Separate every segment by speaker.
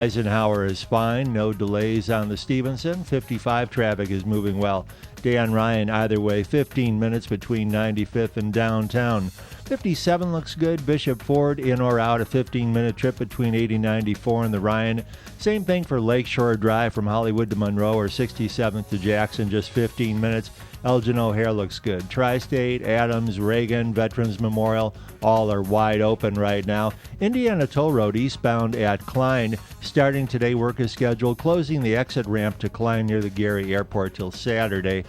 Speaker 1: Eisenhower is fine. No delays on the Stevenson. 55 traffic is moving well. Dan Ryan either way. 15 minutes between 95th and downtown. 57 looks good. Bishop Ford in or out. A 15-minute trip between 80 and 94 and the Ryan. Same thing for Lakeshore Drive from Hollywood to Monroe or 67th to Jackson. Just 15 minutes. Elgin O'Hare looks good. Tri-State, Adams, Reagan, Veterans Memorial, all are wide open right now. Indiana Toll Road eastbound at Klein. Starting today, work is scheduled, closing the exit ramp to Klein near the Gary Airport till Saturday.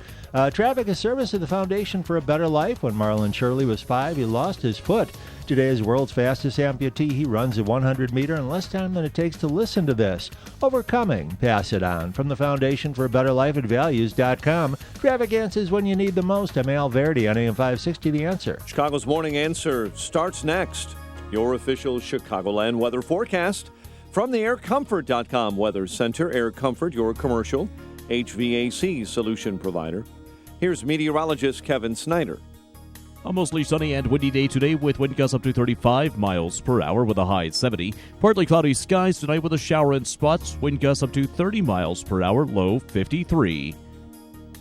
Speaker 1: Traffic is service of the Foundation for a Better Life. When Marlon Shirley was 5, he lost his foot. Today is world's fastest amputee. He runs a 100-meter in less time than it takes to listen to this. Overcoming. Pass it on. From the Foundation for a Better Life at Values.com. Traffic answers when you need the most. I'm Al Verdi on AM 560, The Answer.
Speaker 2: Chicago's Morning Answer starts next. Your official Chicagoland weather forecast from the aircomfort.com Weather Center. Air Comfort, your commercial HVAC solution provider. Here's meteorologist Kevin Snyder.
Speaker 3: A mostly sunny and windy day today with wind gusts up to 35 miles per hour with a high 70. Partly cloudy skies tonight with a shower in spots. Wind gusts up to 30 miles per hour, low 53.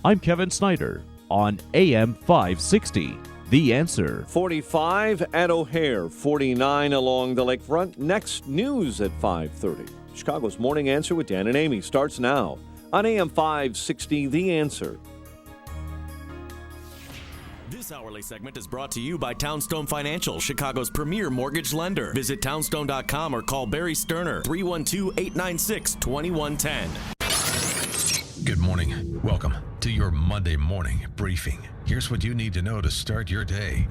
Speaker 3: I'm Kevin Snyder on AM 560. The Answer.
Speaker 2: 45 at O'Hare, 49 along the lakefront. Next, news at 5:30. Chicago's Morning Answer with Dan and Amy starts now on AM 560, The Answer.
Speaker 4: This hourly segment is brought to you by Townstone Financial, Chicago's premier mortgage lender. Visit townstone.com or call Barry Sterner, 312-896-2110.
Speaker 5: Good morning. Welcome to your Monday morning briefing. Here's what you need to know to start your day.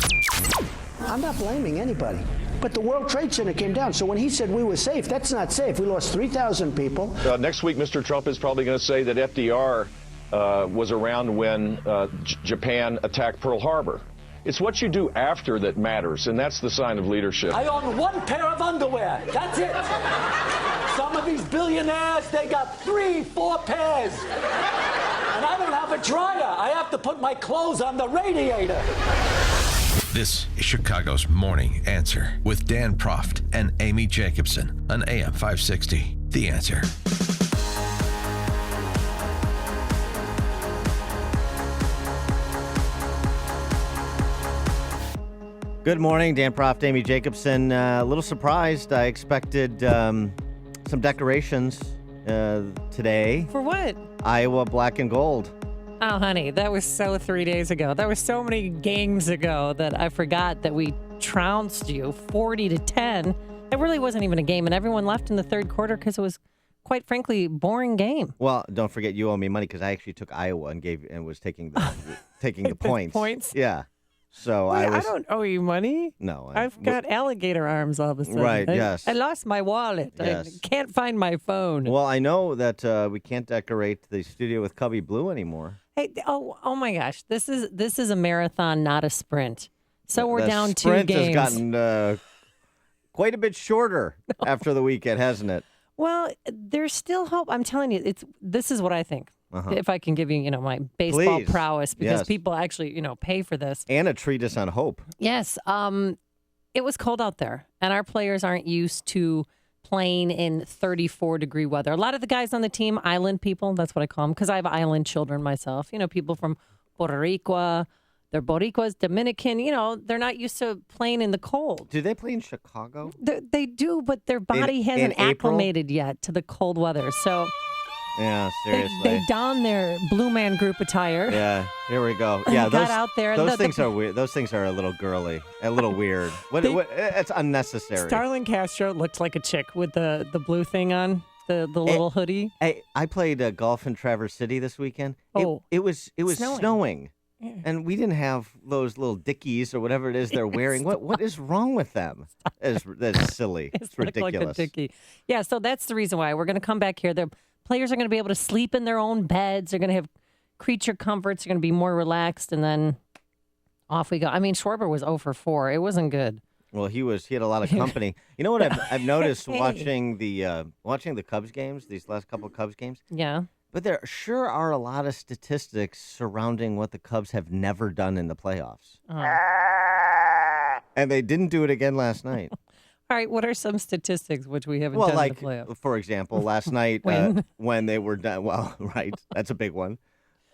Speaker 6: I'm not blaming anybody, but the World Trade Center came down. So when he said we were safe, that's not safe. We lost 3,000 people.
Speaker 7: Next week, Mr. Trump is probably going to say that FDR was around when Japan attacked Pearl Harbor. It's what you do after that matters, and that's the sign of leadership.
Speaker 8: I own one pair of underwear. That's it. Some of these billionaires, they got 3-4 pairs. And I don't have a dryer. I have to put my clothes on the radiator.
Speaker 5: This is Chicago's Morning Answer with Dan Proft and Amy Jacobson on AM 560. The Answer.
Speaker 9: Good morning, Dan Proft, Amy Jacobson. A little surprised. I expected some decorations today.
Speaker 10: For what?
Speaker 9: Iowa black and gold.
Speaker 10: Oh, honey, that was so 3 days ago. That was so many games ago that I forgot that we trounced you 40-10. It really wasn't even a game, and everyone left in the third quarter because it was, quite frankly, boring game.
Speaker 9: Well, don't forget you owe me money because I actually took Iowa and was taking the the points.
Speaker 10: Points?
Speaker 9: Yeah. So
Speaker 10: Wait, I don't owe you money.
Speaker 9: No.
Speaker 10: I've got alligator arms all of a sudden.
Speaker 9: Right, yes.
Speaker 10: I lost my wallet.
Speaker 9: Yes.
Speaker 10: I can't find my phone.
Speaker 9: Well, I know that we can't decorate the studio with Cubby Blue anymore.
Speaker 10: Hey, oh my gosh. This is a marathon, not a sprint. So we're down 2 games.
Speaker 9: The sprint has gotten quite a bit shorter after the weekend, hasn't it?
Speaker 10: Well, there's still hope. I'm telling you, this is what I think. If I can give you, my baseball prowess, because people actually, pay for this.
Speaker 9: And a treatise on hope.
Speaker 10: Yes. It was cold out there, and our players aren't used to playing in 34-degree weather. A lot of the guys on the team, island people, that's what I call them, because I have island children myself. People from Puerto Rico, they're Boricuas, Dominican, they're not used to playing in the cold.
Speaker 9: Do they play in Chicago?
Speaker 10: They do, but their body hasn't acclimated yet to the cold weather. So...
Speaker 9: Yeah, seriously.
Speaker 10: They don their Blue Man Group attire.
Speaker 9: Yeah, here we go. Yeah,
Speaker 10: got out there.
Speaker 9: Those things are weird. Those things are a little girly, a little weird. It's unnecessary.
Speaker 10: Starlin Castro looked like a chick with the blue thing on, the little hoodie.
Speaker 9: Hey, I played golf in Traverse City this weekend.
Speaker 10: Oh,
Speaker 9: it was snowing. Yeah. And we didn't have those little dickies or whatever it is they're wearing. What is wrong with them? That's silly. It's ridiculous.
Speaker 10: Like a dickie. Yeah, so that's the reason why we're going to come back here. Players are going to be able to sleep in their own beds. They're going to have creature comforts. They're going to be more relaxed, and then off we go. I mean, Schwarber was 0 for 4. It wasn't good.
Speaker 9: Well, he had a lot of company. You know what I've noticed watching the Cubs games, these last couple of Cubs games?
Speaker 10: Yeah.
Speaker 9: But there sure are a lot of statistics surrounding what the Cubs have never done in the playoffs. And they didn't do it again last night.
Speaker 10: All right, what are some statistics which we haven't
Speaker 9: Well,
Speaker 10: done
Speaker 9: like,
Speaker 10: in the playoffs?
Speaker 9: for example, last night when they were down, well, right, that's a big one.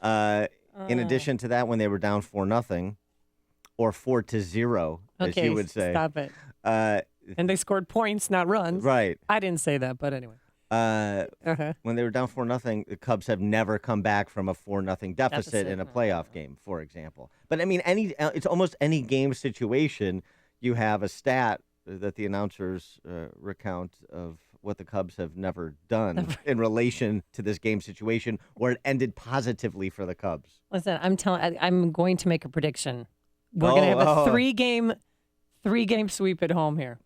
Speaker 9: In addition to that, when they were down 4-0 or 4-0, as you would say.
Speaker 10: Stop it. And they scored points, not runs.
Speaker 9: Right.
Speaker 10: I didn't say that, but anyway.
Speaker 9: When they were down 4-0, the Cubs have never come back from a 4-0 deficit in a playoff game, for example. But I mean, it's almost any game situation. You have a stat that the announcers recount of what the Cubs have never done in relation to this game situation, where it ended positively for the Cubs.
Speaker 10: Listen, I'm going to make a prediction. We're going to have a three-game sweep at home here.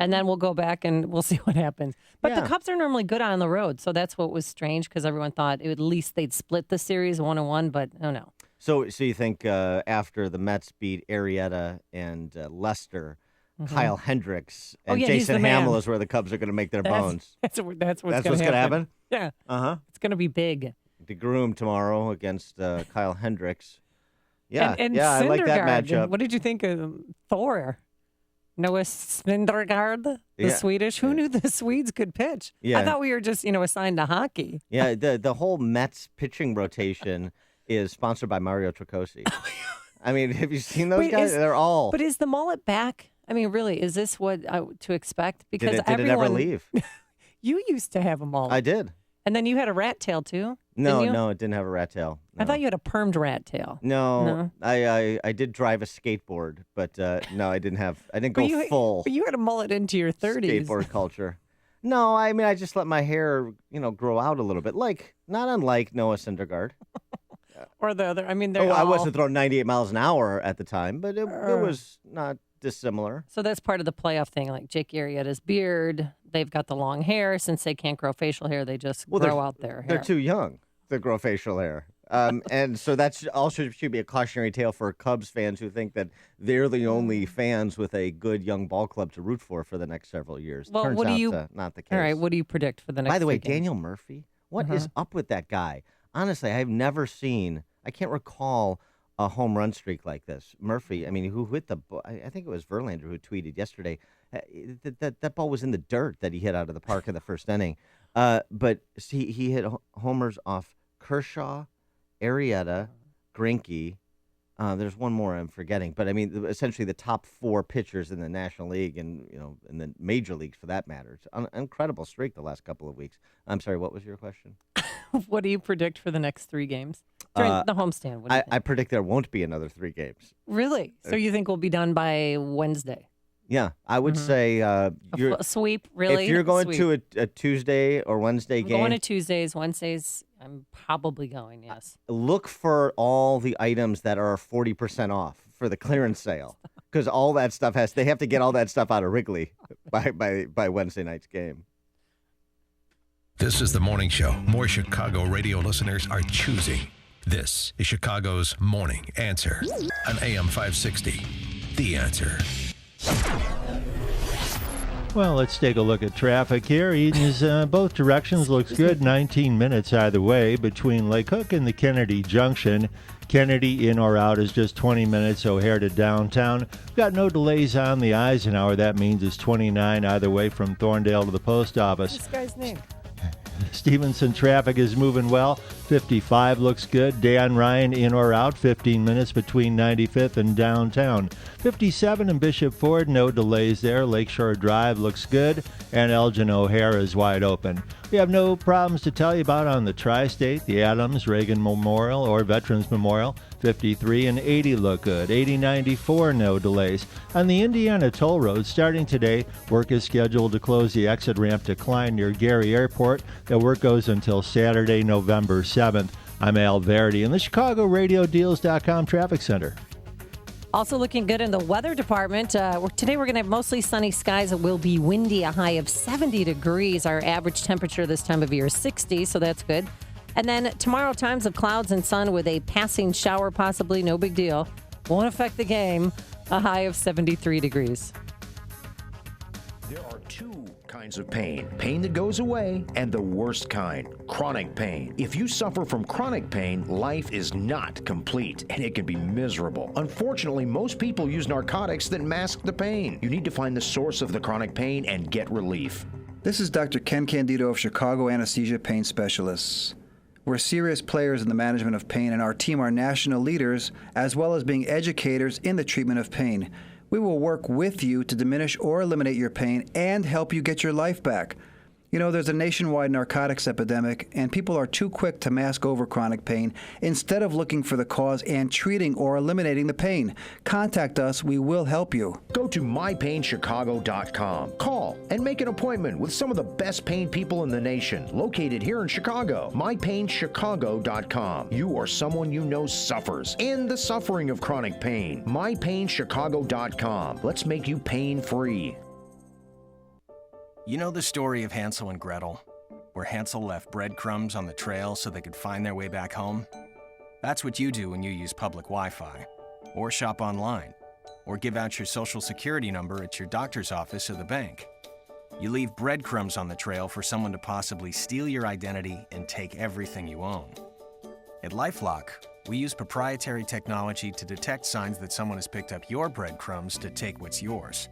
Speaker 10: And then we'll go back and we'll see what happens. But the Cubs are normally good on the road, so that's what was strange because everyone thought at least they'd split the series 1-1, but no.
Speaker 9: So you think after the Mets beat Arrieta and Lester, Kyle Hendricks and Jason Hamill is where the Cubs are going to make their bones.
Speaker 10: That's what's going
Speaker 9: to happen?
Speaker 10: Yeah. It's going to be big.
Speaker 9: DeGrom tomorrow against Kyle Hendricks. Yeah,
Speaker 10: and
Speaker 9: I like that
Speaker 10: Syndergaard.
Speaker 9: matchup.
Speaker 10: What did you think of Thor? Noah Syndergaard, the Swedish. Who knew the Swedes could pitch?
Speaker 9: Yeah.
Speaker 10: I thought we were just, assigned to hockey.
Speaker 9: Yeah, the whole Mets pitching rotation is sponsored by Mario Tricosi. I mean, have you seen those guys? They're all.
Speaker 10: But is the mullet back? I mean, really, is this what to expect? Because
Speaker 9: did it ever leave?
Speaker 10: You used to have a mullet.
Speaker 9: I did.
Speaker 10: And then you had a rat tail, too?
Speaker 9: No, it didn't have a rat tail. No.
Speaker 10: I thought you had a permed rat tail.
Speaker 9: No. I did drive a skateboard, but no, I didn't go full.
Speaker 10: But you had a mullet into your 30s.
Speaker 9: Skateboard culture. No, I mean, I just let my hair, grow out a little bit, not unlike Noah Syndergaard.
Speaker 10: Or the other. I mean,
Speaker 9: I wasn't throwing 98 miles an hour at the time, but it was not dissimilar.
Speaker 10: So that's part of the playoff thing. Like Jake Arrieta's beard, they've got the long hair. Since they can't grow facial hair, they just grow out their hair.
Speaker 9: They're too young to grow facial hair. And so that's also should be a cautionary tale for Cubs fans who think that they're the only fans with a good young ball club to root for the next several years.
Speaker 10: Well,
Speaker 9: Turns out not the case.
Speaker 10: All right, what do you predict for the next
Speaker 9: By the way,
Speaker 10: games?
Speaker 9: Daniel Murphy, what is up with that guy? Honestly, I've never seen, I can't recall a home run streak like this. Murphy, I mean, who hit the ball? I think it was Verlander who tweeted yesterday that ball was in the dirt that he hit out of the park in the first inning. But he hit homers off Kershaw, Arrieta, Greinke. There's one more I'm forgetting, but I mean, essentially the top 4 pitchers in the National League and in the major leagues for that matter. It's an incredible streak the last couple of weeks. I'm sorry, what was your question?
Speaker 10: What do you predict for the next 3 games during the homestand? What do you think?
Speaker 9: I predict there won't be another 3 games.
Speaker 10: Really? So you think we'll be done by Wednesday?
Speaker 9: Yeah, I would say
Speaker 10: A sweep, really?
Speaker 9: If you're going to a Tuesday or Wednesday game,
Speaker 10: going to Tuesdays, Wednesdays. I'm probably going. Yes.
Speaker 9: Look for all the items that are 40% off for the clearance sale, because all that stuff they have to get all that stuff out of Wrigley by Wednesday night's game.
Speaker 5: This is the morning show more Chicago radio listeners are choosing. This is Chicago's Morning Answer on AM 560. The Answer.
Speaker 1: Well, let's take a look at traffic here. Eden's both directions looks good. 19 minutes either way between Lake Hook and the Kennedy Junction. Kennedy in or out is just 20 minutes. O'Hare to downtown. We've got no delays on the Eisenhower. That means it's 29 either way from Thorndale to the post office.
Speaker 10: What's this guy's name?
Speaker 1: Stevenson traffic is moving well. 55 looks good. Dan Ryan in or out, 15 minutes between 95th and downtown. 57 and Bishop Ford, no delays there. Lakeshore Drive looks good. And Elgin O'Hare is wide open. We have no problems to tell you about on the Tri-State, the Adams, Reagan Memorial, or Veterans Memorial. 53 and 80 look good. 80, 94, no delays. On the Indiana Toll Road, starting today, work is scheduled to close the exit ramp to Klein near Gary Airport. The work goes until Saturday, November 7th. I'm Al Verdi in the ChicagoRadioDeals.com Traffic Center.
Speaker 10: Also looking good in the weather department. Today we're going to have mostly sunny skies. It will be windy, a high of 70 degrees. Our average temperature this time of year is 60, so that's good. And then tomorrow, times of clouds and sun with a passing shower possibly, no big deal. Won't affect the game, a high of 73 degrees.
Speaker 11: There are 2 kinds of pain. Pain that goes away and the worst kind, chronic pain. If you suffer from chronic pain, life is not complete and it can be miserable. Unfortunately, most people use narcotics that mask the pain. You need to find the source of the chronic pain and get relief.
Speaker 12: This is Dr. Ken Candido of Chicago Anesthesia Pain Specialists. We're serious players in the management of pain, and our team are national leaders, as well as being educators in the treatment of pain. We will work with you to diminish or eliminate your pain and help you get your life back. You know, there's a nationwide narcotics epidemic, and people are too quick to mask over chronic pain instead of looking for the cause and treating or eliminating the pain. Contact us. We will help you.
Speaker 11: Go to mypainchicago.com. Call and make an appointment with some of the best pain people in the nation, located here in Chicago. mypainchicago.com. You or someone you know suffers in the suffering of chronic pain. mypainchicago.com. Let's make you pain-free.
Speaker 13: You know the story of Hansel and Gretel, where Hansel left breadcrumbs on the trail so they could find their way back home? That's what you do when you use public Wi-Fi, or shop online, or give out your social security number at your doctor's office or the bank. You leave breadcrumbs on the trail for someone to possibly steal your identity and take everything you own. At LifeLock, we use proprietary technology to detect signs that someone has picked up your breadcrumbs to take what's yours.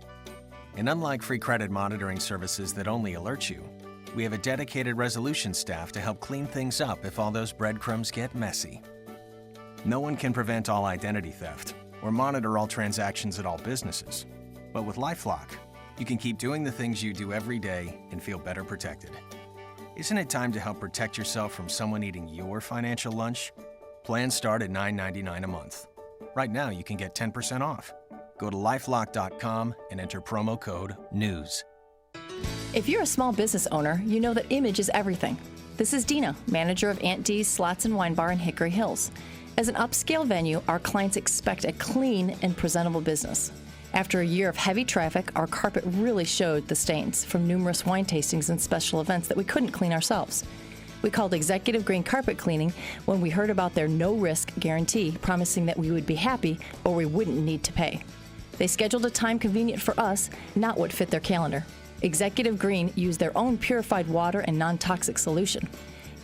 Speaker 13: And unlike free credit monitoring services that only alert you, we have a dedicated resolution staff to help clean things up if all those breadcrumbs get messy. No one can prevent all identity theft or monitor all transactions at all businesses. But with LifeLock, you can keep doing the things you do every day and feel better protected. Isn't it time to help protect yourself from someone eating your financial lunch? Plans start at $9.99 a month. Right now, you can get 10% off. Go to lifelock.com and enter promo code NEWS.
Speaker 14: If you're a small business owner, you know that image is everything. This is Dina, manager of Aunt D's Slots and Wine Bar in Hickory Hills. As an upscale venue, our clients expect a clean and presentable business. After a year of heavy traffic, our carpet really showed the stains from numerous wine tastings and special events that we couldn't clean ourselves. We called Executive Green Carpet Cleaning when we heard about their no-risk guarantee, promising that we would be happy or we wouldn't need to pay. They scheduled a time convenient for us, not what fit their calendar. Executive Green used their own purified water and non-toxic solution.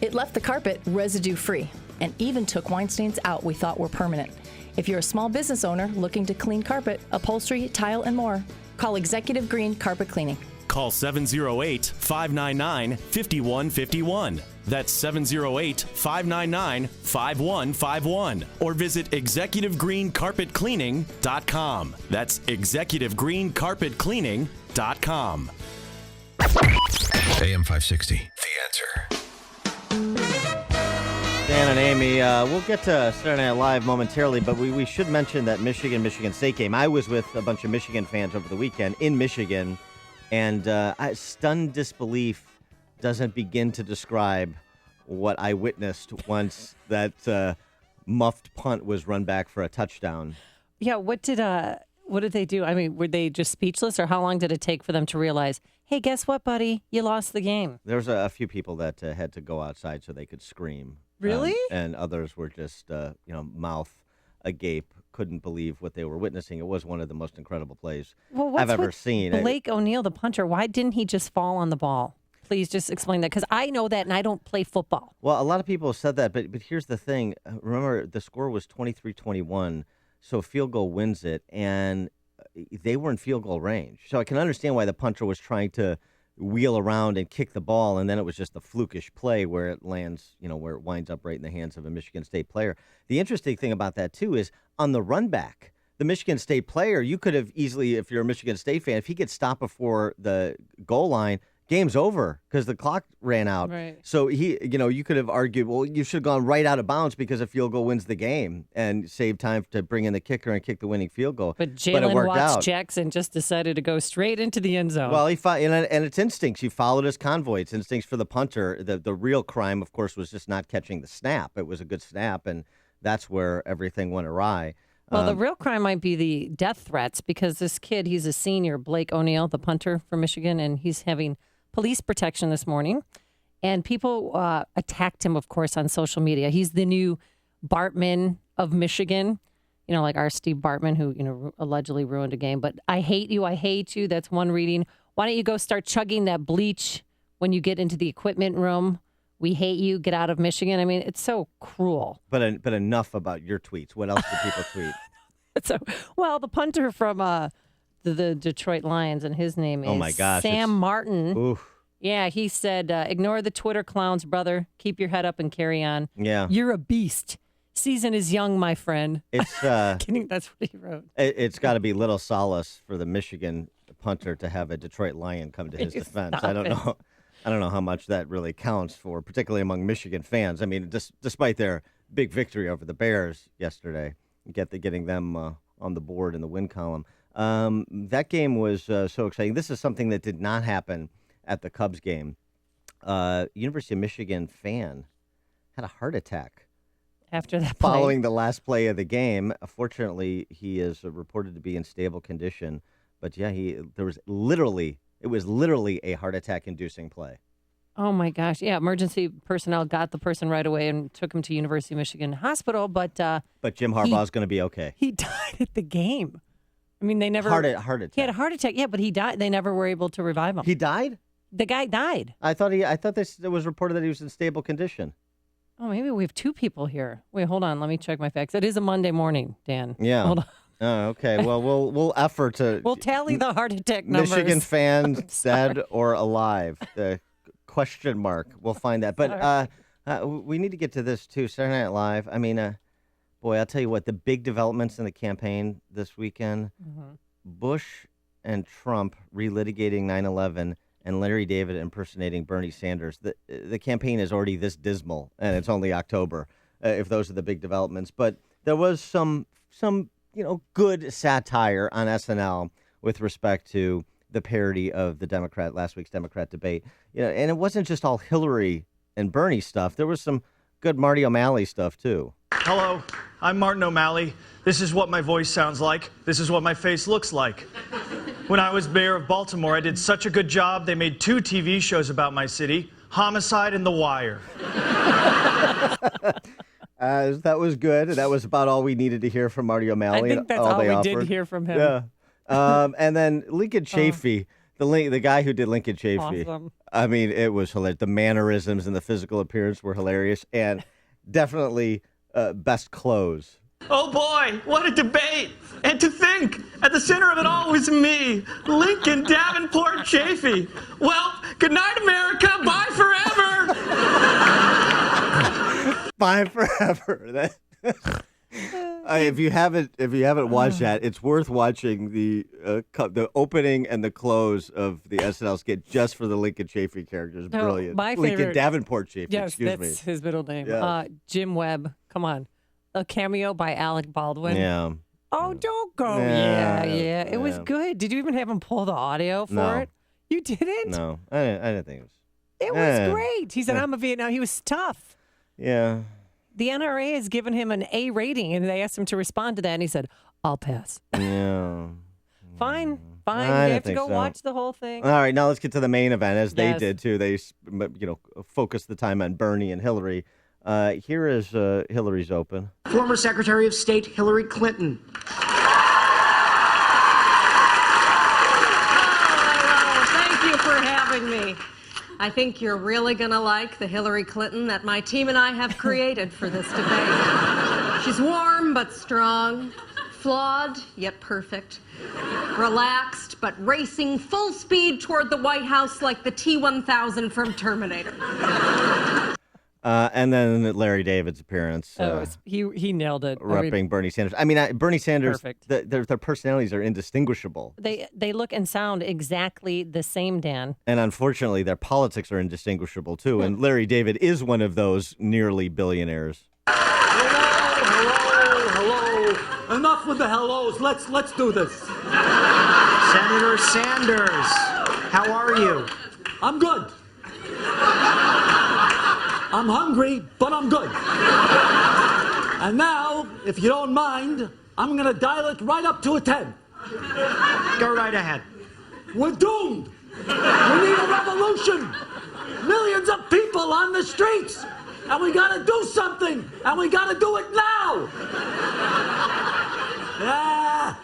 Speaker 14: It left the carpet residue-free and even took wine stains out we thought were permanent. If you're a small business owner looking to clean carpet, upholstery, tile, and more, call Executive Green Carpet Cleaning.
Speaker 4: Call 708-599-5151. That's 708-599-5151. Or visit executivegreencarpetcleaning.com. That's executivegreencarpetcleaning.com.
Speaker 5: AM 560, The Answer.
Speaker 9: Dan and Amy, we'll get to Saturday Night Live momentarily, but we should mention that Michigan State game. I was with a bunch of Michigan fans over the weekend in Michigan, and stunned disbelief doesn't begin to describe what I witnessed once that muffed punt was run back for a touchdown.
Speaker 10: Yeah, what did they do? I mean, were they just speechless, or how long did it take for them to realize, hey, guess what, buddy? You lost the game.
Speaker 9: There was a few people that had to go outside so they could scream.
Speaker 10: Really?
Speaker 9: And others were just, mouth agape, couldn't believe what they were witnessing. It was one of the most incredible plays I've ever seen.
Speaker 10: Blake O'Neill, the punter, why didn't he just fall on the ball? Please just explain that, because I know that and I don't play football.
Speaker 9: Well, a lot of people have said that, but here's the thing. Remember, the score was 23-21, so field goal wins it, and they were in field goal range. So I can understand why the punter was trying to wheel around and kick the ball, and then it was just a flukish play where it lands, where it winds up right in the hands of a Michigan State player. The interesting thing about that, too, is on the run back, the Michigan State player, you could have easily, if you're a Michigan State fan, if he gets stopped before the goal line, game's over because the clock ran out.
Speaker 10: Right.
Speaker 9: So you could have argued, well, you should have gone right out of bounds because a field goal wins the game and save time to bring in the kicker and kick the winning field goal.
Speaker 10: But Jalen Watts Jackson just decided to go straight into the end zone.
Speaker 9: Well, and it's instincts. He followed his convoy. It's instincts for the punter. The real crime, of course, was just not catching the snap. It was a good snap, and that's where everything went awry.
Speaker 10: Well, the real crime might be the death threats, because this kid, he's a senior, Blake O'Neill, the punter for Michigan, and he's having police protection this morning, and people attacked him, of course, on social media. He's the new Bartman of Michigan, like our Steve Bartman, who allegedly ruined a game. But I hate you, that's one reading. Why don't you go start chugging that bleach when you get into the equipment room? We hate you. Get out of Michigan. I mean, it's so cruel.
Speaker 9: But enough about your tweets. What else do people tweet?
Speaker 10: The punter from the Detroit Lions, and his name is Sam Martin.
Speaker 9: Oof.
Speaker 10: Yeah, he said, ignore the Twitter clowns, brother. Keep your head up and carry on.
Speaker 9: Yeah.
Speaker 10: You're a beast. Season is young, my friend.
Speaker 9: It's
Speaker 10: kidding. That's what he wrote.
Speaker 9: It's got to be little solace for the Michigan punter to have a Detroit Lion come to his defense. I don't know how much that really counts for, particularly among Michigan fans. I mean, despite their big victory over the Bears yesterday, getting them on the board in the win column. That game was so exciting. This is something that did not happen at the Cubs game. University of Michigan fan had a heart attack
Speaker 10: after that play.
Speaker 9: Following the last play of the game. Fortunately, he is reported to be in stable condition. But yeah, it was literally a heart attack inducing play.
Speaker 10: Oh my gosh! Yeah, emergency personnel got the person right away and took him to University of Michigan Hospital. But
Speaker 9: Jim Harbaugh's going to be okay.
Speaker 10: He died at the game. I mean, they never
Speaker 9: heart attack.
Speaker 10: He had a heart attack. Yeah, but he died. They never were able to revive him.
Speaker 9: He died?
Speaker 10: The guy died.
Speaker 9: I thought it was reported that he was in stable condition.
Speaker 10: Oh, maybe we have two people here. Wait, hold on. Let me check my facts. It is a Monday morning, Dan.
Speaker 9: Yeah.
Speaker 10: Hold on.
Speaker 9: Oh, okay. Well, we'll effort to.
Speaker 10: We'll tally the heart attack numbers.
Speaker 9: Michigan fans, dead or alive? The question mark. We'll find that. But we need to get to this too. Saturday Night Live. I mean, boy, I'll tell you what. The big developments in the campaign this weekend: Bush and Trump relitigating 9/11, and Larry David impersonating Bernie Sanders. The campaign is already this dismal, and it's only October. If those are the big developments, but there was some good satire on SNL with respect to the parody of the last week's Democrat debate. And it wasn't just all Hillary and Bernie stuff. There was some good Marty O'Malley stuff too.
Speaker 15: Hello, I'm Martin O'Malley. This is what my voice sounds like. This is what my face looks like. When I was mayor of Baltimore, I did such a good job, they made 2 TV shows about my city, Homicide and The Wire.
Speaker 9: That was good. That was about all we needed to hear from Marty O'Malley.
Speaker 10: I think that's all we did hear from him.
Speaker 9: Yeah. And then Lincoln Chafee, the guy who did Lincoln Chafee.
Speaker 10: Awesome.
Speaker 9: I mean, it was hilarious. The mannerisms and the physical appearance were hilarious, and definitely best close.
Speaker 15: Oh boy, what a debate! And to think, at the center of it all was me, Lincoln Davenport Chafee. Well, good night, America. Bye forever.
Speaker 9: Bye forever. If you haven't watched that, it's worth watching the opening and the close of the SNL skit just for the Lincoln Chafee character. It's brilliant.
Speaker 10: My
Speaker 9: Lincoln
Speaker 10: favorite,
Speaker 9: Davenport Chafee.
Speaker 10: Yes,
Speaker 9: excuse me.
Speaker 10: that's his middle name.
Speaker 9: Yeah.
Speaker 10: Jim Webb. Come on. A cameo by Alec Baldwin.
Speaker 9: Yeah.
Speaker 10: Oh, don't go. Yeah. It was good. Did you even have him pull the audio for it? You didn't?
Speaker 9: No, I didn't think it was.
Speaker 10: It was great. He said, I'm a Vietnam. He was tough.
Speaker 9: Yeah.
Speaker 10: The NRA has given him an A rating, and they asked him to respond to that, and he said, I'll pass.
Speaker 9: Yeah.
Speaker 10: Fine. You have to go watch the whole thing.
Speaker 9: All right, now let's get to the main event, as they did, too. They, focused the time on Bernie and Hillary. Here is Hillary's open.
Speaker 16: Former Secretary of State Hillary Clinton.
Speaker 17: Thank you for having me. I think you're really going to like the Hillary Clinton that my team and I have created for this debate. She's warm but strong, flawed yet perfect, relaxed but racing full speed toward the White House like the T-1000 from Terminator.
Speaker 9: And then Larry David's appearance.
Speaker 10: He nailed it.
Speaker 9: Repping Bernie Sanders. I mean, Bernie Sanders, their personalities are indistinguishable.
Speaker 10: They look and sound exactly the same, Dan.
Speaker 9: And unfortunately, their politics are indistinguishable, too. And Larry David is one of those nearly billionaires.
Speaker 8: Hello. Enough with the hellos. Let's do this.
Speaker 16: Senator Sanders, how are you?
Speaker 8: I'm good. I'm hungry, but I'm good. And now, if you don't mind, I'm going to dial it right up to a 10.
Speaker 16: Go right ahead.
Speaker 8: We're doomed. We need a revolution. Millions of people on the streets. And we got to do something. And we got to do it now. Yeah.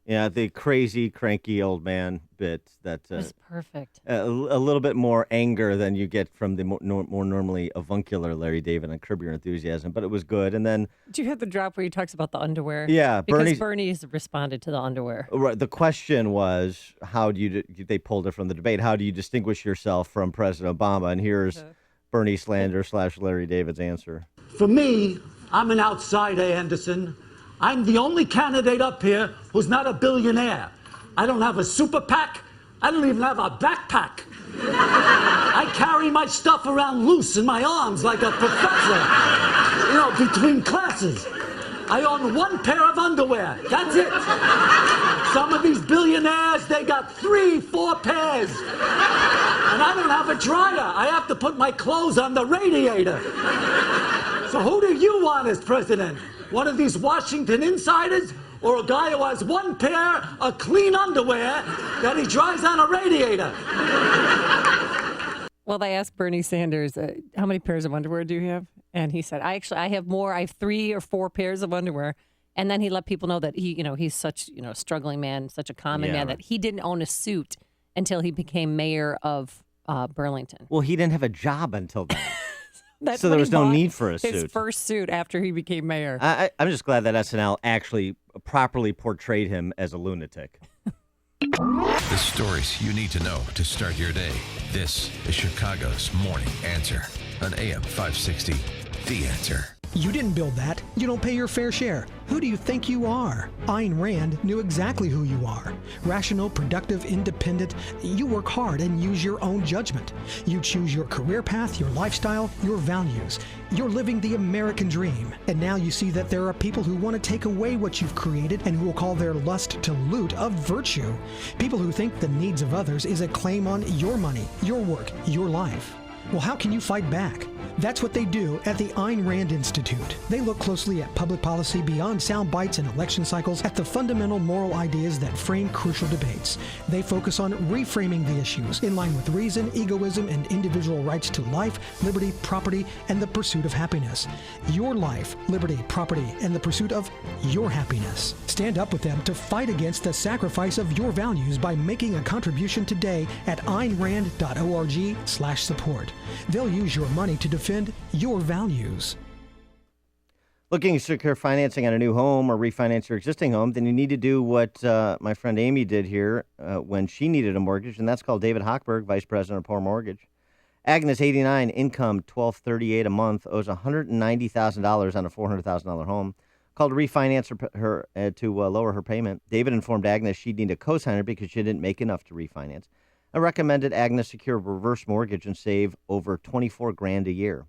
Speaker 9: Yeah, the crazy, cranky old man bit that
Speaker 10: It was perfect.
Speaker 9: a little bit more anger than you get from the more normally avuncular Larry David on Curb Your Enthusiasm, but it was good. And then
Speaker 10: Do you have the drop where he talks about the underwear?
Speaker 9: Yeah,
Speaker 10: because Bernie's responded to the underwear.
Speaker 9: right, the question was, how do you? They pulled it from the debate. How do you distinguish yourself from President Obama? And here's Bernie slander / Larry David's answer.
Speaker 8: For me, I'm an outsider, Anderson. I'm the only candidate up here who's not a billionaire. I don't have a super PAC. I don't even have a backpack. I carry my stuff around loose in my arms like a professor, between classes. I own one pair of underwear. That's it. Some of these billionaires, they got 3, 4 pairs. And I don't have a dryer. I have to put my clothes on the radiator. So who do you want as president? One of these Washington insiders, or a guy who has one pair of clean underwear that he dries on a radiator?
Speaker 10: Well, they asked Bernie Sanders, how many pairs of underwear do you have? And he said, I have more. I have 3 or 4 pairs of underwear. And then he let people know that he's such, a struggling man, such a common man, that he didn't own a suit until he became mayor of Burlington.
Speaker 9: Well, he didn't have a job until then.
Speaker 10: That's
Speaker 9: so
Speaker 10: when
Speaker 9: there
Speaker 10: he
Speaker 9: was no
Speaker 10: bought
Speaker 9: need for a
Speaker 10: his
Speaker 9: suit.
Speaker 10: first suit after he became mayor.
Speaker 9: I'm just glad that SNL actually properly portrayed him as a lunatic.
Speaker 5: The stories you need to know to start your day. This is Chicago's Morning Answer on AM 560. The Answer.
Speaker 18: You didn't build that. You don't pay your fair share. Who do you think you are? Ayn Rand knew exactly who you are. Rational, productive, independent. You work hard and use your own judgment. You choose your career path, your lifestyle, your values. You're living the American dream. And now you see that there are people who want to take away what you've created and who will call their lust to loot a virtue. People who think the needs of others is a claim on your money, your work, your life. Well, how can you fight back? That's what they do at the Ayn Rand Institute. They look closely at public policy beyond sound bites and election cycles, at the fundamental moral ideas that frame crucial debates. They focus on reframing the issues in line with reason, egoism, and individual rights to life, liberty, property, and the pursuit of happiness. Your life, liberty, property, and the pursuit of your happiness. Stand up with them to fight against the sacrifice of your values by making a contribution today at AynRand.org/support. They'll use your money to defend your values.
Speaker 9: Looking to secure financing on a new home or refinance your existing home, then you need to do what my friend Amy did here when she needed a mortgage, and that's called David Hochberg, Vice President of Poor Mortgage. Agnes, 89, income $1,238 a month, owes $190,000 on a $400,000 home. Called to refinance her to lower her payment. David informed Agnes she'd need a cosigner because she didn't make enough to refinance. I recommended Agnes secure a reverse mortgage and save over $24,000 a year.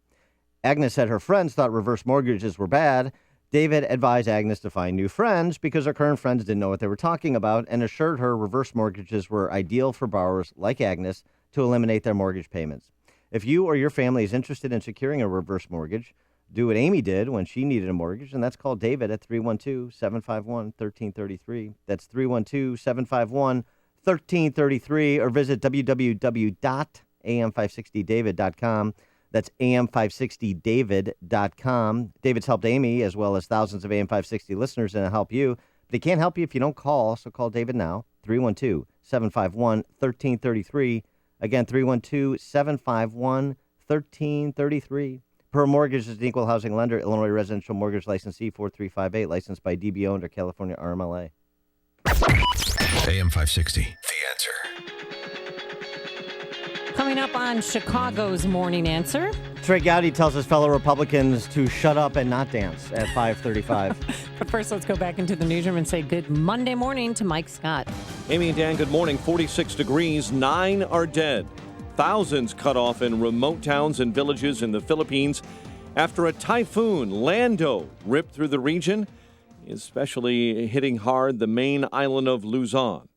Speaker 9: Agnes said her friends thought reverse mortgages were bad. David advised Agnes to find new friends because her current friends didn't know what they were talking about and assured her reverse mortgages were ideal for borrowers like Agnes to eliminate their mortgage payments. If you or your family is interested in securing a reverse mortgage, do what Amy did when she needed a mortgage, and that's called David at 312-751-1333. That's 312-751-1333, or visit www.am560david.com. That's am560david.com. David's helped Amy as well as thousands of AM560 listeners, and he'll help you. But he can't help you if you don't call, so call David now, 312-751-1333. Again, 312-751-1333. Per Mortgage is an equal housing lender, Illinois Residential Mortgage Licensee 4358, licensed by DBO under California RMLA.
Speaker 5: AM 560, The Answer.
Speaker 10: Coming up on Chicago's Morning Answer.
Speaker 9: Trey Gowdy tells his fellow Republicans to shut up and not dance at 5:35.
Speaker 10: But first, let's go back into the newsroom and say good Monday morning to Mike Scott.
Speaker 2: Amy and Dan, good morning. 46 degrees, 9 are dead. Thousands cut off in remote towns and villages in the Philippines after a typhoon, Lando, ripped through the region, especially hitting hard the main island of Luzon.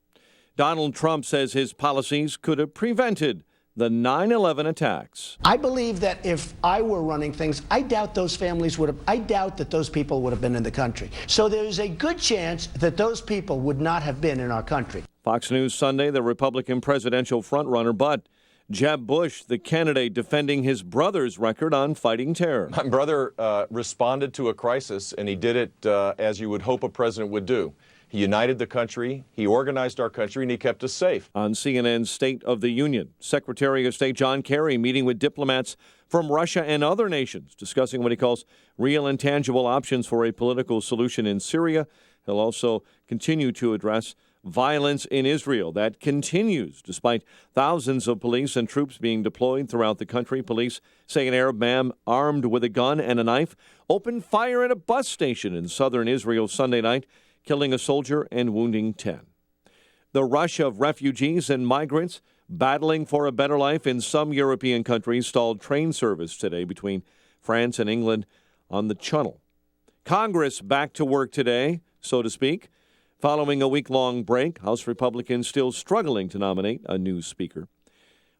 Speaker 2: Donald Trump says his policies could have prevented the 9/11 attacks.
Speaker 6: I believe that if I were running things, I doubt those families would have, I doubt that those people would have been in the country. So there's a good chance that those people would not have been in our country.
Speaker 2: Fox News Sunday, the Republican presidential frontrunner, but Jeb Bush, the candidate defending his brother's record on fighting terror.
Speaker 7: My brother responded to a crisis, and he did it as you would hope a president would do. He united the country, he organized our country, and he kept us safe.
Speaker 2: On CNN's State of the Union, Secretary of State John Kerry meeting with diplomats from Russia and other nations, discussing what he calls real and tangible options for a political solution in Syria. He'll also continue to address violence in Israel that continues despite thousands of police and troops being deployed throughout the country. Police say an Arab man armed with a gun and a knife opened fire at a bus station in southern Israel Sunday night, killing a soldier and wounding 10. The rush of refugees and migrants battling for a better life in some European countries stalled train service today between France and England on the Channel. Congress back to work today, so to speak. Following a week-long break, House Republicans still struggling to nominate a new speaker.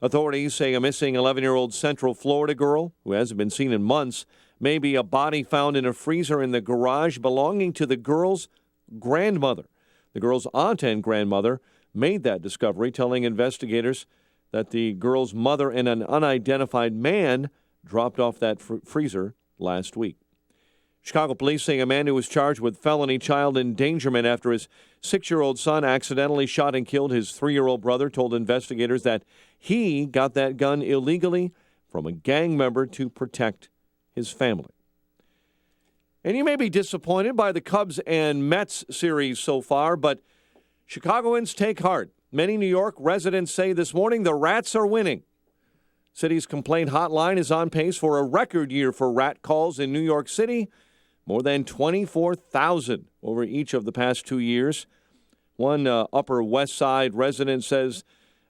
Speaker 2: Authorities say a missing 11-year-old Central Florida girl, who hasn't been seen in months, may be a body found in a freezer in the garage belonging to the girl's grandmother. The girl's aunt and grandmother made that discovery, telling investigators that the girl's mother and an unidentified man dropped off that freezer last week. Chicago police say a man who was charged with felony child endangerment after his 6-year-old son accidentally shot and killed his 3-year-old brother told investigators that he got that gun illegally from a gang member to protect his family. And you may be disappointed by the Cubs and Mets series so far, but Chicagoans take heart. Many New York residents say this morning the Rats are winning. City's complaint hotline is on pace for a record year for rat calls in New York City. More than 24,000 over each of the past 2 years. One Upper West Side resident says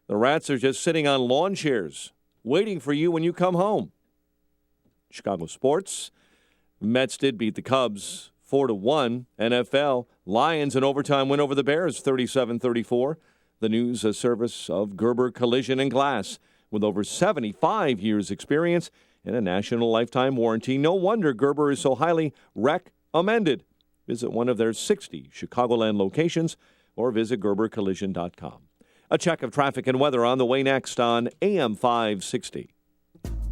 Speaker 2: the rats are just sitting on lawn chairs, waiting for you when you come home. Chicago sports. Mets did beat the Cubs 4-1. NFL. Lions in overtime win over the Bears 37-34. The news a service of Gerber Collision and Glass with over 75 years experience and a national lifetime warranty. No wonder Gerber is so highly recommended. Visit one of their 60 Chicagoland locations or visit GerberCollision.com. A check of traffic and weather on the way next on AM 560.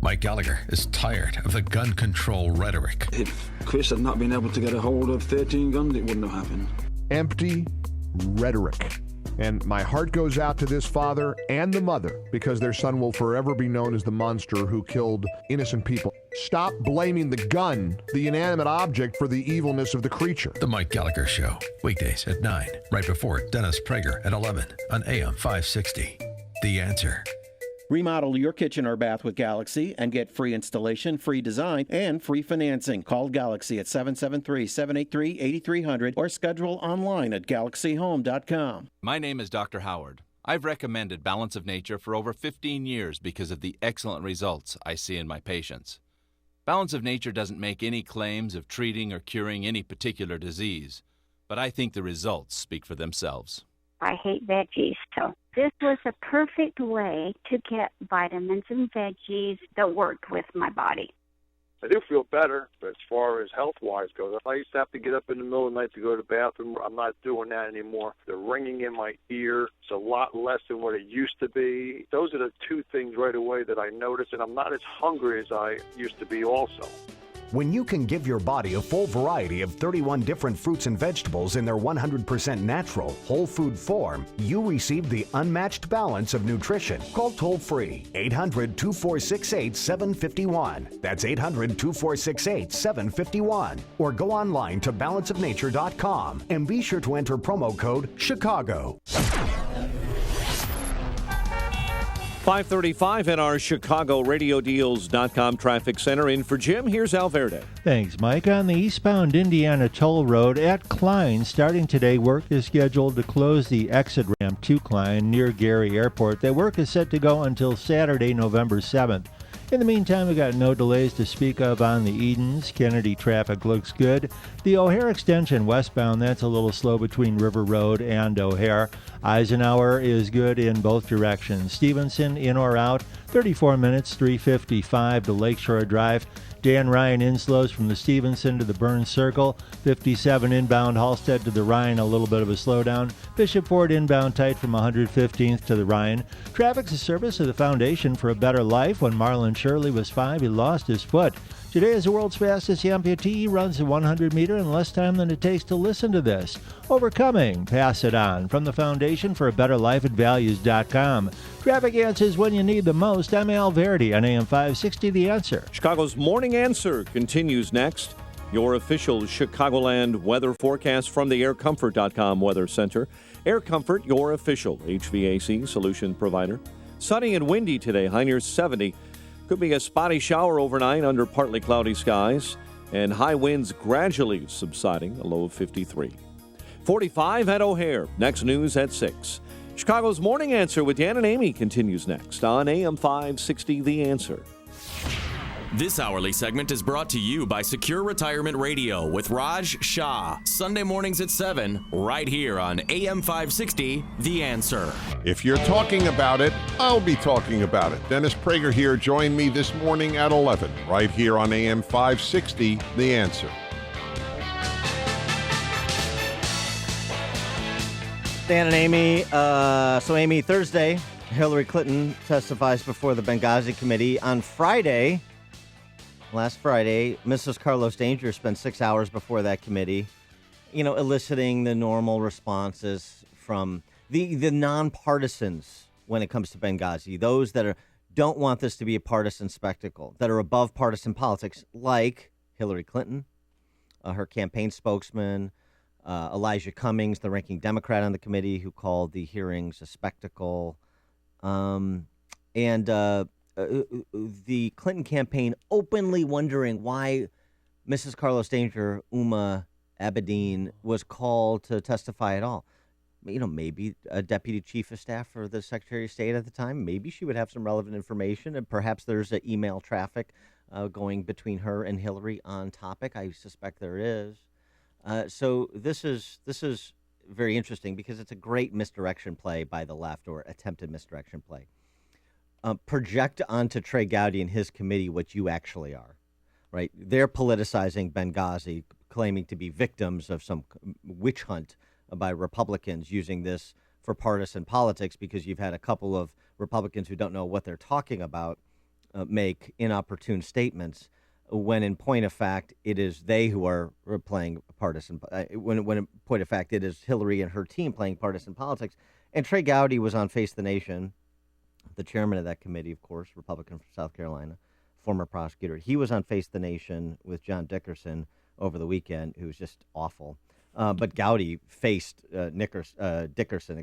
Speaker 5: Mike Gallagher is tired of the gun control rhetoric.
Speaker 19: If Chris had not been able to get a hold of 13 guns, it wouldn't have happened.
Speaker 20: Empty rhetoric. And my heart goes out to this father and the mother because their son will forever be known as the monster who killed innocent people. Stop blaming the gun, the inanimate object, for the evilness of the creature.
Speaker 5: The Mike Gallagher Show, weekdays at 9, right before Dennis Prager at 11 on AM 560. The Answer.
Speaker 21: Remodel your kitchen or bath with Galaxy and get free installation, free design, and free financing. Call Galaxy at 773-783-8300 or schedule online at galaxyhome.com.
Speaker 22: My name is Dr. Howard. I've recommended Balance of Nature for over 15 years because of the excellent results I see in my patients. Balance of Nature doesn't make any claims of treating or curing any particular disease, but I think the results speak for themselves.
Speaker 23: I hate veggies, so this was a perfect way to get vitamins and veggies that worked with my body.
Speaker 24: I do feel better, but as far as health-wise goes, I used to have to get up in the middle of the night to go to the bathroom. I'm not doing that anymore. The ringing in my ear is a lot less than what it used to be. Those are the two things right away that I noticed, and I'm not as hungry as I used to be also.
Speaker 11: When you can give your body a full variety of 31 different fruits and vegetables in their 100% natural, whole food form, you receive the unmatched balance of nutrition. Call toll-free 800-2468-751. That's 800-2468-751. Or go online to balanceofnature.com and be sure to enter promo code CHICAGO.
Speaker 2: 5:35 in our ChicagoRadioDeals.com traffic center. In for Jim, here's Alverde.
Speaker 1: Thanks, Mike. On the eastbound Indiana Toll Road at Klein, starting today, work is scheduled to close the exit ramp to Klein near Gary Airport. That work is set to go until Saturday, November 7th. In the meantime, we got no delays to speak of on the Edens. Kennedy traffic looks good. The O'Hare extension westbound, that's a little slow between River Road and O'Hare. Eisenhower is good in both directions. Stevenson in or out, 34 minutes, 3:55 to Lakeshore Drive. Dan Ryan in slows from the Stevenson to the Burns Circle. 57 inbound Halstead to the Ryan, a little bit of a slowdown. Bishop Ford inbound tight from 115th to the Ryan. Traffic's a service of the Foundation for a Better Life when Marlin Shirley was 5. He lost his foot. Today is the world's fastest amputee. He runs the 100-meter in less time than it takes to listen to this. Overcoming. Pass it on. From the Foundation for a Better Life at Values.com. Traffic answers when you need the most. I'm Al Verdi on AM 560, The Answer.
Speaker 2: Chicago's Morning Answer continues next. Your official Chicagoland weather forecast from the aircomfort.com Weather Center. Air Comfort, your official HVAC solution provider. Sunny and windy today, high near 70. Could be a spotty shower overnight under partly cloudy skies. And high winds gradually subsiding, a low of 53. 45 at O'Hare. Next news at 6. Chicago's Morning Answer with Dan and Amy continues next on AM 560, The Answer.
Speaker 4: This hourly segment is brought to you by Secure Retirement Radio with Raj Shah. Sunday mornings at 7, right here on AM 560, The Answer.
Speaker 3: If you're talking about it, I'll be talking about it. Dennis Prager here. Join me this morning at 11, right here on AM 560, The Answer.
Speaker 9: Dan and Amy. So, Amy, Thursday, Hillary Clinton testifies before the Benghazi committee. On Friday, last Friday, Mrs. Carlos Danger spent 6 hours before that committee, eliciting the normal responses from the nonpartisans when it comes to Benghazi, those that don't want this to be a partisan spectacle, that are above partisan politics, like Hillary Clinton, her campaign spokesman, Elijah Cummings, the ranking Democrat on the committee, who called the hearings a spectacle, and the Clinton campaign openly wondering why Mrs. Carlos Danger, Uma Abedin, was called to testify at all. Maybe a deputy chief of staff for the Secretary of State at the time. Maybe she would have some relevant information, and perhaps there's an email traffic going between her and Hillary on topic. I suspect there is. So this is very interesting because it's a great misdirection play by the left, or attempted misdirection play. Project onto Trey Gowdy and his committee what you actually are, right? They're politicizing Benghazi, claiming to be victims of some witch hunt by Republicans, using this for partisan politics because you've had a couple of Republicans who don't know what they're talking about make inopportune statements, when in point of fact, it is they who are playing partisan. When in point of fact, it is Hillary and her team playing partisan politics. And Trey Gowdy was on Face the Nation, the chairman of that committee, of course, Republican from South Carolina, former prosecutor. He was on Face the Nation with John Dickerson over the weekend, who was just awful. But Gowdy faced Dickerson,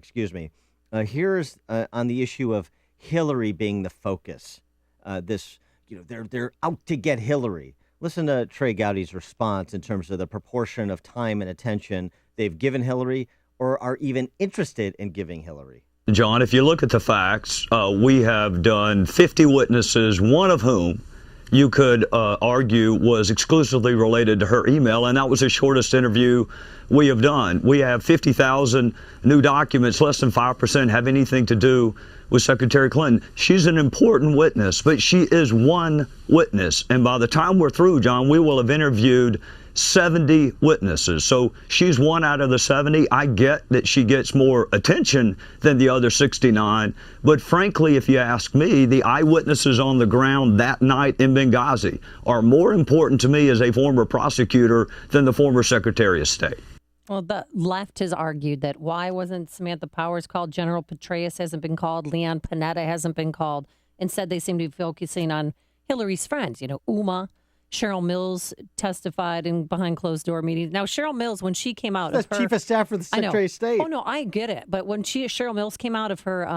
Speaker 9: Here's on the issue of Hillary being the focus. They're out to get Hillary. Listen to Trey Gowdy's response in terms of the proportion of time and attention they've given Hillary, or are even interested in giving Hillary.
Speaker 12: John, if you look at the facts, we have done 50 witnesses, one of whom you could argue was exclusively related to her email, and that was the shortest interview we have done. We have 50,000 new documents. Less than 5% have anything to do with Secretary Clinton. She's an important witness, but she is one witness. And by the time we're through, John, we will have interviewed 70 witnesses. So she's one out of the 70. I get that she gets more attention than the other 69. But frankly, if you ask me, the eyewitnesses on the ground that night in Benghazi are more important to me as a former prosecutor than the former Secretary of State.
Speaker 10: Well, the left has argued that why wasn't Samantha Powers called? General Petraeus hasn't been called. Leon Panetta hasn't been called. Instead, they seem to be focusing on Hillary's friends. Uma, Cheryl Mills testified in behind closed door meetings. Now, Cheryl Mills, when she came out of her
Speaker 9: chief of staff for the Secretary of State.
Speaker 10: Oh no, I get it. But when Cheryl Mills came out of her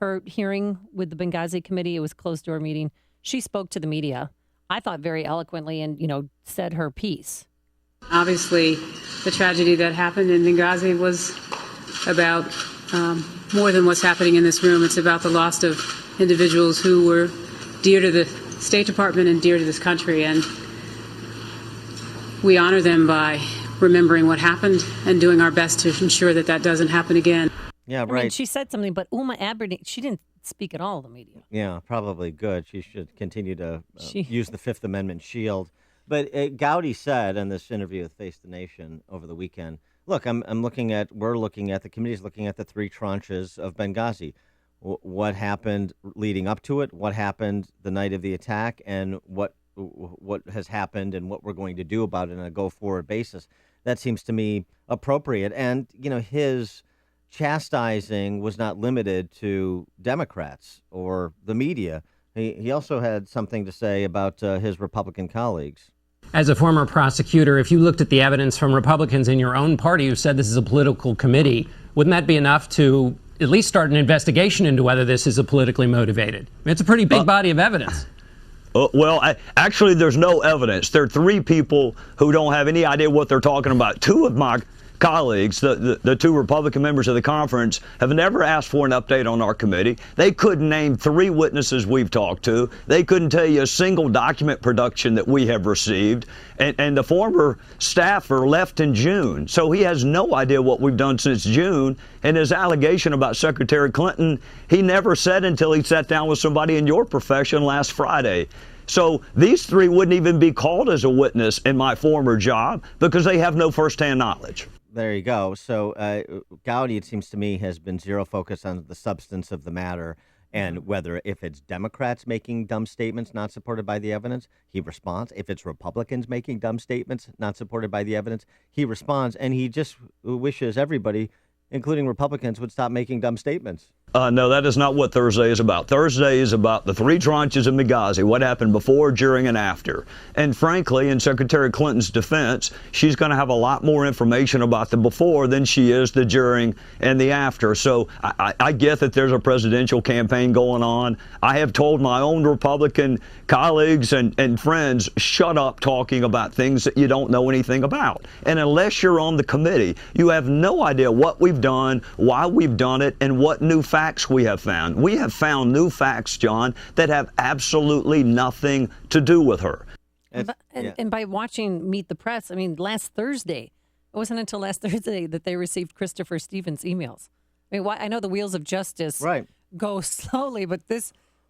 Speaker 10: her hearing with the Benghazi committee, it was closed door meeting. She spoke to the media, I thought, very eloquently, and said her piece.
Speaker 13: Obviously, the tragedy that happened in Benghazi was about more than what's happening in this room. It's about the loss of individuals who were dear to the State Department and dear to this country. And we honor them by remembering what happened and doing our best to ensure that that doesn't happen again.
Speaker 9: Yeah, right.
Speaker 10: I mean, she said something, but Uma Abedin, she didn't speak at all to the media.
Speaker 9: Yeah, probably good. She should continue to use the Fifth Amendment shield. But Gowdy said in this interview with Face the Nation over the weekend, look, we're looking at, the committee's looking at the three tranches of Benghazi. what happened leading up to it, what happened the night of the attack, and what has happened and what we're going to do about it on a go-forward basis. That seems to me appropriate. And, his chastising was not limited to Democrats or the media. He also had something to say about his Republican colleagues.
Speaker 14: As a former prosecutor, if you looked at the evidence from Republicans in your own party who said this is a political committee, wouldn't that be enough to at least start an investigation into whether this is a politically motivated? I mean, it's a pretty big body of evidence.
Speaker 12: Actually, there's no evidence. There are three people who don't have any idea what they're talking about. Two of my colleagues, the two Republican members of the conference, have never asked for an update on our committee. They couldn't name three witnesses we've talked to. They couldn't tell you a single document production that we have received. And the former staffer left in June. So he has no idea what we've done since June. And his allegation about Secretary Clinton, he never said until he sat down with somebody in your profession last Friday. So these three wouldn't even be called as a witness in my former job because they have no firsthand knowledge.
Speaker 9: There you go. So Gowdy, it seems to me, has been zero focus on the substance of the matter and whether if it's Democrats making dumb statements not supported by the evidence, he responds. If it's Republicans making dumb statements not supported by the evidence, he responds. And he just wishes everybody, including Republicans, would stop making dumb statements.
Speaker 12: No, that is not what Thursday is about. Thursday is about the three tranches of Benghazi, what happened before, during, and after. And frankly, in Secretary Clinton's defense, she's going to have a lot more information about the before than she is the during and the after. So I get that there's a presidential campaign going on. I have told my own Republican colleagues and friends, shut up talking about things that you don't know anything about. And unless you're on the committee, you have no idea what we've done, why we've done it, and what new facts we have found. We have found new facts, John, that have absolutely nothing to do with her.
Speaker 10: And by watching Meet the Press, I mean, last Thursday, it wasn't until last Thursday that they received Christopher Stevens' emails. I mean, I know the wheels of justice go slowly, but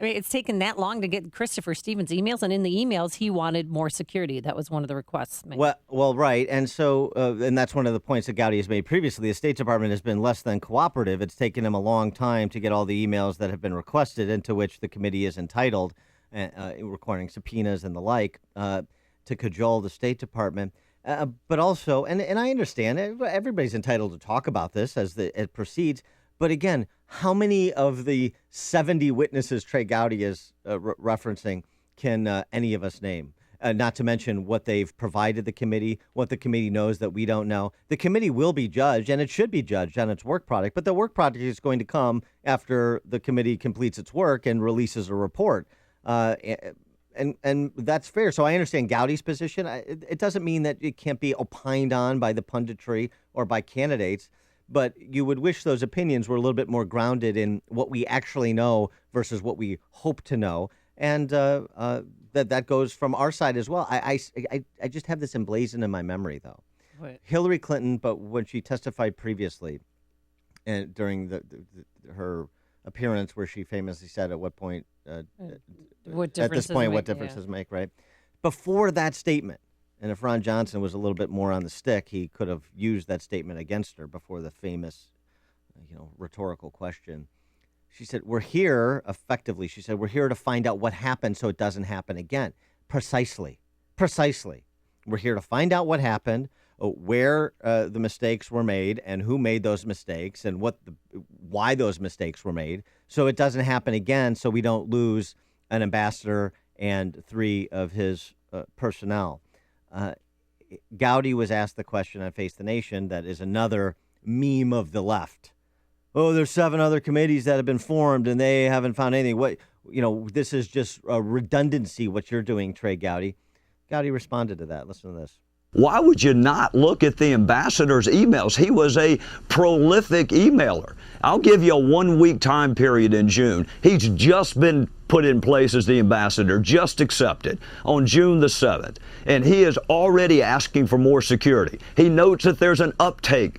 Speaker 10: it's taken that long to get Christopher Stevens' emails, and in the emails, he wanted more security. That was one of the requests made.
Speaker 9: Well, right, and so, and that's one of the points that Gowdy has made previously. The State Department has been less than cooperative. It's taken him a long time to get all the emails that have been requested, into which the committee is entitled, requiring subpoenas and the like, to cajole the State Department. But also, and I understand, everybody's entitled to talk about this as it proceeds. But again, how many of the 70 witnesses Trey Gowdy is referencing can any of us name? Not to mention what they've provided the committee, what the committee knows that we don't know. The committee will be judged, and it should be judged on its work product. But the work product is going to come after the committee completes its work and releases a report. And that's fair. So I understand Gowdy's position. It doesn't mean that it can't be opined on by the punditry or by candidates. But you would wish those opinions were a little bit more grounded in what we actually know versus what we hope to know. And that goes from our side as well. I just have this emblazoned in my memory, though. What? Hillary Clinton, but when she testified previously and during her appearance where she famously said at what point, at this point, what differences make, right? Before that statement, and if Ron Johnson was a little bit more on the stick, he could have used that statement against her before the famous, rhetorical question. She said, we're here to find out what happened so it doesn't happen again. Precisely. We're here to find out what happened, where the mistakes were made and who made those mistakes and why those mistakes were made so it doesn't happen again, so we don't lose an ambassador and three of his personnel. Gowdy was asked the question on Face the Nation that is another meme of the left. Oh, there's 7 other committees that have been formed and they haven't found anything. This is just a redundancy, what you're doing, Trey Gowdy. Gowdy responded to that. Listen to this.
Speaker 12: Why would you not look at the ambassador's emails? He was a prolific emailer. I'll give you a 1-week time period in June. He's just been put in place as the ambassador, just accepted on June the 7th. And he is already asking for more security. He notes that there's an uptick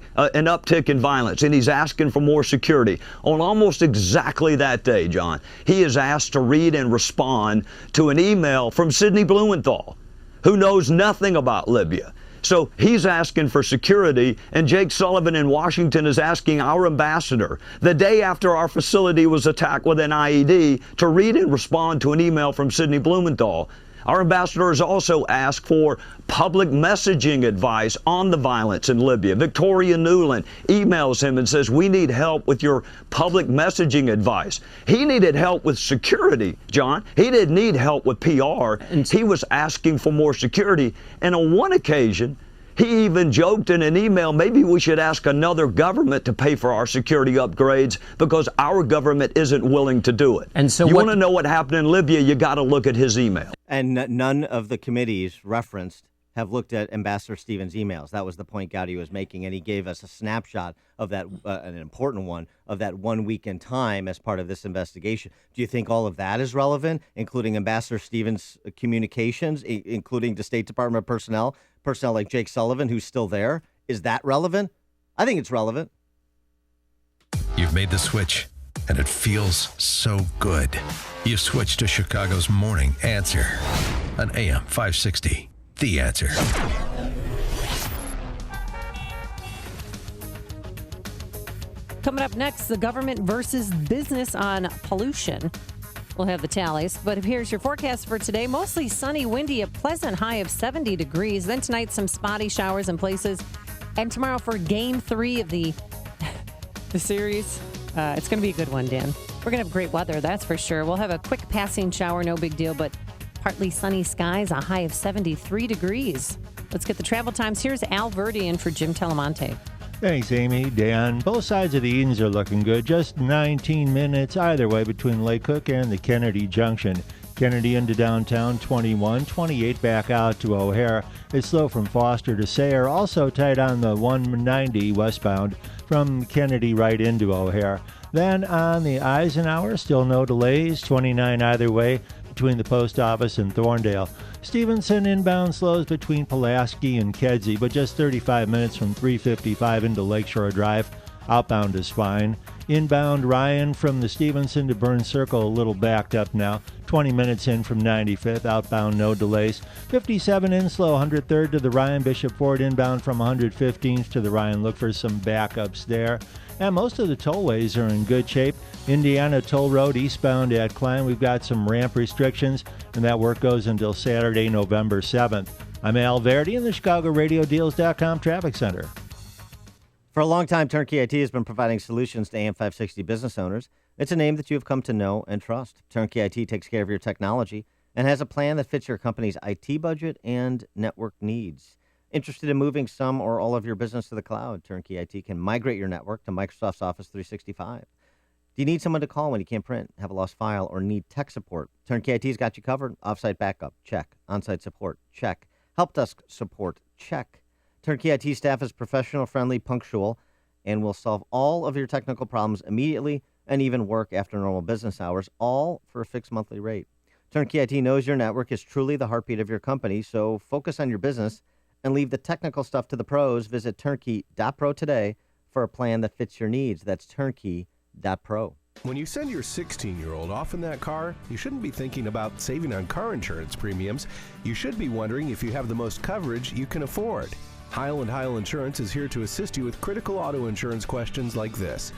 Speaker 12: in violence, and he's asking for more security. On almost exactly that day, John, he is asked to read and respond to an email from Sidney Blumenthal, who knows nothing about Libya. So he's asking for security, and Jake Sullivan in Washington is asking our ambassador, the day after our facility was attacked with an IED, to read and respond to an email from Sidney Blumenthal. Our ambassador has also asked for public messaging advice on the violence in Libya. Victoria Newland emails him and says, we need help with your public messaging advice. He needed help with security, John. He didn't need help with PR. And he was asking for more security. And on one occasion, he even joked in an email, maybe we should ask another government to pay for our security upgrades because our government isn't willing to do it. And so you want to know what happened in Libya, you got to look at his email.
Speaker 9: And none of the committees referenced have looked at Ambassador Stevens' emails. That was the point Gowdy was making, and he gave us a snapshot of that, an important one, of that 1 week in time as part of this investigation. Do you think all of that is relevant, including Ambassador Stevens' communications, including the State Department personnel like Jake Sullivan, who's still there? Is that relevant? I think it's relevant.
Speaker 5: You've made the switch, and it feels so good. You've switched to Chicago's Morning Answer on AM 560. The Answer.
Speaker 10: Coming up next, the government versus business on pollution. We'll have the tallies, but here's your forecast for today. Mostly sunny, windy, a pleasant high of 70 degrees. Then tonight, some spotty showers in places. And tomorrow for Game 3 of the series. It's going to be a good one, Dan. We're going to have great weather, that's for sure. We'll have a quick passing shower, no big deal, but partly sunny skies, a high of 73 degrees. Let's get the travel times. Here's Al Verdi in for Jim Telemonte.
Speaker 1: Thanks, Amy. Dan, both sides of the Edens are looking good. Just 19 minutes either way between Lake Cook and the Kennedy Junction. Kennedy into downtown, 21, 28 back out to O'Hare. It's slow from Foster to Sayre. Also tight on the 190 westbound from Kennedy right into O'Hare. Then on the Eisenhower, still no delays, 29 either way between the post office and Thorndale. Stevenson inbound slows between Pulaski and Kedzie, but just 35 minutes from 355 into Lakeshore Drive. Outbound is fine. Inbound Ryan from the Stevenson to Burns Circle, a little backed up now. 20 minutes in from 95th. Outbound, no delays. 57 in slow, 103rd to the Ryan. Bishop Ford inbound from 115th to the Ryan. Look for some backups there. And most of the tollways are in good shape. Indiana Toll Road eastbound at Klein, we've got some ramp restrictions, and that work goes until Saturday, November 7th. I'm Al Verdi in the ChicagoRadioDeals.com Traffic Center.
Speaker 9: For a long time, Turnkey IT has been providing solutions to AM 560 business owners. It's a name that you have come to know and trust. Turnkey IT takes care of your technology and has a plan that fits your company's IT budget and network needs. Interested in moving some or all of your business to the cloud? Turnkey IT can migrate your network to Microsoft's Office 365. Do you need someone to call when you can't print, have a lost file, or need tech support? Turnkey IT's got you covered. Offsite backup, check. On-site support, check. Help desk support, check. Turnkey IT staff is professional, friendly, punctual, and will solve all of your technical problems immediately and even work after normal business hours, all for a fixed monthly rate. Turnkey IT knows your network is truly the heartbeat of your company, so focus on your business and leave the technical stuff to the pros. Visit turnkey.pro today for a plan that fits your needs. That's turnkey.pro.
Speaker 8: When you send your 16-year-old off in that car, you shouldn't be thinking about saving on car insurance premiums. You should be wondering if you have the most coverage you can afford. Heil & Heil Insurance is here to assist you with critical auto insurance questions like this.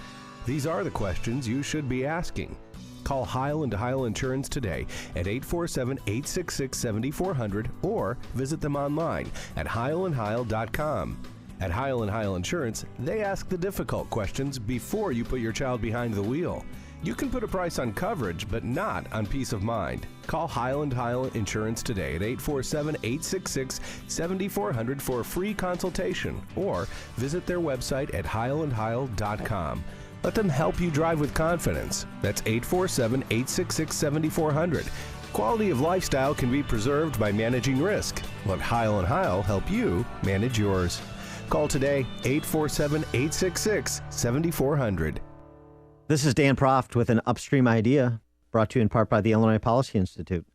Speaker 8: These are the questions you should be asking. Call Heil & Heil Insurance today at 847-866-7400 or visit them online at heilandheil.com. At Heil & Heil Insurance, they ask the difficult questions before you put your child behind the wheel. You can put a price on coverage, but not on peace of mind. Call Heil & Heil Insurance today at 847-866-7400 for a free consultation or visit their website at heilandheil.com. Let them help you drive with confidence. That's 847-866-7400. Quality of lifestyle can be preserved by managing risk. Let Heil & Heil help you manage yours. Call today, 847-866-7400.
Speaker 9: This is Dan Proft with an Upstream Idea, brought to you in part by the Illinois Policy Institute.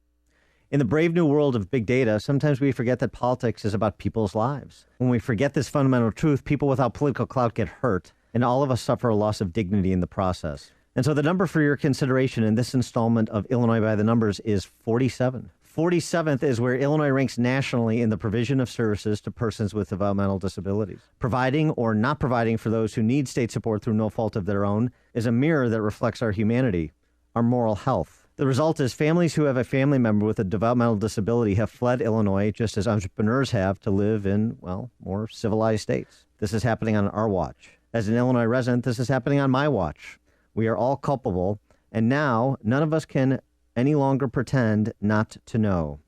Speaker 9: In the brave new world of big data, sometimes we forget that politics is about people's lives. When we forget this fundamental truth, people without political clout get hurt, and all of us suffer a loss of dignity in the process. And so the number for your consideration in this installment of Illinois by the Numbers is 47. 47th is where Illinois ranks nationally in the provision of services to persons with developmental disabilities. Providing or not providing for those who need state support through no fault of their own is a mirror that reflects our humanity, our moral health. The result is families who have a family member with a developmental disability have fled Illinois, just as entrepreneurs have, to live in, well, more civilized states. This is happening on our watch. As an Illinois resident, this is happening on my watch. We are all culpable, and now none of us can any longer pretend not to know.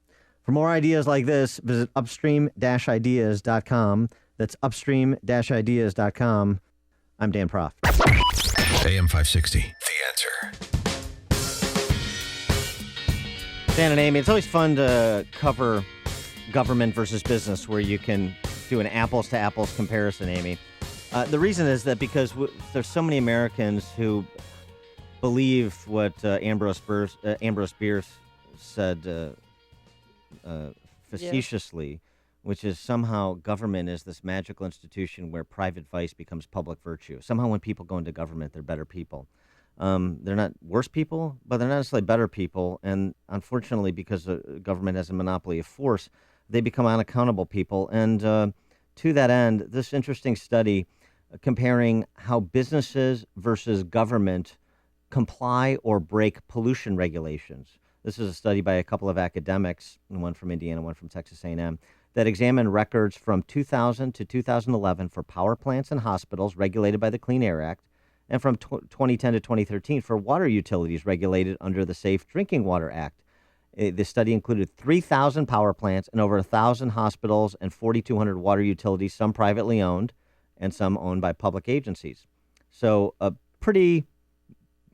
Speaker 9: For more ideas like this, visit upstream-ideas.com. That's upstream-ideas.com. I'm Dan Proft.
Speaker 5: AM 560, The Answer.
Speaker 9: Dan and Amy, it's always fun to cover government versus business where you can do an apples-to-apples comparison, Amy. The reason is that because there's so many Americans who believe what Ambrose Bierce said facetiously, which is somehow government is this magical institution where private vice becomes public virtue. Somehow when people go into government, they're better people. They're not worse people, but they're not necessarily better people. And unfortunately, because government has a monopoly of force, they become unaccountable people. And to that end, this interesting study comparing how businesses versus government comply or break pollution regulations. This is a study by a couple of academics, one from Indiana, one from Texas A&M, that examined records from 2000 to 2011 for power plants and hospitals regulated by the Clean Air Act, and from 2010 to 2013 for water utilities regulated under the Safe Drinking Water Act. The study included 3,000 power plants and over 1,000 hospitals and 4,200 water utilities, some privately owned and some owned by public agencies. So a pretty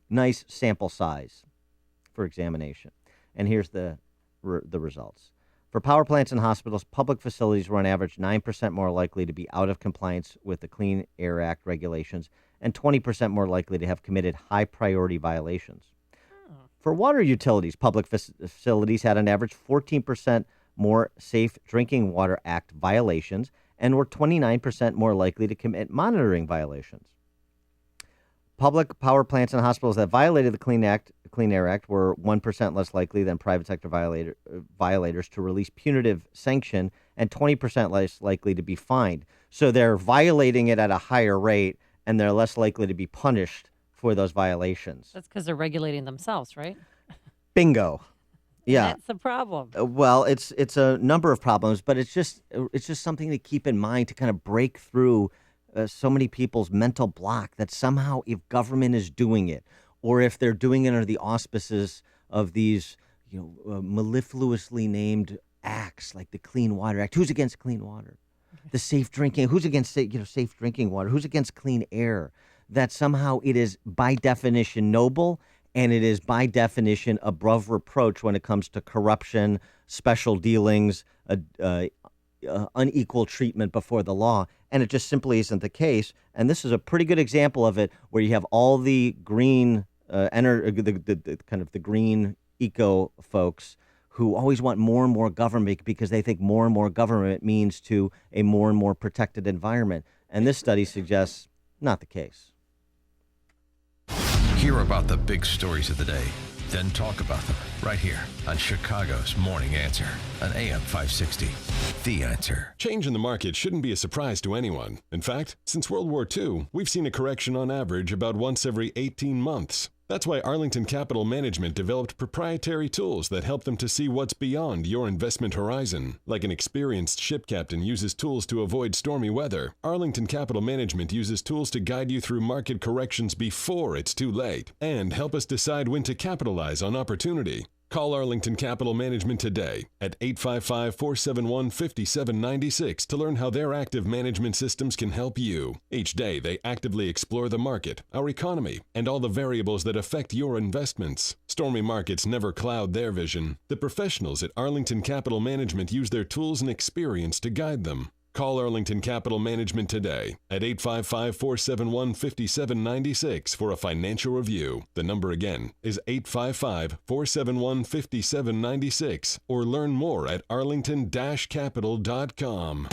Speaker 9: nice sample size for examination. And here's the results. For power plants and hospitals, public facilities were on average 9% more likely to be out of compliance with the Clean Air Act regulations and 20% more likely to have committed high priority violations. For water utilities, public facilities had on average 14% more Safe Drinking Water Act violations and were 29% more likely to commit monitoring violations. Public power plants and hospitals that violated the Clean Air Act were 1% less likely than private sector violators to release punitive sanction and 20% less likely to be fined. So they're violating it at a higher rate, and they're less likely to be punished for those violations.
Speaker 10: That's because they're regulating themselves, right?
Speaker 9: Bingo. Yeah.
Speaker 10: That's the problem.
Speaker 9: Well, it's a number of problems, but it's just something to keep in mind to kind of break through so many people's mental block that somehow if government is doing it, or if they're doing it under the auspices of these, mellifluously named acts like the Clean Water Act. Who's against clean water? The safe drinking. Who's against safe drinking water? Who's against clean air? That somehow it is by definition noble, and it is by definition above reproach when it comes to corruption, special dealings, unequal treatment before the law. And it just simply isn't the case. And this is a pretty good example of it, where you have all the green, the green eco folks who always want more and more government because they think more and more government means to a more and more protected environment. And this study suggests not the case.
Speaker 5: Hear about the big stories of the day, then talk about them right here on Chicago's Morning Answer on AM 560. The Answer.
Speaker 15: Change in the market shouldn't be a surprise to anyone. In fact, since World War II, we've seen a correction on average about once every 18 months. That's why Arlington Capital Management developed proprietary tools that help them to see what's beyond your investment horizon. Like an experienced ship captain uses tools to avoid stormy weather, Arlington Capital Management uses tools to guide you through market corrections before it's too late and help us decide when to capitalize on opportunity. Call Arlington Capital Management today at 855-471-5796 to learn how their active management systems can help you. Each day, they actively explore the market, our economy, and all the variables that affect your investments. Stormy markets never cloud their vision. The professionals at Arlington Capital Management use their tools and experience to guide them. Call Arlington Capital Management today at 855-471-5796 for a financial review. The number again is 855-471-5796 or learn more at arlington-capital.com.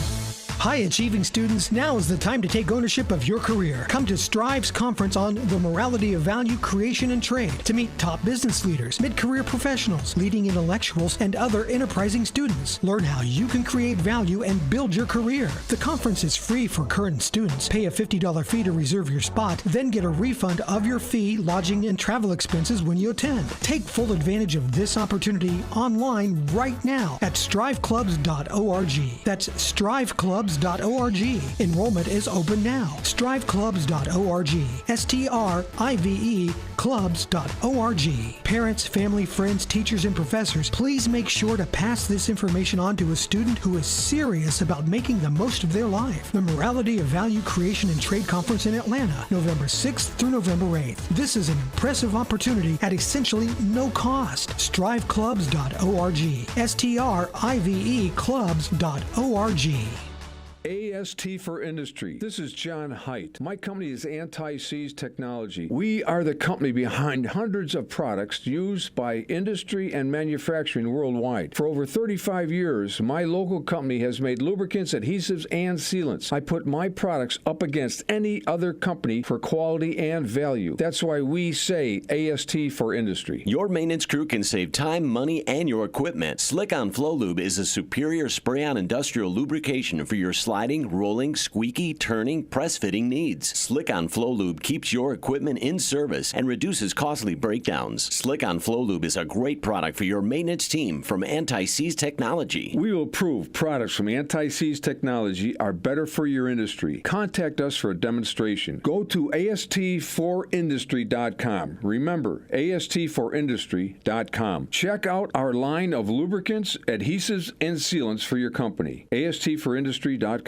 Speaker 6: High-achieving students, now is the time to take ownership of your career. Come to Strive's conference on the morality of value creation and trade to meet top business leaders, mid-career professionals, leading intellectuals, and other enterprising students. Learn how you can create value and build your career. The conference is free for current students. Pay a $50 fee to reserve your spot, then get a refund of your fee, lodging, and travel expenses when you attend. Take full advantage of this opportunity online right now at striveclubs.org. That's striveclubs.org. Enrollment is open now. striveclubs.org. STRIVE clubs.org. Parents, family, friends, teachers, and professors, please make sure to pass this information on to a student who is serious about making the most of their life. The Morality of Value Creation and Trade Conference in Atlanta, November 6th through November 8th. This is an impressive opportunity at essentially no cost. striveclubs.org. STRIVE clubs.org.
Speaker 16: AST for Industry. This is John Haidt. My company is Anti-Seize Technology. We are the company behind hundreds of products used by industry and manufacturing worldwide. For over 35 years, my local company has made lubricants, adhesives, and sealants. I put my products up against any other company for quality and value. That's why we say AST for Industry.
Speaker 17: Your maintenance crew can save time, money, and your equipment. Slick-On Flow Lube is a superior spray-on industrial lubrication for your sliding, rolling, squeaky, turning, press-fitting needs. Slick-On Flow Lube keeps your equipment in service and reduces costly breakdowns. Slick-On Flow Lube is a great product for your maintenance team from Anti-Seize Technology.
Speaker 16: We will prove products from Anti-Seize Technology are better for your industry. Contact us for a demonstration. Go to AST4Industry.com. Remember, AST4Industry.com. Check out our line of lubricants, adhesives, and sealants for your company. AST4Industry.com.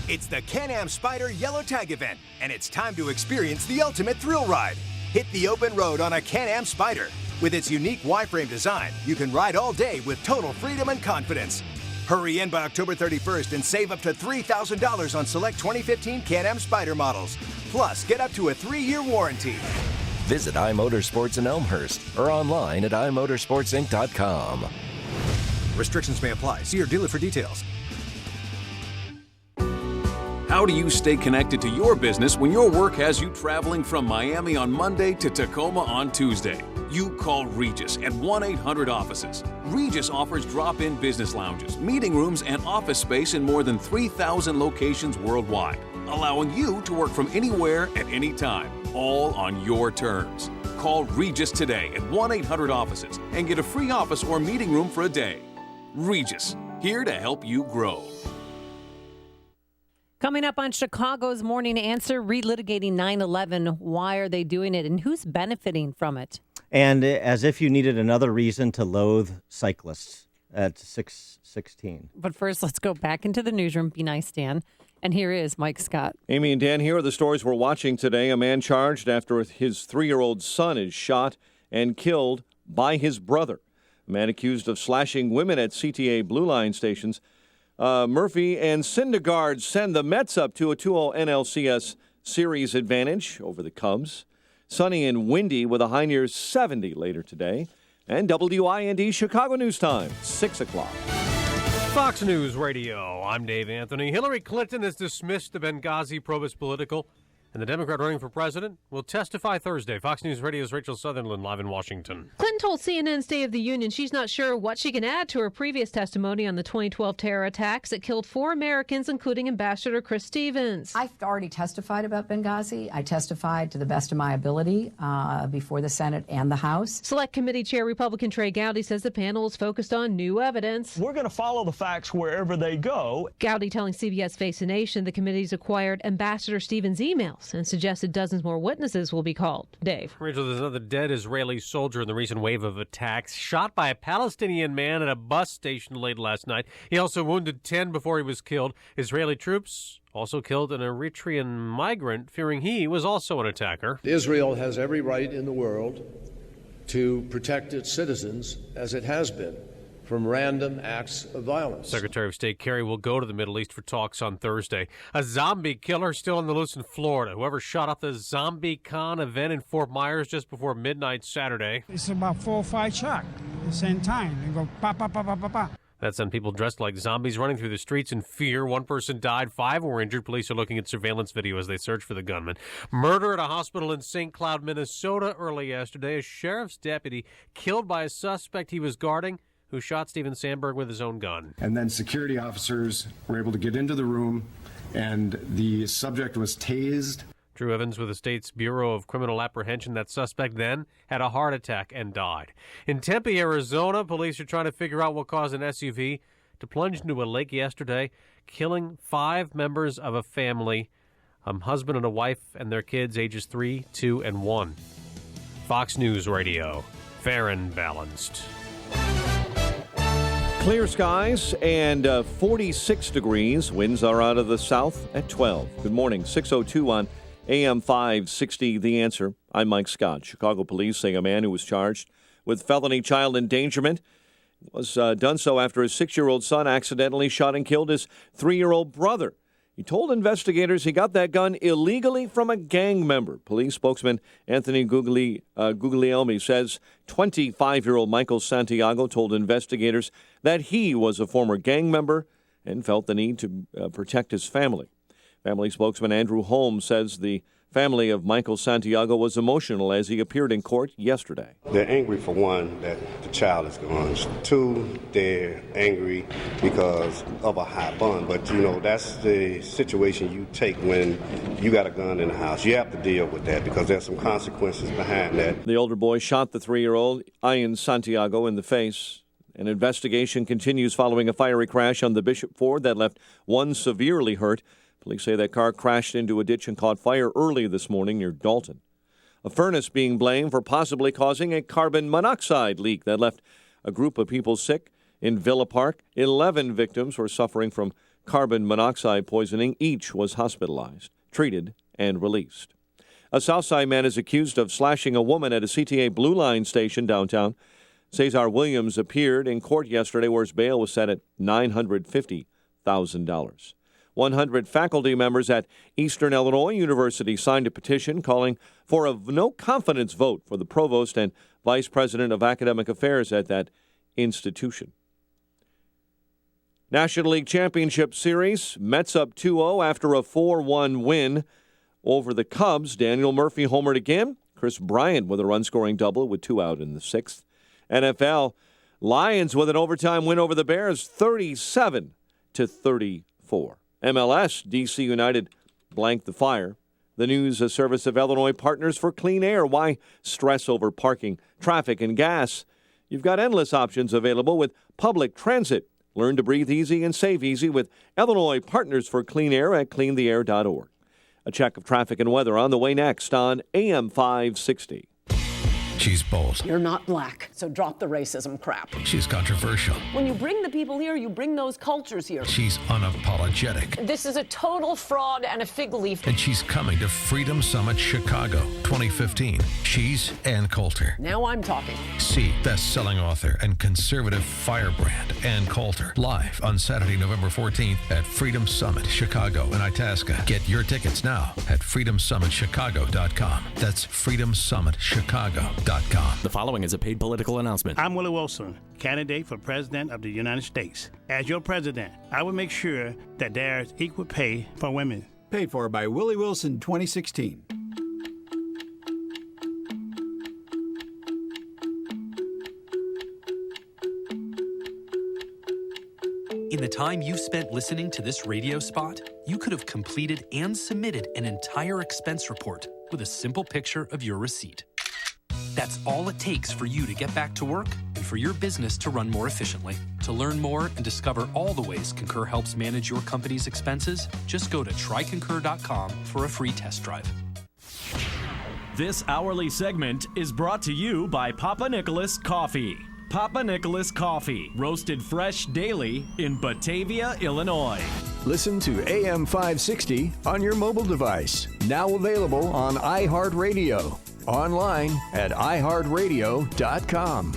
Speaker 18: It's the Can-Am Spyder Yellow Tag event, and it's time to experience the ultimate thrill ride. Hit the open road on a Can-Am Spyder. With its unique Y-frame design, you can ride all day with total freedom and confidence. Hurry in by October 31st and save up to $3,000 on select 2015 Can-Am Spyder models. Plus, get up to a 3-year warranty.
Speaker 25: Visit iMotorsports in Elmhurst or online at iMotorsportsinc.com.
Speaker 26: Restrictions may apply. See your dealer for details. How do you stay connected to your business when your work has you traveling from Miami on Monday to Tacoma on Tuesday? You call Regis at 1-800-OFFICES. Regis offers drop-in business lounges, meeting rooms, and office space in more than 3,000 locations worldwide, allowing you to work from anywhere at any time, all on your terms. Call Regis today at 1-800-OFFICES and get a free office or meeting room for a day. Regis, here to help you grow.
Speaker 10: Coming up on Chicago's Morning Answer, relitigating 9/11. Why are they doing it, and who's benefiting from it?
Speaker 9: And as if you needed another reason to loathe cyclists at 6:16.
Speaker 10: But first, let's go back into the newsroom. Be nice, Dan. And here is Mike Scott.
Speaker 2: Amy and Dan, here are the stories we're watching today. A man charged after his 3-year-old son is shot and killed by his brother. A man accused of slashing women at CTA Blue Line stations. Murphy and Syndergaard send the Mets up to a 2-0 NLCS series advantage over the Cubs. Sunny and windy with a high near 70 later today. And WIND Chicago News Time, 6 o'clock.
Speaker 27: Fox News Radio, I'm Dave Anthony. Hillary Clinton has dismissed the Benghazi probe political, and the Democrat running for president will testify Thursday. Fox News Radio's Rachel Sutherland live in Washington.
Speaker 28: Clinton told CNN's State of the Union she's not sure what she can add to her previous testimony on the 2012 terror attacks that killed 4 Americans, including Ambassador Chris Stevens.
Speaker 29: I've already testified about Benghazi. I testified to the best of my ability before the Senate and the House.
Speaker 28: Select Committee Chair Republican Trey Gowdy says the panel is focused on new evidence.
Speaker 30: We're going to follow the facts wherever they go.
Speaker 28: Gowdy telling CBS Face the Nation the committee's acquired Ambassador Stevens' emails and suggested dozens more witnesses will be called. Dave.
Speaker 27: Rachel, there's another dead Israeli soldier in the recent wave of attacks, shot by a Palestinian man at a bus station late last night. He also wounded 10 before he was killed. Israeli troops also killed an Eritrean migrant, fearing he was also an attacker.
Speaker 31: Israel has every right in the world to protect its citizens, as it has been, from random acts of violence.
Speaker 27: Secretary of State Kerry will go to the Middle East for talks on Thursday. A zombie killer still on the loose in Florida. Whoever shot off the Zombie Con event in Fort Myers just before midnight Saturday.
Speaker 32: It's about 4 or 5 shots at the same time. They go pa, pa, pa, pa, pa, pa.
Speaker 27: That sent people dressed like zombies running through the streets in fear. One person died, 5 were injured. Police are looking at surveillance video as they search for the gunman. Murder at a hospital in St. Cloud, Minnesota early yesterday. A sheriff's deputy killed by a suspect he was guarding who shot Steven Sandberg with his own gun.
Speaker 3: And then security officers were able to get into the room, and the subject was tased.
Speaker 27: Drew Evans with the state's Bureau of Criminal Apprehension. That suspect then had a heart attack and died. In Tempe, Arizona, police are trying to figure out what caused an SUV to plunge into a lake yesterday, killing 5 members of a family, a husband and a wife and their kids ages 3, 2, and 1. Fox News Radio, fair and balanced.
Speaker 2: Clear skies and 46 degrees. Winds are out of the south at 12. Good morning, 6:02 on AM 560, The Answer. I'm Mike Scott. Chicago police say a man who was charged with felony child endangerment was done so after his 6-year-old son accidentally shot and killed his 3-year-old brother. He told investigators he got that gun illegally from a gang member. Police spokesman Anthony Guglielmi says 25-year-old Michael Santiago told investigators that he was a former gang member and felt the need to protect his family. Family spokesman Andrew Holmes says the family of Michael Santiago was emotional as he appeared in court yesterday.
Speaker 4: They're angry, for one, that the child is gone. 2, they're angry because of a high bond. But, that's the situation you take when you got a gun in the house. You have to deal with that because there's some consequences behind that.
Speaker 2: The older boy shot the 3-year-old, Ian Santiago, in the face. An investigation continues following a fiery crash on the Bishop Ford that left one severely hurt. Police say that car crashed into a ditch and caught fire early this morning near Dalton. A furnace being blamed for possibly causing a carbon monoxide leak that left a group of people sick in Villa Park. 11 victims were suffering from carbon monoxide poisoning. Each was hospitalized, treated, and released. A Southside man is accused of slashing a woman at a CTA Blue Line station downtown. Cesar Williams appeared in court yesterday where his bail was set at $950,000. 100 faculty members at Eastern Illinois University signed a petition calling for a no-confidence vote for the provost and vice president of academic affairs at that institution. National League Championship Series, Mets up 2-0 after a 4-1 win over the Cubs. Daniel Murphy homered again. Chris Bryant with a run-scoring double with 2 out in the 6th. NFL, Lions with an overtime win over the Bears, 37-34. MLS, D.C. United blanked the Fire. The News Service of Illinois Partners for Clean Air. Why stress over parking, traffic, and gas? You've got endless options available with public transit. Learn to breathe easy and save easy with Illinois Partners for Clean Air at cleantheair.org. A check of traffic and weather on the way next on AM 560.
Speaker 5: She's bold.
Speaker 7: You're not black, so drop the racism crap.
Speaker 5: She's controversial.
Speaker 7: When you bring the people here, you bring those cultures here.
Speaker 5: She's unapologetic.
Speaker 7: This is a total fraud and a fig leaf.
Speaker 5: And she's coming to Freedom Summit Chicago 2015. She's Ann Coulter.
Speaker 7: Now I'm talking.
Speaker 5: See best-selling author and conservative firebrand Ann Coulter live on Saturday, November 14th at Freedom Summit Chicago in Itasca. Get your tickets now at freedomsummitchicago.com. That's freedomsummitchicago.com.
Speaker 11: The following is a paid political announcement.
Speaker 13: I'm Willie Wilson, candidate for President of the United States. As your president, I will make sure that there is equal pay for women.
Speaker 19: Paid for by Willie Wilson 2016.
Speaker 20: In the time you've spent listening to this radio spot, you could have completed and submitted an entire expense report with a simple picture of your receipt. That's all it takes for you to get back to work and for your business to run more efficiently. To learn more and discover all the ways Concur helps manage your company's expenses, just go to tryconcur.com for a free test drive.
Speaker 21: This hourly segment is brought to you by Papa Nicholas Coffee. Papa Nicholas Coffee, roasted fresh daily in Batavia, Illinois.
Speaker 31: Listen to AM 560 on your mobile device. Now available on iHeartRadio. Online at iHeartRadio.com.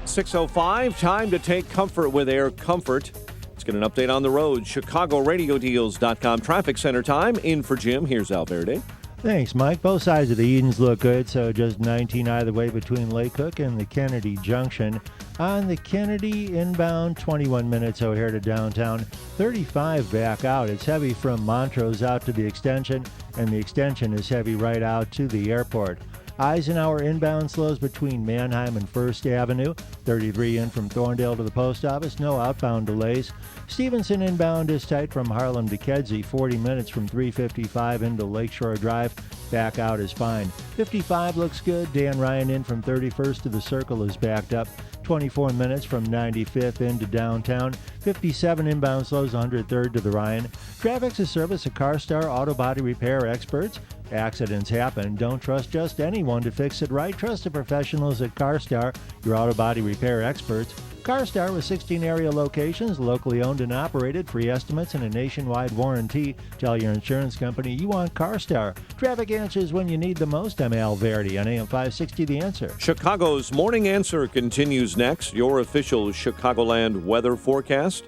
Speaker 2: 6:05, time to take comfort with Air Comfort. Let's get an update on the road. ChicagoRadioDeals.com traffic center time. In for Jim, here's Alverde.
Speaker 1: Thanks, Mike. Both sides of the Edens look good, so just 19 either way between Lake Cook and the Kennedy Junction. On the Kennedy inbound, 21 minutes O'Hare to downtown, 35 back out. It's heavy from Montrose out to the extension, and the extension is heavy right out to the airport. Eisenhower inbound slows between Mannheim and First Avenue, 33 in from Thorndale to the post office, no outbound delays. Stevenson inbound is tight from Harlem to Kedzie, 40 minutes from 355 into Lakeshore Drive. Back out is fine. 55 looks good. Dan Ryan in from 31st to the Circle is backed up. 24 minutes from 95th into downtown. 57 inbound slows 103rd to the Ryan. Traffic's a service of CarStar Auto Body Repair Experts. Accidents happen. Don't trust just anyone to fix it right. Trust the professionals at CarStar, your auto body repair experts. CarStar with 16 area locations, locally owned and operated, free estimates and a nationwide warranty. Tell your insurance company you want CarStar. Traffic answers when you need the most. I'm Al Verdi on AM 560 The Answer.
Speaker 2: Chicago's Morning Answer continues next. Your official Chicagoland weather forecast.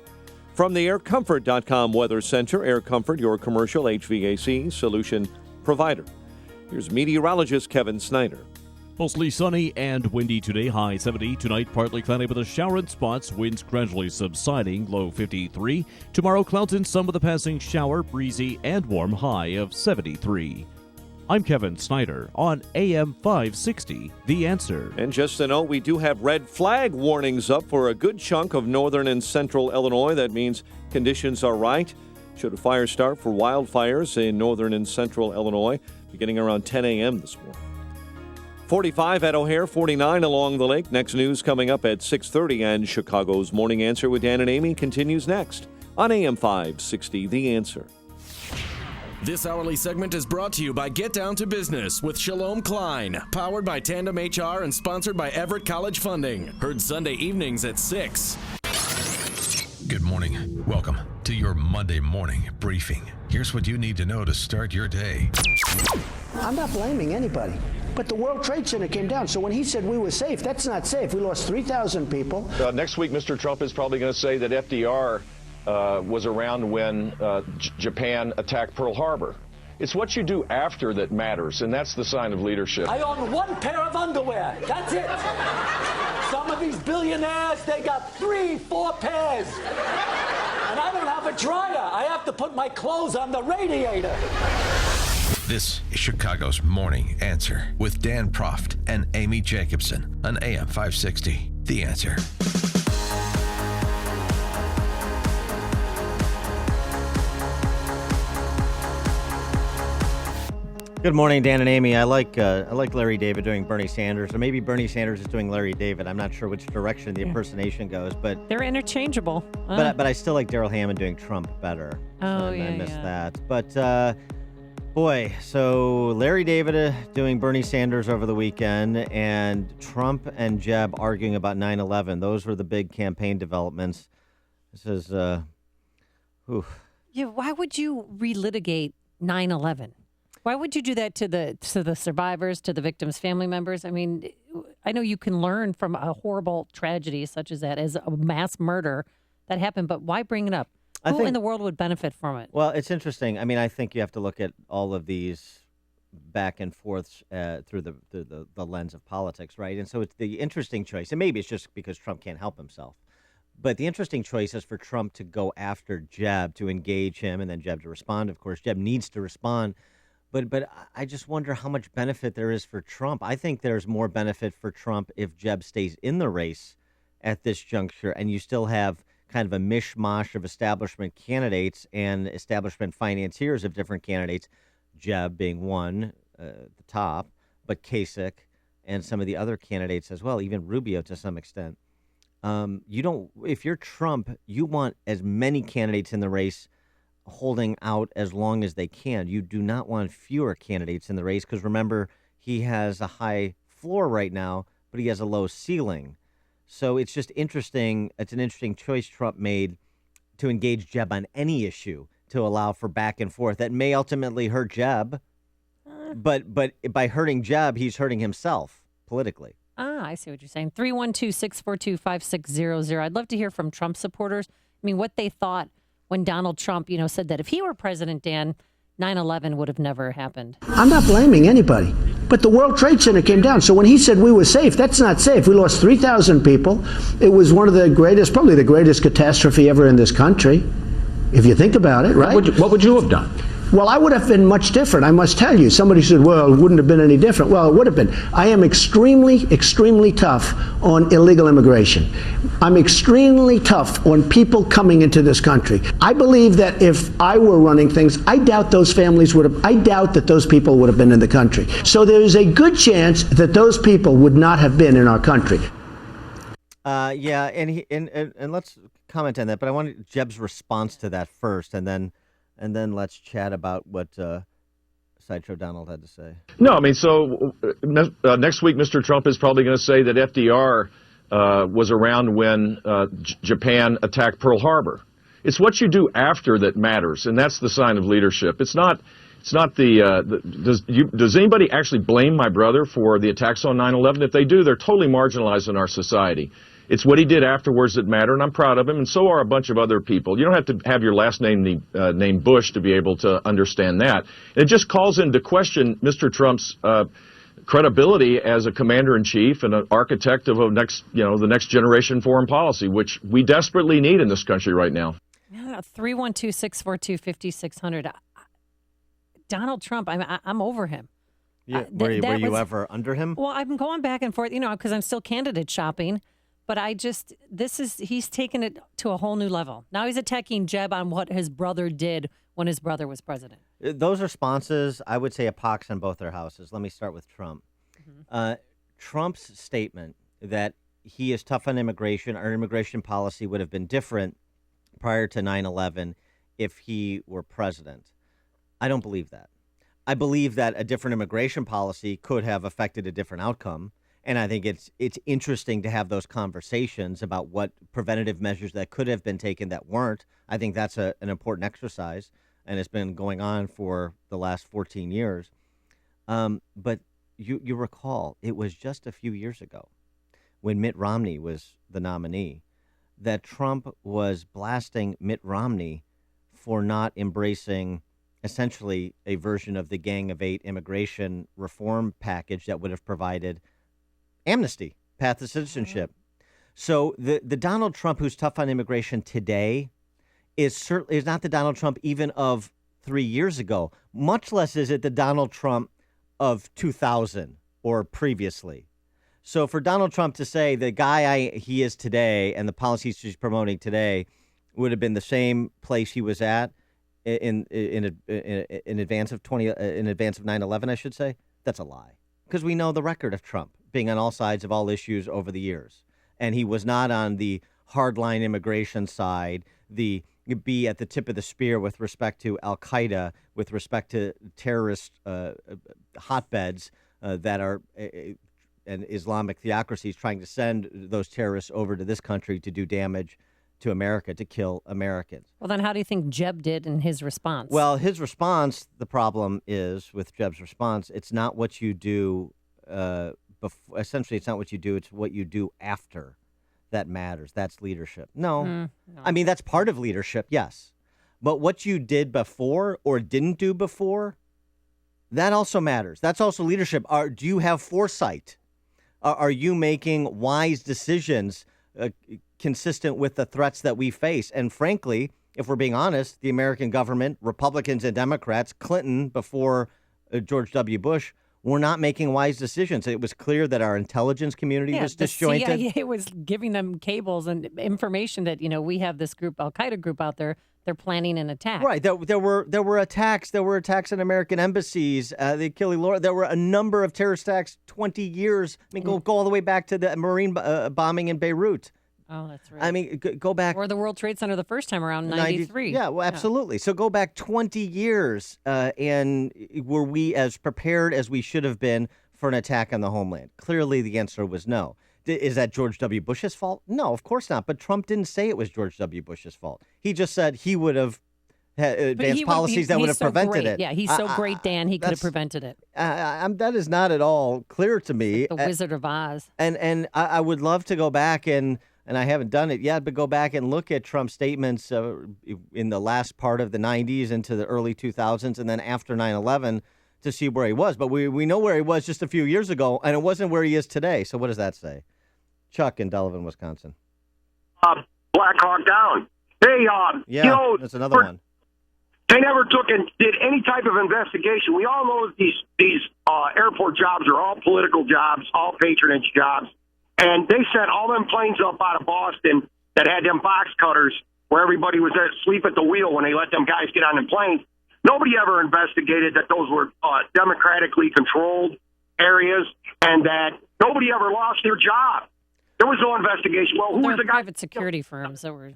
Speaker 2: From the aircomfort.com Weather Center, Air Comfort, your commercial HVAC solution provider. Here's meteorologist Kevin Snyder.
Speaker 6: Mostly sunny and windy today, high 70. Tonight, partly cloudy with a shower in spots, winds gradually subsiding, low 53. Tomorrow, clouds and sun with a passing shower, breezy and warm, high of 73. I'm Kevin Snyder on AM 560, The Answer.
Speaker 2: And just to note, we do have red flag warnings up for a good chunk of northern and central Illinois. That means conditions are right. Should a fire start for wildfires in northern and central Illinois beginning around 10 a.m. this morning. 45 at O'Hare, 49 along the lake. Next news coming up at 6:30, and Chicago's Morning Answer with Dan and Amy continues next on AM 560, The Answer.
Speaker 21: This hourly segment is brought to you by Get Down to Business with Shalom Klein, powered by Tandem HR and sponsored by Everett College Funding. Heard Sunday evenings at 6.
Speaker 5: Good morning. Welcome to your Monday morning briefing. Here's what you need to know to start your day.
Speaker 8: I'm not blaming anybody, but the World Trade Center came down. So when he said we were safe, that's not safe. We lost 3,000 people.
Speaker 12: Next week, Mr. Trump is probably going to say that FDR was around when Japan attacked Pearl Harbor. It's what you do after that matters, and that's the sign of leadership.
Speaker 14: I own one pair of underwear. That's it. Some of these billionaires, they got 3-4 pairs. And I don't have a dryer. I have to put my clothes on the radiator.
Speaker 5: This is Chicago's Morning Answer with Dan Proft and Amy Jacobson on AM 560, The Answer.
Speaker 9: Good morning, Dan and Amy. I like Larry David doing Bernie Sanders, or maybe Bernie Sanders is doing Larry David. I'm not sure which direction the impersonation goes, but
Speaker 10: they're interchangeable.
Speaker 9: But I still like Daryl Hammond doing Trump better.
Speaker 10: Oh,
Speaker 9: I miss that. But boy, so Larry David doing Bernie Sanders over the weekend, and Trump and Jeb arguing about 9/11. Those were the big campaign developments. This is,
Speaker 10: Yeah, why would you relitigate 9/11? Why would you do that to the survivors, to the victims' family members? I mean, I know you can learn from a horrible tragedy such as that, as a mass murder that happened, but why bring it up? Who in the world would benefit from it?
Speaker 9: Well, it's interesting. I mean, I think you have to look at all of these back and forths through the lens of politics, right? And so it's the interesting choice, and maybe it's just because Trump can't help himself, but the interesting choice is for Trump to go after Jeb, to engage him, and then Jeb to respond. Of course, Jeb needs to respond. But I just wonder how much benefit there is for Trump. I think there's more benefit for Trump if Jeb stays in the race at this juncture, and you still have kind of a mishmash of establishment candidates and establishment financiers of different candidates, Jeb being one at the top, but Kasich and some of the other candidates as well, even Rubio to some extent. If you're Trump, you want as many candidates in the race holding out as long as they can. You do not want fewer candidates in the race because, remember, he has a high floor right now, but he has a low ceiling. So it's just interesting. It's an interesting choice Trump made to engage Jeb on any issue, to allow for back and forth that may ultimately hurt Jeb. But by hurting Jeb, he's hurting himself politically.
Speaker 10: I see what you're saying. 312-642-5600. I'd love to hear from Trump supporters. I mean, what they thought when Donald Trump, said that if he were president, Dan, 9/11 would have never happened.
Speaker 8: I'm not blaming anybody. But the World Trade Center came down. So when he said we were safe, that's not safe. We lost 3,000 people. It was one of the greatest, probably the greatest catastrophe ever in this country, if you think about it, right?
Speaker 15: What would you have done?
Speaker 8: Well, I would have been much different, I must tell you. Somebody said, well, it wouldn't have been any different. Well, it would have been. I am extremely, extremely tough on illegal immigration. I'm extremely tough on people coming into this country. I believe that if I were running things, I doubt those families would have, I doubt that those people would have been in the country. So there is a good chance that those people would not have been in our country.
Speaker 9: Yeah, and let's comment on that, but I wanted Jeb's response to that first, and then let's chat about what Sideshow Donald had to say.
Speaker 12: No, I mean, so next week, Mr. Trump is probably going to say that FDR was around when Japan attacked Pearl Harbor. It's what you do after that matters, and that's the sign of leadership. It's not does anybody actually blame my brother for the attacks on 9/11? If they do, they're totally marginalized in our society. It's what he did afterwards that matter, and I'm proud of him, and so are a bunch of other people. You don't have to have your last name named Bush to be able to understand that. And it just calls into question Mr. Trump's credibility as a commander-in-chief and an architect of the next generation foreign policy, which we desperately need in this country right now.
Speaker 10: 312-642-5600. Donald Trump, I'm over him.
Speaker 9: Yeah, were you ever under him?
Speaker 10: Well, I'm going back and forth, because I'm still candidate shopping. But he's taken it to a whole new level. Now he's attacking Jeb on what his brother did when his brother was president.
Speaker 9: Those responses, I would say, a pox on both their houses. Let me start with Trump. Mm-hmm. Trump's statement that he is tough on immigration, our immigration policy would have been different prior to 9/11 if he were president. I don't believe that. I believe that a different immigration policy could have affected a different outcome. And I think it's interesting to have those conversations about what preventative measures that could have been taken that weren't. I think that's an important exercise, and it's been going on for the last 14 years. But you recall, it was just a few years ago when Mitt Romney was the nominee that Trump was blasting Mitt Romney for not embracing essentially a version of the Gang of Eight immigration reform package that would have provided amnesty, path to citizenship. So the Donald Trump who's tough on immigration today is not the Donald Trump even of 3 years ago, much less is it the Donald Trump of 2000 or previously. So for Donald Trump to say the guy he is today and the policies he's promoting today would have been the same place he was at in advance of 9/11, I should say, that's a lie. Because we know the record of Trump being on all sides of all issues over the years. And he was not on the hardline immigration side, be at the tip of the spear with respect to Al-Qaeda, with respect to terrorist hotbeds that are and Islamic theocracies trying to send those terrorists over to this country to do damage to America, to kill Americans.
Speaker 10: Well, then how do you think Jeb did in his response?
Speaker 9: Well, his response, the problem is with Jeb's response, it's not what you do essentially, it's not what you do, it's what you do after that matters. That's leadership. No. I mean, that's part of leadership, yes. But what you did before or didn't do before, that also matters. That's also leadership. Do you have foresight? Are you making wise decisions consistent with the threats that we face? And frankly, if we're being honest, the American government, Republicans and Democrats, Clinton before George W. Bush, were not making wise decisions. It was clear that our intelligence community was disjointed.
Speaker 10: The CIA was giving them cables and information that, we have this group, Al-Qaeda group out there, they're planning an attack.
Speaker 9: Right. There were attacks. There were attacks in American embassies. The Achille Lauro. There were a number of terrorist attacks 20 years. I mean, go all the way back to the Marine bombing in Beirut.
Speaker 10: Oh, that's right.
Speaker 9: I mean, go back.
Speaker 10: Or the World Trade Center the first time around, 93.
Speaker 9: Yeah, well, absolutely. So go back 20 years, and were we as prepared as we should have been for an attack on the homeland? Clearly, the answer was no. Is that George W. Bush's fault? No, of course not. But Trump didn't say it was George W. Bush's fault. He just said he would have advanced policies that would have prevented it.
Speaker 10: Yeah, he's so great, Dan, he could have prevented it.
Speaker 9: That is not at all clear to me.
Speaker 10: The Wizard of Oz.
Speaker 9: And I would love to go back and and I haven't done it yet, but go back and look at Trump's statements in the last part of the 90s into the early 2000s and then after 9/11 to see where he was. But we know where he was just a few years ago, and it wasn't where he is today. So what does that say? Chuck in Delavan, Wisconsin.
Speaker 15: Black Hawk Down. Hey,
Speaker 9: yeah, that's another one.
Speaker 15: They never took and did any type of investigation. We all know that these airport jobs are all political jobs, all patronage jobs. And they sent all them planes up out of Boston that had them box cutters where everybody was asleep at the wheel when they let them guys get on the planes. Nobody ever investigated that those were democratically controlled areas and that nobody ever lost their job. There was no investigation. Well, who was the guy?
Speaker 10: Private security firms that were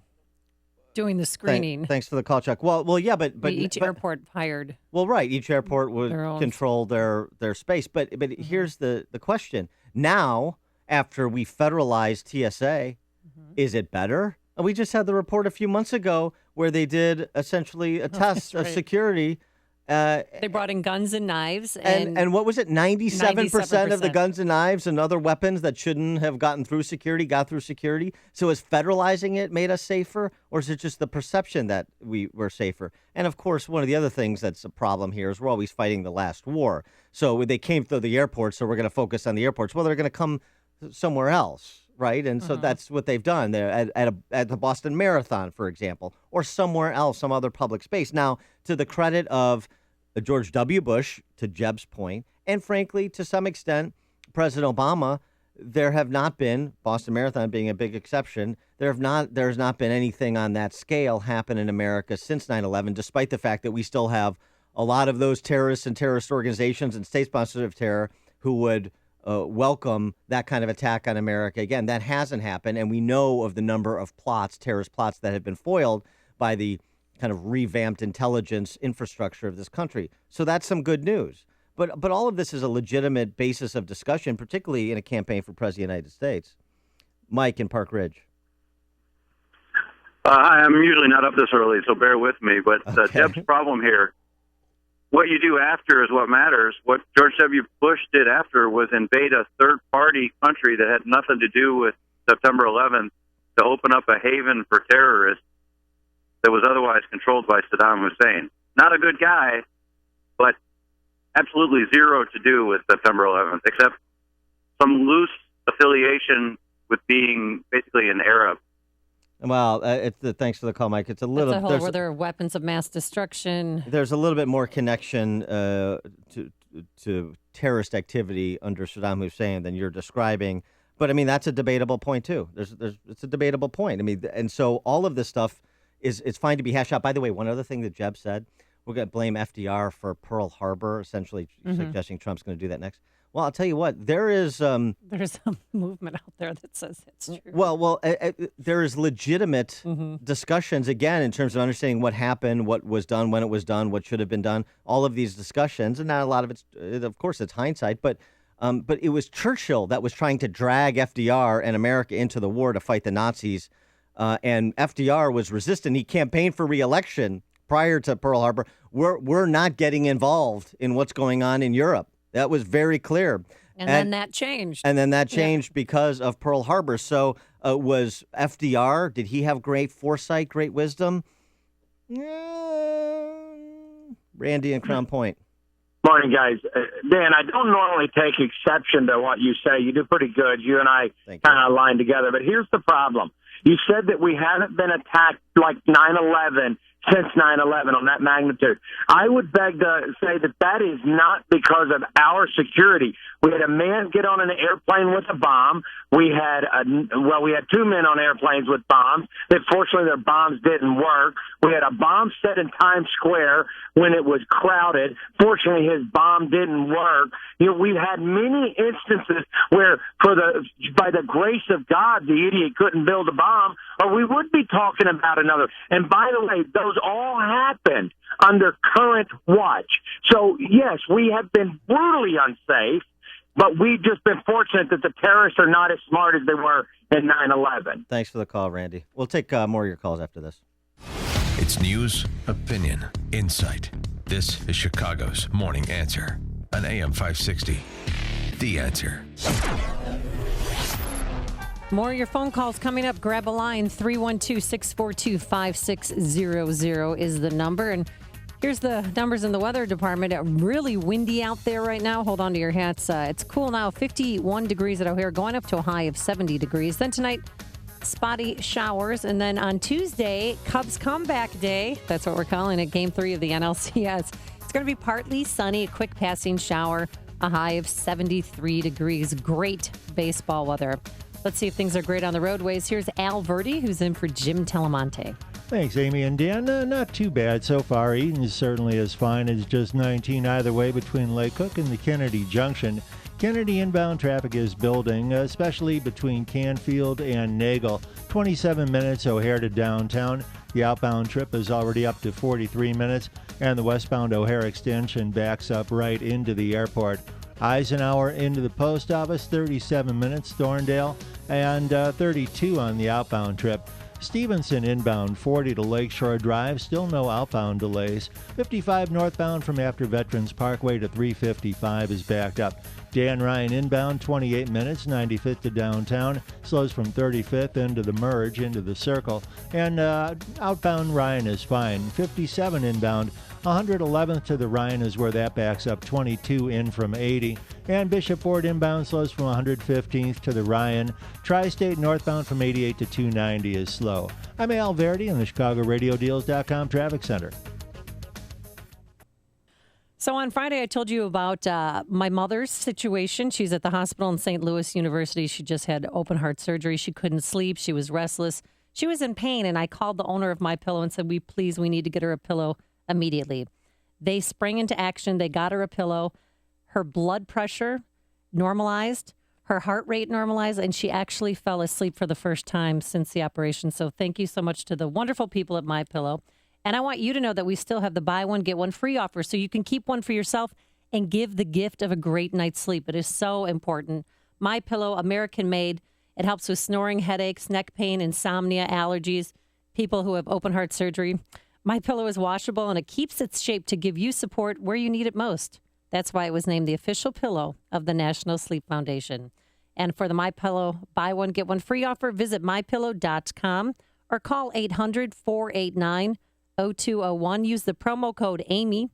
Speaker 10: doing the screening.
Speaker 9: Thanks for the call, Chuck. Well, yeah, but
Speaker 10: each airport hired.
Speaker 9: Well, right, each airport would control their space. But here's the question: now, after we federalized TSA, is it better? We just had the report a few months ago where they did essentially a test of security.
Speaker 10: They brought in guns and knives.
Speaker 9: And what was it? 97% of the guns and knives and other weapons that shouldn't have gotten through security got through security. So is federalizing it made us safer, or is it just the perception that we were safer? And, of course, one of the other things that's a problem here is we're always fighting the last war. So they came through the airports, so we're going to focus on the airports. Well, they're going to come somewhere else. Right. And so that's what they've done there at the Boston Marathon, for example, or somewhere else, some other public space. Now, to the credit of George W. Bush, to Jeb's point, and frankly, to some extent, President Obama, there have not been, Boston Marathon being a big exception, there's not been anything on that scale happen in America since 9/11, despite the fact that we still have a lot of those terrorists and terrorist organizations and state sponsors of terror who would welcome that kind of attack on America. Again, that hasn't happened, and we know of the number of terrorist plots that have been foiled by the kind of revamped intelligence infrastructure of this country. So that's some good news. But all of this is a legitimate basis of discussion, particularly in a campaign for President of the United States. Mike in Park Ridge.
Speaker 16: I'm usually not up this early, so bear with me. But Jeb's problem here, what you do after is what matters. What George W. Bush did after was invade a third-party country that had nothing to do with September 11th to open up a haven for terrorists that was otherwise controlled by Saddam Hussein. Not a good guy, but absolutely zero to do with September 11th, except some loose affiliation with being basically an Arab.
Speaker 9: Well, thanks for the call, Mike. It's a little.
Speaker 10: Where there are weapons of mass destruction.
Speaker 9: There's a little bit more connection to terrorist activity under Saddam Hussein than you're describing. But I mean, that's a debatable point too. It's a debatable point. I mean, and so all of this stuff it's fine to be hashed out. By the way, one other thing that Jeb said, we're going to blame FDR for Pearl Harbor, essentially suggesting Trump's going to do that next. Well, I'll tell you what, there's a
Speaker 10: movement out there that says it's true.
Speaker 9: Well, there is legitimate discussions, again, in terms of understanding what happened, what was done, when it was done, what should have been done, all of these discussions. And not a lot of of course, it's hindsight, but it was Churchill that was trying to drag FDR and America into the war to fight the Nazis. And FDR was resistant. He campaigned for re-election prior to Pearl Harbor. We're not getting involved in what's going on in Europe. That was very clear.
Speaker 10: And then that changed.
Speaker 9: And then that changed because of Pearl Harbor. So was FDR, did he have great foresight, great wisdom? Randy in Crown Point.
Speaker 15: Morning, guys. Dan, I don't normally take exception to what you say. You do pretty good. You and I kind of align together. But here's the problem. You said that we haven't been attacked like 9/11 since 9/11 on that magnitude. I would beg to say that is not because of our security. We had a man get on an airplane with a bomb. We had two men on airplanes with bombs. That fortunately their bombs didn't work. We had a bomb set in Times Square when it was crowded. Fortunately, his bomb didn't work. You know, we've had many instances where, by the grace of God, the idiot couldn't build a bomb, or we would be talking about another. And by the way, those all happened under current watch. So yes, we have been brutally unsafe, but we've just been fortunate that the terrorists are not as smart as they were in 9/11.
Speaker 9: Thanks for the call, Randy. We'll take more of your calls after this.
Speaker 5: It's news, opinion, insight. This is Chicago's Morning Answer on AM 560. The Answer.
Speaker 10: More of your phone calls coming up. Grab a line. 312-642-5600 is the number. And here's the numbers in the weather department. Really windy out there right now. Hold on to your hats. It's cool now. 51 degrees at O'Hare, going up to a high of 70 degrees. Then tonight, spotty showers. And then on Tuesday, Cubs comeback day. That's what we're calling it. Game 3 of the NLCS. It's going to be partly sunny, a quick passing shower, a high of 73 degrees. Great baseball weather. Let's see if things are great on the roadways. Here's Al Verdi, who's in for Jim Telemonte.
Speaker 1: Thanks, Amy and Dan. Not too bad so far. Eaton's certainly as fine as just 19 either way between Lake Cook and the Kennedy Junction. Kennedy inbound traffic is building, especially between Canfield and Nagel. 27 minutes O'Hare to downtown. The outbound trip is already up to 43 minutes, and the westbound O'Hare extension backs up right into the airport. Eisenhower into the post office, 37 minutes, Thorndale, and 32 on the outbound trip. Stevenson inbound, 40 to Lakeshore Drive, still no outbound delays. 55 northbound from after Veterans Parkway to 355 is backed up. Dan Ryan inbound, 28 minutes, 95th to downtown, slows from 35th into the merge, into the circle, and outbound Ryan is fine. 57 inbound, 111th to the Ryan is where that backs up, 22 in from 80. And Bishop Ford inbound slows from 115th to the Ryan. Tri-State northbound from 88 to 290 is slow. I'm Al Verdi in the ChicagoRadioDeals.com Traffic Center.
Speaker 10: So on Friday, I told you about my mother's situation. She's at the hospital in St. Louis University. She just had open heart surgery. She couldn't sleep. She was restless. She was in pain, and I called the owner of MyPillow and said, we need to get her a pillow immediately. They sprang into action. They got her a pillow. Her blood pressure normalized, her heart rate normalized, and she actually fell asleep for the first time since the operation. So thank you so much to the wonderful people at MyPillow. And I want you to know that we still have the buy one, get one free offer, so you can keep one for yourself and give the gift of a great night's sleep. It is so important. MyPillow, American made. It helps with snoring, headaches, neck pain, insomnia, allergies, people who have open heart surgery. MyPillow is washable, and it keeps its shape to give you support where you need it most. That's why it was named the official pillow of the National Sleep Foundation. And for the MyPillow buy one, get one free offer, visit MyPillow.com or call 800-489-0201. Use the promo code Amy.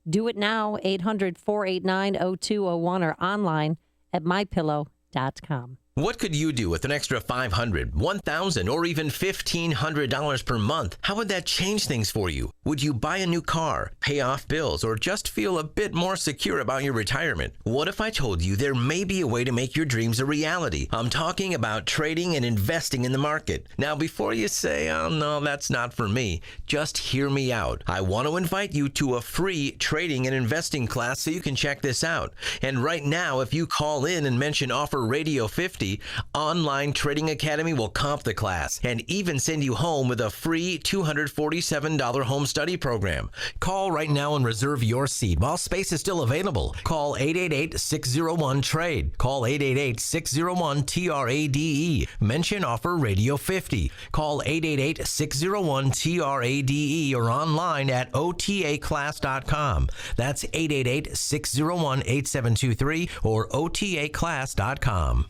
Speaker 10: Do it now, 800-489-0201 or online at MyPillow.com.
Speaker 3: What could you do with an extra $500, $1,000, or even $1,500 per month? How would that change things for you? Would you buy a new car, pay off bills, or just feel a bit more secure about your retirement? What if I told you there may be a way to make your dreams a reality? I'm talking about trading and investing in the market. Now, before you say, oh no, that's not for me, just hear me out. I want to invite you to a free trading and investing class so you can check this out. And right now, if you call in and mention offer Radio 50, Online Trading Academy will comp the class and even send you home with a free $247 home study program. Call right now and reserve your seat while space is still available. Call 888-601-TRADE. Call 888-601-TRADE. Mention offer Radio 50. Call 888-601-TRADE or online at otaclass.com. That's 888-601-8723 or otaclass.com.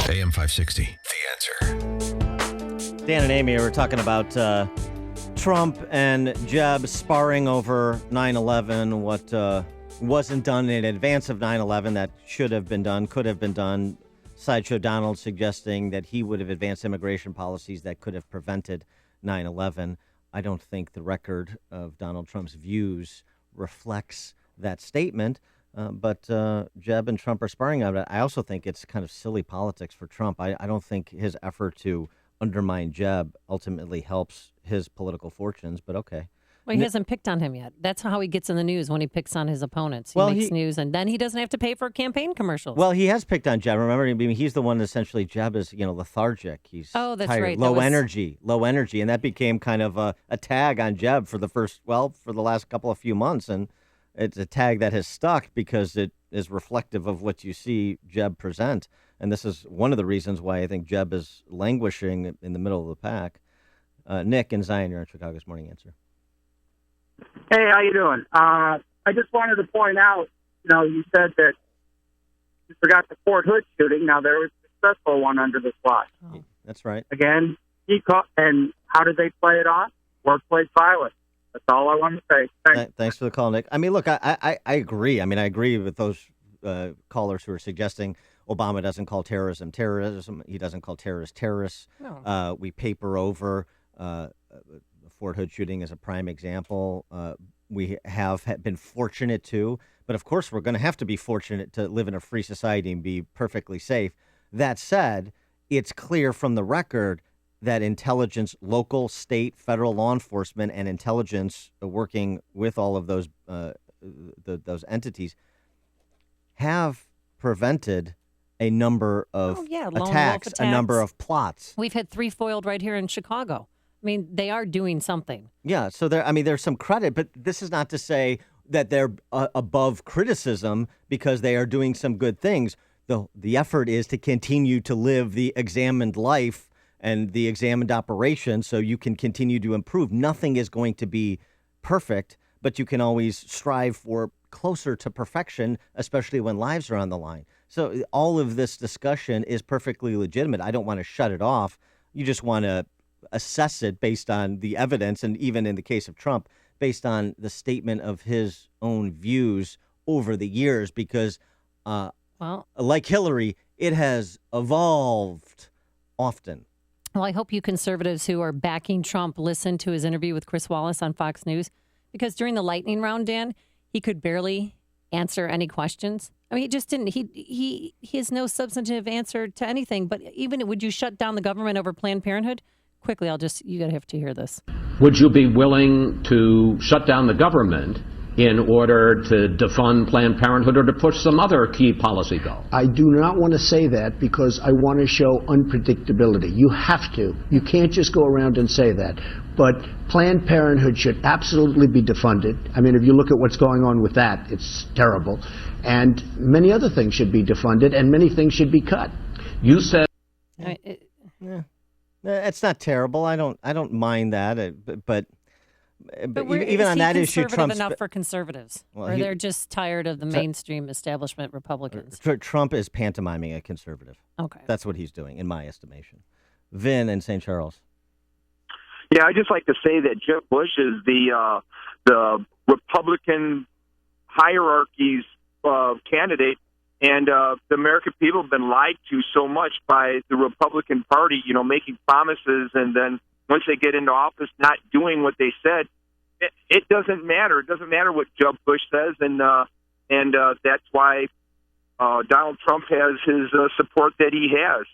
Speaker 5: AM 560, The Answer.
Speaker 9: Dan and Amy were talking about Trump and Jeb sparring over 9/11, what wasn't done in advance of 9/11 that should have been done, could have been done. Sideshow Donald suggesting that he would have advanced immigration policies that could have prevented 9/11. I don't think the record of Donald Trump's views reflects that statement. But Jeb and Trump are sparring on it. I also think it's kind of silly politics for Trump. I don't think his effort to undermine Jeb ultimately helps his political fortunes, but okay.
Speaker 10: Well, he hasn't picked on him yet. That's how he gets in the news, when he picks on his opponents. He makes news, and then he doesn't have to pay for campaign commercials.
Speaker 9: Well, he has picked on Jeb. Remember, I mean, he's the one that essentially, Jeb is, lethargic. He's
Speaker 10: that's
Speaker 9: tired,
Speaker 10: right.
Speaker 9: low energy, and that became kind of a tag on Jeb for the last couple of few months, and it's a tag that has stuck because it is reflective of what you see Jeb present. And this is one of the reasons why I think Jeb is languishing in the middle of the pack. Nick and Zion, you're on Chicago's Morning Answer.
Speaker 17: Hey, how you doing? I just wanted to point out, you said that you forgot the Fort Hood shooting. Now, there was successful one under this watch.
Speaker 9: That's right.
Speaker 17: Again, and how did they play it off? Workplace violence. That's all I want to say. Thanks.
Speaker 9: Thanks for the call, Nick. I mean, look, I agree. I mean, I agree with those callers who are suggesting Obama doesn't call terrorism terrorism. He doesn't call terrorists terrorists.
Speaker 10: No.
Speaker 9: We paper over the Fort Hood shooting as a prime example. We have been fortunate to, but of course we're going to have to be fortunate to live in a free society and be perfectly safe. That said, it's clear from the record that intelligence, local, state, federal law enforcement, and intelligence working with all of those those entities have prevented a number of attacks, a number of plots.
Speaker 10: We've had 3 foiled right here in Chicago. I mean, they are doing something.
Speaker 9: Yeah, so there's some credit, but this is not to say that they're above criticism because they are doing some good things. The effort is to continue to live the examined life and the examined operation so you can continue to improve. Nothing is going to be perfect, but you can always strive for closer to perfection, especially when lives are on the line. So all of this discussion is perfectly legitimate. I don't want to shut it off. You just want to assess it based on the evidence, and even in the case of Trump, based on the statement of his own views over the years, because like Hillary, it has evolved often.
Speaker 10: Well, I hope you conservatives who are backing Trump listen to his interview with Chris Wallace on Fox News, because during the lightning round, Dan, he could barely answer any questions. I mean, he just didn't. He has no substantive answer to anything. But even, would you shut down the government over Planned Parenthood? Quickly, you gotta have to hear this.
Speaker 4: Would you be willing to shut down the government in order to defund Planned Parenthood or to push some other key policy goal?
Speaker 8: I do not want to say that because I want to show unpredictability. You have to. You can't just go around and say that. But Planned Parenthood should absolutely be defunded. I mean, if you look at what's going on with that, it's terrible. And many other things should be defunded, and many things should be cut.
Speaker 4: You said...
Speaker 9: It's not terrible. I don't mind that, but even on that issue,
Speaker 10: Trump's enough for conservatives, or they're just tired of the mainstream establishment Republicans.
Speaker 9: Trump is pantomiming a conservative.
Speaker 10: Okay,
Speaker 9: that's what he's doing, in my estimation. Vin in St. Charles.
Speaker 15: Yeah, I'd just like to say that Jeb Bush is the Republican hierarchy's candidate. And the American people have been lied to so much by the Republican Party, making promises, and then once they get into office, not doing what they said. It doesn't matter. It doesn't matter what Jeb Bush says, and that's why Donald Trump has his support that he has.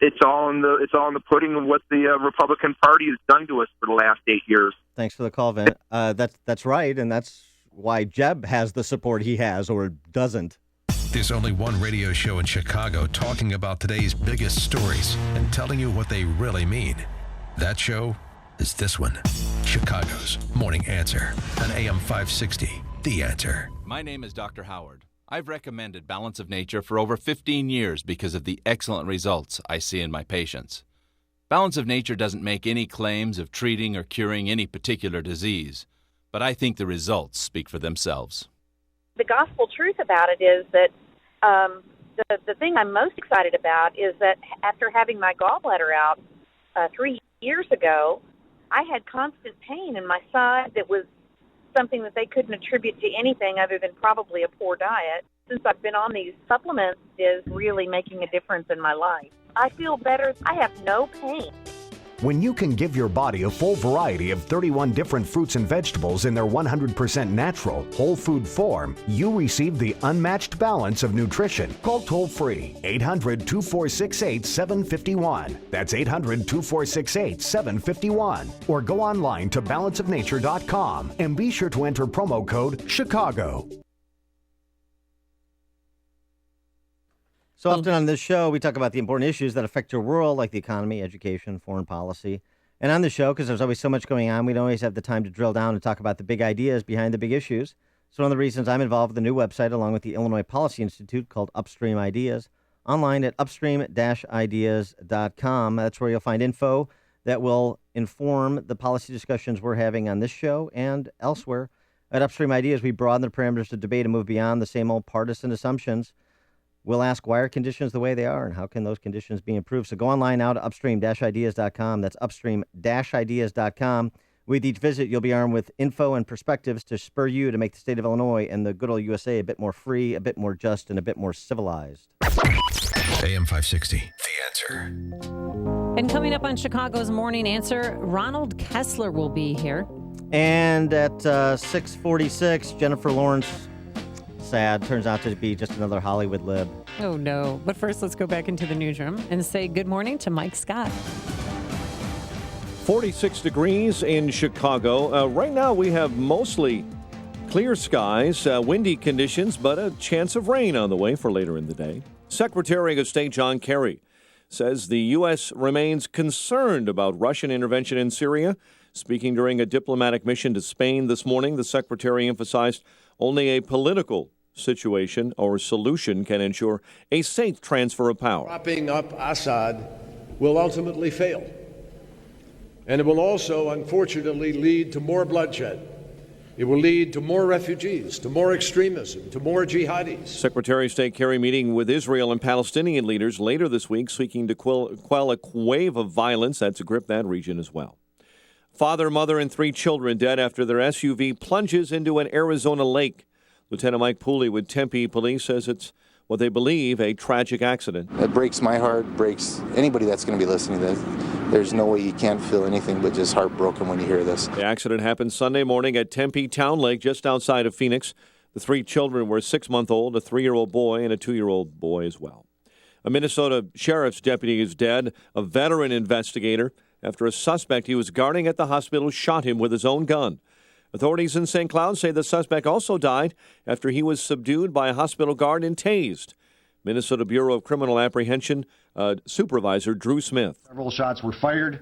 Speaker 15: It's all in the pudding of what the Republican Party has done to us for the last 8 years.
Speaker 9: Thanks for the call, Vin. That's right, and that's why Jeb has the support he has, or doesn't.
Speaker 5: There's only one radio show in Chicago talking about today's biggest stories and telling you what they really mean. That show is this one, Chicago's Morning Answer on AM 560, The Answer.
Speaker 18: My name is Dr. Howard. I've recommended Balance of Nature for over 15 years because of the excellent results I see in my patients. Balance of Nature doesn't make any claims of treating or curing any particular disease, but I think the results speak for themselves.
Speaker 22: The gospel truth about it is that the thing I'm most excited about is that after having my gallbladder out 3 years ago, I had constant pain in my side that was something that they couldn't attribute to anything other than probably a poor diet. Since I've been on these supplements, is really making a difference in my life. I feel better. I have no pain.
Speaker 23: When you can give your body a full variety of 31 different fruits and vegetables in their 100% natural, whole food form, you receive the unmatched balance of nutrition. Call toll-free 800-2468-751. That's 800-2468-751. Or go online to balanceofnature.com and be sure to enter promo code CHICAGO.
Speaker 9: So often on this show, we talk about the important issues that affect your world, like the economy, education, foreign policy. And on the show, because there's always so much going on, we don't always have the time to drill down and talk about the big ideas behind the big issues. So one of the reasons I'm involved with the new website, along with the Illinois Policy Institute, called Upstream Ideas, online at upstream-ideas.com. That's where you'll find info that will inform the policy discussions we're having on this show and elsewhere. At Upstream Ideas, we broaden the parameters of debate and move beyond the same old partisan assumptions. We'll ask, why are conditions the way they are, and how can those conditions be improved? So go online now to upstream-ideas.com. That's upstream-ideas.com. With each visit, you'll be armed with info and perspectives to spur you to make the state of Illinois and the good old USA a bit more free, a bit more just, and a bit more civilized.
Speaker 5: AM 560, The Answer.
Speaker 10: And coming up on Chicago's Morning Answer, Ronald Kessler will be here.
Speaker 9: And at 6:46, Jennifer Lawrence, sad, turns out to be just another Hollywood lib.
Speaker 10: Oh, no. But first, let's go back into the newsroom and say good morning to Mike Scott.
Speaker 2: 46 degrees in Chicago. Right now, we have mostly clear skies, windy conditions, but a chance of rain on the way for later in the day. Secretary of State John Kerry says the U.S. remains concerned about Russian intervention in Syria. Speaking during a diplomatic mission to Spain this morning, the secretary emphasized only a political situation or solution can ensure a safe transfer of power.
Speaker 7: Propping up Assad will ultimately fail. And it will also, unfortunately, lead to more bloodshed. It will lead to more refugees, to more extremism, to more jihadis.
Speaker 2: Secretary of State Kerry meeting with Israel and Palestinian leaders later this week, seeking to quell a wave of violence that's gripped that region as well. Father, mother, and 3 children dead after their SUV plunges into an Arizona lake. Lieutenant Mike Pooley with Tempe Police says it's what they believe a tragic accident.
Speaker 11: It breaks my heart, breaks anybody that's going to be listening to this. There's no way you can't feel anything but just heartbroken when you hear this.
Speaker 2: The accident happened Sunday morning at Tempe Town Lake, just outside of Phoenix. The 3 children were a 6-month-old, a 3-year-old boy, and a 2-year-old boy as well. A Minnesota sheriff's deputy is dead, a veteran investigator, after a suspect he was guarding at the hospital shot him with his own gun. Authorities in St. Cloud say the suspect also died after he was subdued by a hospital guard and tased. Minnesota Bureau of Criminal Apprehension Supervisor Drew Smith.
Speaker 13: Several shots were fired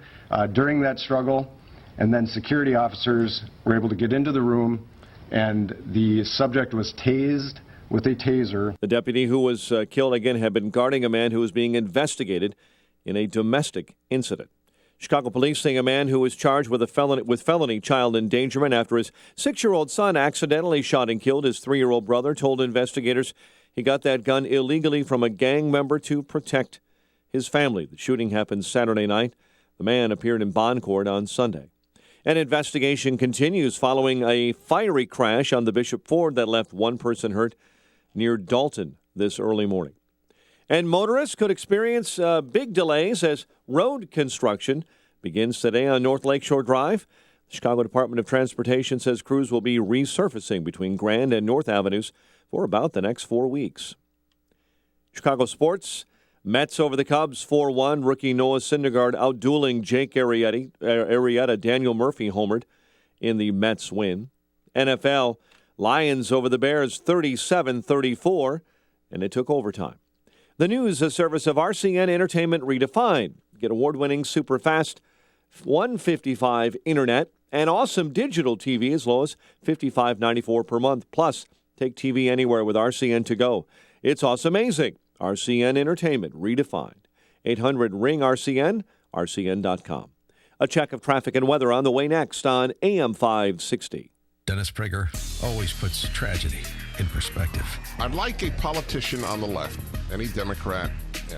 Speaker 13: during that struggle, and then security officers were able to get into the room, and the subject was tased with a taser.
Speaker 2: The deputy who was killed again had been guarding a man who was being investigated in a domestic incident. Chicago police saying a man who was charged with felony child endangerment after his 6-year-old son accidentally shot and killed his 3-year-old brother told investigators he got that gun illegally from a gang member to protect his family. The shooting happened Saturday night. The man appeared in bond court on Sunday. An investigation continues following a fiery crash on the Bishop Ford that left 1 person hurt near Dalton this early morning. And motorists could experience big delays as road construction begins today on North Lakeshore Drive. The Chicago Department of Transportation says crews will be resurfacing between Grand and North Avenues for about the next 4 weeks. Chicago sports. Mets over the Cubs 4-1. Rookie Noah Syndergaard outdueling Jake Arrieta. Daniel Murphy homered in the Mets win. NFL. Lions over the Bears 37-34, and it took overtime. The news, a service of RCN Entertainment Redefined. Get award-winning super fast 155 internet and awesome digital TV as low as $55.94 per month. Plus, take TV anywhere with RCN to go. It's awesome-amazing. RCN Entertainment Redefined. 800-RING-RCN, rcn.com. A check of traffic and weather on the way next on AM 560.
Speaker 5: Dennis Prager always puts tragedy in perspective.
Speaker 19: I'd like a politician on the left, any Democrat,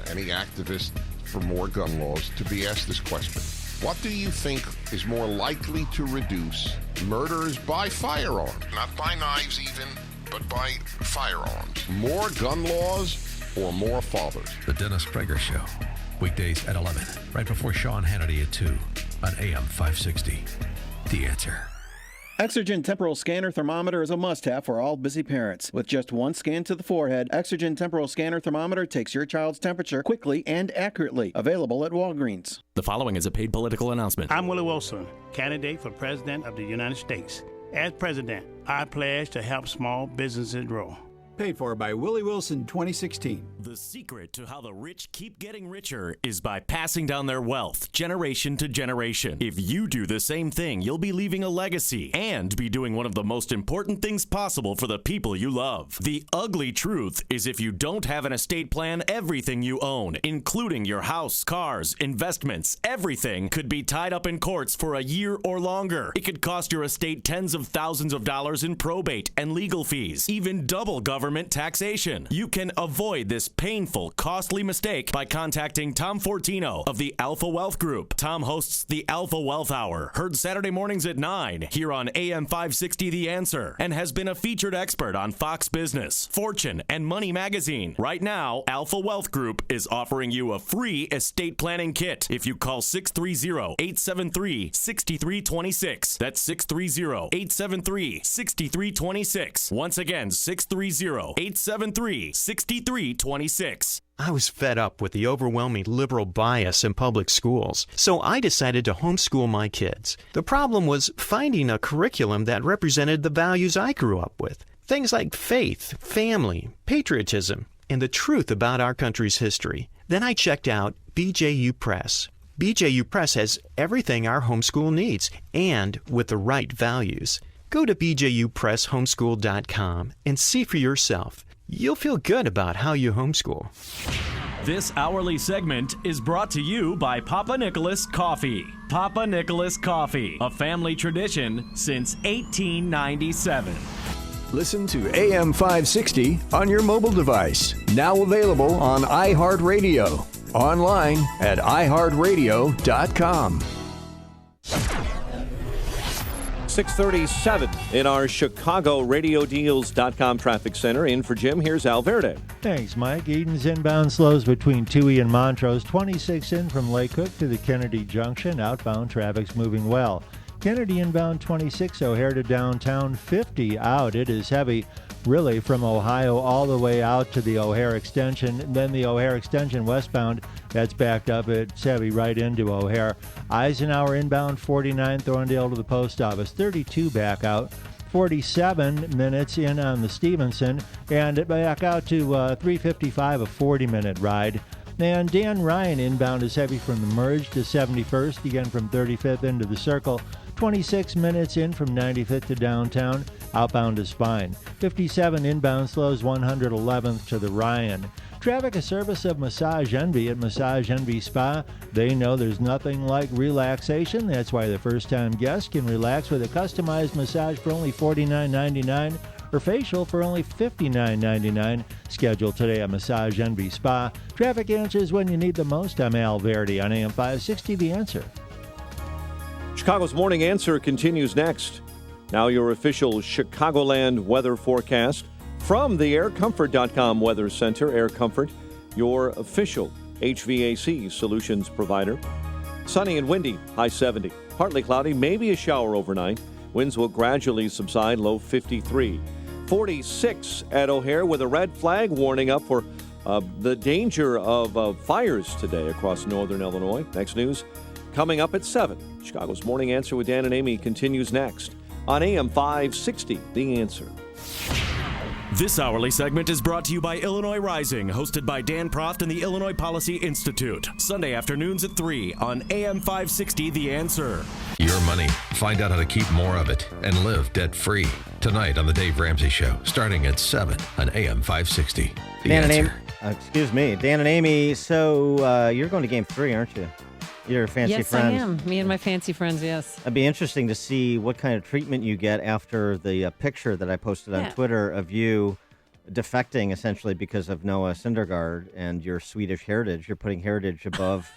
Speaker 19: any activist for more gun laws, to be asked this question. What do you think is more likely to reduce murders by firearm? Not by knives even, but by firearms. More gun laws or more fathers?
Speaker 5: The Dennis Prager Show. Weekdays at 11, right before Sean Hannity at 2 on AM 560. The Answer.
Speaker 24: Exergen Temporal Scanner Thermometer is a must-have for all busy parents. With just 1 scan to the forehead, Exergen Temporal Scanner Thermometer takes your child's temperature quickly and accurately. Available at Walgreens.
Speaker 25: The following is a paid political announcement.
Speaker 26: I'm Willie Wilson, candidate for President of the United States. As President, I pledge to help small businesses grow.
Speaker 27: Paid for by Willie Wilson 2016.
Speaker 21: The secret to how the rich keep getting richer is by passing down their wealth generation to generation. If you do the same thing, you'll be leaving a legacy and be doing one of the most important things possible for the people you love. The ugly truth is if you don't have an estate plan, everything you own, including your house, cars, investments, everything could be tied up in courts for a year or longer. It could cost your estate tens of thousands of dollars in probate and legal fees, even double government government taxation. You can avoid this painful, costly mistake by contacting Tom Fortino of the Alpha Wealth Group. Tom hosts the Alpha Wealth Hour, heard Saturday mornings at 9 here on AM 560 The Answer, and has been a featured expert on Fox Business, Fortune, and Money Magazine. Right now, Alpha Wealth Group is offering you a free estate planning kit if you call 630-873-6326. That's 630-873-6326. Once again, 630-873-6326.
Speaker 1: I was fed up with the overwhelming liberal bias in public schools, so I decided to homeschool my kids. The problem was finding a curriculum that represented the values I grew up with. Things like faith, family, patriotism, and the truth about our country's history. Then I checked out BJU Press. BJU Press has everything our homeschool needs, and with the right values. Go to bjupresshomeschool.com and see for yourself. You'll feel good about how you homeschool.
Speaker 21: This hourly segment is brought to you by Papa Nicholas Coffee. Papa Nicholas Coffee, a family tradition since 1897.
Speaker 27: Listen to AM 560 on your mobile device. Now available on iHeartRadio. Online at iHeartRadio.com.
Speaker 2: 637 in our Chicago RadioDeals.com traffic center. In for Jim, here's Al Verde.
Speaker 3: Thanks, Mike. Eden's inbound slows between Toohey and Montrose. 26 in from Lake Cook to the Kennedy Junction. Outbound traffic's moving well. Kennedy inbound 26, O'Hare to downtown. 50 out. It is heavy, really, from Ohio all the way out to the O'Hare extension. And then the O'Hare extension westbound, that's backed up. It's heavy right into O'Hare. Eisenhower inbound 49, Thorndale to the post office. 32 back out. 47 minutes in on the Stevenson. And back out to 355, a 40-minute ride. And Dan Ryan inbound is heavy from the merge to 71st, again from 35th into the circle. 26 minutes in from 95th to downtown. Outbound is fine. 57 inbound slows 111th to the Ryan. Traffic a service of Massage Envy at Massage Envy Spa. They know there's nothing like relaxation. That's why the first-time guest can relax with a customized massage for only $49.99 or facial for only $59.99. Schedule today at Massage Envy Spa. Traffic answers when you need the most. I'm Al Verdi on AM 560 The Answer.
Speaker 2: Chicago's Morning Answer continues next. Now your official Chicagoland weather forecast from the aircomfort.com Weather Center. Air Comfort, your official HVAC solutions provider. Sunny and windy, high 70. Partly cloudy, maybe a shower overnight. Winds will gradually subside, low 53. 46 at O'Hare with a red flag warning up for the danger of fires today across northern Illinois. Next news coming up at 7. Chicago's Morning Answer with Dan and Amy continues next on AM 560, The Answer.
Speaker 21: This hourly segment is brought to you by Illinois Rising, hosted by Dan Proft and the Illinois Policy Institute. Sunday afternoons at 3 on AM 560, The Answer.
Speaker 5: Your money. Find out how to keep more of it and live debt-free. Tonight on The Dave Ramsey Show, starting at 7 on AM 560, The
Speaker 9: Dan
Speaker 5: Answer.
Speaker 9: and Amy, Dan and Amy, so you're going to Game 3, aren't you? Your fancy friends.
Speaker 10: Yes, I am. Me and my fancy friends, yes.
Speaker 9: It'd be interesting to see what kind of treatment you get after the picture that I posted on Twitter of you defecting essentially because of Noah Syndergaard and your Swedish heritage. You're putting heritage above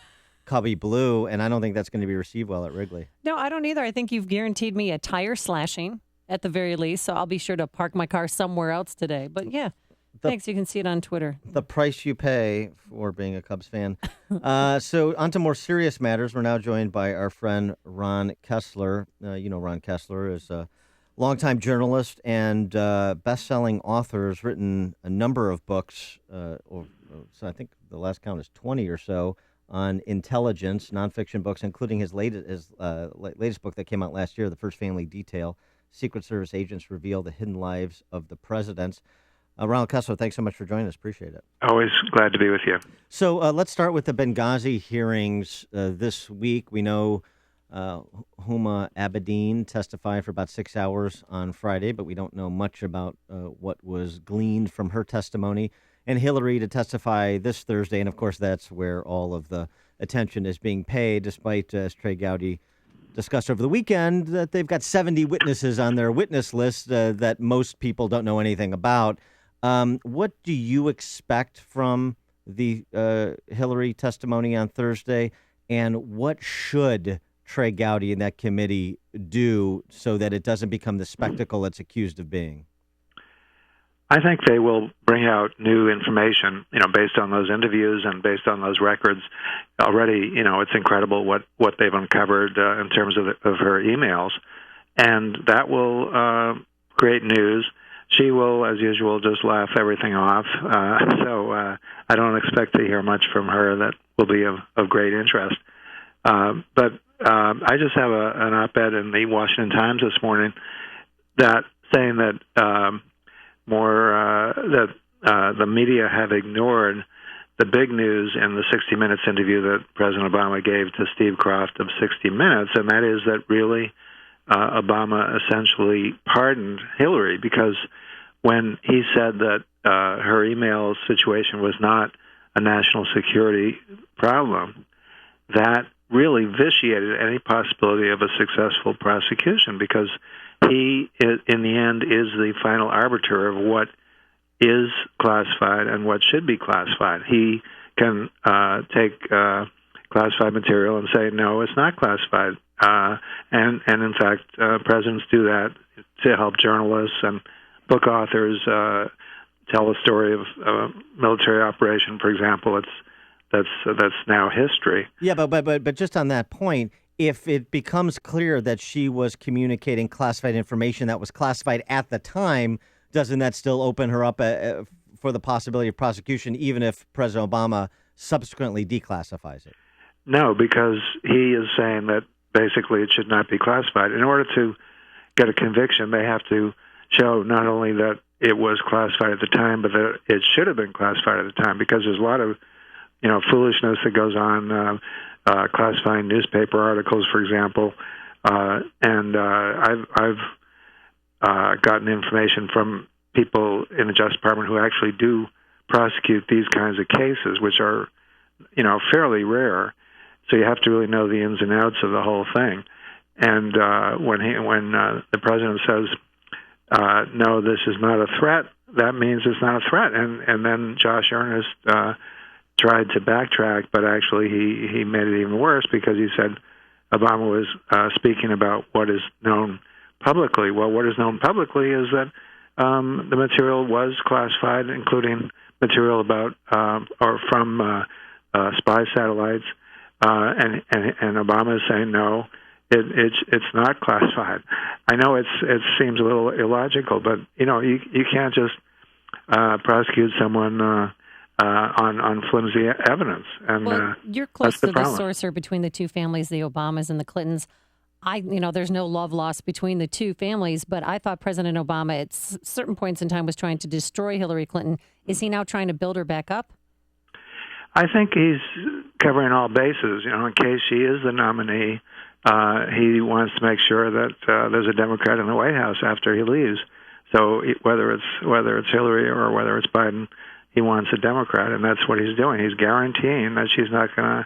Speaker 9: Cubby Blue, and I don't think that's going to be received well at Wrigley.
Speaker 10: No, I don't either. I think you've guaranteed me a tire slashing at the very least, so I'll be sure to park my car somewhere else today. But yeah, thanks. You can see it on Twitter.
Speaker 9: The price you pay for being a Cubs fan. So on to more serious matters. We're now joined by our friend Ron Kessler. Ron Kessler is a longtime journalist and best-selling author. Has written a number of books. So I think the last count is 20 or so on intelligence, nonfiction books, including his latest book that came out last year, The First Family Detail. Secret Service agents reveal the hidden lives of the presidents. Ronald Kessler, thanks so much for joining us. Appreciate it.
Speaker 6: Always glad to be with you.
Speaker 9: So let's start with the Benghazi hearings this week. We know Huma Abedin testified for about 6 hours on Friday, but we don't know much about what was gleaned from her testimony. And Hillary to testify this Thursday, and of course that's where all of the attention is being paid, despite, as Trey Gowdy discussed over the weekend, that they've got 70 witnesses on their witness list that most people don't know anything about. What do you expect from the Hillary testimony on Thursday, and what should Trey Gowdy and that committee do so that it doesn't become the spectacle it's accused of being?
Speaker 6: I think they will bring out new information, based on those interviews and based on those records. Already, it's incredible what they've uncovered in terms of her emails, and that will create news. She will, as usual, just laugh everything off. So I don't expect to hear much from her that will be of great interest. But I just have an op-ed in the Washington Times this morning that saying that the media have ignored the big news in the 60 Minutes interview that President Obama gave to Steve Croft of 60 Minutes, and that is that really Obama essentially pardoned Hillary, because when he said that her email situation was not a national security problem, that really vitiated any possibility of a successful prosecution, because he, in the end, is the final arbiter of what is classified and what should be classified. He can take classified material and say, no, it's not classified. And in fact, presidents do that to help journalists and book authors tell a story of a military operation, for example. That's now history.
Speaker 9: Yeah, but just on that point, if it becomes clear that she was communicating classified information that was classified at the time, doesn't that still open her up for the possibility of prosecution, even if President Obama subsequently declassifies it?
Speaker 6: No, because he is saying that basically it should not be classified. In order to get a conviction, they have to show not only that it was classified at the time, but that it should have been classified at the time, because there's a lot of foolishness that goes on, classifying newspaper articles, for example. And I've gotten information from people in the Justice Department who actually do prosecute these kinds of cases, which are, fairly rare. So you have to really know the ins and outs of the whole thing. And when the president says, no, this is not a threat, that means it's not a threat. And then Josh Earnest tried to backtrack, but actually he made it even worse, because he said Obama was speaking about what is known publicly. Well, what is known publicly is that the material was classified, including material about or from spy satellites, and Obama is saying no, it's not classified. I know it seems a little illogical, but you can't just prosecute someone on flimsy evidence. And
Speaker 10: you're close to the
Speaker 6: problem.
Speaker 10: sorcerer between the two families, the Obamas and the Clintons. There's no love lost between the two families, but I thought President Obama at certain points in time was trying to destroy Hillary Clinton. Is he now trying to build her back up?
Speaker 6: I think he's covering all bases. In case she is the nominee, he wants to make sure that there's a Democrat in the White House after he leaves. So whether it's Hillary or whether it's Biden, he wants a Democrat, and that's what he's doing. He's guaranteeing that she's not going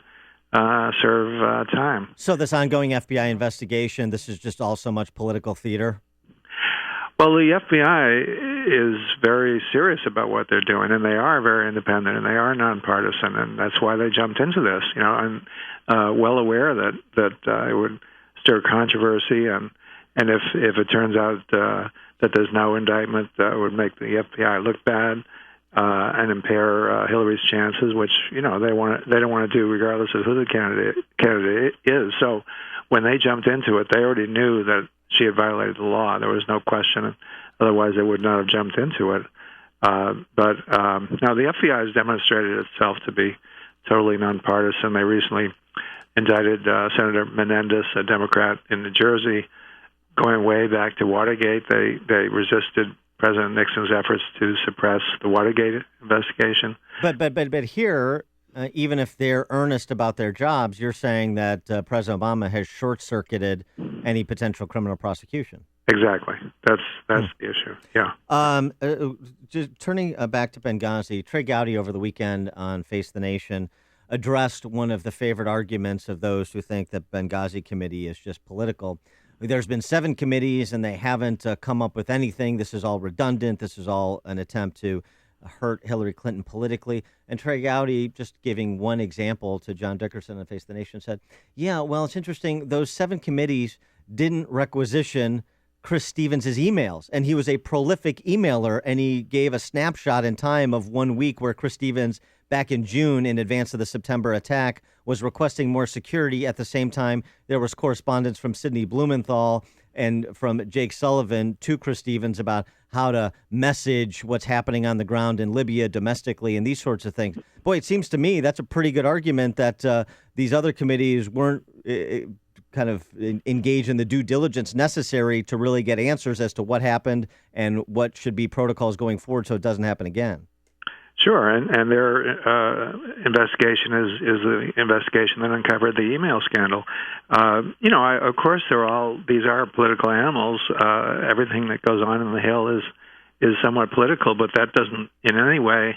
Speaker 6: to serve time.
Speaker 9: So this ongoing FBI investigation, this is just all so much political theater?
Speaker 6: Well, the FBI is very serious about what they're doing, and they are very independent, and they are nonpartisan, and that's why they jumped into this. I'm well aware that it would stir controversy, and if it turns out that there's no indictment, that would make the FBI look bad and impair Hillary's chances, which they don't want to do regardless of who the candidate is. So when they jumped into it, they already knew that she had violated the law. There was no question. Otherwise, they would not have jumped into it. But now the FBI has demonstrated itself to be totally nonpartisan. They recently indicted Senator Menendez, a Democrat in New Jersey, going way back to Watergate. They resisted President Nixon's efforts to suppress the Watergate investigation.
Speaker 9: But here, even if they're earnest about their jobs, you're saying that President Obama has short-circuited any potential criminal prosecution.
Speaker 6: Exactly. That's the issue. Yeah.
Speaker 9: Just turning back to Benghazi, Trey Gowdy over the weekend on Face the Nation addressed one of the favorite arguments of those who think that Benghazi committee is just political. there's been 7 committees and they haven't come up with anything. This is all redundant. This is all an attempt to hurt Hillary Clinton politically. And Trey Gowdy, just giving one example to John Dickerson on Face of the Nation, said, yeah, well, it's interesting. Those 7 committees didn't requisition Chris Stevens' emails. And he was a prolific emailer, and he gave a snapshot in time of 1 week where Chris Stevens, back in June, in advance of the September attack, was requesting more security. At the same time, there was correspondence from Sidney Blumenthal and from Jake Sullivan to Chris Stevens about how to message what's happening on the ground in Libya domestically and these sorts of things. Boy, it seems to me that's a pretty good argument that these other committees weren't kind of engaged in the due diligence necessary to really get answers as to what happened and what should be protocols going forward so it doesn't happen again.
Speaker 6: Sure, and their investigation is the investigation that uncovered the email scandal. Of course, these are political animals. Everything that goes on in the Hill is somewhat political, but that doesn't in any way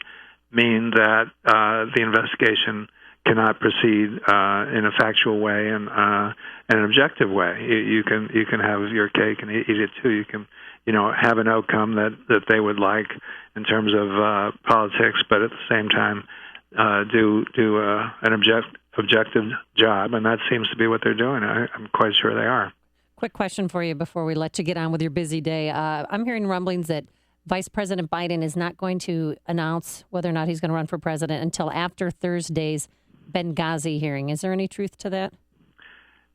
Speaker 6: mean that the investigation cannot proceed in a factual way and an objective way. You can have your cake and eat it too. You can have an outcome that they would like in terms of politics, but at the same time do an objective job, and that seems to be what they're doing. I'm quite sure they are.
Speaker 10: Quick question for you before we let you get on with your busy day. I'm hearing rumblings that Vice President Biden is not going to announce whether or not he's going to run for president until after Thursday's Benghazi hearing. Is there any truth to that?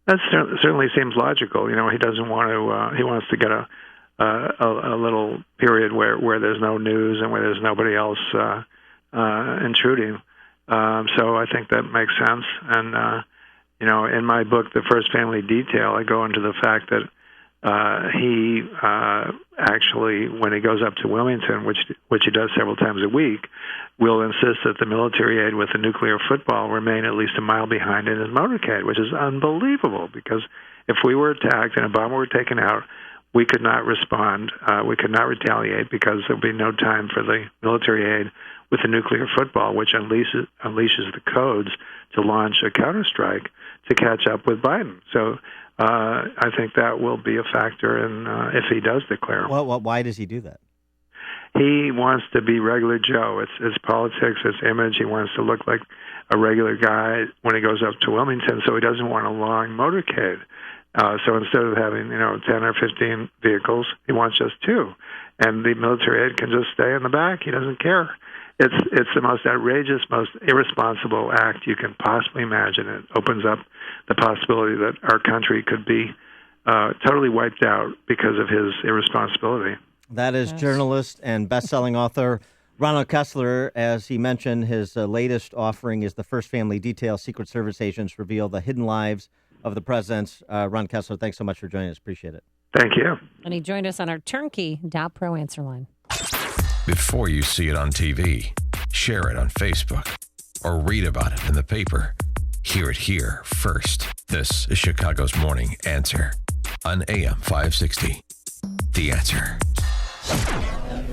Speaker 6: That certainly seems logical. He doesn't want to. He wants to get a little period where there's no news and where there's nobody else intruding. So I think that makes sense. And in my book, The First Family Detail, I go into the fact that he actually, when he goes up to Wilmington, which he does several times a week, will insist that the military aid with the nuclear football remain at least a mile behind in his motorcade, which is unbelievable, because if we were attacked and a bomb were taken out, we could not respond. We could not retaliate because there would be no time for the military aid with the nuclear football, which unleashes the codes to launch a counterstrike to catch up with Biden. So I think that will be a factor in if he does declare.
Speaker 9: Well, why does he do that?
Speaker 6: He wants to be regular Joe. It's politics, it's image. He wants to look like a regular guy when he goes up to Wilmington, so he doesn't want a long motorcade. So instead of having 10 or 15 vehicles, he wants just 2, and the military aid can just stay in the back. He doesn't care. It's the most outrageous, most irresponsible act you can possibly imagine. It opens up the possibility that our country could be totally wiped out because of his irresponsibility.
Speaker 9: That is journalist and best-selling author Ronald Kessler. As he mentioned, his latest offering is The First Family Detail. Secret Service agents reveal the hidden lives of the presidents. Ron Kessler, thanks so much for joining us. Appreciate it.
Speaker 6: Thank you.
Speaker 10: And he joined us on our turnkey Dow Pro answer line.
Speaker 5: Before you see it on TV, share it on Facebook, or read about it in the paper, hear it here first. This is Chicago's Morning Answer on AM 560. The Answer.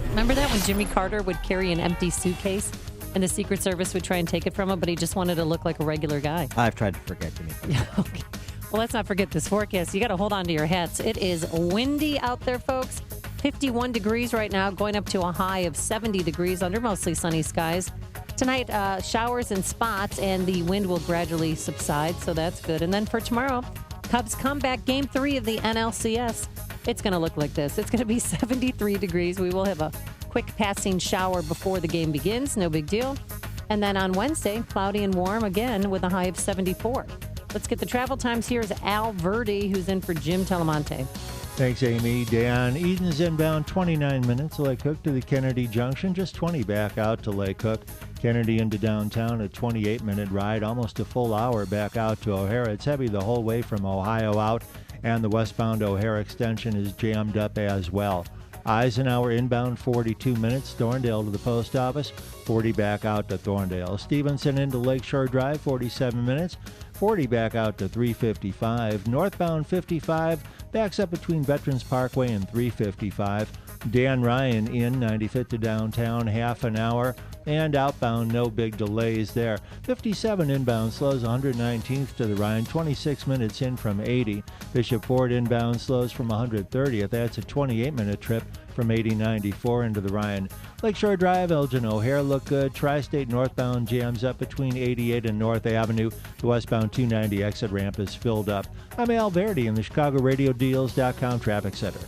Speaker 10: Remember that when Jimmy Carter would carry an empty suitcase and the Secret Service would try and take it from him, but he just wanted to look like a regular guy?
Speaker 9: I've tried to forget Jimmy Carter.
Speaker 10: Okay. Well, let's not forget this forecast. You got to hold on to your hats. It is windy out there, folks. 51 degrees right now, going up to a high of 70 degrees under mostly sunny skies. Tonight, showers in spots, and the wind will gradually subside, so that's good. And then for tomorrow, Cubs comeback Game 3 of the NLCS. It's going to look like this. It's going to be 73 degrees. We will have a quick passing shower before the game begins. No big deal. And then on Wednesday, cloudy and warm again with a high of 74. Let's get the travel times. Here's Al Verdi, who's in for Jim Telemonte.
Speaker 3: Thanks, Amy. Dan Eden's inbound 29 minutes. Lake Cook to the Kennedy Junction, just 20 back out to Lake Cook. Kennedy into downtown, a 28-minute ride, almost a full hour back out to O'Hara. It's heavy the whole way from Ohio out, and the westbound O'Hara extension is jammed up as well. Eisenhower inbound 42 minutes, Thorndale to the post office, 40 back out to Thorndale. Stevenson into Lakeshore Drive, 47 minutes, 40 back out to 355. Northbound 55 backs up between Veterans Parkway and 355. Dan Ryan in 95th to downtown, half an hour. And outbound, no big delays there. 57 inbound slows, 119th to the Rhine, 26 minutes in from 80. Bishop Ford inbound slows from 130th. That's a 28-minute trip from 80-94 into the Rhine. Lakeshore Drive, Elgin O'Hare look good. Tri-State northbound jams up between 88 and North Avenue. The westbound 290 exit ramp is filled up. I'm Al Verdi in the ChicagoRadioDeals.com Traffic Center.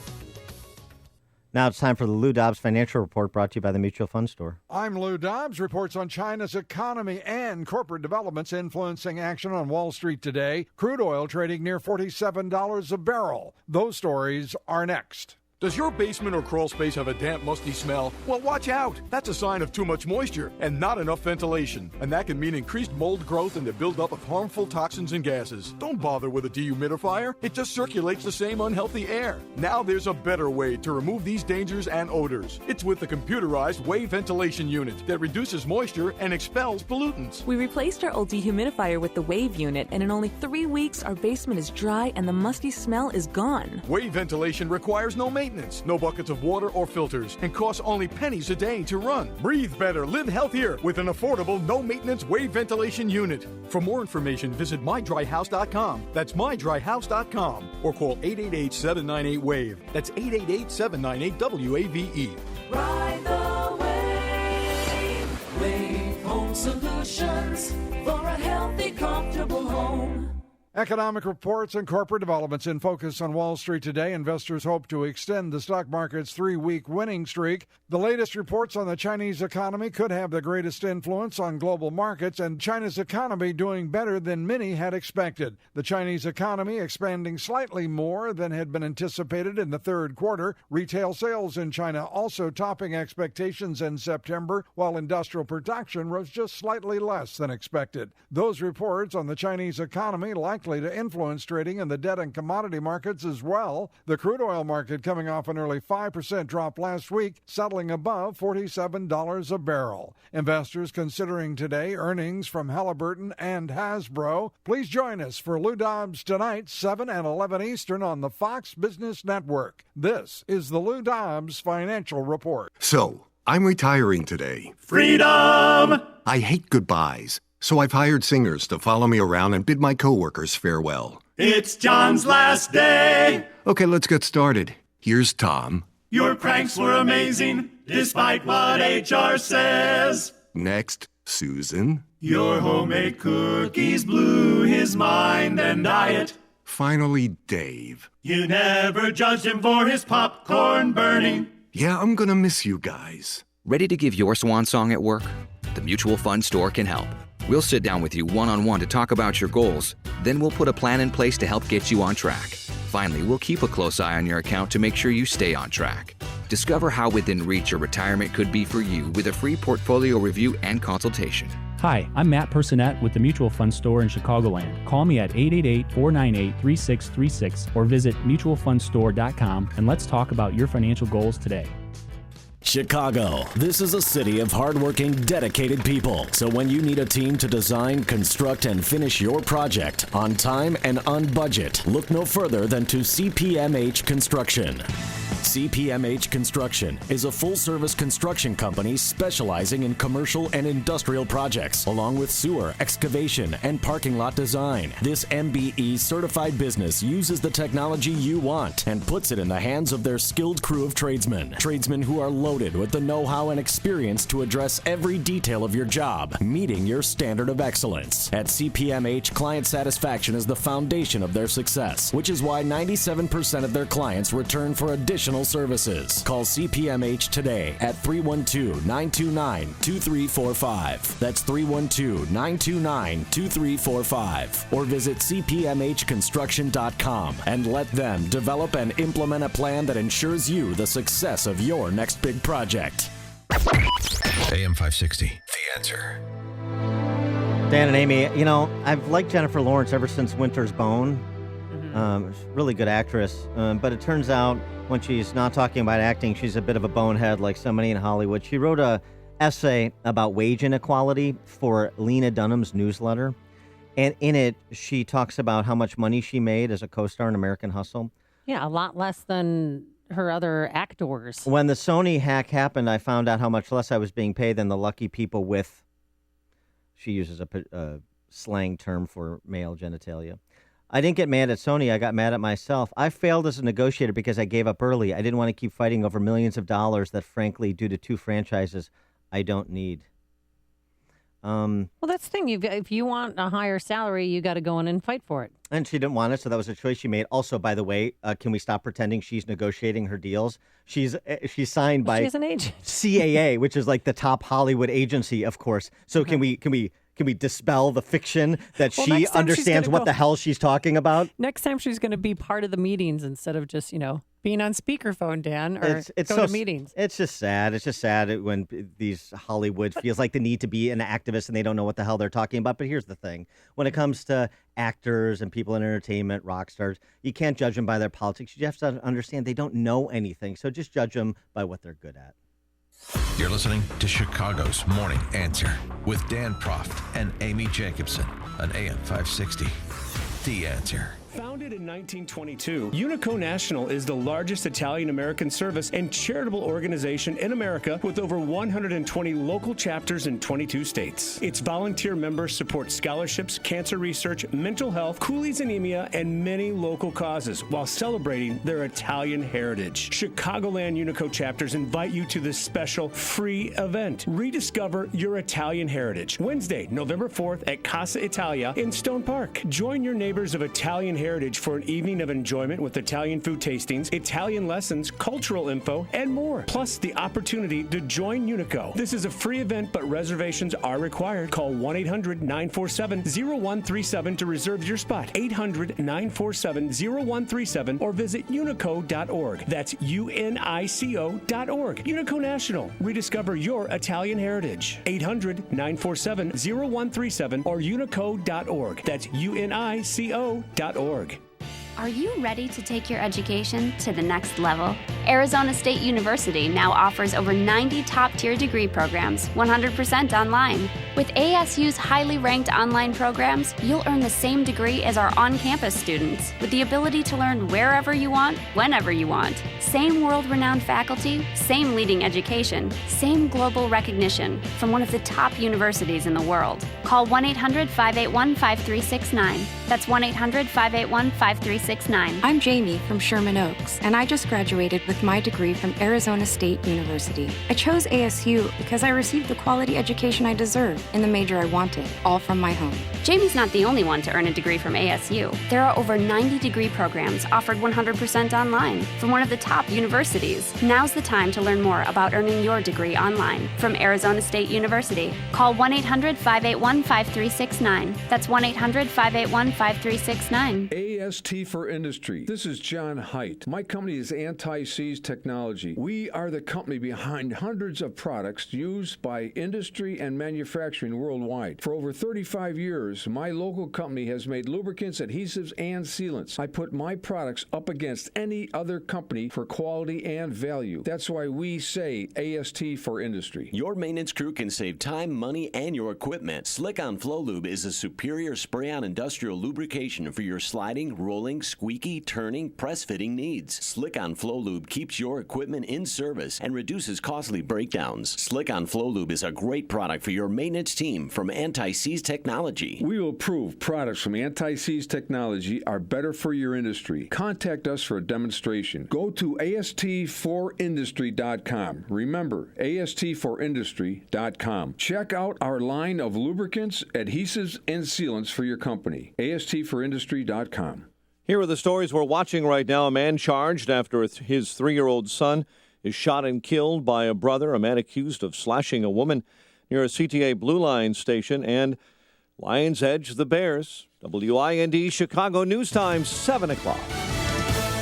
Speaker 9: Now it's time for the Lou Dobbs Financial Report, brought to you by the Mutual Fund Store.
Speaker 4: I'm Lou Dobbs. Reports on China's economy and corporate developments influencing action on Wall Street today. Crude oil trading near $47 a barrel. Those stories are next.
Speaker 8: Does your basement or crawl space have a damp, musty smell? Well, watch out. That's a sign of too much moisture and not enough ventilation. And that can mean increased mold growth and the buildup of harmful toxins and gases. Don't bother with a dehumidifier. It just circulates the same unhealthy air. Now there's a better way to remove these dangers and odors. It's with the computerized wave ventilation unit that reduces moisture and expels pollutants.
Speaker 12: We replaced our old dehumidifier with the wave unit, and in only 3 weeks, our basement is dry and the musty smell is gone.
Speaker 8: Wave ventilation requires no maintenance, no buckets of water or filters, and costs only pennies a day to run. Breathe better, live healthier with an affordable, no-maintenance wave ventilation unit. For more information, visit mydryhouse.com. That's mydryhouse.com. Or call 888-798-WAVE. That's 888-798-WAVE.
Speaker 14: Ride the wave. Wave Home Solutions for a healthy, comfortable home.
Speaker 4: Economic reports and corporate developments in focus on Wall Street today. Investors hope to extend the stock market's 3-week winning streak. The latest reports on the Chinese economy could have the greatest influence on global markets, and China's economy doing better than many had expected. The Chinese economy expanding slightly more than had been anticipated in the third quarter. Retail sales in China also topping expectations in September, while industrial production rose just slightly less than expected. Those reports on the Chinese economy likely to influence trading in the debt and commodity markets as well. The crude oil market coming off a nearly 5% drop last week, settling above $47 a barrel. Investors considering today earnings from Halliburton and Hasbro. Please join us for Lou Dobbs tonight, 7 and 11 Eastern on the Fox Business Network. This is the Lou Dobbs Financial Report.
Speaker 16: So, I'm retiring today.
Speaker 14: Freedom!
Speaker 16: I hate goodbyes. So I've hired singers to follow me around and bid my coworkers farewell.
Speaker 14: It's John's last day.
Speaker 16: Okay, let's get started. Here's Tom.
Speaker 14: Your pranks were amazing, despite what HR says.
Speaker 16: Next, Susan.
Speaker 14: Your homemade cookies blew his mind and diet.
Speaker 16: Finally, Dave.
Speaker 14: You never judged him for his popcorn burning.
Speaker 16: Yeah, I'm gonna miss you guys.
Speaker 17: Ready to give your swan song at work? The Mutual Fund Store can help. We'll sit down with you one-on-one to talk about your goals. Then we'll put a plan in place to help get you on track. Finally, we'll keep a close eye on your account to make sure you stay on track. Discover how within reach your retirement could be for you with a free portfolio review and consultation.
Speaker 20: Hi, I'm Matt Personette with the Mutual Fund Store in Chicagoland. Call me at 888-498-3636 or visit mutualfundstore.com and let's talk about your financial goals today.
Speaker 21: Chicago. This is a city of hardworking, dedicated people. So when you need a team to design, construct, and finish your project on time and on budget, look no further than to CPMH Construction. CPMH Construction is a full-service construction company specializing in commercial and industrial projects, along with sewer, excavation, and parking lot design. This MBE certified business uses the technology you want and puts it in the hands of their skilled crew of tradesmen. Tradesmen who are loaded with the know-how and experience to address every detail of your job, meeting your standard of excellence. At CPMH, client satisfaction is the foundation of their success, which is why 97% of their clients return for additional services. Call CPMH today at 312-929-2345. That's 312-929-2345. Or visit cpmhconstruction.com and let them develop and implement a plan that ensures you the success of your next big project.
Speaker 5: AM 560, The Answer.
Speaker 9: Dan and Amy, you know, I've liked Jennifer Lawrence ever since Winter's Bone. Really good actress. But it turns out when she's not talking about acting, she's a bit of a bonehead like so many in Hollywood. She wrote a essay about wage inequality for Lena Dunham's newsletter. And in it, she talks about how much money she made as a co-star in American Hustle.
Speaker 10: Yeah, a lot less than her other actors.
Speaker 9: When the Sony hack happened, I found out how much less I was being paid than the lucky people with, she uses a slang term for male genitalia. I didn't get mad at Sony. I got mad at myself. I failed as a negotiator because I gave up early. I didn't want to keep fighting over millions of dollars that, frankly, due to 2 franchises, I don't need.
Speaker 10: Well, that's the thing. If you want a higher salary, you got to go in and fight for it.
Speaker 9: And she didn't want it, so that was a choice she made. Also, by the way, can we stop pretending she's negotiating her deals? She's signed by
Speaker 10: She's an agent.
Speaker 9: CAA, which is like the top Hollywood agency, of course. So can we dispel the fiction that she understands what the hell she's talking about?
Speaker 10: Next time she's going to be part of the meetings instead of just, being on speakerphone, Dan, or
Speaker 9: it's
Speaker 10: go to meetings.
Speaker 9: It's just sad. It's just sad when these Hollywood feels like the need to be an activist and they don't know what the hell they're talking about. But here's the thing. When it comes to actors and people in entertainment, rock stars, you can't judge them by their politics. You have to understand they don't know anything. So just judge them by what they're good at.
Speaker 5: You're listening to Chicago's Morning Answer with Dan Proft and Amy Jacobson on AM 560. The Answer.
Speaker 7: Founded in 1922, Unico National is the largest Italian-American service and charitable organization in America with over 120 local chapters in 22 states. Its volunteer members support scholarships, cancer research, mental health, Cooley's anemia, and many local causes while celebrating their Italian heritage. Chicagoland Unico chapters invite you to this special free event. Rediscover your Italian heritage. Wednesday, November 4th at Casa Italia in Stone Park. Join your neighbors of Italian heritage for an evening of enjoyment with Italian food tastings, Italian lessons, cultural info, and more. Plus the opportunity to join Unico. This is a free event, but reservations are required. Call 1-800-947-0137 to reserve your spot. 800-947-0137 or visit unico.org. That's UNICO.org. Unico National. Rediscover your Italian heritage. 800-947-0137 or unico.org. That's UNICO.org.
Speaker 11: Are you ready to take your education to the next level? Arizona State University now offers over 90 top-tier degree programs, 100% online. With ASU's highly ranked online programs, you'll earn the same degree as our on-campus students, with the ability to learn wherever you want, whenever you want. Same world-renowned faculty, same leading education, same global recognition from one of the top universities in the world. Call 1-800-581-5369. That's 1-800-581-5369.
Speaker 13: I'm Jamie from Sherman Oaks, and I just graduated with my degree from Arizona State University. I chose ASU because I received the quality education I deserve in the major I wanted, all from my home.
Speaker 11: Jamie's not the only one to earn a degree from ASU. There are over 90 degree programs offered 100% online from one of the top universities. Now's the time to learn more about earning your degree online from Arizona State University. Call 1-800-581-5369. That's 1-800-581-5369.
Speaker 15: AST for Industry. This is John Haidt. My company is Anti-Seize Technology. We are the company behind hundreds of products used by industry and manufacturing worldwide. For over 35 years, my local company has made lubricants, adhesives, and sealants. I put my products up against any other company for quality and value. That's why we say AST for Industry.
Speaker 21: Your maintenance crew can save time, money, and your equipment. Slick-On Flow Lube is a superior spray-on industrial lubrication for your sliding, rolling, squeaky, turning, press-fitting needs. Slick-On Flow Lube keeps your equipment in service and reduces costly breakdowns. Slick-On Flow Lube is a great product for your maintenance team from Anti-Seize Technology.
Speaker 15: We will prove products from Anti-Seize Technology are better for your industry. Contact us for a demonstration. Go to AST4Industry.com. Remember, AST4Industry.com. Check out our line of lubricants, adhesives, and sealants for your company. AST4Industry.com.
Speaker 2: Here are the stories we're watching right now. A man charged after his 3-year-old son is shot and killed by a brother. A man accused of slashing a woman near a CTA Blue Line station. And Lions edge the Bears. WIND Chicago News Time, 7 o'clock.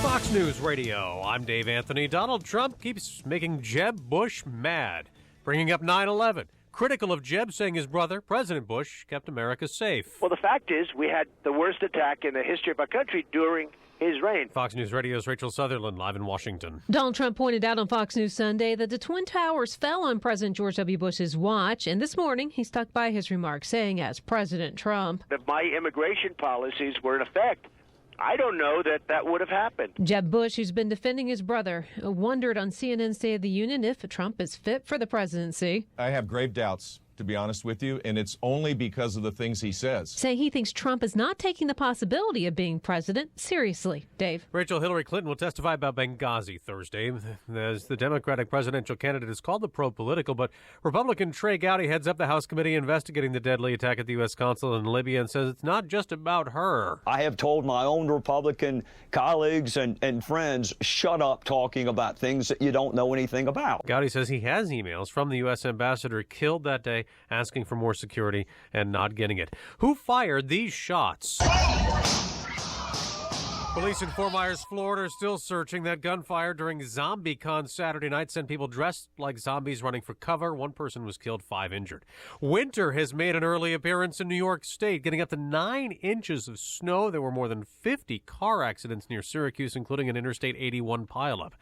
Speaker 18: Fox News Radio. I'm Dave Anthony. Donald Trump keeps making Jeb Bush mad, bringing up 9/11. Critical of Jeb, saying his brother, President Bush, kept America safe.
Speaker 22: Well, the fact is we had the worst attack in the history of our country during his reign.
Speaker 18: Fox News Radio's Rachel Sutherland, live in Washington.
Speaker 23: Donald Trump pointed out on Fox News Sunday that the Twin Towers fell on President George W. Bush's watch, and this morning he stuck by his remarks, saying, as President Trump,
Speaker 22: that my immigration policies were in effect I don't know that would have happened.
Speaker 23: Jeb Bush, who's been defending his brother, wondered on CNN's State of the Union if Trump is fit for the presidency.
Speaker 1: I have grave doubts, to be honest with you, and it's only because of the things he says.
Speaker 23: Saying he thinks Trump is not taking the possibility of being president seriously. Dave.
Speaker 18: Rachel, Hillary Clinton will testify about Benghazi Thursday. As the Democratic presidential candidate is called the pro-political, but Republican Trey Gowdy heads up the House committee investigating the deadly attack at the U.S. consulate in Libya and says it's not just about her.
Speaker 6: I have told my own Republican colleagues and friends, shut up talking about things that you don't know anything about.
Speaker 18: Gowdy says he has emails from the U.S. ambassador killed that day asking for more security and not getting it. Who fired these shots? Police in Fort Myers, Florida are still searching. That gunfire during ZombieCon Saturday night sent people dressed like zombies running for cover. One person was killed, 5 injured. Winter has made an early appearance in New York State, getting up to 9 inches of snow. There were more than 50 car accidents near Syracuse, including an Interstate 81 pileup.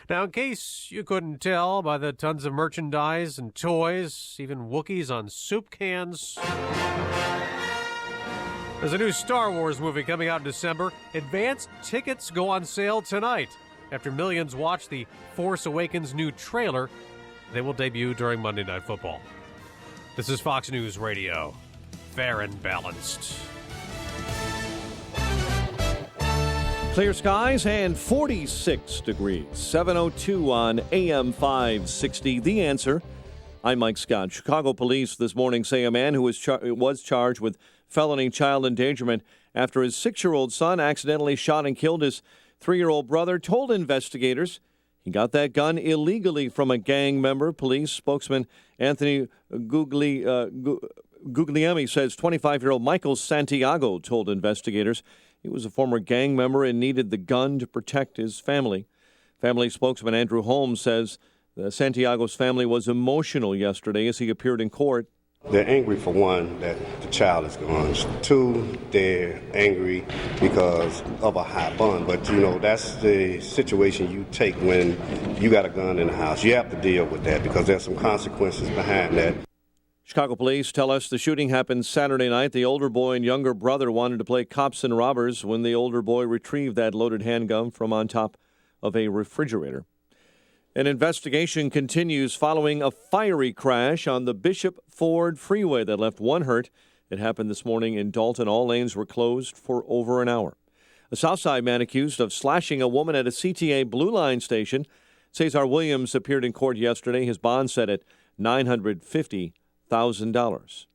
Speaker 18: Now, in case you couldn't tell by the tons of merchandise and toys, even Wookiees on soup cans. There's a new Star Wars movie coming out in December. Advanced tickets go on sale tonight. After millions watch the Force Awakens new trailer, they will debut during Monday Night Football. This is Fox News Radio. Fair and balanced.
Speaker 2: Clear skies and 46 degrees. 7:02 on AM 560. The Answer. I'm Mike Scott. Chicago police this morning say a man who was charged with felony child endangerment after his 6-year-old son accidentally shot and killed his 3-year-old brother told investigators he got that gun illegally from a gang member. Police spokesman Anthony Guglielmi says 25-year-old Michael Santiago told investigators he was a former gang member and needed the gun to protect his family. Family spokesman Andrew Holmes says Santiago's family was emotional yesterday as he appeared in court.
Speaker 19: They're angry, for one, that the child is gone. 2, they're angry because of a high bond. But, that's the situation you take when you got a gun in the house. You have to deal with that because there's some consequences behind that.
Speaker 2: Chicago police tell us the shooting happened Saturday night. The older boy and younger brother wanted to play cops and robbers when the older boy retrieved that loaded handgun from on top of a refrigerator. An investigation continues following a fiery crash on the Bishop Ford Freeway that left 1 hurt. It happened this morning in Dalton. All lanes were closed for over an hour. A Southside man accused of slashing a woman at a CTA Blue Line station. Cesar Williams appeared in court yesterday. His bond set at $950,000.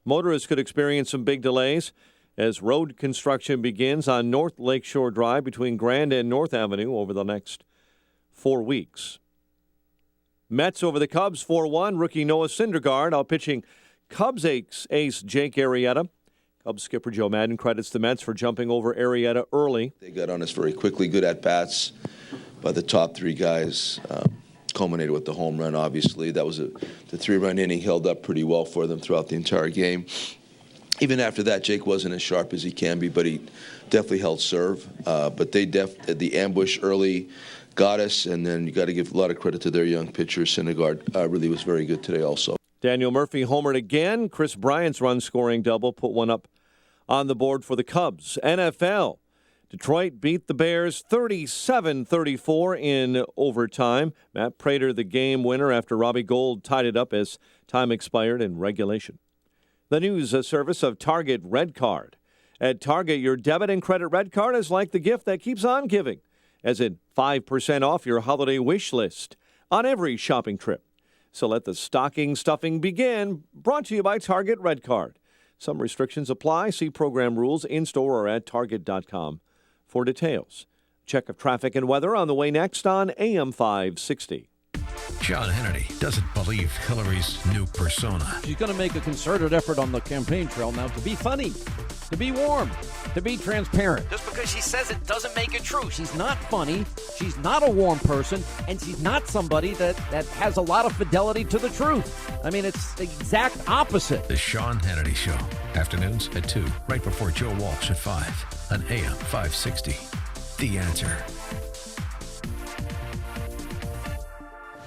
Speaker 2: Motorists could experience some big delays as road construction begins on North Lakeshore Drive between Grand and North Avenue over the next 4 weeks. Mets over the Cubs 4-1. Rookie Noah Syndergaard outpitching Cubs ace Jake Arrieta. Cubs skipper Joe Madden credits the Mets for jumping over Arrieta early.
Speaker 24: They got on us very quickly. Good at-bats by the top 3 guys. Culminated with the home run, obviously. That was the 3-run inning, held up pretty well for them throughout the entire game. Even after that, Jake wasn't as sharp as he can be, but he definitely held serve. But the ambush early got us, and then you got to give a lot of credit to their young pitcher. Syndergaard really was very good today also.
Speaker 2: Daniel Murphy homered again. Chris Bryant's run-scoring double put one up on the board for the Cubs. NFL. Detroit beat the Bears 37-34 in overtime. Matt Prater, the game winner after Robbie Gould tied it up as time expired in regulation. The news service of Target Red Card. At Target, your debit and credit red card is like the gift that keeps on giving, as in 5% off your holiday wish list on every shopping trip. So let the stocking stuffing begin. Brought to you by Target Red Card. Some restrictions apply. See program rules in-store or at target.com for details. Check of traffic and weather on the way next on AM 560.
Speaker 5: John Hannity doesn't believe Hillary's new persona.
Speaker 25: She's going to make a concerted effort on the campaign trail now to be funny, to be warm, to be transparent.
Speaker 26: Just because she says it doesn't make it true.
Speaker 25: She's not funny, she's not a warm person, and she's not somebody that has a lot of fidelity to the truth. I mean, it's the exact opposite.
Speaker 5: The Sean Hannity Show. Afternoons at 2, right before Joe Walsh at 5 on AM 560. The Answer.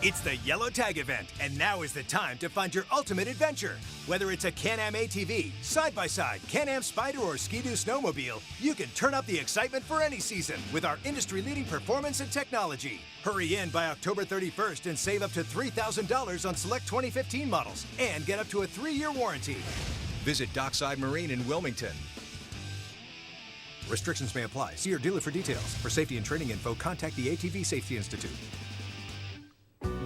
Speaker 27: It's the Yellow Tag event, and now is the time to find your ultimate adventure.
Speaker 3: Whether it's a Can-Am ATV, side-by-side, Can-Am Spyder, or Ski-Doo snowmobile, you can turn up the excitement for any season with our industry-leading performance and technology. Hurry in by October 31st and save up to $3,000 on select 2015 models and get up to a 3-year warranty. Visit Dockside Marine in Wilmington. Restrictions may apply. See your dealer for details. For safety and training info, contact the ATV Safety Institute.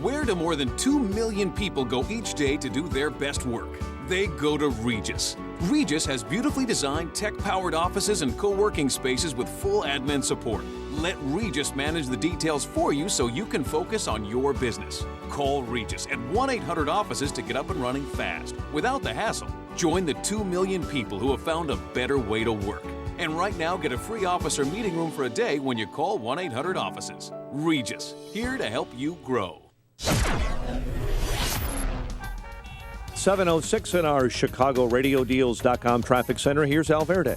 Speaker 4: Where do more than 2 million people go each day to do their best work? They go to Regis. Regis has beautifully designed tech-powered offices and co-working spaces with full admin support. Let Regis manage the details for you so you can focus on your business. Call Regis at 1-800-OFFICES to get up and running fast, without the hassle. Join the 2 million people who have found a better way to work. And right now, get a free officer meeting room for a day when you call 1-800-OFFICES. Regis, here to help you grow.
Speaker 2: 7:06 in our ChicagoRadioDeals.com traffic center. Here's Al Verde.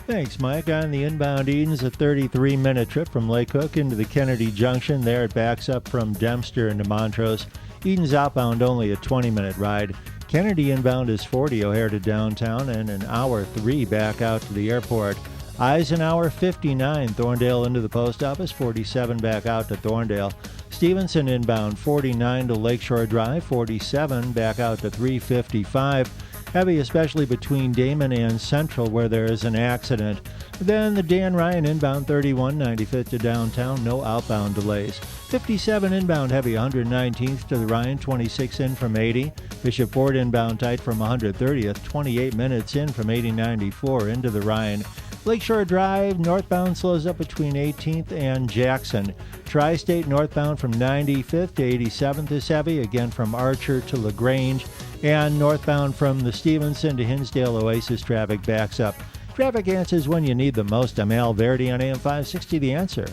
Speaker 8: Thanks, Mike. On the inbound Edens, a 33-minute trip from Lake Hook into the Kennedy Junction. There it backs up from Dempster into Montrose. Edens outbound only a 20-minute ride. Kennedy inbound is 40 O'Hare to downtown and an hour 3 back out to the airport. Eisenhower 59 Thorndale into the post office, 47 back out to Thorndale. Stevenson inbound 49 to Lakeshore Drive, 47 back out to 355. Heavy especially between Damon and Central where there is an accident. Then the Dan Ryan inbound 31 95th to downtown, no outbound delays. 57 inbound heavy 119th to the Ryan, 26 in from 80. Bishop Ford inbound tight from 130th, 28 minutes in from 8094 into the Ryan. Lakeshore Drive northbound slows up between 18th and Jackson. Tri-State northbound from 95th to 87th is heavy, again from Archer to LaGrange. And northbound from the Stevenson to Hinsdale Oasis traffic backs up. Traffic answers when you need them most. I'm Al Verde on AM 560 The Answer.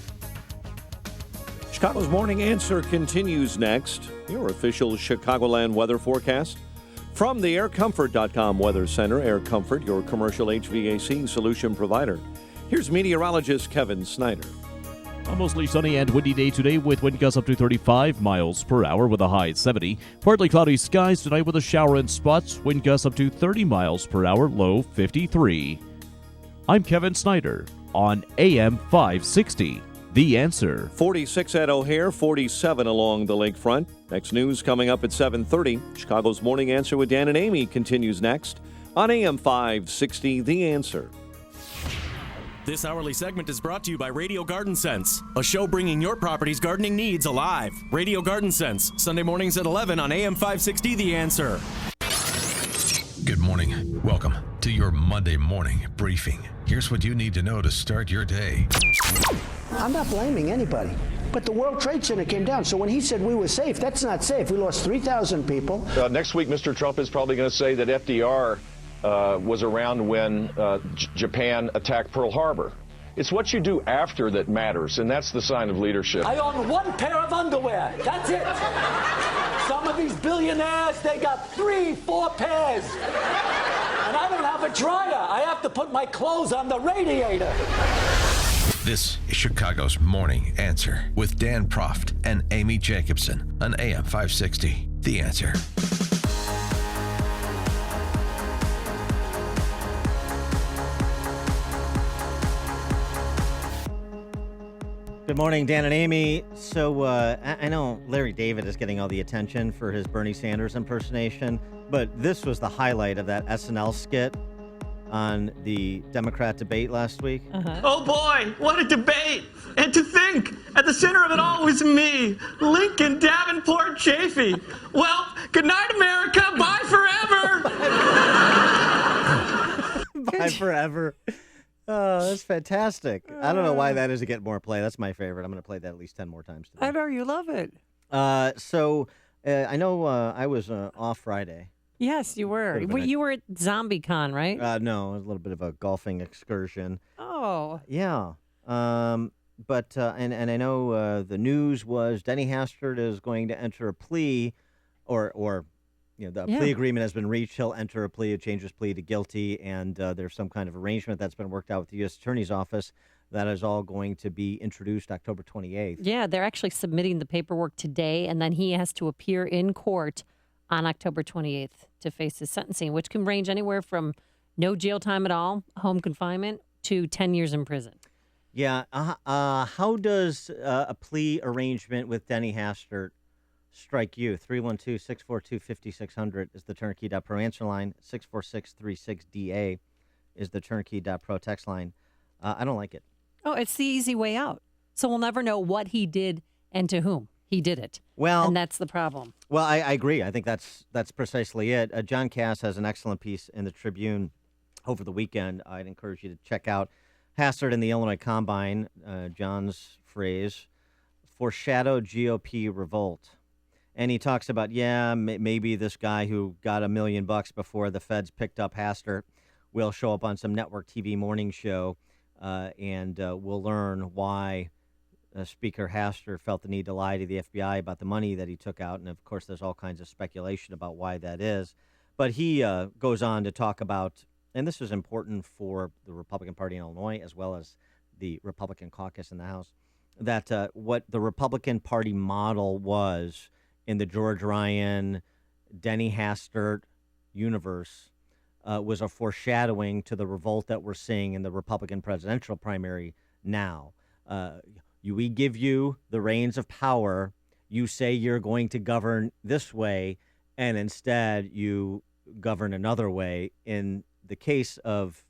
Speaker 2: Chicago's Morning Answer continues next. Your official Chicagoland weather forecast. From the AirComfort.com Weather Center, Air Comfort, your commercial HVAC solution provider. Here's meteorologist Kevin Snyder.
Speaker 12: A mostly sunny and windy day today with wind gusts up to 35 miles per hour with a high at 70. Partly cloudy skies tonight with a shower in spots. Wind gusts up to 30 miles per hour, low 53. I'm Kevin Snyder on AM 560. The Answer.
Speaker 2: 46 at O'Hare, 47 along the lakefront. Next news coming up at 7:30. Chicago's Morning Answer with Dan and Amy continues next on AM 560 The Answer.
Speaker 21: This hourly segment is brought to you by Radio Garden Sense, a show bringing your property's gardening needs alive. Radio Garden Sense, Sunday mornings at 11 on AM 560 The Answer.
Speaker 5: Good morning. Welcome to your Monday morning briefing. Here's what you need to know to start your day.
Speaker 14: I'm not blaming anybody, but the World Trade Center came down. So when he said we were safe, that's not safe. We lost 3,000 people.
Speaker 1: Next week, Mr. Trump is probably going to say that FDR was around when Japan attacked Pearl Harbor. It's what you do after that matters, and that's the sign of leadership.
Speaker 16: I own one pair of underwear. That's it. Some of these billionaires, they got 3-4 pairs. And I don't have a dryer. I have to put my clothes on the radiator.
Speaker 5: This is Chicago's Morning Answer with Dan Proft and Amy Jacobson on AM 560. The Answer.
Speaker 9: Good morning, Dan and Amy. So I know Larry David is getting all the attention for his Bernie Sanders impersonation, but this was the highlight of that SNL skit on the Democrat debate last week.
Speaker 27: Oh boy, what a debate! And to think, at the center of it all was me, Lincoln Davenport Chafee. Well, good night, America. Bye forever.
Speaker 9: Bye forever. Oh, that's fantastic. I don't know why that doesn't get more play. That's my favorite. I'm going to play that at least 10 more times today.
Speaker 10: I know, you love it.
Speaker 9: I know I was off Friday.
Speaker 10: Yes, you were. You were at ZombieCon, right?
Speaker 9: No, a little bit of a golfing excursion.
Speaker 10: Oh.
Speaker 9: Yeah. But I know the news was Denny Hastert is going to enter a plea, or the plea agreement has been reached. He'll enter a plea, change his plea to guilty, and there's some kind of arrangement that's been worked out with the U.S. Attorney's Office. That is all going to be introduced October 28th.
Speaker 10: Yeah, they're actually submitting the paperwork today, and then he has to appear in court on October 28th to face his sentencing, which can range anywhere from no jail time at all, home confinement, to 10 years in prison.
Speaker 9: Yeah. How does a plea arrangement with Denny Hastert strike you? 312-642-5600 is the turnkey.pro answer line. 64636DA is the turnkey.pro text line. I don't like it.
Speaker 10: Oh, it's the easy way out. So we'll never know what he did and to whom he did it.
Speaker 9: Well,
Speaker 10: and that's the problem.
Speaker 9: Well, I agree. I think that's precisely it. John Cass has an excellent piece in the Tribune over the weekend. I'd encourage you to check out Hastert in the Illinois Combine. John's phrase, foreshadowed GOP revolt. And he talks about, maybe this guy who got $1 million before the feds picked up Hastert will show up on some network TV morning show, and we'll learn why Speaker Hastert felt the need to lie to the FBI about the money that he took out. And, of course, there's all kinds of speculation about why that is. But he goes on to talk about, and this is important for the Republican Party in Illinois as well as the Republican caucus in the House, that what the Republican Party model was in the George Ryan, Denny Hastert universe was a foreshadowing to the revolt that we're seeing in the Republican presidential primary now. We give you the reins of power. You say you're going to govern this way, and instead you govern another way. In the case of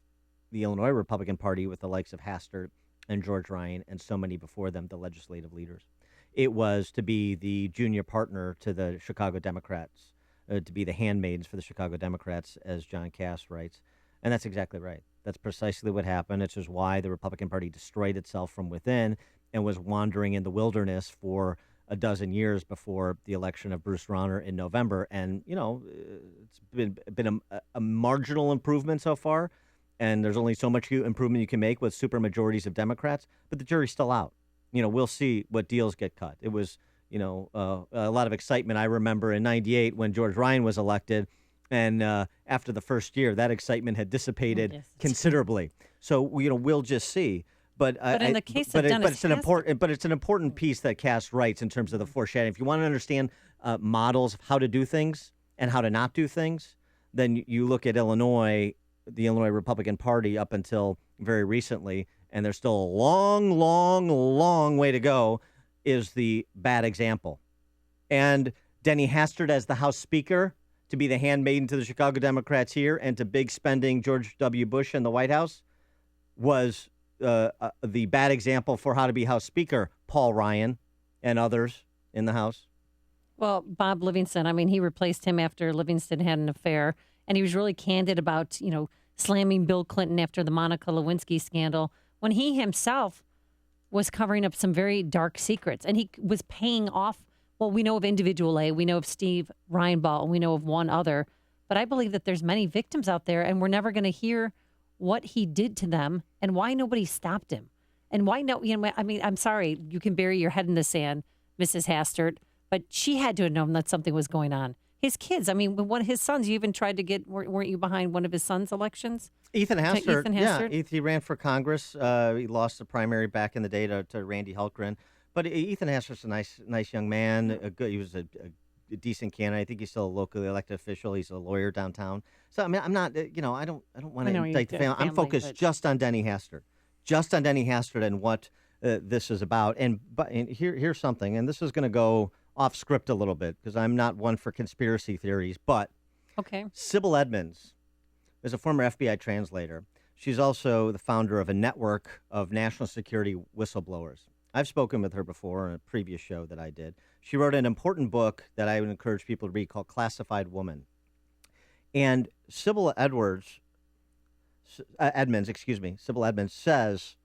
Speaker 9: the Illinois Republican Party with the likes of Hastert and George Ryan and so many before them, the legislative leaders, it was to be the junior partner to the Chicago Democrats, to be the handmaidens for the Chicago Democrats, as John Cass writes. And that's exactly right. That's precisely what happened. It's just why the Republican Party destroyed itself from within and was wandering in the wilderness for a dozen years before the election of Bruce Rauner in November. And, it's been a marginal improvement so far, and there's only so much improvement you can make with supermajorities of Democrats, but the jury's still out. We'll see what deals get cut. It was, a lot of excitement. I remember in '98 when George Ryan was elected, and after the first year, that excitement had dissipated considerably. So, we'll just see. But
Speaker 10: in the case of Dennis
Speaker 9: it's an important piece that Cass writes in terms of the foreshadowing. If you want to understand models of how to do things and how to not do things, then you look at Illinois, the Illinois Republican Party up until very recently, and there's still a long, long, long way to go, is the bad example. And Denny Hastert as the House Speaker, to be the handmaiden to the Chicago Democrats here and to big spending George W. Bush in the White House, was the bad example for how to be House Speaker. Paul Ryan and others in the House.
Speaker 10: Well, Bob Livingston, he replaced him after Livingston had an affair, and he was really candid about, slamming Bill Clinton after the Monica Lewinsky scandal, when he himself was covering up some very dark secrets, and he was paying off. Well, we know of Individual A, we know of Steve Reinball, and we know of one other, but I believe that there's many victims out there, and we're never going to hear what he did to them and why nobody stopped him. And why no, I'm sorry, you can bury your head in the sand, Mrs. Hastert, but she had to have known that something was going on. His kids, one of his sons, you even tried to get, weren't you behind one of his sons' elections?
Speaker 9: Ethan Hastert. Yeah, he ran for Congress. He lost the primary back in the day to Randy Hultgren. But Ethan Hastert's a nice young man. He was a decent candidate. I think he's still a locally elected official. He's a lawyer downtown. So I'm not, I don't want to indict the family. I'm focused just on Denny Hastert, and what this is about. And here's something, and this is going to go off script a little bit because I'm not one for conspiracy theories. But Sybil Edmonds is a former FBI translator. She's also the founder of a network of national security whistleblowers. I've spoken with her before in a previous show that I did. She wrote an important book that I would encourage people to read called Classified Woman. And Sybil Edmonds says,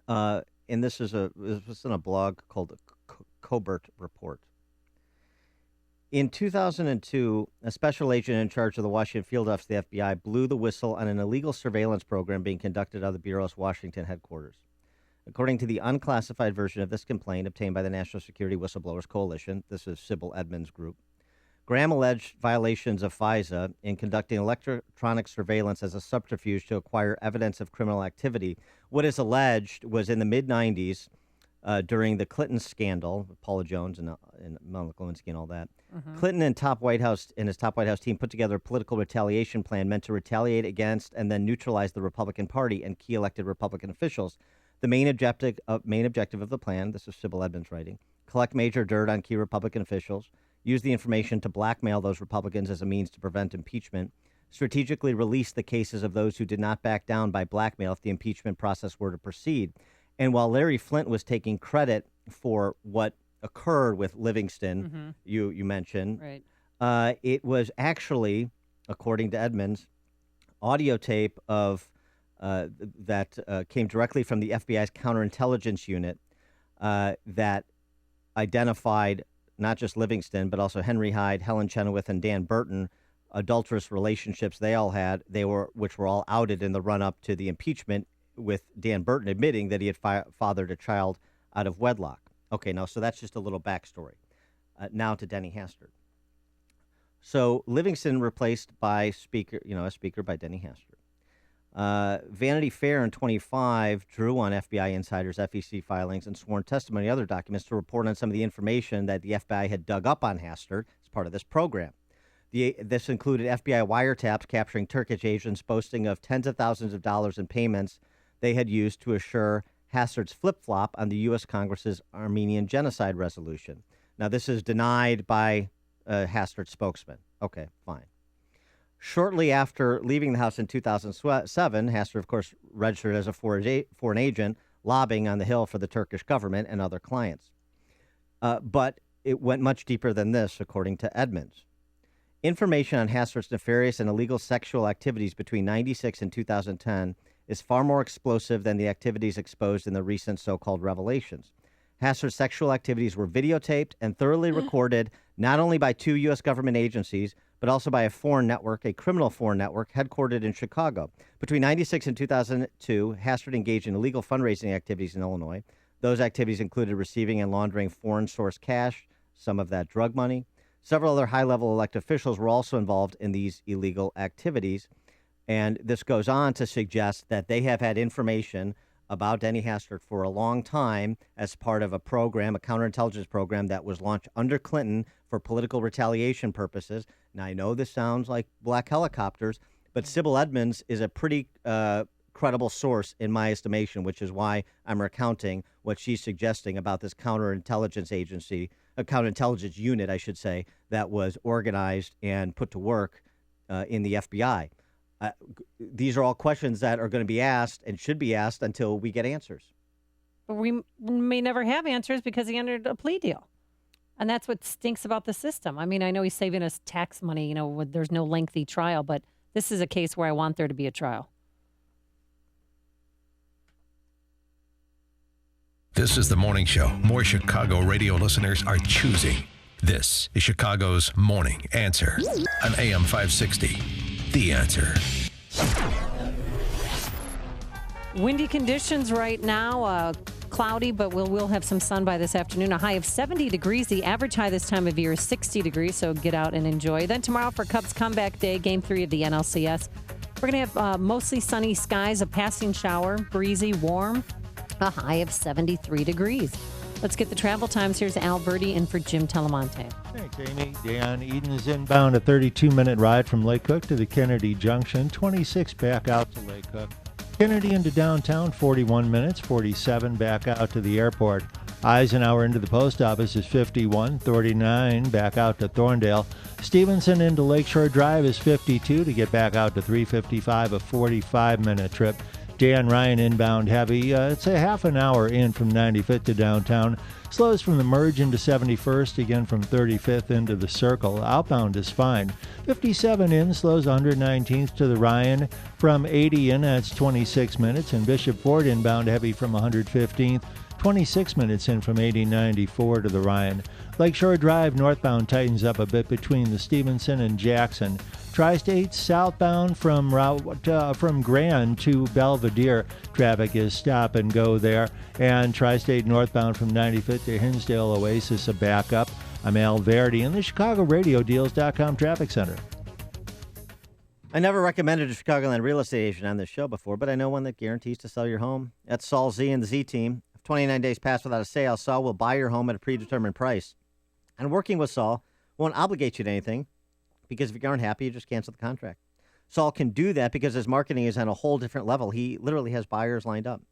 Speaker 9: and this was in a blog called the Cobert Report. In 2002, a special agent in charge of the Washington field office of the FBI blew the whistle on an illegal surveillance program being conducted out of the Bureau's Washington headquarters. According to the unclassified version of this complaint obtained by the National Security Whistleblowers Coalition, this is Sybil Edmonds' group, Graham alleged violations of FISA in conducting electronic surveillance as a subterfuge to acquire evidence of criminal activity. What is alleged was in the mid-'90s, during the Clinton scandal, Paula Jones and Monica Lewinsky and all that.
Speaker 10: Mm-hmm.
Speaker 9: Clinton and his top White House team put together a political retaliation plan meant to retaliate against and then neutralize the Republican Party and key elected Republican officials. The main objective of the plan, this is Sybil Edmonds writing, collect major dirt on key Republican officials, use the information to blackmail those Republicans as a means to prevent impeachment, strategically release the cases of those who did not back down by blackmail if the impeachment process were to proceed. And while Larry Flynt was taking credit for what occurred with Livingston, you mentioned,
Speaker 10: right.
Speaker 9: It was actually, according to Edmonds, audio tape of that came directly from the FBI's counterintelligence unit that identified not just Livingston, but also Henry Hyde, Helen Chenoweth, and Dan Burton, adulterous relationships they all had, which were all outed in the run-up to the impeachment, with Dan Burton admitting that he had fathered a child out of wedlock. Okay, now, so that's just a little backstory. Now to Denny Hastert. So Livingston replaced by a speaker by Denny Hastert. Vanity Fair in 25 drew on FBI insiders, FEC filings, and sworn testimony and other documents to report on some of the information that the FBI had dug up on Hastert as part of this program. This included FBI wiretaps capturing Turkish agents boasting of tens of thousands of dollars in payments they had used to assure Hastert's flip-flop on the U.S. Congress's Armenian genocide resolution. Now, this is denied by Hastert's spokesman. Okay, fine. Shortly after leaving the House in 2007, Hastert, of course, registered as a foreign agent, lobbying on the Hill for the Turkish government and other clients. But it went much deeper than this, according to Edmonds. Information on Hastert's nefarious and illegal sexual activities between 1996 and 2010 is far more explosive than the activities exposed in the recent so-called revelations. Hastert's sexual activities were videotaped and thoroughly recorded not only by 2 U.S. government agencies, but also by a foreign network, a criminal foreign network headquartered in Chicago. Between 1996 and 2002, Hastert engaged in illegal fundraising activities in Illinois. Those activities included receiving and laundering foreign source cash, some of that drug money. Several other high-level elected officials were also involved in these illegal activities. And this goes on to suggest that they have had information about Denny Hastert for a long time as part of a program, a counterintelligence program that was launched under Clinton for political retaliation purposes. Now, I know this sounds like black helicopters, but Sybil Edmonds is a pretty credible source in my estimation, which is why I'm recounting what she's suggesting about this counterintelligence agency, a counterintelligence unit, I should say, that was organized and put to work in the FBI. These are all questions that are going to be asked and should be asked until we get answers.
Speaker 10: But we may never have answers because he entered a plea deal. And that's what stinks about the system. I mean, I know he's saving us tax money, there's no lengthy trial, but this is a case where I want there to be a trial.
Speaker 5: This is the morning show more Chicago radio listeners are choosing. This is Chicago's Morning Answer on AM 560. The Answer.
Speaker 10: Windy conditions right now, cloudy, but we'll have some sun by this afternoon. A high of 70 degrees. The average high this time of year is 60 degrees, so get out and enjoy. Then tomorrow for Cubs comeback day, Game 3 of the NLCS. We're going to have mostly sunny skies, a passing shower, breezy, warm, a high of 73 degrees. Let's get the travel times. Here's Al Berti in for Jim Telemonte.
Speaker 8: Thanks, Amy. Dan Eden is inbound, a 32-minute ride from Lake Cook to the Kennedy Junction, 26 back out to Lake Cook. Kennedy into downtown, 41 minutes, 47 back out to the airport. Eisenhower into the post office is 51, 39 back out to Thorndale. Stevenson into Lakeshore Drive is 52 to get back out to 355, a 45-minute trip. Dan Ryan inbound heavy. It's a half an hour in from 95th to downtown. Slows from the merge into 71st, again from 35th into the circle. Outbound is fine. 57 in, slows 119th to the Ryan. From 80 in, that's 26 minutes. And Bishop Ford inbound heavy from 115th. 26 minutes in from 8094 to the Ryan. Lakeshore Drive northbound tightens up a bit between the Stevenson and Jackson. Tri-State southbound from Grand to Belvedere. Traffic is stop and go there. And Tri-State northbound from 95th to Hinsdale Oasis, a backup. I'm Al Verdi in the ChicagoRadioDeals.com Traffic Center.
Speaker 9: I never recommended a Chicagoland real estate agent on this show before, but I know one that guarantees to sell your home. That's Saul Z and the Z Team. 29 days pass without a sale, Saul will buy your home at a predetermined price. And working with Saul won't obligate you to anything, because if you aren't happy, you just cancel the contract. Saul can do that because his marketing is on a whole different level. He literally has buyers lined up.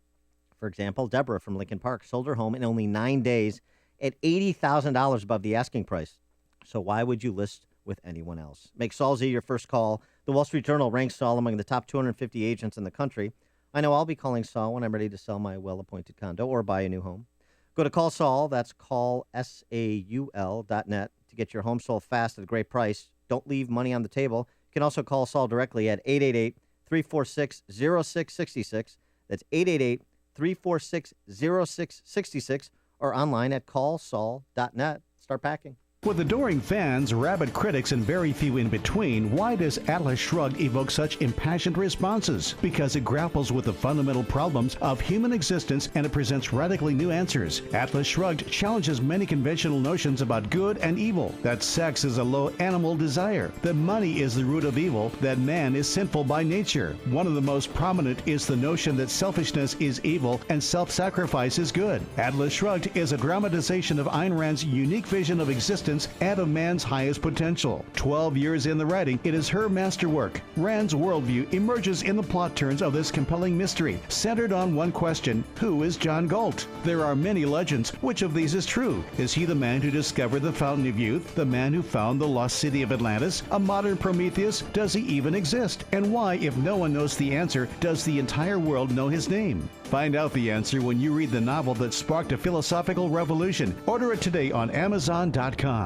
Speaker 9: For example, Deborah from Lincoln Park sold her home in only 9 days at $80,000 above the asking price. So why would you list with anyone else? Make Saul Z your first call. The Wall Street Journal ranks Saul among the top 250 agents in the country. I know I'll be calling Saul when I'm ready to sell my well-appointed condo or buy a new home. Go to Call Saul, that's callsaul.net, to get your home sold fast at a great price. Don't leave money on the table. You can also call Saul directly at 888-346-0666. That's 888-346-0666, or online at callsaul.net. Start packing.
Speaker 7: With adoring fans, rabid critics, and very few in between, why does Atlas Shrugged evoke such impassioned responses? Because it grapples with the fundamental problems of human existence and it presents radically new answers. Atlas Shrugged challenges many conventional notions about good and evil, that sex is a low animal desire, that money is the root of evil, that man is sinful by nature. One of the most prominent is the notion that selfishness is evil and self-sacrifice is good. Atlas Shrugged is a dramatization of Ayn Rand's unique vision of existence and of man's highest potential. 12 years in the writing, it is her masterwork. Rand's worldview emerges in the plot turns of this compelling mystery, centered on one question: who is John Galt? There are many legends. Which of these is true? Is he the man who discovered the Fountain of Youth? The man who found the lost city of Atlantis? A modern Prometheus? Does he even exist? And why, if no one knows the answer, does the entire world know his name? Find out the answer when you read the novel that sparked a philosophical revolution. Order it today on Amazon.com.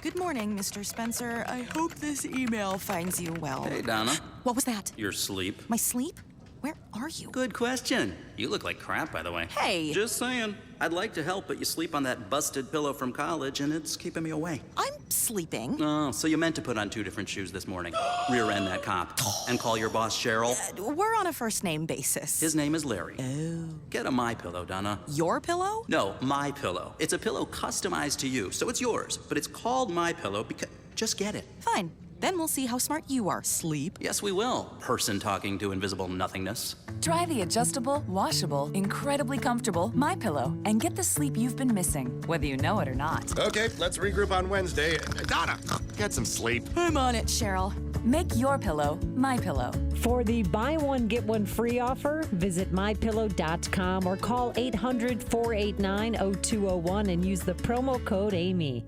Speaker 11: Good morning, Mr. Spencer. I hope this email finds you well.
Speaker 13: Hey, Donna.
Speaker 11: What was that?
Speaker 13: Your sleep.
Speaker 11: My sleep? Where are you?
Speaker 13: Good question. You look like crap, by the way.
Speaker 11: Hey!
Speaker 13: Just saying. I'd like to help, but you sleep on that busted pillow from college, and it's keeping me away.
Speaker 11: I'm sleeping.
Speaker 13: Oh, so you meant to put on 2 different shoes this morning. Rear end that cop. And call your boss Cheryl.
Speaker 11: We're on a first-name basis.
Speaker 13: His name is Larry.
Speaker 11: Oh.
Speaker 13: Get a My Pillow, Donna.
Speaker 11: Your pillow?
Speaker 13: No, My Pillow. It's a pillow customized to you, so it's yours. But it's called My Pillow because... Just get it.
Speaker 11: Fine. Then we'll see how smart you are, sleep.
Speaker 13: Yes, we will. Person talking to invisible nothingness.
Speaker 15: Try the adjustable, washable, incredibly comfortable MyPillow and get the sleep you've been missing, whether you know it or not.
Speaker 17: Okay, let's regroup on Wednesday. Donna, get some sleep.
Speaker 11: I'm on it, Cheryl.
Speaker 15: Make your pillow MyPillow.
Speaker 20: For the buy one, get one free offer, visit MyPillow.com or call 800-489-0201 and use the promo code AMY.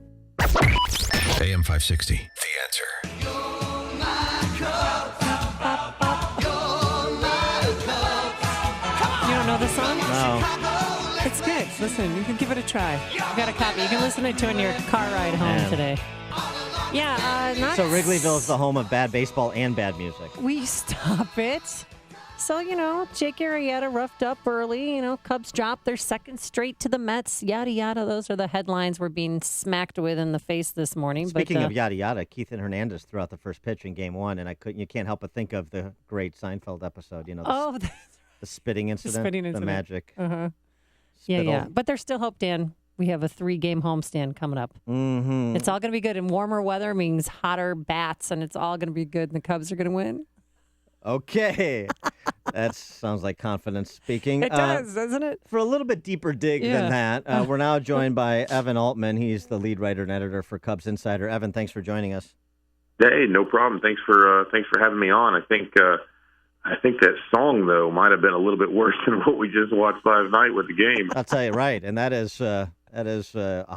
Speaker 5: AM 560. The Answer.
Speaker 10: You don't know the song?
Speaker 9: No.
Speaker 10: It's good. Listen, you can give it a try. I've got a copy. You can listen to it in your car ride home today. Yeah, not
Speaker 9: So Wrigleyville is the home of bad baseball and bad music.
Speaker 10: We stop it. So, Jake Arrieta roughed up early. Cubs dropped their second straight to the Mets. Yada, yada. Those are the headlines we're being smacked with in the face this morning.
Speaker 9: Speaking of yada, yada, Keith and Hernandez threw out the first pitch in Game 1, and you can't help but think of the great Seinfeld episode, the spitting incident, the magic.
Speaker 10: Uh-huh. Yeah. But there's still hope, Dan. We have a 3-game homestand coming up.
Speaker 9: Mm-hmm.
Speaker 10: It's all going to be good. And warmer weather means hotter bats, and it's all going to be good, and the Cubs are going to win.
Speaker 9: Okay. That sounds like confidence speaking.
Speaker 10: It does, doesn't it?
Speaker 9: For a little bit deeper dig than that, we're now joined by Evan Altman. He's the lead writer and editor for Cubs Insider. Evan, thanks for joining us.
Speaker 22: Hey, no problem. Thanks for having me on. I think that song, though, might have been a little bit worse than what we just watched last night with the game.
Speaker 9: I'll tell you, right. And that is a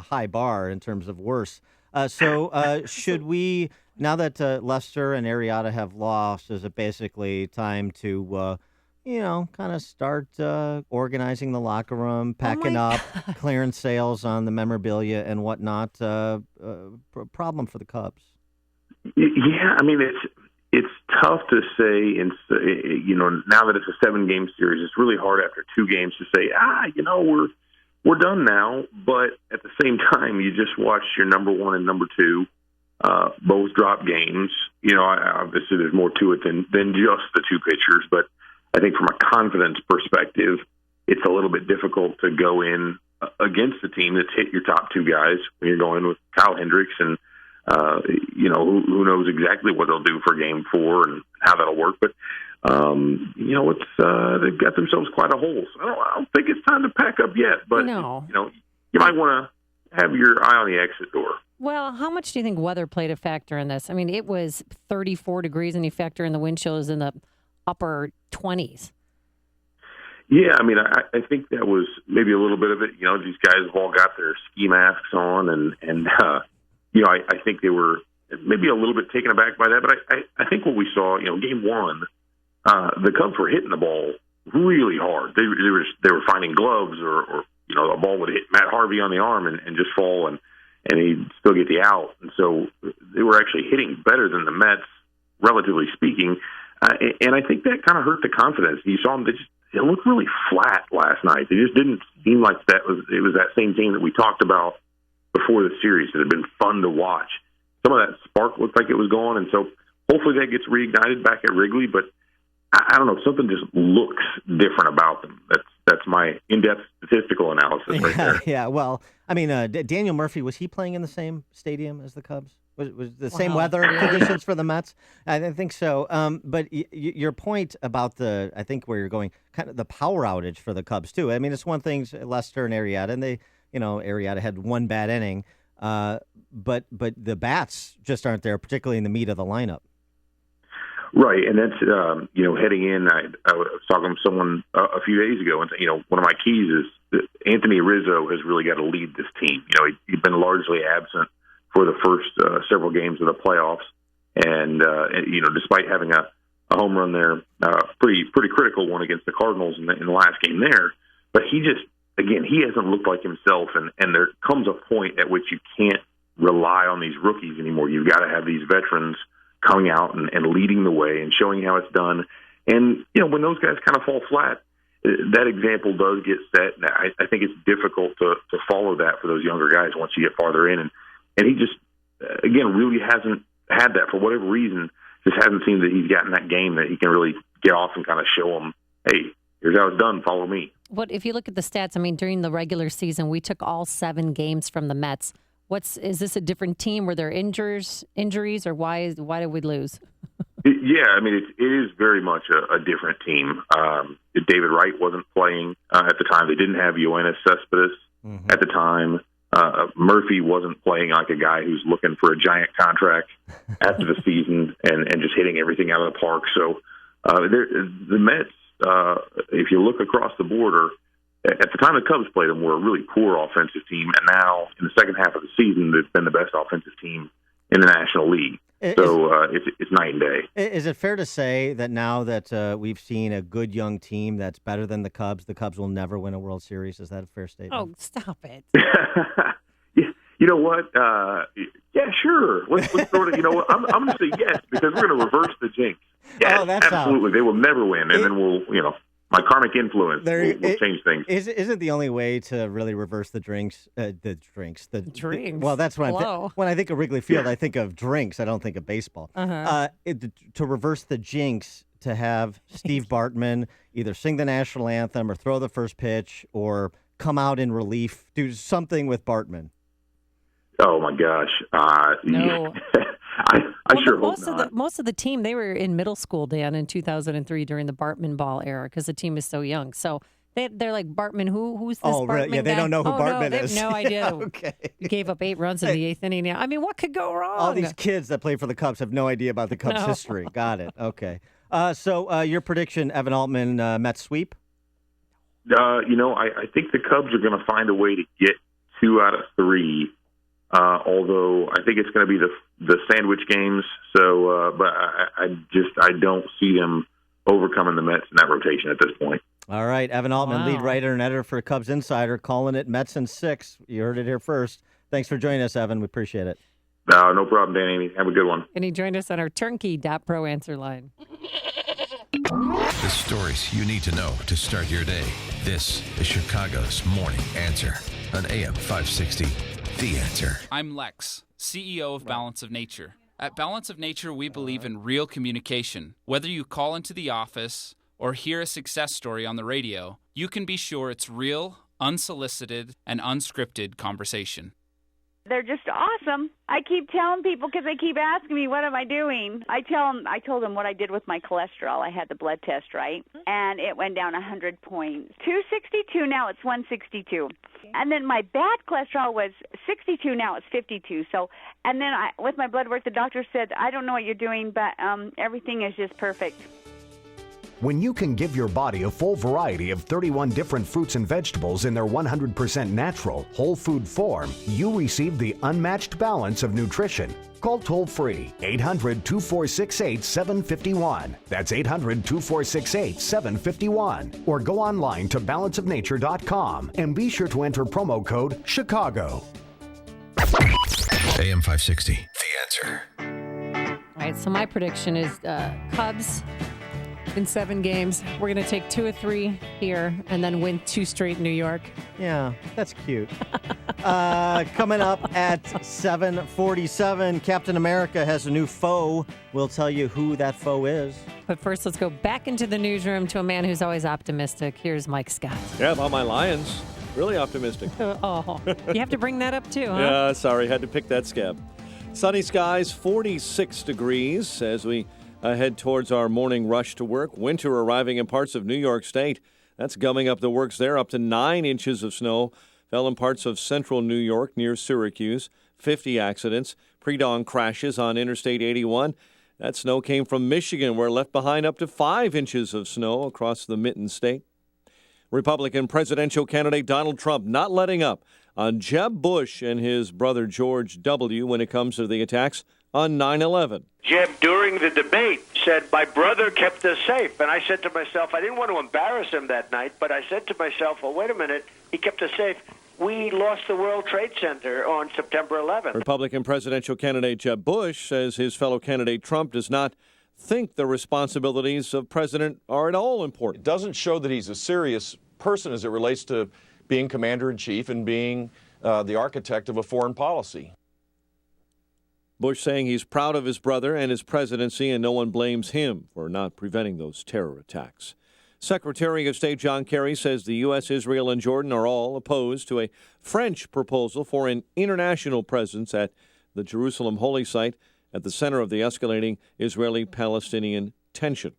Speaker 9: high bar in terms of worse. So should we, now that Lester and Arrieta have lost, is it basically time to, kind of start organizing the locker room, packing up, clearing sales on the memorabilia and whatnot? Problem for the Cubs.
Speaker 22: Yeah, I mean, it's tough to say, now that it's a 7-game series, it's really hard after 2 games to say, we're done now. But at the same time, you just watched your number 1 and number 2 both drop games. Obviously there's more to it than just the 2 pitchers, but I think from a confidence perspective, it's a little bit difficult to go in against a team that's hit your top 2 guys when you're going with Kyle Hendricks and who knows exactly what they'll do for Game 4 and how that'll work. But, they've got themselves quite a hole. So I don't think it's time to pack up yet, but
Speaker 10: No.
Speaker 22: you might want to have your eye on the exit door.
Speaker 10: Well, how much do you think weather played a factor in this? I mean, it was 34 degrees, and you factor in the wind chills in the upper 20s.
Speaker 22: Yeah, I mean, I think that was maybe a little bit of it. These guys have all got their ski masks on, and I think they were maybe a little bit taken aback by that. But I think what we saw, game one, the Cubs were hitting the ball really hard. They were finding gloves, or a ball would hit Matt Harvey on the arm and just fall, and he'd still get the out. And so they were actually hitting better than the Mets, relatively speaking. And I think that kind of hurt the confidence. You saw them; they looked really flat last night. They just didn't seem like it was that same team that we talked about before the series that had been fun to watch. Some of that spark looked like it was gone, and so hopefully that gets reignited back at Wrigley. But I don't know, something just looks different about them. That's my in-depth statistical analysis right there.
Speaker 9: Yeah, well, I mean, Daniel Murphy, was he playing in the same stadium as the Cubs? Was the same weather conditions for the Mets? I think so. But your point about I think where you're going, kind of the power outage for the Cubs too. I mean, it's one thing, Lester and Arrieta, and they, Arrieta had one bad inning, but the bats just aren't there, particularly in the meat of the lineup.
Speaker 22: Right, and that's heading in. I was talking to someone a few days ago, and one of my keys is that Anthony Rizzo has really got to lead this team. He's been largely absent for the first several games of the playoffs, and despite having a home run there, pretty critical one against the Cardinals in the last game there, but he hasn't looked like himself, and there comes a point at which you can't rely on these rookies anymore. You've got to have these veterans coming out and leading the way and showing how it's done. And, when those guys kind of fall flat, that example does get set. And I think it's difficult to follow that for those younger guys once you get farther in. And he just, again, really hasn't had that for whatever reason. Just hasn't seemed that he's gotten that game that he can really get off and kind of show them, hey, here's how it's done, follow me.
Speaker 10: But if you look at the stats, I mean, during the regular season, we took all 7 games from the Mets. Is this a different team? Were there injuries, or why did we lose?
Speaker 22: Yeah, I mean, it is very much a different team. David Wright wasn't playing at the time. They didn't have Yoenis Cespedes at the time. Murphy wasn't playing like a guy who's looking for a giant contract after the season and just hitting everything out of the park. So the Mets, if you look across the border, at the time the Cubs played them, were a really poor offensive team, and now in the second half of the season, they've been the best offensive team in the National League. So it's night and day.
Speaker 9: Is it fair to say that now that we've seen a good young team that's better than the Cubs will never win a World Series? Is that a fair statement?
Speaker 10: Oh, stop it.
Speaker 22: You know what? Yeah, sure. Let's sort of, I'm going to say yes, because we're going to reverse the jinx. Yes, absolutely. They will never win, and then we'll, my karmic influence will change things.
Speaker 9: Isn't the only way to really reverse the drinks?
Speaker 10: Drinks.
Speaker 9: Well, that's what when I think of Wrigley Field, I think of drinks. I don't think of baseball. To reverse the jinx, to have Steve Bartman either sing the national anthem or throw the first pitch or come out in relief, do something with Bartman.
Speaker 22: Oh my gosh!
Speaker 10: No.
Speaker 22: I sure hope not.
Speaker 10: Most of the team, they were in middle school, Dan, in 2003 during the Bartman Ball era because the team is so young. So they're like, Bartman, who's this Bartman
Speaker 9: really? Yeah, they
Speaker 10: guy?
Speaker 9: don't know who Bartman
Speaker 10: is. They have no idea.
Speaker 9: Okay.
Speaker 10: He gave up 8 runs in the 8th inning. I mean, what could go wrong?
Speaker 9: All these kids that play for the Cubs have no idea about the Cubs' history. Got it. Okay. So your prediction, Evan Altman, Mets sweep?
Speaker 22: I think the Cubs are going to find a way to get 2 out of 3. Although I think it's going to be the sandwich games. So, but I don't see them overcoming the Mets in that rotation at this point.
Speaker 9: All right, Evan Altman, lead writer and editor for Cubs Insider, calling it Mets in 6. You heard it here first. Thanks for joining us, Evan. We appreciate it.
Speaker 22: No problem, Danny. Have a good one.
Speaker 10: And he joined us on our turnkey.pro answer line.
Speaker 5: The stories you need to know to start your day. This is Chicago's Morning Answer on AM 560. The Answer.
Speaker 6: I'm Lex, CEO of Balance of Nature. At Balance of Nature, we believe in real communication. Whether you call into the office or hear a success story on the radio, you can be sure it's real, unsolicited, and unscripted conversation.
Speaker 3: They're just awesome. I keep telling people because they keep asking me, what am I doing? I told them what I did with my cholesterol. I had the blood test, right? And it went down 100 points. 262, now it's 162. And then my bad cholesterol was 62, now it's 52. So, and then with my blood work, the doctor said, I don't know what you're doing, but everything is just perfect.
Speaker 18: When you can give your body a full variety of 31 different fruits and vegetables in their 100% natural, whole food form, you receive the unmatched balance of nutrition. Call toll-free 800-2468-751. That's 800-2468-751. Or go online to balanceofnature.com and be sure to enter promo code CHICAGO.
Speaker 5: AM 560, The Answer.
Speaker 10: All right, so my prediction is Cubs in 7 games. We're going to take 2 or 3 here and then win 2 straight in New York.
Speaker 9: Yeah, that's cute. Coming up at 7:47, Captain America has a new foe. We'll tell you who that foe is.
Speaker 10: But first, let's go back into the newsroom to a man who's always optimistic. Here's Mike Scott.
Speaker 2: Yeah, about my Lions. Really optimistic.
Speaker 10: Oh, you have to bring that up too, huh?
Speaker 2: Yeah, sorry, had to pick that scab. Sunny skies, 46 degrees as we head towards our morning rush to work. Winter arriving in parts of New York State. That's gumming up the works there. Up to 9 inches of snow fell in parts of central New York near Syracuse. 50 accidents. Pre-dawn crashes on Interstate 81. That snow came from Michigan, where left behind up to 5 inches of snow across the Mitten State. Republican presidential candidate Donald Trump not letting up on Jeb Bush and his brother George W. when it comes to the attacks on 9/11.
Speaker 19: Jeb, during the debate, said, my brother kept us safe. And I said to myself, I didn't want to embarrass him that night, but I said to myself, well, wait a minute, he kept us safe. We lost the World Trade Center on September 11th.
Speaker 2: Republican presidential candidate Jeb Bush says his fellow candidate Trump does not think the responsibilities of president are at all important.
Speaker 1: It doesn't show that he's a serious person as it relates to being commander-in-chief and being the architect of a foreign policy.
Speaker 2: Bush saying he's proud of his brother and his presidency, and no one blames him for not preventing those terror attacks. Secretary of State John Kerry says the U.S., Israel, and Jordan are all opposed to a French proposal for an international presence at the Jerusalem Holy Site at the center of the escalating Israeli-Palestinian tension.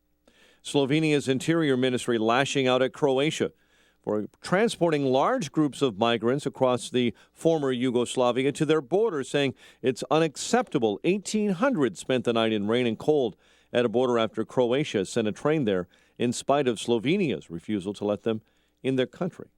Speaker 2: Slovenia's Interior Ministry lashing out at Croatia for transporting large groups of migrants across the former Yugoslavia to their border, saying it's unacceptable. 1,800 spent the night in rain and cold at a border after Croatia sent a train there in spite of Slovenia's refusal to let them in their country.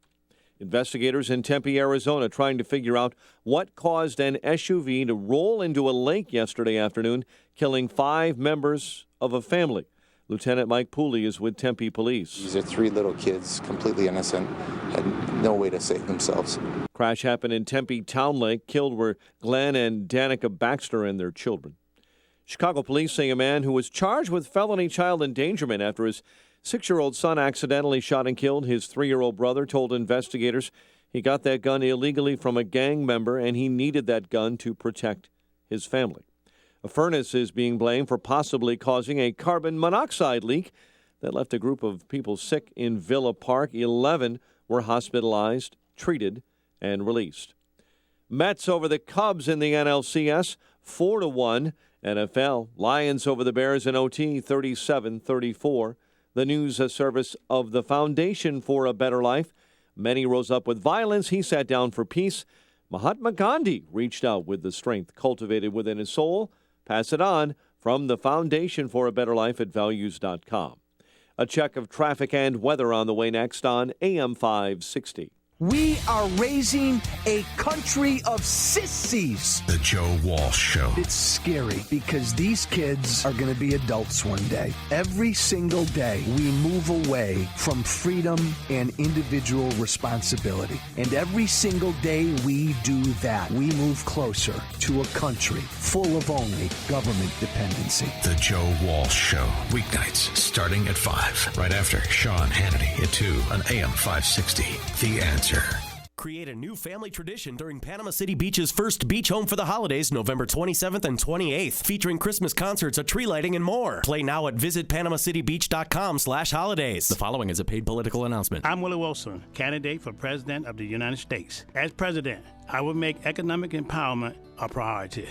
Speaker 2: Investigators in Tempe, Arizona, trying to figure out what caused an SUV to roll into a lake yesterday afternoon, killing 5 members of a family. Lieutenant Mike Pooley is with Tempe Police.
Speaker 23: These are 3 little kids, completely innocent, had no way to save themselves.
Speaker 2: Crash happened in Tempe Town Lake. Killed were Glenn and Danica Baxter and their children. Chicago police say a man who was charged with felony child endangerment after his 6-year-old son accidentally shot and killed his 3-year-old brother told investigators he got that gun illegally from a gang member and he needed that gun to protect his family. A furnace is being blamed for possibly causing a carbon monoxide leak that left a group of people sick in Villa Park. 11 were hospitalized, treated, and released. Mets over the Cubs in the NLCS, 4-1. NFL, Lions over the Bears in OT, 37-34. The news service of the Foundation for a Better Life. Many rose up with violence. He sat down for peace. Mahatma Gandhi reached out with the strength cultivated within his soul. Pass it on from the Foundation for a Better Life at values.com. A check of traffic and weather on the way next on AM 560.
Speaker 24: We are raising a country of sissies.
Speaker 5: The Joe Walsh Show.
Speaker 24: It's scary because these kids are going to be adults one day. Every single day, we move away from freedom and individual responsibility. And every single day we do that, we move closer to a country full of only government dependency.
Speaker 5: The Joe Walsh Show. Weeknights starting at 5. Right after Sean Hannity at 2 on AM 560. The Answer.
Speaker 4: Create a new family tradition during Panama City Beach's first beach home for the holidays, November 27th and 28th, featuring Christmas concerts, a tree lighting, and more. Play now at visitpanamacitybeach.com/holidays. The following is a paid political announcement.
Speaker 12: I'm Willie Wilson, candidate for President of the United States. As President, I will make economic empowerment a priority.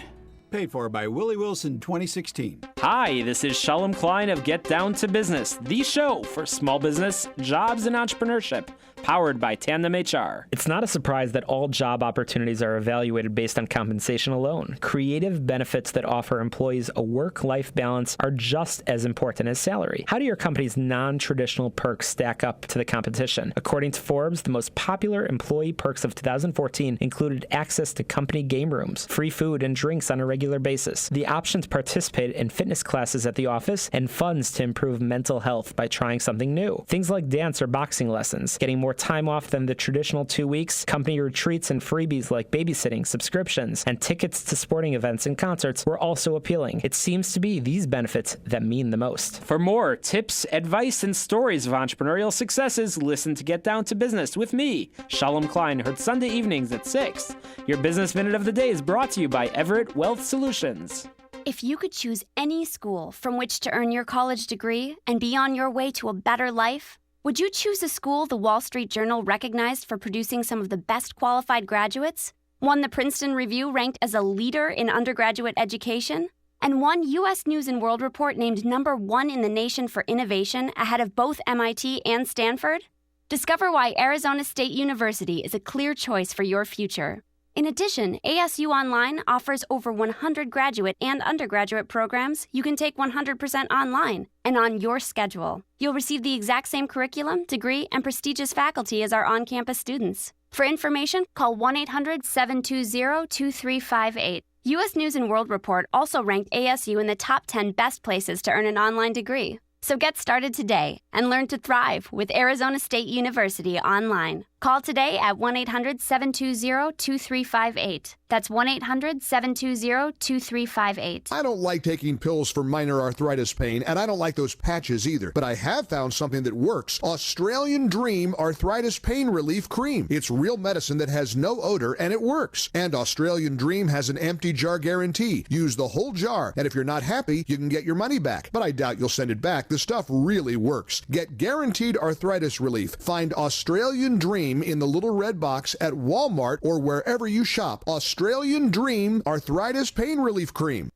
Speaker 14: Paid for by Willie Wilson 2016.
Speaker 16: Hi, this is Shalom Klein of Get Down to Business, the show for small business, jobs, and entrepreneurship, powered by Tandem HR. It's not a surprise that all job opportunities are evaluated based on compensation alone. Creative benefits that offer employees a work-life balance are just as important as salary. How do your company's non-traditional perks stack up to the competition? According to Forbes, the most popular employee perks of 2014 included access to company game rooms, free food and drinks on a regular basis, the option to participate in fitness classes at the office, and funds to improve mental health by trying something new. Things like dance or boxing lessons, getting more time off than the traditional 2 weeks, company retreats and freebies like babysitting, subscriptions, and tickets to sporting events and concerts were also appealing. It seems to be these benefits that mean the most. For more tips, advice, and stories of entrepreneurial successes, listen to Get Down to Business with me, Shalom Klein, heard Sunday evenings at 6. Your Business Minute of the Day is brought to you by Everett Wealth Solutions.
Speaker 21: If you could choose any school from which to earn your college degree and be on your way to a better life, would you choose a school the Wall Street Journal recognized for producing some of the best qualified graduates? One the Princeton Review ranked as a leader in undergraduate education? And one U.S. News & World Report named #1 in the nation for innovation ahead of both MIT and Stanford? Discover why Arizona State University is a clear choice for your future. In addition, ASU Online offers over 100 graduate and undergraduate programs you can take 100% online and on your schedule. You'll receive the exact same curriculum, degree, and prestigious faculty as our on-campus students. For information, call 1-800-720-2358. U.S. News & World Report also ranked ASU in the top 10 best places to earn an online degree. So get started today and learn to thrive with Arizona State University online. Call today at 1-800-720-2358. That's 1-800-720-2358.
Speaker 25: I don't like taking pills for minor arthritis pain, and I don't like those patches either. But I have found something that works. Australian Dream Arthritis Pain Relief Cream. It's real medicine that has no odor, and it works. And Australian Dream has an empty jar guarantee. Use the whole jar, and if you're not happy, you can get your money back. But I doubt you'll send it back. The stuff really works. Get guaranteed arthritis relief. Find Australian Dream in the little red box at Walmart or wherever you shop. Australian Dream Arthritis Pain Relief Cream.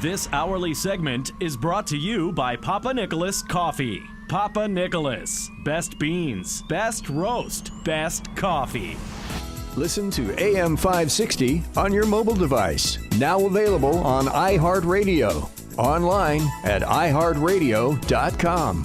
Speaker 4: This hourly segment is brought to you by Papa Nicholas Coffee. Papa Nicholas. Best beans, best roast, best coffee.
Speaker 26: Listen to AM 560 on your mobile device. Now available on iHeartRadio. Online at iHeartRadio.com.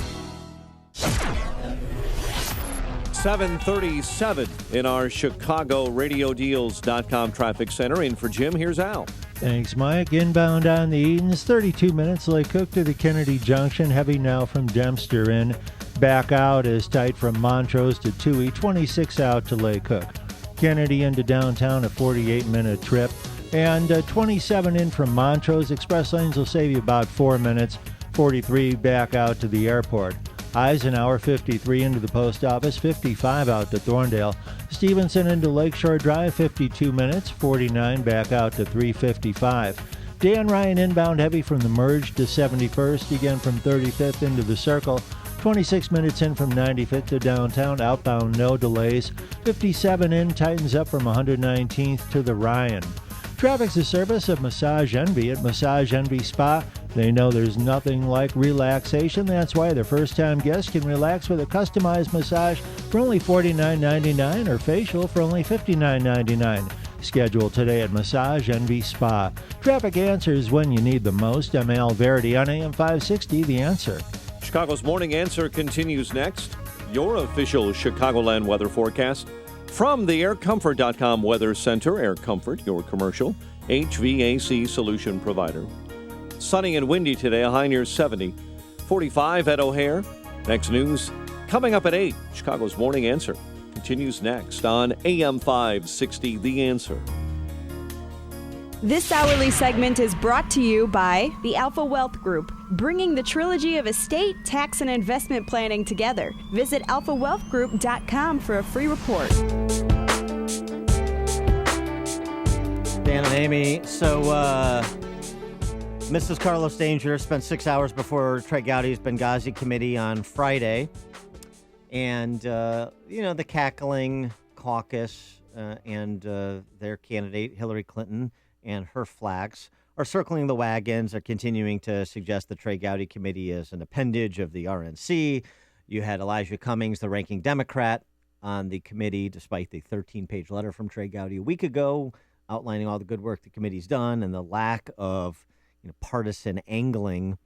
Speaker 2: 737 in our ChicagoRadioDeals.com traffic center. In for Jim, here's Al.
Speaker 8: Thanks, Mike. Inbound on the Edens, 32 minutes. Lake Cook to the Kennedy Junction. Heavy now from Dempster in. Back out is tight from Montrose to Toohey. 26 out to Lake Cook. Kennedy into downtown, a 48-minute trip. And 27 in from Montrose. Express lanes will save you about 4 minutes. 43 back out to the airport. Eisenhower, 53 into the post office, 55 out to Thorndale. Stevenson into Lakeshore Drive, 52 minutes, 49 back out to 355. Dan Ryan inbound heavy from the merge to 71st, again from 35th into the circle. 26 minutes in from 95th to downtown, outbound no delays. 57 in, tightens up from 119th to the Ryan. Traffic's a service of Massage Envy at Massage Envy Spa. They know there's nothing like relaxation. That's why their first-time guests can relax with a customized massage for only $49.99 or facial for only $59.99. Schedule today at Massage Envy Spa. Traffic answers when you need them most. I'm Al Verity on AM 560, The Answer.
Speaker 2: Chicago's Morning Answer continues next. Your official Chicagoland weather forecast from the AirComfort.com Weather Center. Air Comfort, your commercial HVAC solution provider. Sunny and windy today, a high near 70. 45 at O'Hare. Next news coming up at 8. Chicago's Morning Answer continues next on AM 560, The Answer.
Speaker 28: This hourly segment is brought to you by the Alpha Wealth Group, bringing the trilogy of estate, tax, and investment planning together. Visit alphawealthgroup.com for a free report.
Speaker 9: Dan and Amy. So, Mrs. Carlos Danger spent 6 hours before Trey Gowdy's Benghazi committee on Friday. And, the cackling caucus and their candidate, Hillary Clinton, and her flags are circling the wagons, are continuing to suggest the Trey Gowdy committee is an appendage of the RNC. You had Elijah Cummings, the ranking Democrat, on the committee, despite the 13-page letter from Trey Gowdy a week ago outlining all the good work the committee's done and the lack of partisan angling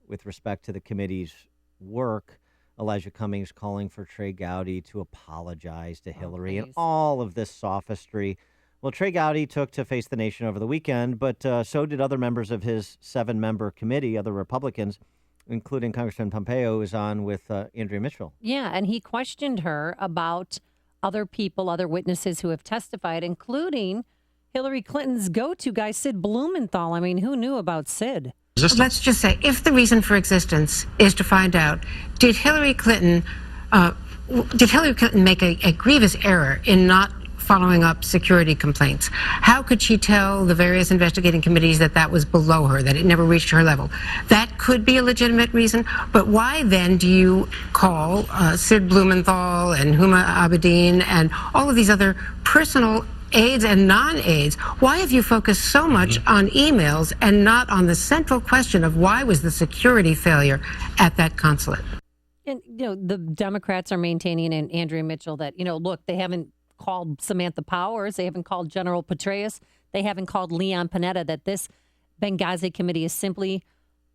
Speaker 9: with respect to the committee's work. Elijah Cummings calling for Trey Gowdy to apologize to Hillary and all of this sophistry. Well, Trey Gowdy took to Face the Nation over the weekend, but so did other members of his 7-member committee, other Republicans, including Congressman Pompeo, who was on with Andrea Mitchell.
Speaker 10: Yeah, and he questioned her about other people, other witnesses who have testified, including Hillary Clinton's go-to guy, Sid Blumenthal. I mean, who knew about Sid?
Speaker 7: Let's just say, if the reason for existence is to find out, did Hillary Clinton make a grievous error in not following up security complaints? How could she tell the various investigating committees that was below her, that it never reached her level? That could be a legitimate reason, but why then do you call Sid Blumenthal and Huma Abedin and all of these other personal aides and non-aides? Why have you focused so much on emails and not on the central question of why was the security failure at that consulate?
Speaker 10: And, the Democrats are maintaining, and Andrea Mitchell, that, look, they haven't called Samantha Powers. They haven't called General Petraeus. They haven't called Leon Panetta, that this Benghazi committee is simply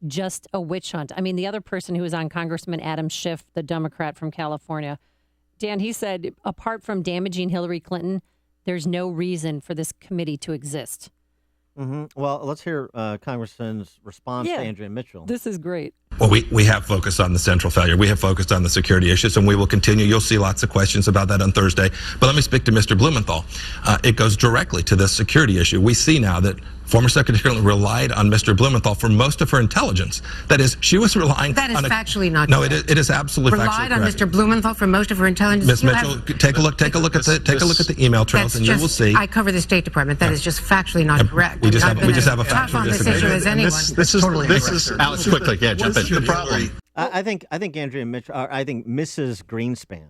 Speaker 10: just a witch hunt. I mean, the other person who was on, Congressman Adam Schiff, the Democrat from California, Dan, he said, apart from damaging Hillary Clinton, there's no reason for this committee to exist.
Speaker 9: Mm-hmm. Well, let's hear Congressman's response to Andrea Mitchell.
Speaker 10: This is great.
Speaker 11: Well, we have focused on the central failure. We have focused on the security issues, and we will continue. You'll see lots of questions about that on Thursday. But let me speak to Mr. Blumenthal. It goes directly to this security issue. We see now that former Secretary Clinton relied on Mr. Blumenthal for most of her intelligence. That is, she was relying
Speaker 7: that is
Speaker 11: on
Speaker 7: factually not
Speaker 11: no,
Speaker 7: correct.
Speaker 11: it is absolutely
Speaker 7: relied
Speaker 11: factually
Speaker 7: on
Speaker 11: correct.
Speaker 7: Mr. Blumenthal for most of her intelligence.
Speaker 11: Ms. Mitchell, take a look at the email trails, and you will see.
Speaker 7: I cover the State Department. That is just factually not correct.
Speaker 11: We just have a factual
Speaker 7: disagreement.
Speaker 11: disagreement.
Speaker 7: This
Speaker 11: is Alex, quickly. Yeah, jump in.
Speaker 7: The problem?
Speaker 9: I think Andrea Mitchell, I think Mrs. Greenspan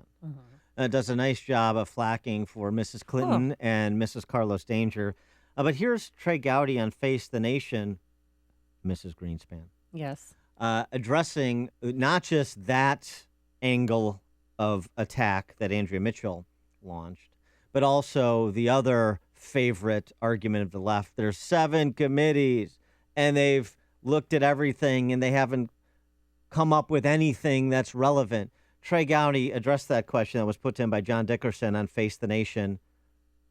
Speaker 9: does a nice job of flacking for Mrs. Clinton and Mrs. Carlos Danger. But here's Trey Gowdy on Face the Nation, Mrs. Greenspan.
Speaker 10: Yes.
Speaker 9: Addressing not just that angle of attack that Andrea Mitchell launched, but also the other favorite argument of the left. There's 7 committees, and they've looked at everything, and they haven't come up with anything that's relevant. Trey Gowdy addressed that question that was put to him by John Dickerson on Face the Nation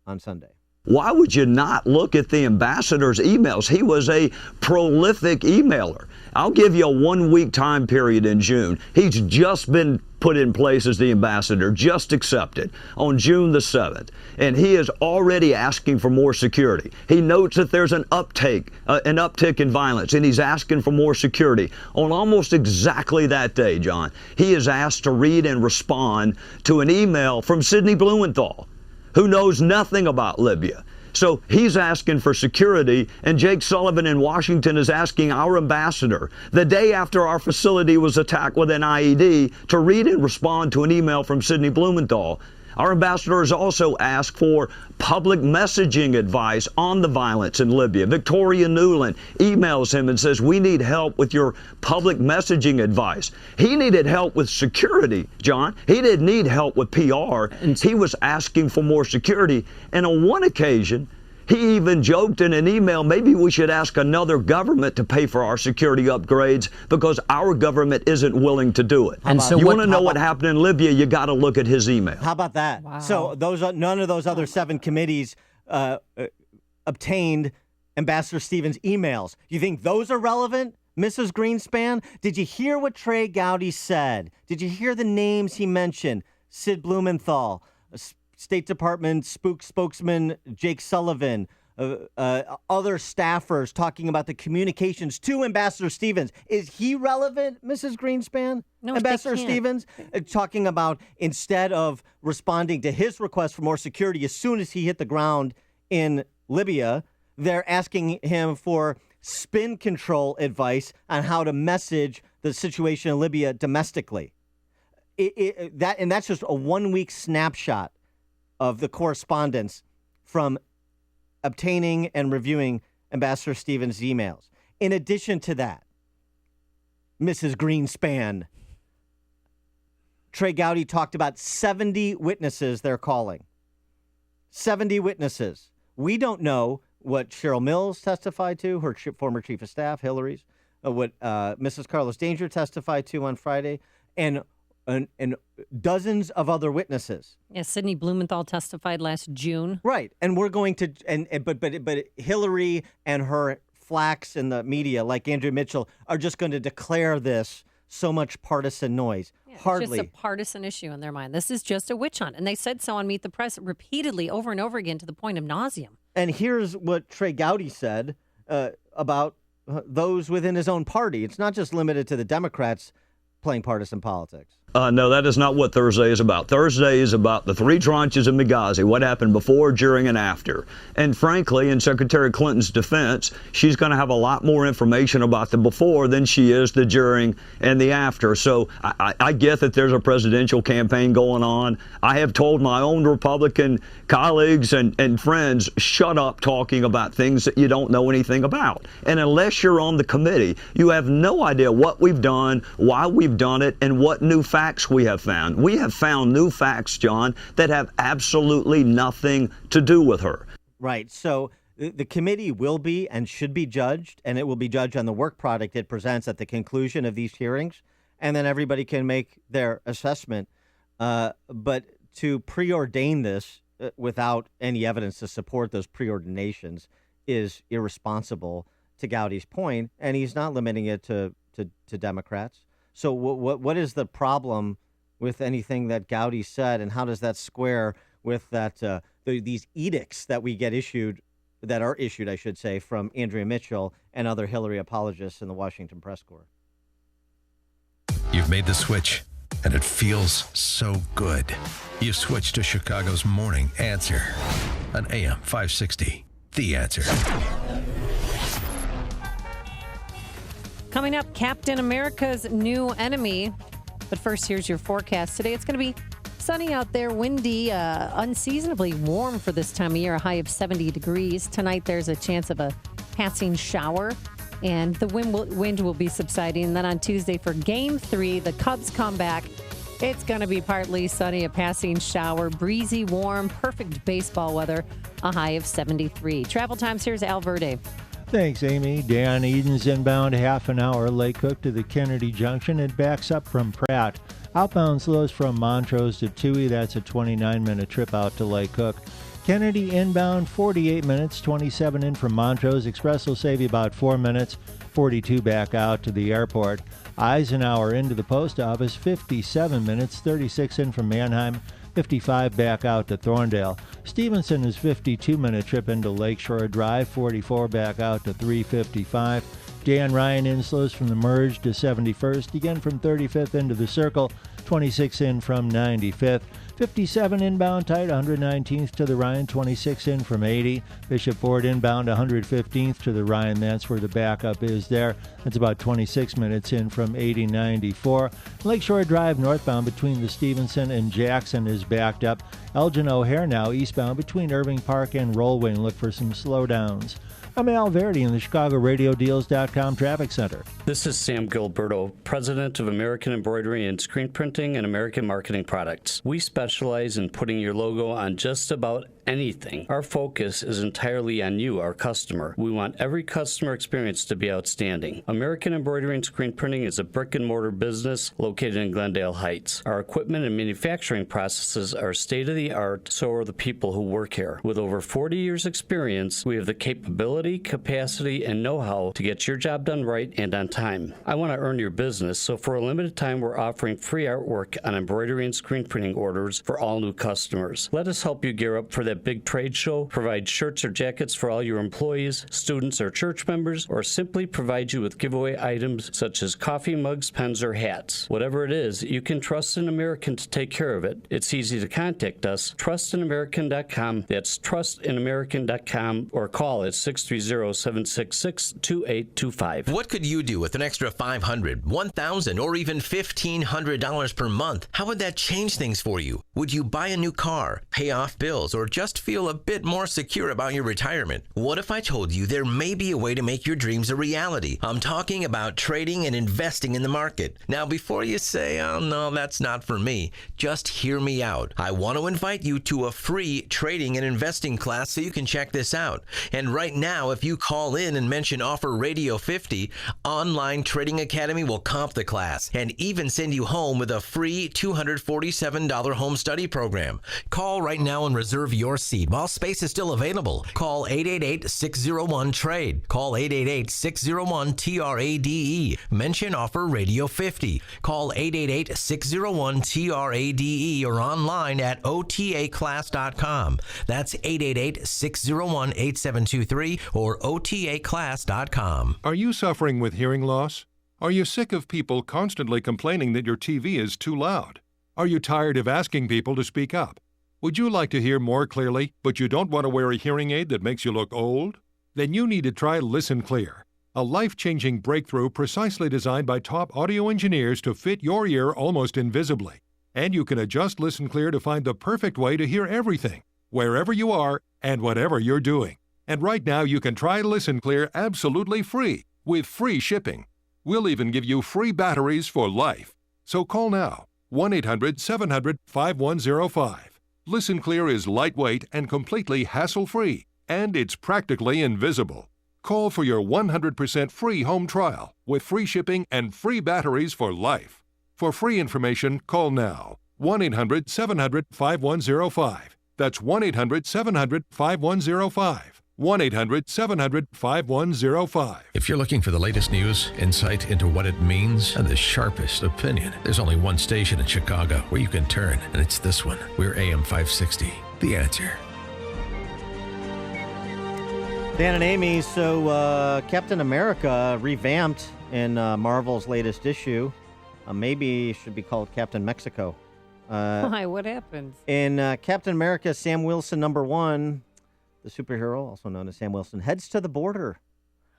Speaker 9: on Sunday.
Speaker 13: Why would you not look at the ambassador's emails? He was a prolific emailer. I'll give you a 1-week time period in June. He's just been put in place as the ambassador, just accepted on June the 7th. And he is already asking for more security. He notes that there's an uptick in violence, and he's asking for more security. On almost exactly that day, John, he is asked to read and respond to an email from Sidney Blumenthal, who knows nothing about Libya. So he's asking for security, and Jake Sullivan in Washington is asking our ambassador, the day after our facility was attacked with an IED, to read and respond to an email from Sidney Blumenthal. Our ambassador has also asked for public messaging advice on the violence in Libya. Victoria Nuland emails him and says, we need help with your public messaging advice. He needed help with security, John. He didn't need help with PR. And he was asking for more security. And on one occasion, he even joked in an email, maybe we should ask another government to pay for our security upgrades because our government isn't willing to do it. And so you want to know what happened in Libya, you got to look at his email.
Speaker 9: How about that? Wow. So none of those other 7 committees obtained Ambassador Stevens' emails. You think those are relevant, Mrs. Greenspan? Did you hear what Trey Gowdy said? Did you hear the names he mentioned? Sid Blumenthal, State Department spokesman Jake Sullivan, other staffers talking about the communications to Ambassador Stevens. Is he relevant, Mrs. Greenspan?
Speaker 10: No,
Speaker 9: Ambassador Stevens talking about instead of responding to his request for more security as soon as he hit the ground in Libya, They're asking him for spin control advice on how to message the situation in Libya domestically. That's just a 1 week snapshot of the correspondence from obtaining and reviewing Ambassador Stevens' emails. In addition to that, Mrs. Greenspan, Trey Gowdy talked about 70 witnesses they're calling. 70 witnesses. We don't know what Cheryl Mills testified to, her former chief of staff, Hillary's, what Mrs. Carlos Danger testified to on Friday, and dozens of other witnesses.
Speaker 10: Yeah, Sidney Blumenthal testified last June.
Speaker 9: Right, and we're going to, but Hillary and her flacks in the media, like Andrea Mitchell, are just going to declare this so much partisan noise.
Speaker 10: Yeah,
Speaker 9: Hardly.
Speaker 10: It's just a partisan issue in their mind. This is just a witch hunt, and they said so on Meet the Press repeatedly, over and over again, to the point of nauseum.
Speaker 9: And here's what Trey Gowdy said about those within his own party. It's not just limited to the Democrats playing partisan politics.
Speaker 13: No, that is not what Thursday is about. Thursday is about the 3 tranches of Benghazi, what happened before, during, and after. And frankly, in Secretary Clinton's defense, she's going to have a lot more information about the before than she is the during and the after. So I get that there's a presidential campaign going on. I have told my own Republican colleagues and friends, shut up talking about things that you don't know anything about. And unless you're on the committee, you have no idea what we've done, why we've done it, and what new facts we have found. We have found new facts, John, that have absolutely nothing to do with her.
Speaker 9: Right. So the committee will be and should be judged, and it will be judged on the work product it presents at the conclusion of these hearings, and then everybody can make their assessment. But to preordain this without any evidence to support those preordinations is irresponsible, to Gowdy's point, and he's not limiting it to Democrats. So what is the problem with anything that Gowdy said, and how does that square with that these edicts that we get issued, that are issued, I should say, from Andrea Mitchell and other Hillary apologists in the Washington press corps?
Speaker 5: You've made the switch, and it feels so good. You've switched to Chicago's Morning Answer on AM 560. The Answer.
Speaker 10: Coming up, Captain America's new enemy. But first, here's your forecast. Today, it's going to be sunny out there, windy, unseasonably warm for this time of year, a high of 70 degrees. Tonight, there's a chance of a passing shower, and the wind will be subsiding. And then on Tuesday for Game 3, the Cubs come back. It's going to be partly sunny, a passing shower, breezy, warm, perfect baseball weather, a high of 73. Travel times, here's Al Verde.
Speaker 8: Thanks, Amy. Dan Eden's inbound half an hour. Lake Cook to the Kennedy Junction. It backs up from Pratt. Outbound slows from Montrose to Toohey. That's a 29-minute trip out to Lake Cook. Kennedy inbound 48 minutes, 27 in from Montrose. Express will save you about 4 minutes, 42 back out to the airport. Eisenhower into the post office, 57 minutes, 36 in from Mannheim. 55 back out to Thorndale. Stevenson is 52-minute trip into Lakeshore Drive, 44 back out to 355. Dan Ryan in slows from the Merge to 71st, again from 35th into the Circle, 26 in from 95th. 57 inbound tight, 119th to the Ryan, 26 in from 80. Bishop Ford inbound, 115th to the Ryan. That's where the backup is there. That's about 26 minutes in from 80-94. Lakeshore Drive northbound between the Stevenson and Jackson is backed up. Elgin O'Hare now eastbound between Irving Park and Rollway. Look for some slowdowns. I'm Al Verdi in the ChicagoRadioDeals.com Traffic Center.
Speaker 3: This is Sam Gilberto, president of American Embroidery and Screen Printing and American Marketing Products. We specialize in putting your logo on just about anything. Our focus is entirely on you, our customer. We want every customer experience to be outstanding. American Embroidery and Screen Printing is a brick-and-mortar business located in Glendale Heights. Our equipment and manufacturing processes are state-of-the-art, so are the people who work here. With over 40 years' experience, we have the capability, capacity, and know-how to get your job done right and on time. I want to earn your business, so for a limited time, we're offering free artwork on embroidery and screen printing orders for all new customers. Let us help you gear up for that big trade show, provide shirts or jackets for all your employees, students, or church members, or simply provide you with giveaway items such as coffee mugs, pens, or hats. Whatever it is, you can trust an American to take care of it. It's easy to contact us, trustinamerican.com. That's trustinamerican.com, or call at 630 630-766-2825.
Speaker 6: What could you do with an extra $500, $1,000, or even $1,500 per month? How would that change things for you? Would you buy a new car, pay off bills, or just feel a bit more secure about your retirement? What if I told you there may be a way to make your dreams a reality? I'm talking about trading and investing in the market. Now, before you say, oh no, that's not for me, just hear me out. I want to invite you to a free trading and investing class so you can check this out. And right now, if you call in and mention Offer Radio 50, Online Trading Academy will comp the class and even send you home with a free $247 home study program. Call right now and reserve your seat while space is still available. Call 888-601-TRADE. Call 888-601-TRADE. Mention Offer Radio 50. Call 888-601-TRADE or online at otaclass.com. That's 888-601-8723 or otaclass.com.
Speaker 15: Are you suffering with hearing loss? Are you sick of people constantly complaining that your TV is too loud? Are you tired of asking people to speak up? Would you like to hear more clearly, but you don't want to wear a hearing aid that makes you look old? Then you need to try Listen Clear, a life-changing breakthrough precisely designed by top audio engineers to fit your ear almost invisibly. And you can adjust Listen Clear to find the perfect way to hear everything, wherever you are and whatever you're doing. And right now you can try Listen Clear absolutely free, with free shipping. We'll even give you free batteries for life. So call now, 1-800-700-5105. Listen Clear is lightweight and completely hassle-free, and it's practically invisible. Call for your 100% free home trial with free shipping and free batteries for life. For free information, call now, 1-800-700-5105. That's 1-800-700-5105. 1-800-700-5105.
Speaker 5: If you're looking for the latest news, insight into what it means, and the sharpest opinion, there's only one station in Chicago where you can turn, and it's this one. We're AM 560, The Answer.
Speaker 9: Dan and Amy, so Captain America revamped in Marvel's latest issue. Maybe it should be called Captain Mexico.
Speaker 10: Why? What happened?
Speaker 9: In Captain America, Sam Wilson #1, the superhero, also known as Sam Wilson, heads to the border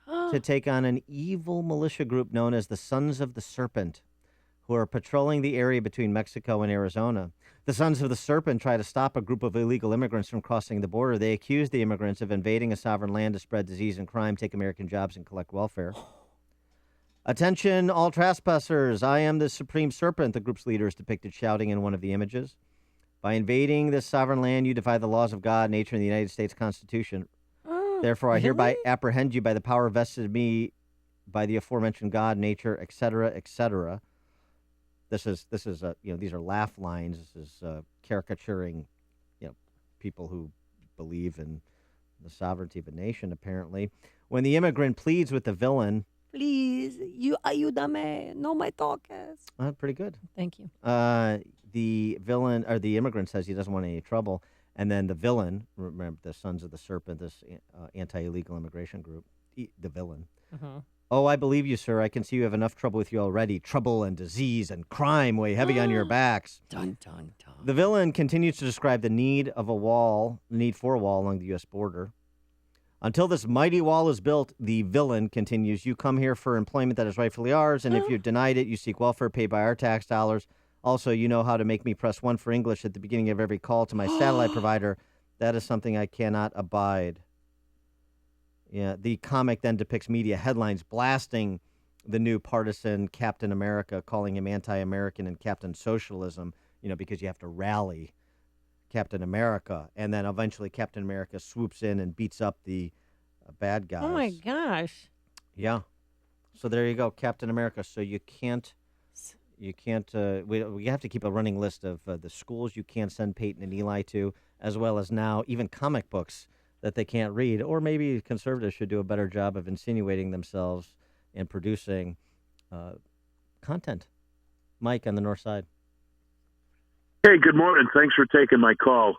Speaker 9: to take on an evil militia group known as the Sons of the Serpent, who are patrolling the area between Mexico and Arizona. The Sons of the Serpent try to stop a group of illegal immigrants from crossing the border. They accuse the immigrants of invading a sovereign land to spread disease and crime, take American jobs, and collect welfare. Attention, all trespassers. I am the Supreme Serpent, the group's leader is depicted shouting in one of the images. By invading this sovereign land, you defy the laws of God, nature, and the United States Constitution. Therefore, I hereby apprehend you by the power vested in me by the aforementioned God, nature, etc., etc. This is these are laugh lines. This is caricaturing, people who believe in the sovereignty of a nation. Apparently, when the immigrant pleads with the villain,
Speaker 10: please, you ayúdame, no me toques.
Speaker 9: Pretty good.
Speaker 10: Thank you.
Speaker 9: The villain, or the immigrant, says he doesn't want any trouble. And then the villain, remember the Sons of the Serpent, this anti-illegal immigration group, the villain. Oh, I believe you, sir. I can see you have enough trouble with you already. Trouble and disease and crime weigh heavy on your backs.
Speaker 10: Dun, dun, dun.
Speaker 9: The villain continues to describe the need for a wall along the U.S. border. Until this mighty wall is built, the villain continues, you come here for employment that is rightfully ours, and if you're denied it, you seek welfare paid by our tax dollars. Also, you know how to make me press 1 for English at the beginning of every call to my satellite provider. That is something I cannot abide. Yeah, the comic then depicts media headlines blasting the new partisan Captain America, calling him anti-American and Captain Socialism, because you have to rally Captain America. And then eventually Captain America swoops in and beats up the bad guys.
Speaker 10: Oh, my gosh.
Speaker 9: Yeah. So there you go, Captain America. So you can't, we have to keep a running list of the schools you can't send Peyton and Eli to, as well as now even comic books that they can't read. Or maybe conservatives should do a better job of insinuating themselves and producing content. Mike on the north side.
Speaker 17: Hey, good morning. Thanks for taking my call.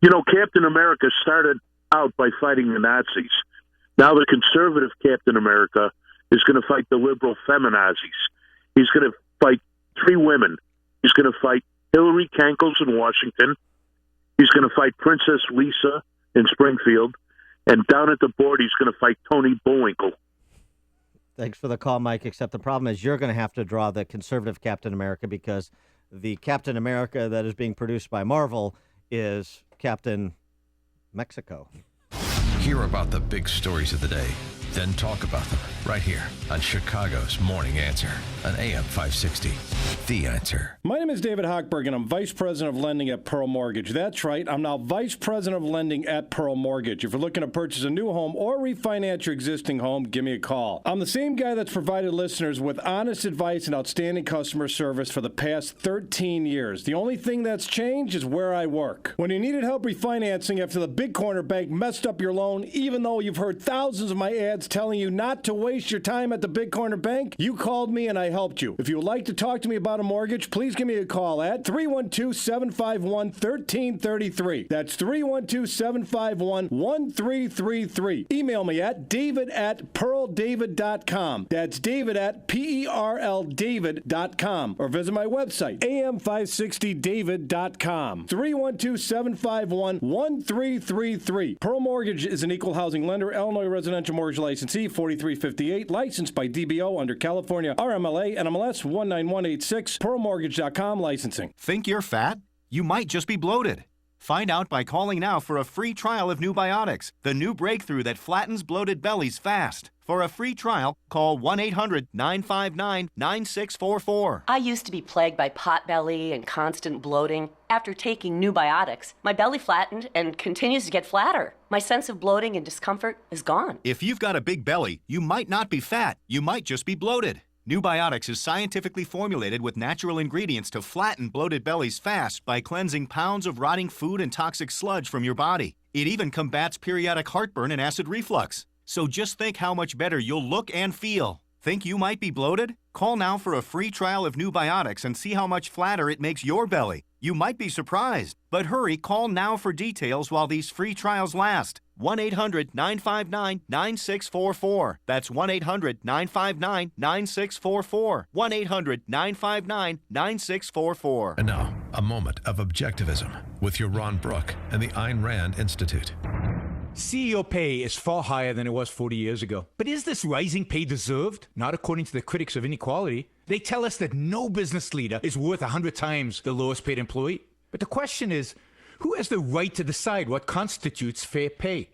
Speaker 17: Captain America started out by fighting the Nazis. Now the conservative Captain America is going to fight the liberal feminazis. He's going to fight 3 women. He's going to fight Hillary Cankles in Washington. He's going to fight Princess Lisa in Springfield. And down at the board, he's going to fight Tony Bullwinkle.
Speaker 9: Thanks for the call, Mike, except the problem is you're going to have to draw the conservative Captain America because the Captain America that is being produced by Marvel is Captain Mexico.
Speaker 5: Hear about the big stories of the day, then talk about them right here on Chicago's Morning Answer on AM 560. The Answer.
Speaker 1: My name is David Hochberg, and I'm Vice President of Lending at Pearl Mortgage. That's right, I'm now Vice President of Lending at Pearl Mortgage. If you're looking to purchase a new home or refinance your existing home, give me a call. I'm the same guy that's provided listeners with honest advice and outstanding customer service for the past 13 years. The only thing that's changed is where I work. When you needed help refinancing after the Big Corner Bank messed up your loan, even though you've heard thousands of my ads telling you not to waste your time at the Big Corner Bank, you called me and I helped you. If you would like to talk to me about a mortgage, please give me a call at 312-751-1333. That's 312-751-1333. Email me at david@pearldavid.com. That's david@PERLDavid.com. Or visit my website, am560david.com. 312-751-1333. Pearl Mortgage is an equal housing lender, Illinois residential mortgage licensee, 4358, licensed by DBO under California RMLA and MLS 19186, pearlmortgage.com licensing.
Speaker 18: Think you're fat? You might just be bloated. Find out by calling now for a free trial of Nubiotics, the new breakthrough that flattens bloated bellies fast. For a free trial, call 1-800-959-9644.
Speaker 19: I used to be plagued by potbelly and constant bloating. After taking Nubiotics, my belly flattened and continues to get flatter. My sense of bloating and discomfort is gone.
Speaker 18: If you've got a big belly, you might not be fat. You might just be bloated. Nubiotics is scientifically formulated with natural ingredients to flatten bloated bellies fast by cleansing pounds of rotting food and toxic sludge from your body. It even combats periodic heartburn and acid reflux. So just think how much better you'll look and feel. Think you might be bloated? Call now for a free trial of Nubiotics and see how much flatter it makes your belly. You might be surprised. But hurry, call now for details while these free trials last. 1-800-959-9644. That's 1-800-959-9644. 1-800-959-9644.
Speaker 5: And now, a moment of objectivism with Yaron Brook and the Ayn Rand Institute.
Speaker 20: CEO pay is far higher than it was 40 years ago. But is this rising pay deserved? Not according to the critics of inequality. They tell us that no business leader is worth 100 times the lowest paid employee. But the question is, who has the right to decide what constitutes fair pay?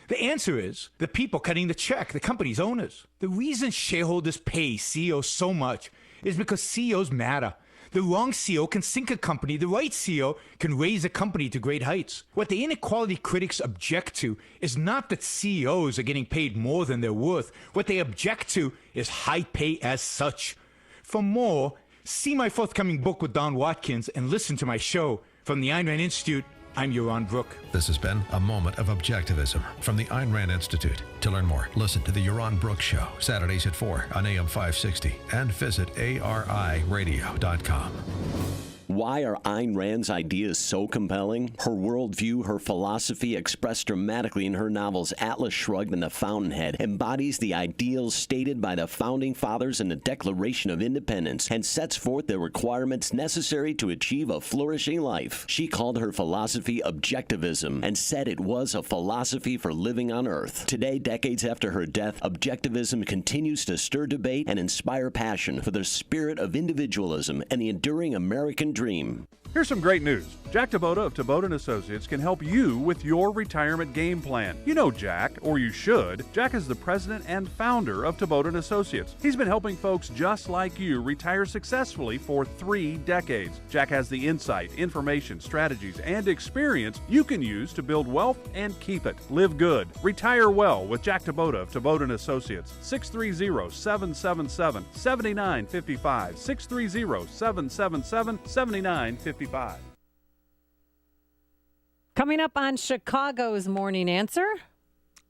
Speaker 20: The answer is the people cutting the check, the company's owners. The reason shareholders pay CEOs so much is because CEOs matter. The wrong CEO can sink a company. The right CEO can raise a company to great heights. What the inequality critics object to is not that CEOs are getting paid more than they're worth. What they object to is high pay as such. For more, see my forthcoming book with Don Watkins and listen to my show. From the Ayn Rand Institute, I'm Yaron Brook.
Speaker 5: This has been a moment of objectivism from the Ayn Rand Institute. To learn more, listen to the Yaron Brook Show, Saturdays at 4 on AM 560, and visit ariradio.com.
Speaker 22: Why are Ayn Rand's ideas so compelling? Her worldview, her philosophy, expressed dramatically in her novels Atlas Shrugged and The Fountainhead, embodies the ideals stated by the Founding Fathers in the Declaration of Independence and sets forth the requirements necessary to achieve a flourishing life. She called her philosophy objectivism and said it was a philosophy for living on Earth. Today, decades after her death, objectivism continues to stir debate and inspire passion for the spirit of individualism and the enduring American dream.
Speaker 23: Here's some great news. Jack Tabota of Tabota & Associates can help you with your retirement game plan. You know Jack, or you should. Jack is the president and founder of Tabota & Associates. He's been helping folks just like you retire successfully for 3 decades. Jack has the insight, information, strategies, and experience you can use to build wealth and keep it. Live good. Retire well with Jack Tabota of Tabota & Associates. 630-777-7955. 630-777-7955.
Speaker 10: Coming up on Chicago's Morning Answer.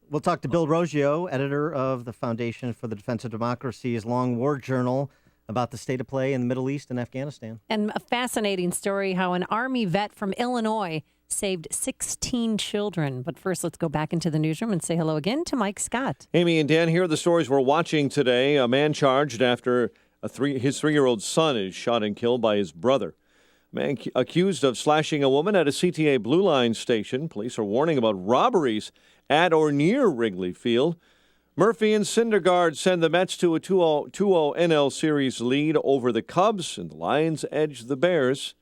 Speaker 9: We'll talk to Bill Roggio, editor of the Foundation for the Defense of Democracy's Long War Journal, about the state of play in the Middle East and Afghanistan.
Speaker 10: And a fascinating story how an Army vet from Illinois saved 16 children. But first, let's go back into the newsroom and say hello again to Mike Scott.
Speaker 2: Amy and Dan, here are the stories we're watching today. A man charged after his 3-year-old son is shot and killed by his brother. Man accused of slashing a woman at a CTA Blue Line station. Police are warning about robberies at or near Wrigley Field. Murphy and Syndergaard send the Mets to a 2-0 NL Series lead over the Cubs, and the Lions edge the Bears.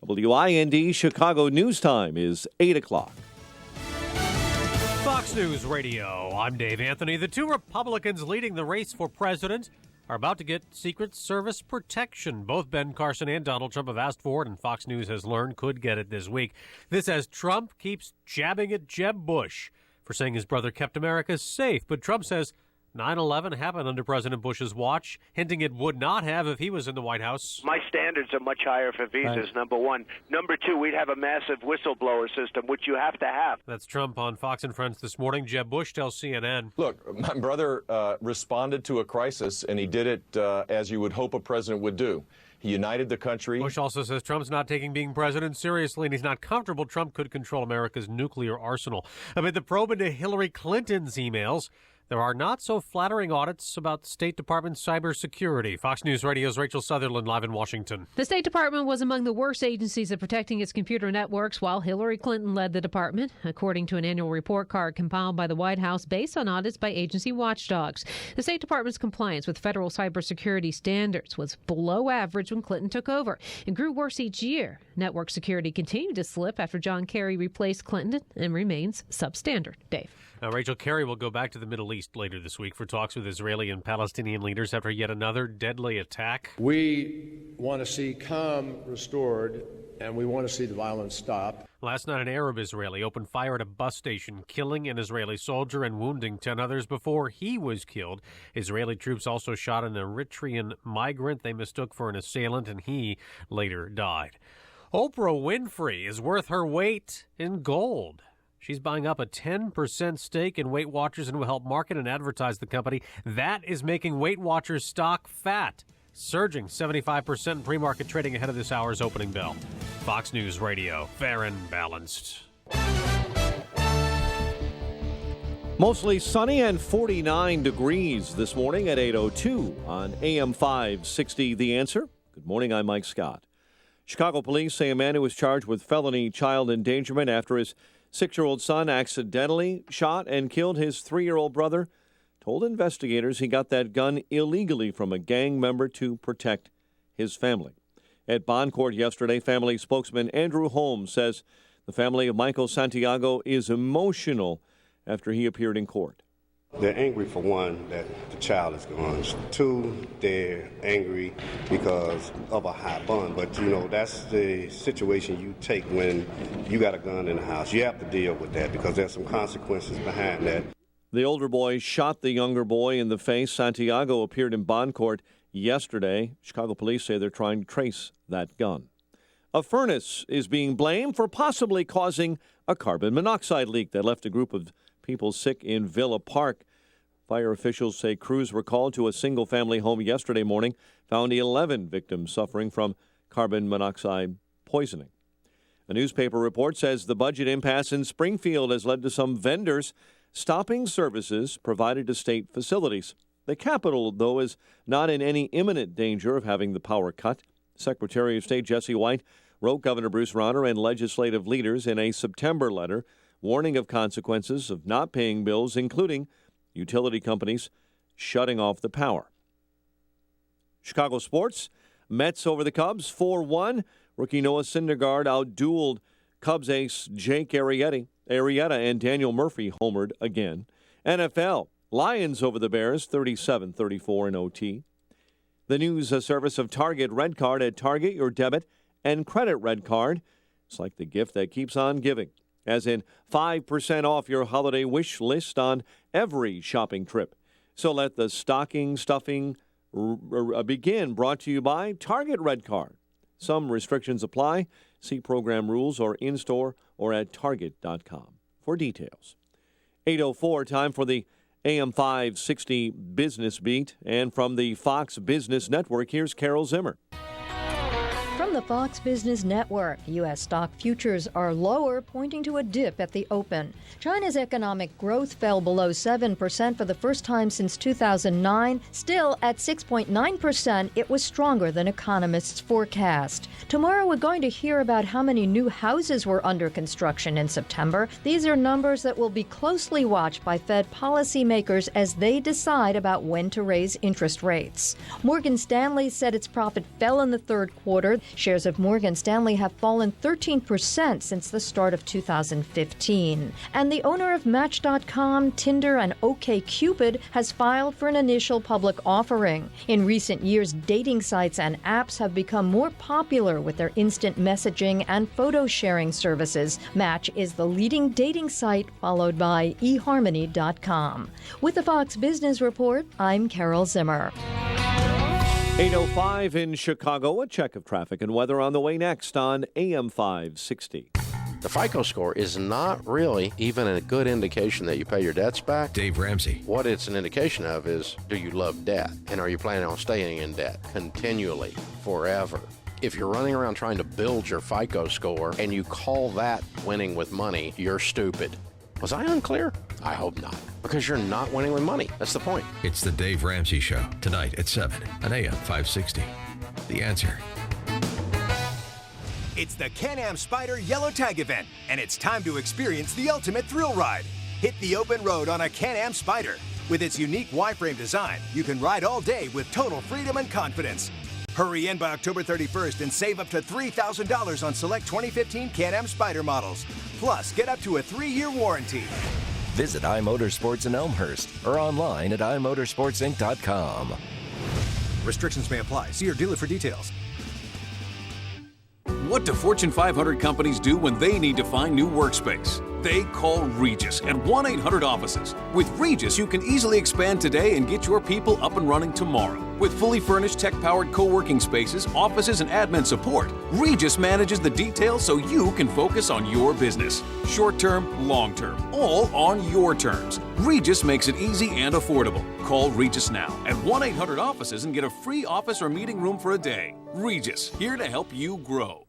Speaker 2: WIND Chicago News Time is 8 o'clock.
Speaker 4: Fox News Radio, I'm Dave Anthony. The two Republicans leading the race for president are about to get Secret Service protection. Both Ben Carson and Donald Trump have asked for it, and Fox News has learned could get it this week. This as Trump keeps jabbing at Jeb Bush for saying his brother kept America safe. But Trump says 9/11 happened under President Bush's watch, hinting it would not have if he was in the White House.
Speaker 12: My standards are much higher for visas, number one. Number two, we'd have a massive whistleblower system, which you have to have.
Speaker 4: That's Trump on Fox and Friends this morning. Jeb Bush tells CNN.
Speaker 14: Look, my brother responded to a crisis, and he did it as you would hope a president would do. He united the country.
Speaker 4: Bush also says Trump's not taking being president seriously, and he's not comfortable Trump could control America's nuclear arsenal. Amid the probe into Hillary Clinton's emails, there are not so flattering audits about State Department cybersecurity. Fox News Radio's Rachel Sutherland live in Washington.
Speaker 16: The State Department was among the worst agencies at protecting its computer networks while Hillary Clinton led the department, according to an annual report card compiled by the White House based on audits by agency watchdogs. The State Department's compliance with federal cybersecurity standards was below average when Clinton took over and grew worse each year. Network security continued to slip after John Kerry replaced Clinton and remains substandard. Dave.
Speaker 4: Now, Rachel, Kerry will go back to the Middle East later this week for talks with Israeli and Palestinian leaders after yet another deadly attack.
Speaker 21: We want to see calm restored, and we want to see the violence stop.
Speaker 4: Last night, an Arab Israeli opened fire at a bus station, killing an Israeli soldier and wounding 10 others before he was killed. Israeli troops also shot an Eritrean migrant they mistook for an assailant, and he later died. Oprah Winfrey is worth her weight in gold. She's buying up a 10% stake in Weight Watchers and will help market and advertise the company. That is making Weight Watchers stock fat, surging 75% in pre-market trading ahead of this hour's opening bell. Fox News Radio, fair and balanced.
Speaker 2: Mostly sunny and 49 degrees this morning at 8:02 on AM 560 The Answer. Good morning, I'm Mike Scott. Chicago police say a man who was charged with felony child endangerment after his 6-year-old son accidentally shot and killed his 3-year-old brother told investigators he got that gun illegally from a gang member to protect his family. At bond court yesterday, family spokesman Andrew Holmes says the family of Michael Santiago is emotional after he appeared in court.
Speaker 24: They're angry, for one, that the child is gone. Two, they're angry because of a high bond. But, that's the situation you take when you got a gun in the house. You have to deal with that because there's some consequences behind that.
Speaker 2: The older boy shot the younger boy in the face. Santiago appeared in bond court yesterday. Chicago police say they're trying to trace that gun. A furnace is being blamed for possibly causing a carbon monoxide leak that left a group of people sick in Villa Park. Fire officials say crews were called to a single-family home yesterday morning, found 11 victims suffering from carbon monoxide poisoning. A newspaper report says the budget impasse in Springfield has led to some vendors stopping services provided to state facilities. The capital, though, is not in any imminent danger of having the power cut. Secretary of State Jesse White wrote Governor Bruce Rauner and legislative leaders in a September letter warning of consequences of not paying bills, including utility companies shutting off the power. Chicago sports, Mets over the Cubs, 4-1. Rookie Noah Syndergaard outdueled Cubs ace Jake Arrieta and Daniel Murphy homered again. NFL, Lions over the Bears, 37-34 in OT. The news service of Target Red Card at Target, your debit and credit red card. It's like the gift that keeps on giving. As in 5% off your holiday wish list on every shopping trip. So let the stocking stuffing begin. Brought to you by Target Red Card. Some restrictions apply. See program rules or in-store or at target.com for details. 8:04, time for the AM 560 Business Beat. And from the Fox Business Network, here's Carol Zimmer.
Speaker 25: From
Speaker 7: the Fox Business Network, U.S. stock futures are lower, pointing to a dip at the open. China's economic growth fell below 7% for the first time since 2009. Still, at 6.9%, it was stronger than economists forecast. Tomorrow, we're going to hear about how many new houses were under construction in September. These are numbers that will be closely watched by Fed policymakers as they decide about when to raise interest rates. Morgan Stanley said its profit fell in the third quarter. Shares of Morgan Stanley have fallen 13% since the start of 2015. And the owner of Match.com, Tinder, and OkCupid has filed for an initial public offering. In recent years, dating sites and apps have become more popular with their instant messaging and photo sharing services. Match is the leading dating site, followed by eHarmony.com. With the Fox Business Report, I'm Carol Zimmer.
Speaker 2: 8:05 in Chicago. A check of traffic and weather on the way next on AM 560.
Speaker 8: The FICO score is not really even a good indication that you pay your debts back.
Speaker 5: Dave Ramsey.
Speaker 8: What it's an indication of is, do you love debt? And are you planning on staying in debt continually, forever? If you're running around trying to build your FICO score and you call that winning with money, you're stupid. Was I unclear? I hope not. Because you're not winning with money. That's the point.
Speaker 5: It's the Dave Ramsey Show, tonight at 7 on AM 560. The Answer.
Speaker 11: It's the Can-Am Spyder Yellow Tag event, and it's time to experience the ultimate thrill ride. Hit the open road on a Can-Am Spyder. With its unique Y-frame design, you can ride all day with total freedom and confidence. Hurry in by October 31st and save up to $3,000 on select 2015 Can-Am Spyder models. Plus, get up to a 3-year warranty.
Speaker 13: Visit iMotorsports in Elmhurst or online at iMotorsportsinc.com.
Speaker 11: Restrictions may apply. See your dealer for details.
Speaker 25: What do Fortune 500 companies do when they need to find new workspace? They call Regis at 1-800-OFFICES. With Regis, you can easily expand today and get your people up and running tomorrow. With fully furnished tech-powered co-working spaces, offices, and admin support, Regis manages the details so you can focus on your business. Short-term, long-term, all on your terms. Regis makes it easy and affordable. Call Regis now at 1-800-OFFICES and get a free office or meeting room for a day. Regis, here to help you grow.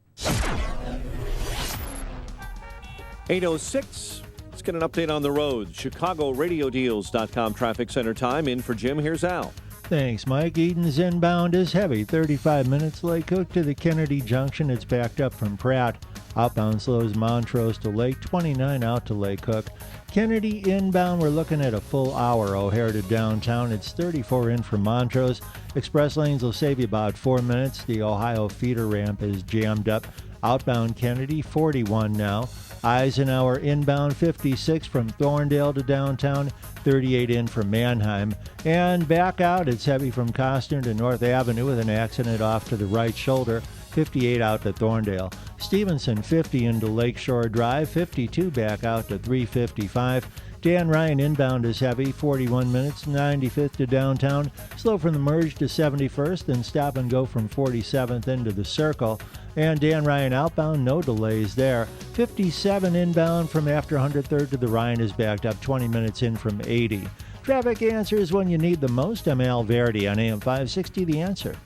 Speaker 2: 8:06. Let's get an update on the roads. ChicagoRadioDeals.com traffic center time. In for Jim, here's Al.
Speaker 26: Thanks, Mike. Eden's inbound is heavy. 35 minutes. Lake Cook to the Kennedy Junction. It's backed up from Pratt. Outbound slows Montrose to Lake. 29 out to Lake Cook. Kennedy inbound, we're looking at a full hour. O'Hare to downtown. It's 34 in from Montrose. Express lanes will save you about 4 minutes. The Ohio feeder ramp is jammed up. Outbound Kennedy, 41 now. Eisenhower inbound, 56 from Thorndale to downtown, 38 in from Mannheim. And back out, it's heavy from Costner to North Avenue with an accident off to the right shoulder, 58 out to Thorndale. Stevenson, 50 into Lakeshore Drive, 52 back out to 355. Dan Ryan inbound is heavy, 41 minutes, 95th to downtown. Slow from the merge to 71st, and stop and go from 47th into the circle. And Dan Ryan outbound, no delays there. 57 inbound from after 103rd to the Ryan is backed up 20 minutes in from 80. Traffic answers when you need the most. I'm Al Verdi on AM 560, The Answer.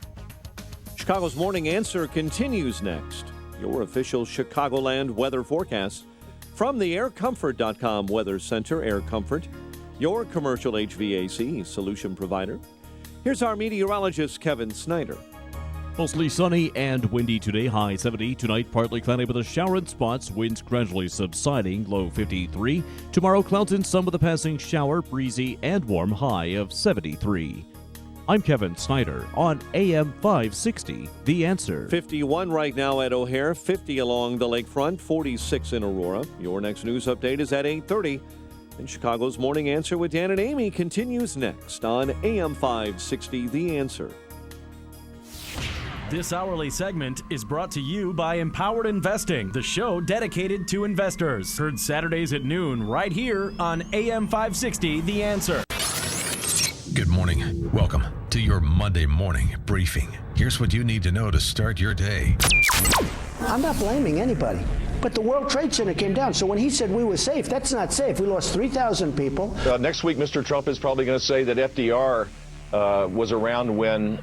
Speaker 2: Chicago's Morning Answer continues next. Your official Chicagoland weather forecast from the AirComfort.com Weather Center. Air Comfort, your commercial HVAC solution provider. Here's our meteorologist, Kevin Snyder.
Speaker 27: Mostly sunny and windy today, high 70. Tonight, partly cloudy with a shower in spots, winds gradually subsiding, low 53. Tomorrow, clouds and sun with a passing shower, breezy and warm, high of 73. I'm Kevin Snyder on AM 560, The Answer.
Speaker 2: 51 right now at O'Hare, 50 along the lakefront, 46 in Aurora. Your next news update is at 8:30. And Chicago's Morning Answer with Dan and Amy continues next on AM 560, The Answer.
Speaker 28: This hourly segment is brought to you by Empowered Investing, the show dedicated to investors. Heard Saturdays at noon right here on AM 560, The Answer.
Speaker 5: Good morning. Welcome to your Monday morning briefing. Here's what you need to know to start your day.
Speaker 29: I'm not blaming anybody, but the World Trade Center came down. So when he said we were safe, that's not safe. We lost 3,000 people.
Speaker 14: Next week, Mr. Trump is probably going to say that FDR was around when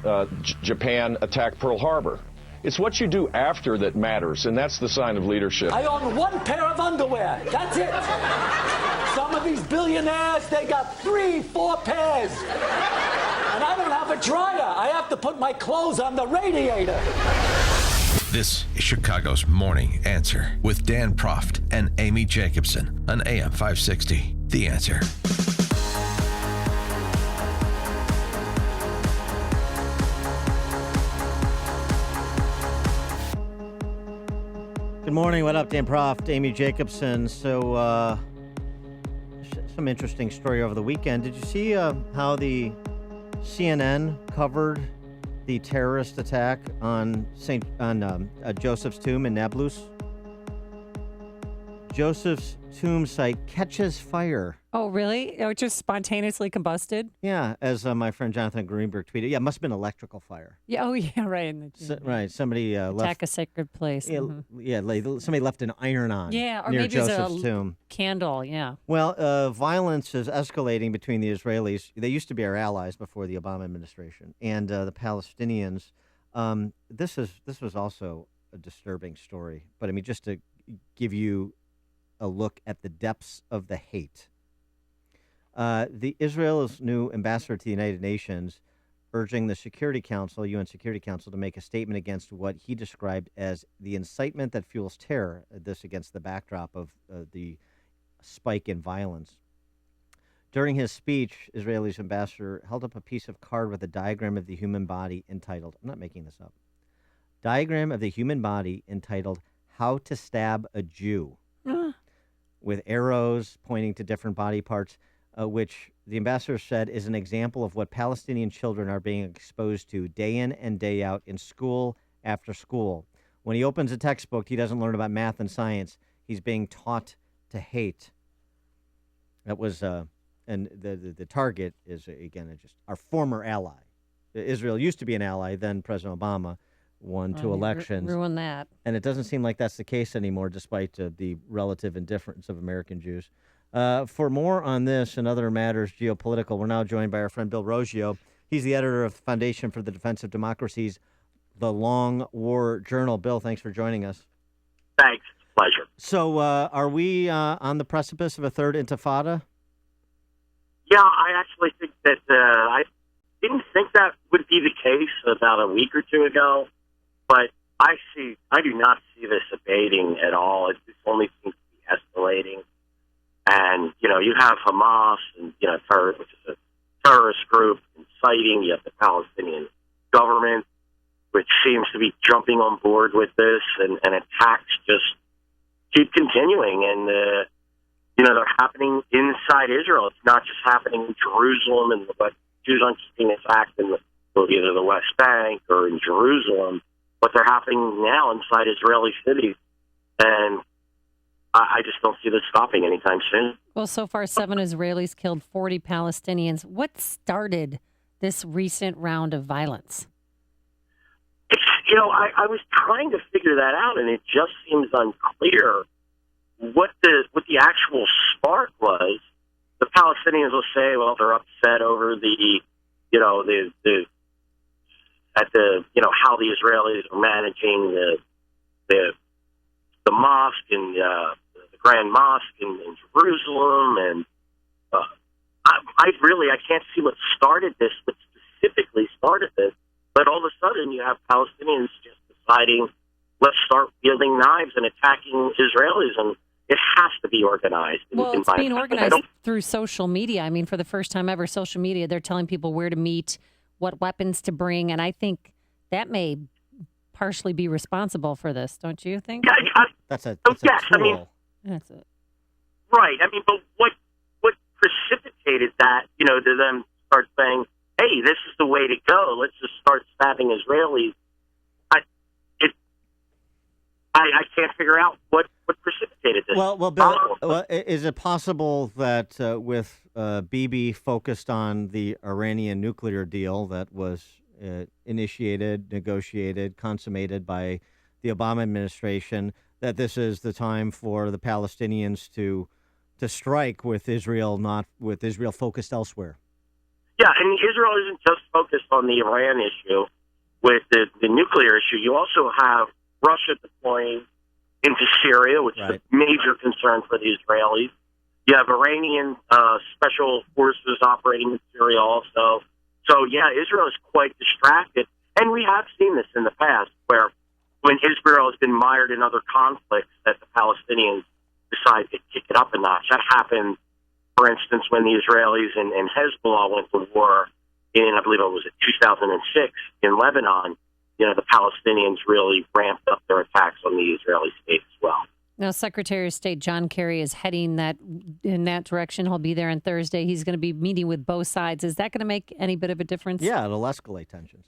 Speaker 14: Japan attacked Pearl Harbor. It's what you do after that matters, and that's the sign of leadership.
Speaker 1: I own one pair of underwear. That's it. Some of these billionaires, they got 3, 4 pairs. And I don't have a dryer. I have to put my clothes on the radiator.
Speaker 5: This is Chicago's Morning Answer with Dan Proft and Amy Jacobson on AM 560. The Answer.
Speaker 9: Good morning. What up, Dan Proft, Amy Jacobson. So, some interesting story over the weekend. Did you see how the CNN covered the terrorist attack on Joseph's tomb in Nablus? Joseph's tomb site catches fire.
Speaker 10: Oh, really? It just spontaneously combusted?
Speaker 9: Yeah, as my friend Jonathan Greenberg tweeted. Yeah, it must have been electrical fire.
Speaker 10: Yeah. Oh, yeah. Right.
Speaker 9: Right. Somebody left.
Speaker 10: Attack a sacred place.
Speaker 9: Yeah, somebody left an iron on.
Speaker 10: Yeah, or
Speaker 9: near
Speaker 10: maybe
Speaker 9: Joseph's
Speaker 10: it's a
Speaker 9: tomb.
Speaker 10: candle. Yeah.
Speaker 9: Well, violence is escalating between the Israelis. They used to be our allies before the Obama administration, and the Palestinians. This was also a disturbing story, but I mean, just to give you a look at the depths of the hate. The Israel's new ambassador to the United Nations urging the Security Council, UN Security Council, to make a statement against what he described as the incitement that fuels terror, this against the backdrop of the spike in violence. During his speech, Israel's ambassador held up a piece of card with a diagram of the human body entitled, I'm not making this up, diagram of the human body entitled How to Stab a Jew, with arrows pointing to different body parts, which the ambassador said is an example of what Palestinian children are being exposed to day in and day out in school after school. When he opens a textbook, he doesn't learn about math and science. He's being taught to hate. That was, and the target is, again, just our former ally. Israel used to be an ally, then President Obama won 2 elections.
Speaker 10: Ruin that.
Speaker 9: And it doesn't seem like that's the case anymore, despite the relative indifference of American Jews. For more on this and other matters geopolitical, we're now joined by our friend Bill Rosio. He's the editor of the Foundation for the Defense of Democracy's The Long War Journal. Bill, thanks for joining us.
Speaker 3: Thanks. Pleasure.
Speaker 9: So are we on the precipice of a third intifada?
Speaker 3: Yeah, I actually think that I didn't think that would be the case about a week or two ago, but I do not see this abating at all. It only seems to be escalating. And, you have Hamas and, which is a terrorist group inciting. You have the Palestinian government, which seems to be jumping on board with this, and attacks just keep continuing. And, they're happening inside Israel. It's not just happening in Jerusalem and what Jews aren't just being attacked in either the West Bank or in Jerusalem, but they're happening now inside Israeli cities. And I just don't see this stopping anytime soon.
Speaker 10: Well, so far, 7 Israelis killed 40 Palestinians. What started this recent round of violence?
Speaker 3: I was trying to figure that out, and it just seems unclear what the actual spark was. The Palestinians will say, well, they're upset over how the Israelis are managing the mosque and the Grand Mosque in Jerusalem, and I can't see what started this, what specifically started this. But all of a sudden, you have Palestinians just deciding, let's start wielding knives and attacking Israelis, and it has to be organized.
Speaker 10: Well, it's being organized through social media. I mean, for the first time ever, social media, they're telling people where to meet, what weapons to bring, and I think that may partially be responsible for this, don't you think?
Speaker 3: Yeah,
Speaker 9: that's a
Speaker 3: tool.
Speaker 9: I mean,
Speaker 10: that's it.
Speaker 3: Right. I mean, but what precipitated that, to them start saying, hey, this is the way to go. Let's just start stabbing Israelis. I can't figure out what precipitated this.
Speaker 9: Well, Bill, is it possible that with Bibi focused on the Iranian nuclear deal that was initiated, negotiated, consummated by the Obama administration, that this is the time for the Palestinians to strike with Israel, not with Israel focused elsewhere?
Speaker 3: Yeah, and Israel isn't just focused on the Iran issue. with the nuclear issue, you also have Russia deploying into Syria, which is a major concern for the Israelis. You have Iranian special forces operating in Syria also. So, yeah, Israel is quite distracted. And we have seen this in the past, where when Israel has been mired in other conflicts, that the Palestinians decide to kick it up a notch. That happened, for instance, when the Israelis and Hezbollah went to war in, I believe it was 2006 in Lebanon. You know, the Palestinians really ramped up their attacks on the Israeli state as well.
Speaker 10: Now, Secretary of State John Kerry is heading in that direction. He'll be there on Thursday. He's going to be meeting with both sides. Is that going to make any bit of a difference?
Speaker 9: Yeah, it'll escalate tensions.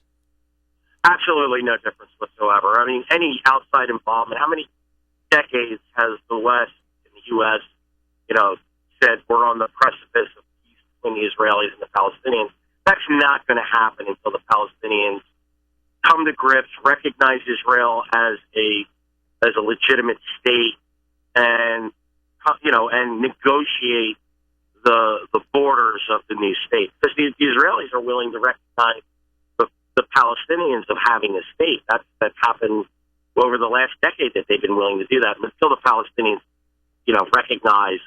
Speaker 3: Absolutely no difference whatsoever. I mean, any outside involvement, how many decades has the West and the U.S., said we're on the precipice of peace between the Israelis and the Palestinians? That's not going to happen until the Palestinians come to grips, recognize Israel as a legitimate state, and negotiate the borders of the new state. Because the Israelis are willing to recognize the Palestinians of having a state. That's happened over the last decade that they've been willing to do that. But until the Palestinians, recognize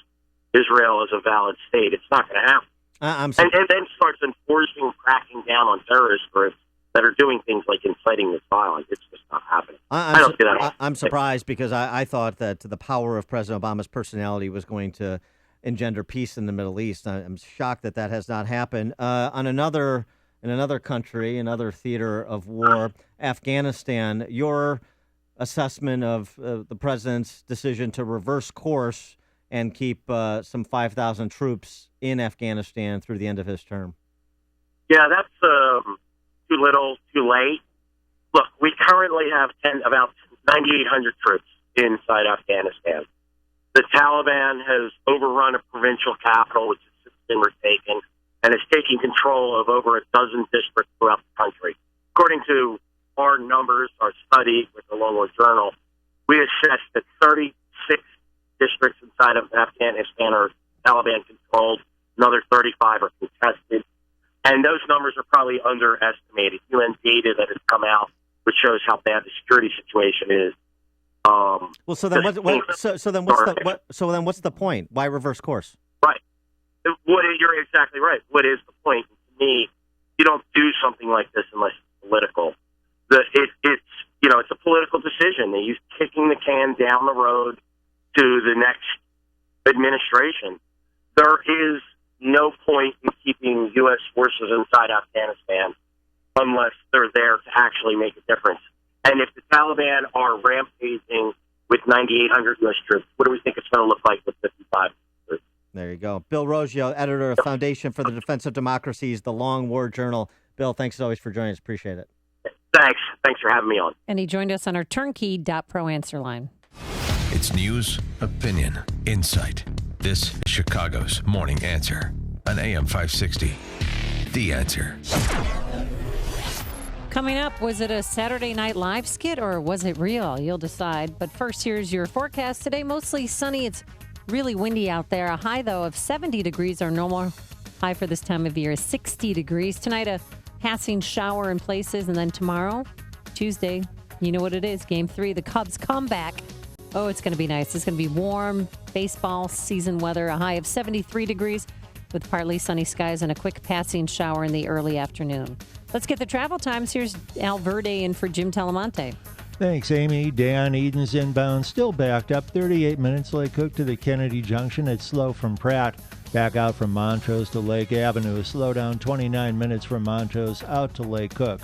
Speaker 3: Israel as a valid state, it's not going to happen. And then starts enforcing, cracking down on terrorist groups that are doing things like inciting this violence. It's just not happening. I don't see that.
Speaker 9: I'm surprised because I thought that the power of President Obama's personality was going to engender peace in the Middle East. I'm shocked that has not happened. In another country, another theater of war, Afghanistan, your assessment of the president's decision to reverse course and keep some 5,000 troops in Afghanistan through the end of his term?
Speaker 3: Yeah, that's too little, too late. Look, we currently have about 9,800 troops inside Afghanistan. The Taliban has overrun a provincial capital, which has been retaken, and is taking control of over a dozen districts throughout the country. According to our numbers, our study with the Lone Wolf Journal, we assessed that 36 districts inside of Afghanistan are Taliban-controlled. Another 35 are contested. And those numbers are probably underestimated. UN data that has come out, which shows how bad the security situation is.
Speaker 9: So then what's the point? Why reverse course?
Speaker 3: Right. You're exactly right. What is the point? To me, you don't do something like this unless it's political. It's a political decision. He's kicking the can down the road to the next administration. There is no point in keeping U.S. forces inside Afghanistan unless they're there to actually make a difference. And if the Taliban are rampaging with 9,800 U.S. troops, what do we think it's going to look like with 55 troops?
Speaker 9: There you go. Bill Roggio, editor of Foundation for the Defense of Democracies, The Long War Journal. Bill, thanks as always for joining us. Appreciate it.
Speaker 3: Thanks. Thanks for having me on.
Speaker 10: And he joined us on our turnkey.pro answer line.
Speaker 5: It's news, opinion, insight. This is Chicago's Morning Answer on AM 560. The Answer.
Speaker 10: Coming up, was it a Saturday Night Live skit or was it real? You'll decide. But first, here's your forecast. Today, mostly sunny. It's really windy out there. A high, though, of 70 degrees. Our normal high for this time of year is 60 degrees. Tonight, a passing shower in places. And then tomorrow, Tuesday, you know what it is. Game 3, the Cubs come back. Oh, it's going to be nice. It's going to be warm, baseball season weather. A high of 73 degrees with partly sunny skies and a quick passing shower in the early afternoon. Let's get the travel times. Here's Al Verde in for Jim Telemonte.
Speaker 26: Thanks, Amy. Dan Eden's inbound still backed up 38 minutes Lake Cook to the Kennedy Junction. It's slow from Pratt. Back out from Montrose to Lake Avenue. Slow down 29 minutes from Montrose out to Lake Cook.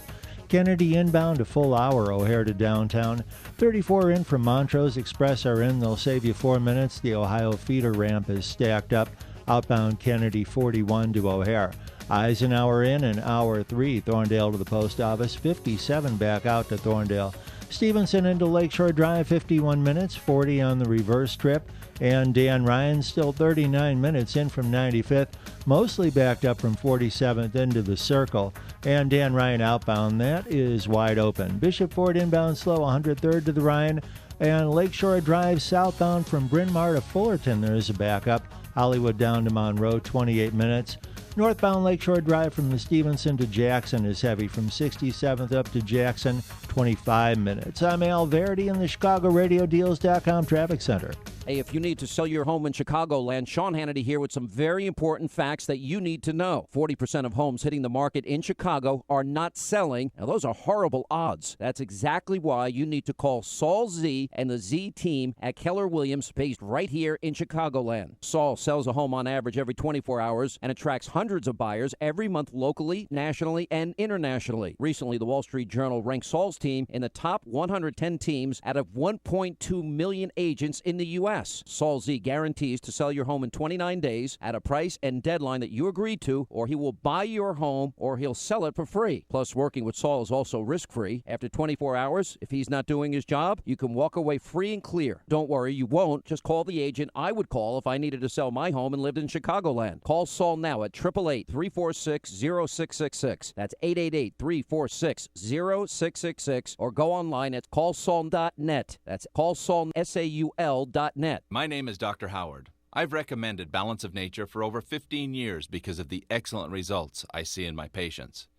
Speaker 26: Kennedy inbound a full hour O'Hare to downtown. 34 in from Montrose. Express are in. They'll save you 4 minutes. The Ohio feeder ramp is stacked up. Outbound Kennedy 41 to O'Hare. Eisenhower in and hour 3. Thorndale to the post office. 57 back out to Thorndale. Stevenson into Lakeshore Drive, 51 minutes, 40 on the reverse trip. And Dan Ryan still 39 minutes in from 95th, mostly backed up from 47th into the Circle. And Dan Ryan outbound, that is wide open. Bishop Ford inbound slow, 103rd to the Ryan. And Lakeshore Drive southbound from Bryn Mawr to Fullerton, there is a backup. Hollywood down to Monroe, 28 minutes. Northbound Lakeshore Drive from the Stevenson to Jackson is heavy from 67th up to Jackson, 25 minutes. I'm Al Verdi in the ChicagoRadioDeals.com Traffic Center.
Speaker 6: Hey, if you need to sell your home in Chicagoland, Sean Hannity here with some very important facts that you need to know. 40% of homes hitting the market in Chicago are not selling. Now, those are horrible odds. That's exactly why you need to call Saul Z and the Z team at Keller Williams, based right here in Chicagoland. Saul sells a home on average every 24 hours and attracts hundreds of buyers every month locally, nationally, and internationally. Recently, the Wall Street Journal ranked Saul's team in the top 110 teams out of 1.2 million agents in the U.S. Saul Z guarantees to sell your home in 29 days at a price and deadline that you agreed to, or he will buy your home or he'll sell it for free. Plus, working with Saul is also risk-free. After 24 hours, if he's not doing his job, you can walk away free and clear. Don't worry, you won't. Just call the agent I would call if I needed to sell my home and lived in Chicagoland. Call Saul now at 888-346-0666. That's 888-346-0666. Or go online at callsaul.net. That's callsaul.net.
Speaker 12: My name is Dr. Howard. I've recommended Balance of Nature for over 15 years because of the excellent results I see in my patients.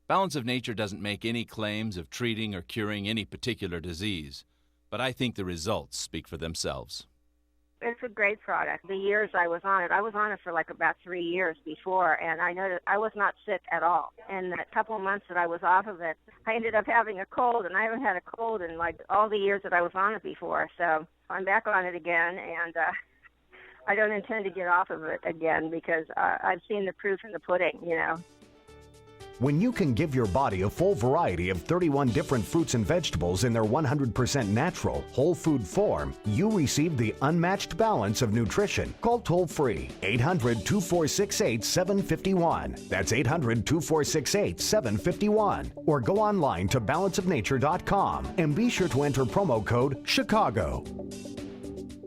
Speaker 12: Balance of Nature doesn't make any claims of treating or curing any particular disease, but I think the results speak for themselves.
Speaker 15: It's a great product. The years I was on it for like about 3 years before, and I noticed I was not sick at all. And the couple of months that I was off of it, I ended up having a cold, and I haven't had a cold in like all the years that I was on it before. So I'm back on it again, and I don't intend to get off of it again because I've seen the proof in the pudding, you know.
Speaker 17: When you can give your body a full variety of 31 different fruits and vegetables in their 100% natural, whole food form, you receive the unmatched balance of nutrition. Call toll-free 800-2468-751. That's 800-2468-751. Or go online to balanceofnature.com and be sure to enter promo code CHICAGO.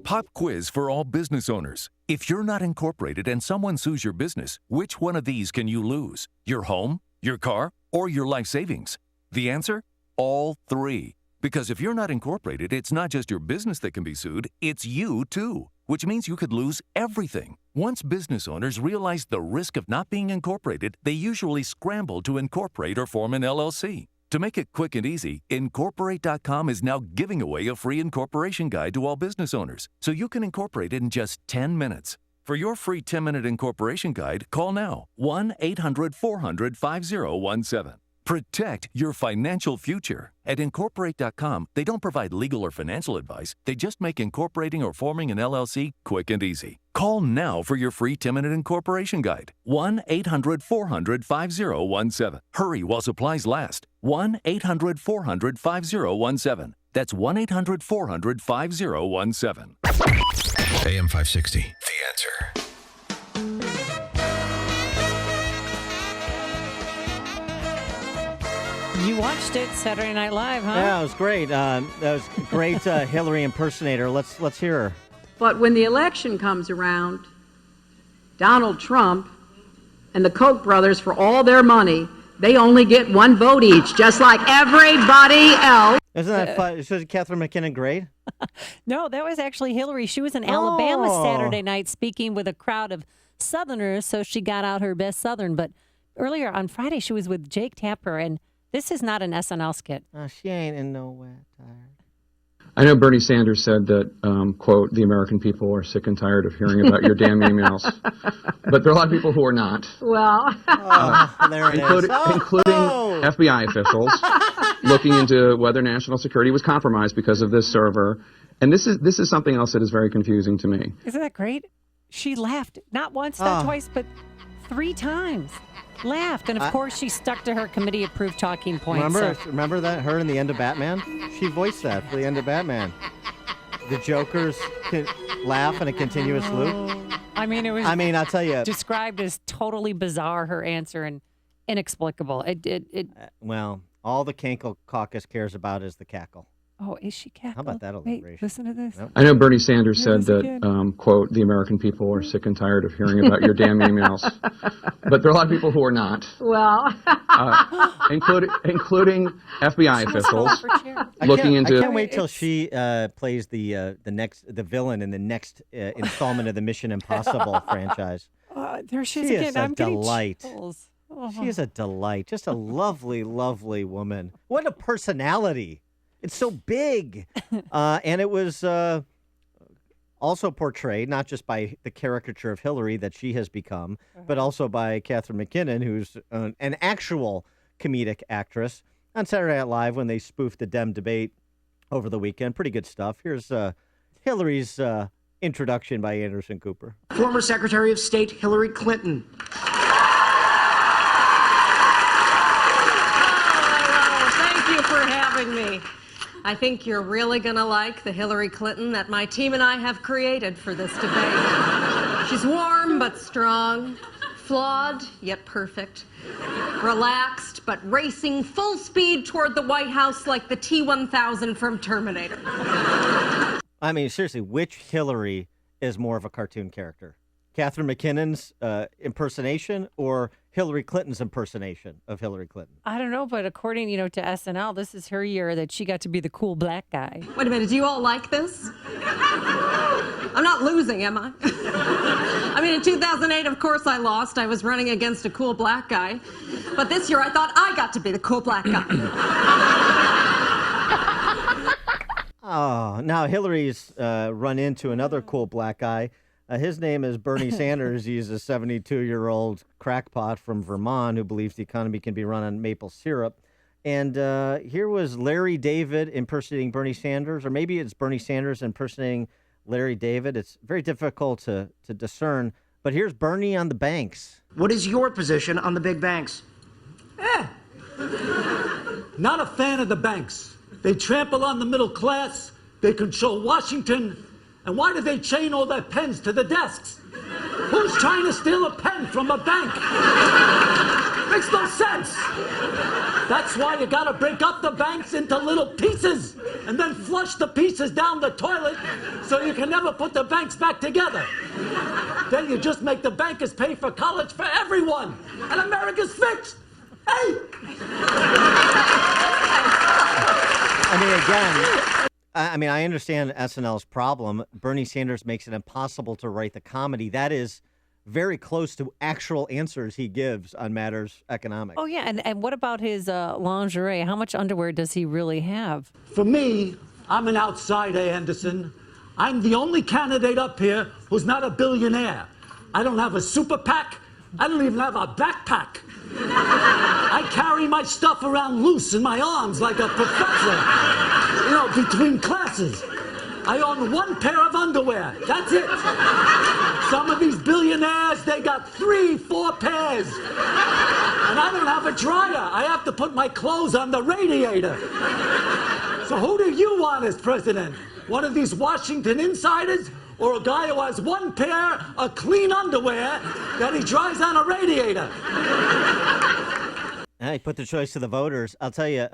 Speaker 18: Pop quiz for all business owners. If you're not incorporated and someone sues your business, which one of these can you lose? Your home, your car, or your life savings? The answer? All three. Because if you're not incorporated, it's not just your business that can be sued, it's you too, which means you could lose everything. Once business owners realize the risk of not being incorporated, they usually scramble to incorporate or form an LLC. To make it quick and easy, Incorporate.com is now giving away a free incorporation guide to all business owners, so you can incorporate in just 10 minutes. For your free 10-minute incorporation guide, call now 1-800-400-5017. Protect your financial future. At Incorporate.com, they don't provide legal or financial advice. They just make incorporating or forming an LLC quick and easy. Call now for your free 10-minute incorporation guide. 1-800-400-5017. Hurry while supplies last. 1-800-400-5017. That's 1-800-400-5017.
Speaker 5: AM 560. The Answer.
Speaker 10: You watched it Saturday Night Live, huh?
Speaker 9: Yeah, it was great. That was great Hillary impersonator. Let's hear her.
Speaker 19: But when the election comes around, Donald Trump and the Koch brothers, for all their money, they only get one vote each, just like everybody else.
Speaker 9: Isn't that fun? Was Catherine McKinnon great?
Speaker 10: No, that was actually Hillary. She was in Alabama Saturday night speaking with a crowd of Southerners, so she got out her best Southern. But earlier on Friday, she was with Jake Tapper, and this is not an SNL skit.
Speaker 9: She ain't in no wet tire.
Speaker 20: I know Bernie Sanders said that, quote, the American people are sick and tired of hearing about your damn emails. But there are a lot of people who are not.
Speaker 19: Well,
Speaker 20: including FBI officials looking into whether national security was compromised because of this server. And this is something else that is very confusing to me.
Speaker 10: Isn't that great? She laughed, not once, not twice, but 3 times. Laughed, and of course she stuck to her committee-approved talking points.
Speaker 9: Remember that, her in the end of Batman? She voiced that for the end of Batman. The Jokers laugh in a continuous loop.
Speaker 10: I mean, it was. I'll tell you, described as totally bizarre. Her answer and inexplicable.
Speaker 9: Well, all the Cankle Caucus cares about is the cackle.
Speaker 10: Oh, is she cackle?
Speaker 9: How about that alliteration?
Speaker 10: Listen to this.
Speaker 20: I know Bernie Sanders said that, quote, the American people are sick and tired of hearing about your damn emails. But there are a lot of people who are not.
Speaker 19: Well,
Speaker 20: including FBI officials looking into.
Speaker 9: I can't wait till she plays the villain in the next installment of the Mission Impossible franchise.
Speaker 10: there she is
Speaker 9: She
Speaker 10: again.
Speaker 9: is a
Speaker 10: I'm getting
Speaker 9: delight.
Speaker 10: chills. Oh.
Speaker 9: She is a delight. Just a lovely, lovely woman. What a personality. It's so big. And it was also portrayed not just by the caricature of Hillary that she has become, but also by Catherine McKinnon, who's an actual comedic actress on Saturday Night Live when they spoofed the Dem debate over the weekend. Pretty good stuff. Here's Hillary's introduction by Anderson Cooper.
Speaker 29: Former Secretary of State Hillary Clinton.
Speaker 4: Thank you for having me. I think you're really going to like the Hillary Clinton that my team and I have created for this debate. She's warm but strong, flawed yet perfect, relaxed but racing full speed toward the White House like the T-1000 from Terminator.
Speaker 9: I mean, seriously, which Hillary is more of a cartoon character? Catherine McKinnon's impersonation or Hillary Clinton's impersonation of Hillary Clinton?
Speaker 10: I don't know, but according, to SNL, this is her year that she got to be the cool black guy.
Speaker 4: Wait a minute, do you all like this? I'm not losing, am I? I mean, in 2008, of course I lost. I was running against a cool black guy. But this year I thought I got to be the cool black guy.
Speaker 9: Oh, now Hillary's run into another cool black guy. His name is Bernie Sanders. He's a 72-year-old crackpot from Vermont who believes the economy can be run on maple syrup. And here was Larry David impersonating Bernie Sanders, or maybe it's Bernie Sanders impersonating Larry David. It's very difficult to discern. But here's Bernie on the banks.
Speaker 29: What is your position on the big banks?
Speaker 1: Not a fan of the banks. They trample on the middle class. They control Washington. And why do they chain all their pens to the desks? Who's trying to steal a pen from a bank? Makes no sense. That's why you gotta break up the banks into little pieces and then flush the pieces down the toilet so you can never put the banks back together. Then you just make the bankers pay for college for everyone, and America's fixed. Hey!
Speaker 9: I understand SNL's problem. Bernie Sanders makes it impossible to write the comedy. That is very close to actual answers he gives on matters economic.
Speaker 10: Oh, yeah. And what about his lingerie? How much underwear does he really have?
Speaker 1: For me, I'm an outsider, Anderson. I'm the only candidate up here who's not a billionaire. I don't have a super PAC. I don't even have a backpack. I carry my stuff around loose in my arms like a professor, between classes. I own one pair of underwear. That's it. Some of these billionaires, they got 3-4 pairs. And I don't have a dryer. I have to put my clothes on the radiator. So who do you want as president? One of these Washington insiders? Or a guy who has one pair of clean underwear that he dries on a radiator?
Speaker 9: I put the choice to the voters. I'll tell you,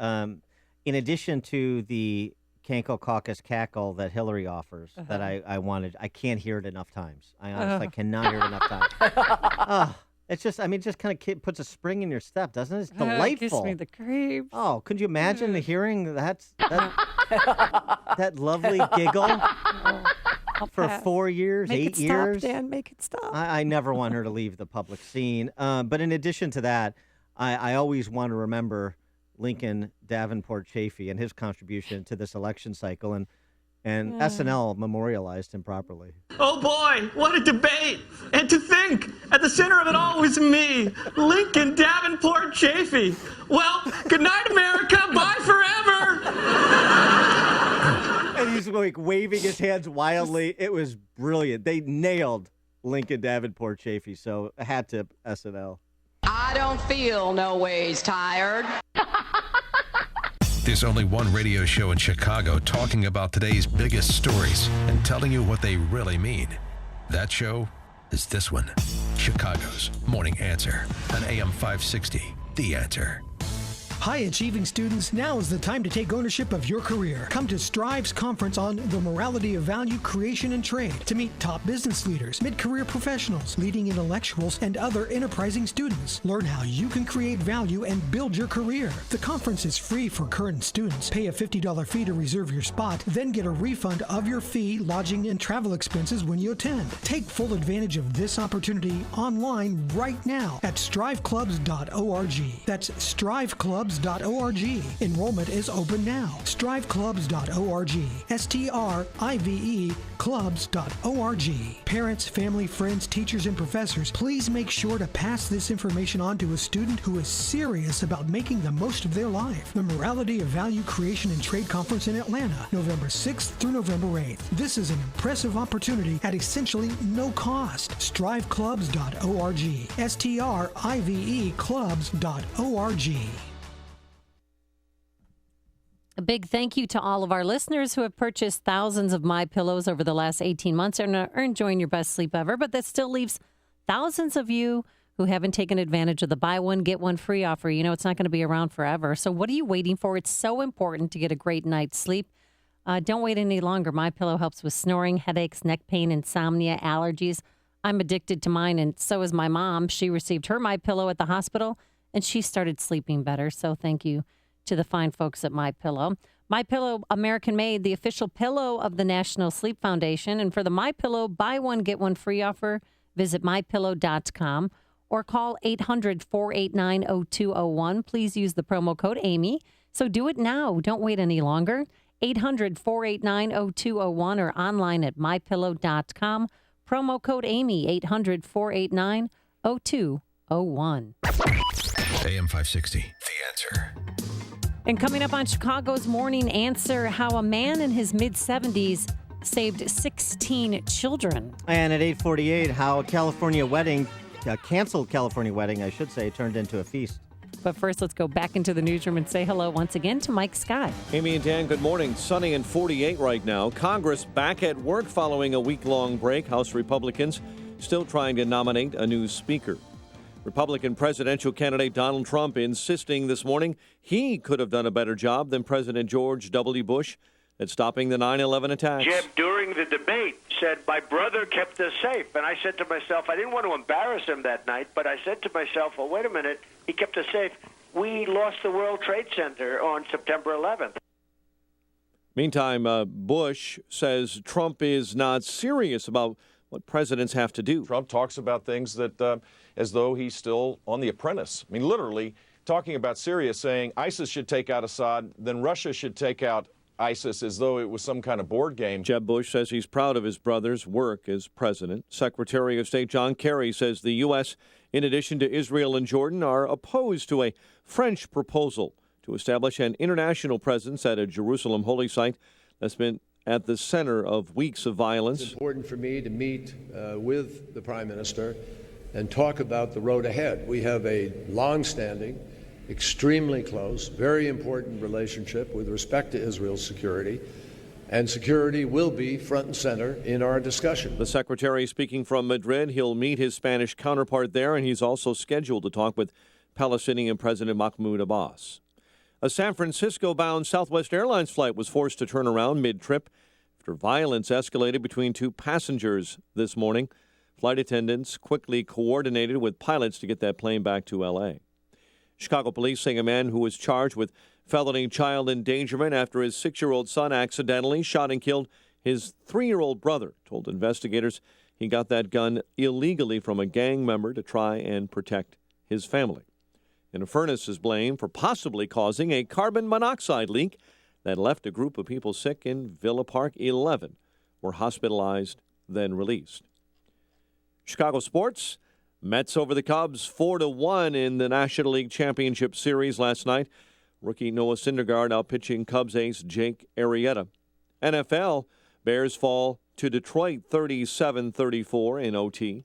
Speaker 9: in addition to the Canco Caucus cackle that Hillary offers that I wanted, I can't hear it enough times. I honestly cannot hear it enough times. It's just, just kind of puts a spring in your step, doesn't it? It's delightful.
Speaker 10: It gives me the creeps.
Speaker 9: Oh, could you imagine hearing that lovely giggle? For 4 years, 8 years.
Speaker 10: Stop, Dan. Make it stop.
Speaker 9: I never want her to leave the public scene. But in addition to that, I always want to remember Lincoln Davenport Chafee and his contribution to this election cycle. And SNL memorialized him properly.
Speaker 7: Oh, boy, what a debate. And to think, at the center of it all was me, Lincoln Davenport Chafee. Well, good night, America. Bye forever.
Speaker 9: And he's like waving his hands wildly. It was brilliant. They nailed Lincoln Davenport Chafee. So a hat tip, SNL.
Speaker 8: I don't feel no ways tired.
Speaker 5: There's only one radio show in Chicago talking about today's biggest stories and telling you what they really mean. That show is this one, Chicago's Morning Answer on AM 560, The Answer.
Speaker 11: High-achieving students, now is the time to take ownership of your career. Come to Strive's conference on the morality of value creation and trade to meet top business leaders, mid-career professionals, leading intellectuals, and other enterprising students. Learn how you can create value and build your career. The conference is free for current students. Pay a $50 fee to reserve your spot, then get a refund of your fee, lodging, and travel expenses when you attend. Take full advantage of this opportunity online right now at striveclubs.org. That's striveclubs.org. Enrollment is open now. striveclubs.org. STRIVE clubs.org. Parents, family, friends, teachers, and professors, please make sure to pass this information on to a student who is serious about making the most of their life. The Morality of Value Creation and Trade Conference in Atlanta, November 6th through November 8th. This is an impressive opportunity at essentially no cost. striveclubs.org. STRIVE clubs.org.
Speaker 10: A big thank you to all of our listeners who have purchased thousands of MyPillows over the last 18 months and are enjoying your best sleep ever, but that still leaves thousands of you who haven't taken advantage of the buy one, get one free offer. You know, it's not going to be around forever. So what are you waiting for? It's so important to get a great night's sleep. Don't wait any longer. MyPillow helps with snoring, headaches, neck pain, insomnia, allergies. I'm addicted to mine, and so is my mom. She received her MyPillow at the hospital, and she started sleeping better. So thank you to the fine folks at MyPillow. MyPillow, American made, the official pillow of the National Sleep Foundation. And for the MyPillow buy one, get one free offer, visit MyPillow.com or call 800-489-0201. Please use the promo code Amy. So do it now. Don't wait any longer. 800-489-0201 or online at MyPillow.com. Promo code Amy, 800-489-0201.
Speaker 5: AM 560, The Answer.
Speaker 10: And coming up on Chicago's Morning Answer, how a man in his mid-70s saved 16 children.
Speaker 9: And at 8:48, how a canceled California wedding, I should say, turned into a feast.
Speaker 10: But first, let's go back into the newsroom and say hello once again to Mike Scott.
Speaker 2: Amy and Dan, good morning. Sunny and 48 right now. Congress back at work following a week-long break. House Republicans still trying to nominate a new speaker. Republican presidential candidate Donald Trump insisting this morning he could have done a better job than President George W. Bush at stopping the 9/11 attacks.
Speaker 13: Jeb, during the debate, said, my brother kept us safe. And I said to myself, I didn't want to embarrass him that night, but I said to myself, well, wait a minute, he kept us safe. We lost the World Trade Center on September 11th.
Speaker 2: Meantime, Bush says Trump is not serious about what presidents have to do.
Speaker 14: Trump talks about things that as though he's still on The Apprentice. I mean, literally talking about Syria, saying ISIS should take out Assad, then Russia should take out ISIS, as though it was some kind of board game.
Speaker 2: Jeb Bush says he's proud of his brother's work as president. Secretary of State John Kerry says the U.S., in addition to Israel and Jordan, are opposed to a French proposal to establish an international presence at a Jerusalem holy site that's been at the center of weeks of violence.
Speaker 16: It's important for me to meet with the Prime Minister and talk about the road ahead. We have a long-standing, extremely close, very important relationship with respect to Israel's security, and security will be front and center in our discussion.
Speaker 2: The secretary speaking from Madrid. He'll meet his Spanish counterpart there, and he's also scheduled to talk with Palestinian President Mahmoud Abbas. A San Francisco-bound Southwest Airlines flight was forced to turn around mid-trip after violence escalated between two passengers this morning. Flight attendants quickly coordinated with pilots to get that plane back to L.A. Chicago police saying a man who was charged with felony child endangerment after his 6-year-old son accidentally shot and killed his 3-year-old brother told investigators he got that gun illegally from a gang member to try and protect his family. And a furnace is blamed for possibly causing a carbon monoxide leak that left a group of people sick in Villa Park. 11 were hospitalized, then released. Chicago sports. Mets over the Cubs 4-1 in the National League Championship Series last night. Rookie Noah Syndergaard outpitching Cubs ace Jake Arrieta. NFL, Bears fall to Detroit 37-34 in OT.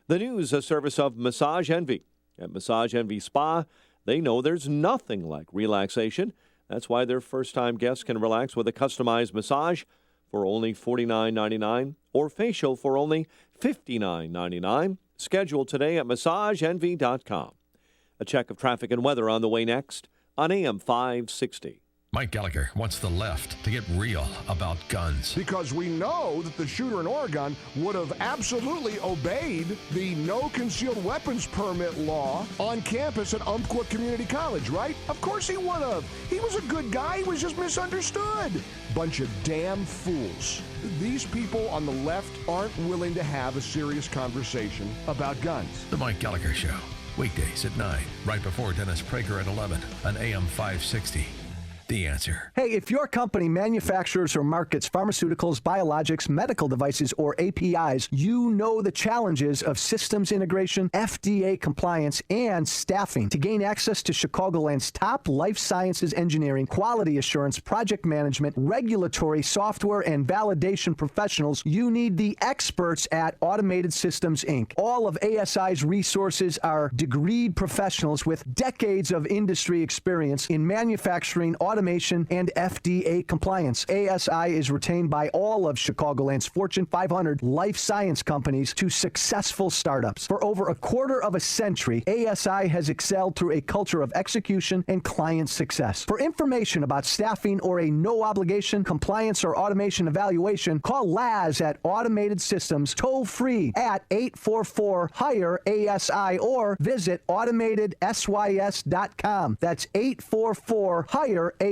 Speaker 2: The News, a service of Massage Envy. At Massage Envy Spa, they know there's nothing like relaxation. That's why their first-time guests can relax with a customized massage for only $49.99 or facial for only $59.99. Schedule today at massageenvy.com. A check of traffic and weather on the way next. on AM 560.
Speaker 5: Mike Gallagher wants the left to get real about guns.
Speaker 3: Because we know that the shooter in Oregon would have absolutely obeyed the no concealed weapons permit law on campus at Umpqua Community College, right? Of course he would have. He was a good guy. He was just misunderstood. Bunch of damn fools. These people on the left aren't willing to have a serious conversation about guns.
Speaker 5: The Mike Gallagher Show, weekdays at 9, right before Dennis Prager at 11 on AM 560. The Answer.
Speaker 21: Hey, if your company manufactures or markets pharmaceuticals, biologics, medical devices, or APIs, you know the challenges of systems integration, FDA compliance, and staffing. To gain access to Chicagoland's top life sciences engineering, quality assurance, project management, regulatory, software, and validation professionals, you need the experts at Automated Systems, Inc. All of ASI's resources are degreed professionals with decades of industry experience in manufacturing, automation, and FDA compliance. ASI is retained by all of Chicagoland's Fortune 500 life science companies to successful startups. For over a quarter of a century, ASI has excelled through a culture of execution and client success. For information about staffing or a no-obligation compliance or automation evaluation, call Laz at Automated Systems toll-free at 844-HIRE-ASI or visit AutomatedSYS.com. That's 844-HIRE-ASI.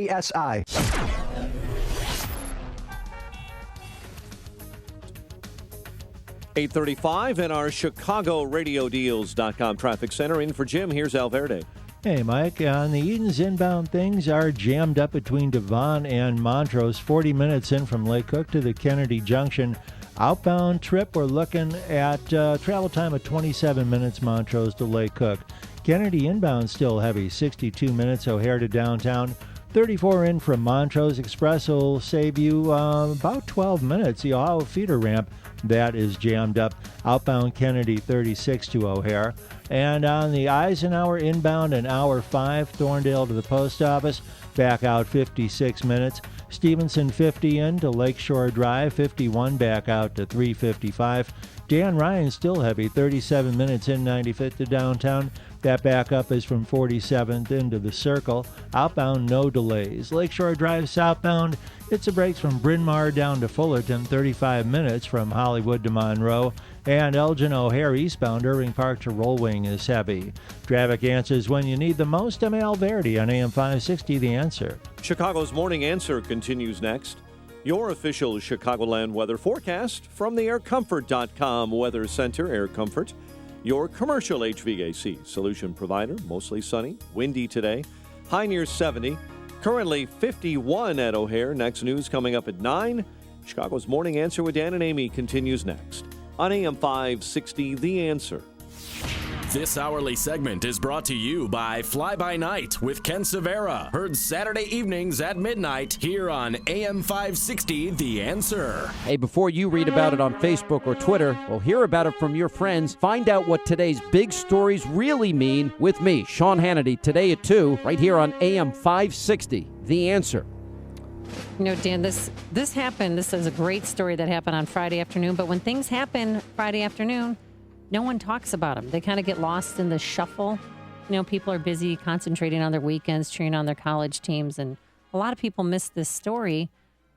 Speaker 2: 8:35 in our ChicagoRadioDeals.com traffic center. In for Jim, here's Alverde.
Speaker 22: Hey, Mike. On the Edens inbound, things are jammed up between Devon and Montrose. 40 minutes in from Lake Cook to the Kennedy Junction. Outbound trip, we're looking at travel time of 27 minutes, Montrose to Lake Cook. Kennedy inbound still heavy, 62 minutes, O'Hare to downtown. 34 in from Montrose. Express will save you about 12 minutes. The Ohio feeder ramp, that is jammed up. Outbound Kennedy, 36 to O'Hare. And on the Eisenhower inbound, an hour 5, Thorndale to the post office. Back out 56 minutes. Stevenson 50 in to Lakeshore Drive, 51 back out to 355. Dan Ryan still heavy, 37 minutes in 95th to downtown. That backup is from 47th into the Circle. Outbound, no delays. Lakeshore Drive southbound, it's a break from Bryn Mawr down to Fullerton, 35 minutes from Hollywood to Monroe. And Elgin O'Hare eastbound, Irving Park to Rollwing is heavy. Traffic answers when you need the most. I'm Al Verdi on AM 560, The Answer.
Speaker 2: Chicago's Morning Answer continues next. Your official Chicagoland weather forecast from the aircomfort.com Weather Center. Air Comfort, your commercial HVAC solution provider. Mostly sunny, windy today. High near 70. Currently 51 at O'Hare. Next news coming up at 9. Chicago's Morning Answer with Dan and Amy continues next on AM 560, The Answer.
Speaker 23: This hourly segment is brought to you by Fly By Night with Ken Severa. Heard Saturday evenings at midnight here on AM 560, The Answer.
Speaker 6: Hey, before you read about it on Facebook or Twitter, well, hear about it from your friends. Find out what today's big stories really mean with me, Sean Hannity, today at 2, right here on AM 560, The Answer.
Speaker 10: You know, Dan, this happened. This is a great story that happened on Friday afternoon. But when things happen Friday afternoon, no one talks about them. They kind of get lost in the shuffle. You know, people are busy concentrating on their weekends, cheering on their college teams. And a lot of people miss this story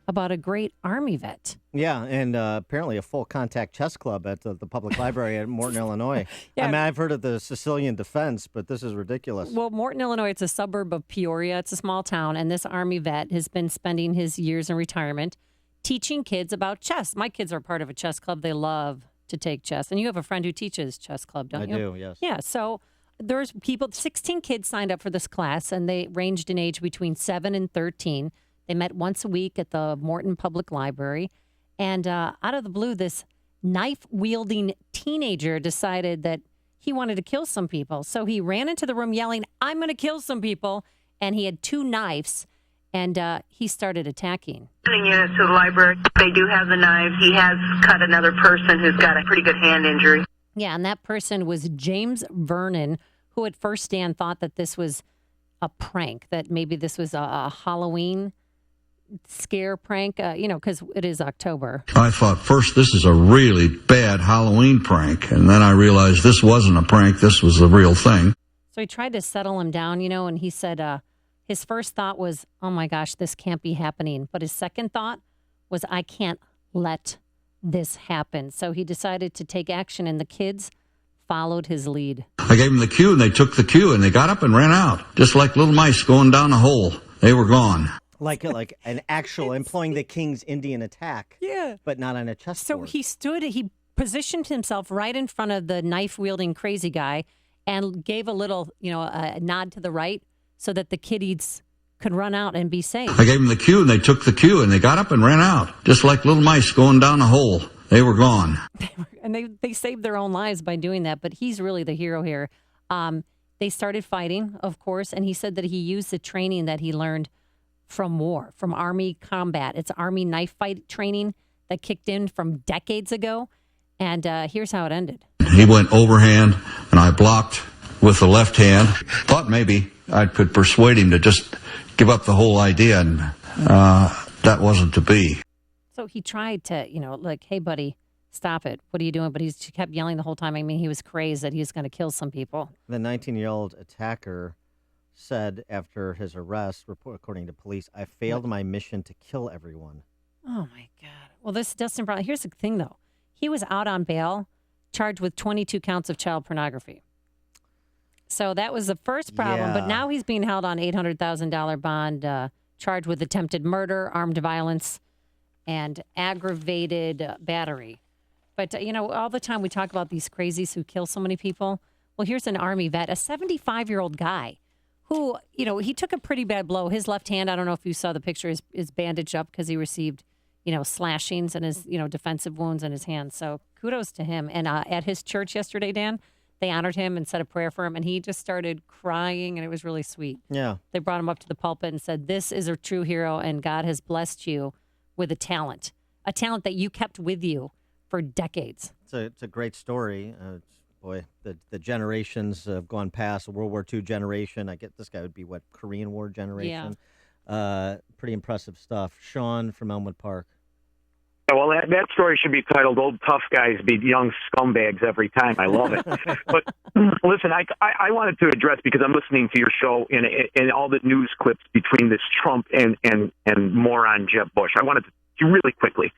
Speaker 10: about a great Army vet.
Speaker 9: Yeah, and apparently a full contact chess club at the public library at Morton, Illinois.
Speaker 10: Yeah.
Speaker 9: I mean, I've heard of the Sicilian Defense, but this is ridiculous.
Speaker 10: Well, Morton, Illinois, it's a suburb of Peoria. It's a small town, and this Army vet has been spending his years in retirement teaching kids about chess. My kids are part of a chess club. They love to take chess. And you have a friend who teaches chess club, don't you?
Speaker 9: I do, yes.
Speaker 10: Yeah, so there's people, 16 kids signed up for this class, and they ranged in age between 7 and 13. They met once a week at the Morton Public Library. And out of the blue, this knife-wielding teenager decided that he wanted to kill some people. So he ran into the room yelling, "I'm going to kill some people." And he had 2 knives, and he started attacking.
Speaker 24: Units to the library, they do have the knives. He has cut another person who's got a pretty good hand injury.
Speaker 10: Yeah, and that person was James Vernon, who at first Dan thought that this was a prank, that maybe this was a Halloween scare prank, because it is October.
Speaker 25: I thought first this is a really bad Halloween prank, and then I realized this wasn't a prank, this was the real thing.
Speaker 10: So he tried to settle him down, and he said, His first thought was, oh my gosh, this can't be happening. But his second thought was, I can't let this happen. So he decided to take action, and the kids followed his lead.
Speaker 25: I gave them the cue, and they took the cue, and they got up and ran out, just like little mice going down a hole. They were gone.
Speaker 9: Like an actual employing the King's Indian attack.
Speaker 10: Yeah.
Speaker 9: But not on a chessboard.
Speaker 10: So he positioned himself right in front of the knife-wielding crazy guy and gave a little, a nod to the right so that the kiddies could run out and be safe.
Speaker 25: I gave them the cue, and they took the cue, and they got up and ran out, just like little mice going down a hole. They were gone.
Speaker 10: And they saved their own lives by doing that, but he's really the hero here. They started fighting, of course, and he said that he used the training that he learned from war, from Army combat. It's Army knife fight training that kicked in from decades ago, and here's how it ended.
Speaker 25: He went overhand, and I blocked with the left hand. Thought maybe I could persuade him to just give up the whole idea, and that wasn't to be.
Speaker 10: So he tried to, like, hey, buddy, stop it. What are you doing? But he kept yelling the whole time. I mean, he was crazed that he was going to kill some people.
Speaker 9: The 19-year-old attacker said after his arrest, according to police, I failed my mission to kill everyone.
Speaker 10: Oh, my God. Well, this Dustin Brown, here's the thing, though. He was out on bail, charged with 22 counts of child pornography. So that was the first problem. But now he's being held on $800,000 bond, charged with attempted murder, armed violence, and aggravated battery. But, all the time we talk about these crazies who kill so many people. Well, here's an Army vet, a 75-year-old guy who, he took a pretty bad blow. His left hand, I don't know if you saw the picture, is bandaged up because he received, slashings and his, defensive wounds in his hands. So kudos to him. And at his church yesterday, Dan, they honored him and said a prayer for him, and he just started crying, and it was really sweet.
Speaker 9: Yeah.
Speaker 10: They brought him up to the pulpit and said, this is a true hero, and God has blessed you with a talent that you kept with you for decades.
Speaker 9: It's a great story. Boy, the generations have gone past. World War II generation. I get this guy would be Korean War generation. Yeah. Pretty impressive stuff. Sean from Elmwood Park.
Speaker 12: Yeah, well, that story should be titled "Old Tough Guys Be Young Scumbags Every Time." I love it. But listen, I wanted to address, because I'm listening to your show and all the news clips between this Trump and moron Jeb Bush. I wanted to really quickly.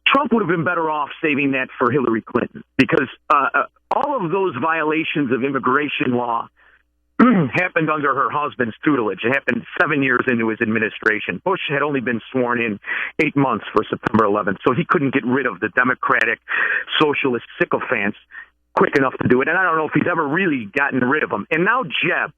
Speaker 12: Trump would have been better off saving that for Hillary Clinton, because all of those violations of immigration law happened under her husband's tutelage. It happened 7 years into his administration. Bush had only been sworn in 8 months for September 11th, so he couldn't get rid of the Democratic socialist sycophants quick enough to do it. And I don't know if he's ever really gotten rid of them. And now Jeb,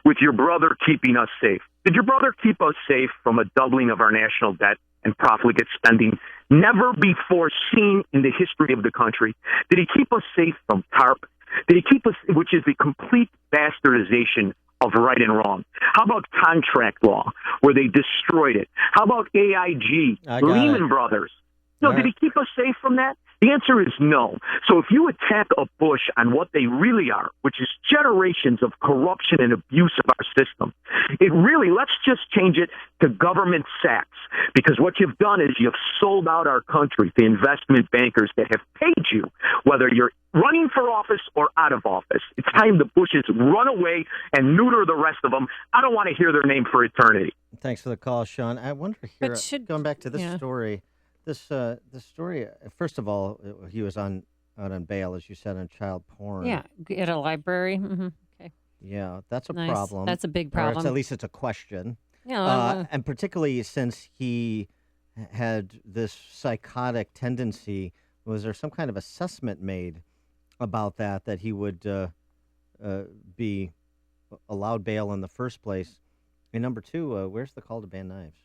Speaker 12: with your brother keeping us safe. Did your brother keep us safe from a doubling of our national debt and profligate spending never before seen in the history of the country? Did he keep us safe from TARP? Did he keep us, which is the complete bastardization of right and wrong? How about contract law, where they destroyed it? How about AIG, Lehman Brothers? No, did he keep us safe from that? The answer is no. So if you attack a Bush on what they really are, which is generations of corruption and abuse of our system, let's just change it to government sacks. Because what you've done is you've sold out our country to investment bankers that have paid you, whether you're running for office or out of office. It's time the Bushes run away and neuter the rest of them. I don't want to hear their name for eternity.
Speaker 9: Thanks for the call, Sean. I wonder here, going back to this story, this story, first of all, he was out on bail, as you said, on child porn.
Speaker 10: Yeah, at a library. Mm-hmm. Okay.
Speaker 9: Yeah, that's a
Speaker 10: Nice.
Speaker 9: problem.
Speaker 10: That's a big problem.
Speaker 9: At least it's a question.
Speaker 10: Yeah,
Speaker 9: and particularly since he had this psychotic tendency, was there some kind of assessment made about that he would be allowed bail in the first place? And number two, where's the call to ban knives?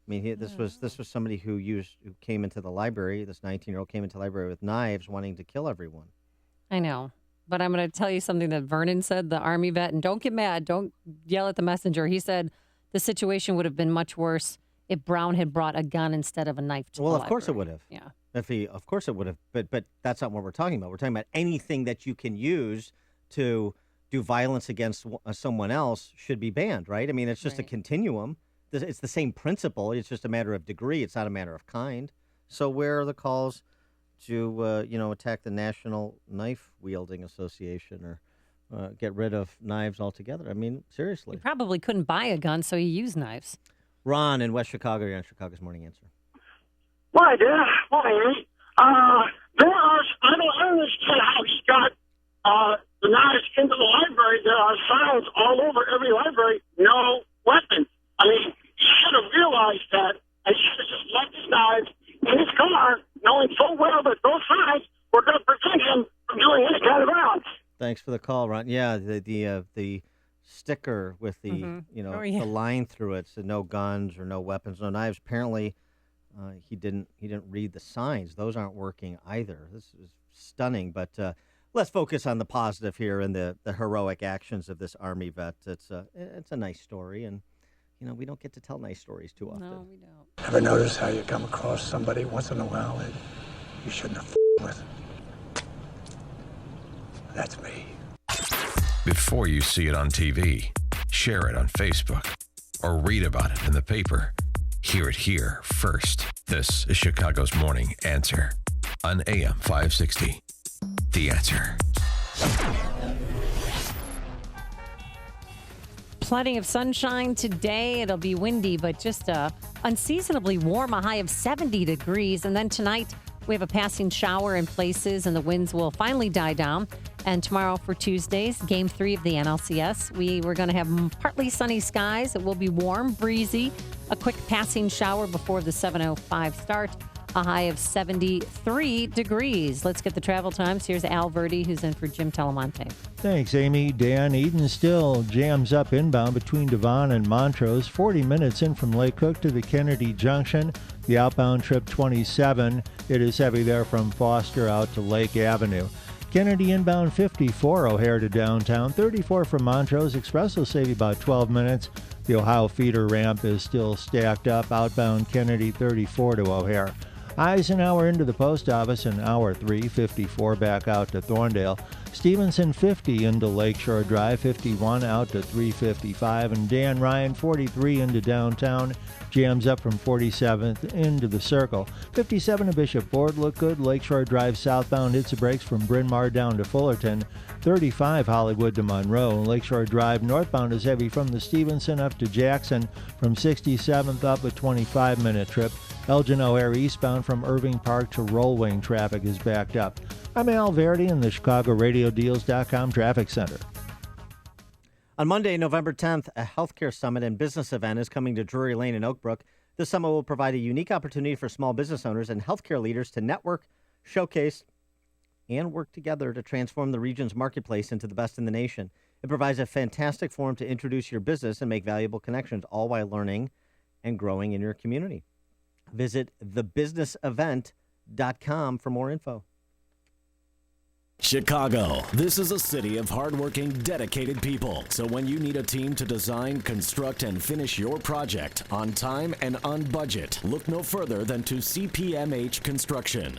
Speaker 9: I mean, this was somebody who came into the library. This 19-year-old came into the library with knives, wanting to kill everyone.
Speaker 10: I know, but I'm going to tell you something that Vernon said, the Army vet, and don't get mad, don't yell at the messenger. He said the situation would have been much worse if Brown had brought a gun instead of a knife to the library.
Speaker 9: Of course it would have.
Speaker 10: Yeah.
Speaker 9: Of course it would have. But that's not what we're talking about. We're talking about anything that you can use to do violence against someone else should be banned, right? I mean, it's just a continuum. It's the same principle. It's just a matter of degree. It's not a matter of kind. So where are the calls to, attack the National Knife Wielding Association or get rid of knives altogether. I mean, seriously.
Speaker 10: He probably couldn't buy a gun, so he used knives.
Speaker 9: Ron in West Chicago, you're on Chicago's Morning Answer.
Speaker 4: Why, there? Why? I don't understand how he got the knives into the library. There are signs all over every library, no weapon. I mean, he should have realized that, and he should have just left his knives in his car, knowing full well that those signs were going to prevent him from doing any kind of violence.
Speaker 9: Thanks for the call, Ron. Yeah, the sticker with the the line through it said no guns or no weapons, no knives. Apparently, he didn't read the signs. Those aren't working either. This is stunning. But let's focus on the positive here and the heroic actions of this Army vet. It's a nice story, and we don't get to tell nice stories too often.
Speaker 10: No, we don't.
Speaker 15: Ever notice how you come across somebody once in a while that you shouldn't have with? That's me.
Speaker 5: Before you see it on TV, share it on Facebook, or read about it in the paper, hear it here first. This is Chicago's Morning Answer on AM 560. The Answer.
Speaker 10: Plenty of sunshine today. It'll be windy, but just unseasonably warm, a high of 70 degrees. And then tonight, we have a passing shower in places, and the winds will finally die down. And tomorrow for Tuesday's Game 3 of the NLCS, we're going to have partly sunny skies. It will be warm, breezy, a quick passing shower before the 7:05 start, a high of 73 degrees. Let's get the travel times. Here's Al Verdi, who's in for Jim Telemonte.
Speaker 22: Thanks, Amy. Dan, Eden still jams up inbound between Devon and Montrose, 40 minutes in from Lake Cook to the Kennedy Junction. The outbound trip 27. It is heavy there from Foster out to Lake Avenue. Kennedy inbound 54, O'Hare to downtown, 34 from Montrose. Express will save you about 12 minutes. The Ohio feeder ramp is still stacked up. Outbound Kennedy 34 to O'Hare. Eisenhower into the post office in hour 3, 54 back out to Thorndale. Stevenson 50 into Lakeshore Drive, 51 out to 355. And Dan Ryan 43 into downtown. Jams up from 47th into the Circle. 57 to Bishop Ford, look good. Lakeshore Drive southbound hits the brakes from Bryn Mawr down to Fullerton. 35 Hollywood to Monroe. Lakeshore Drive northbound is heavy from the Stevenson up to Jackson. From 67th up a 25-minute trip. Elgin O'Hare eastbound from Irving Park to Rollwing traffic is backed up. I'm Al Verdi in the ChicagoRadioDeals.com Traffic Center.
Speaker 9: On Monday, November 10th, a healthcare summit and business event is coming to Drury Lane in Oak Brook. This summit will provide a unique opportunity for small business owners and healthcare leaders to network, showcase, and work together to transform the region's marketplace into the best in the nation. It provides a fantastic forum to introduce your business and make valuable connections, all while learning and growing in your community. Visit thebusinessevent.com for more info.
Speaker 23: Chicago. This is a city of hardworking, dedicated people. So when you need a team to design, construct, and finish your project on time and on budget, look no further than to CPMH Construction.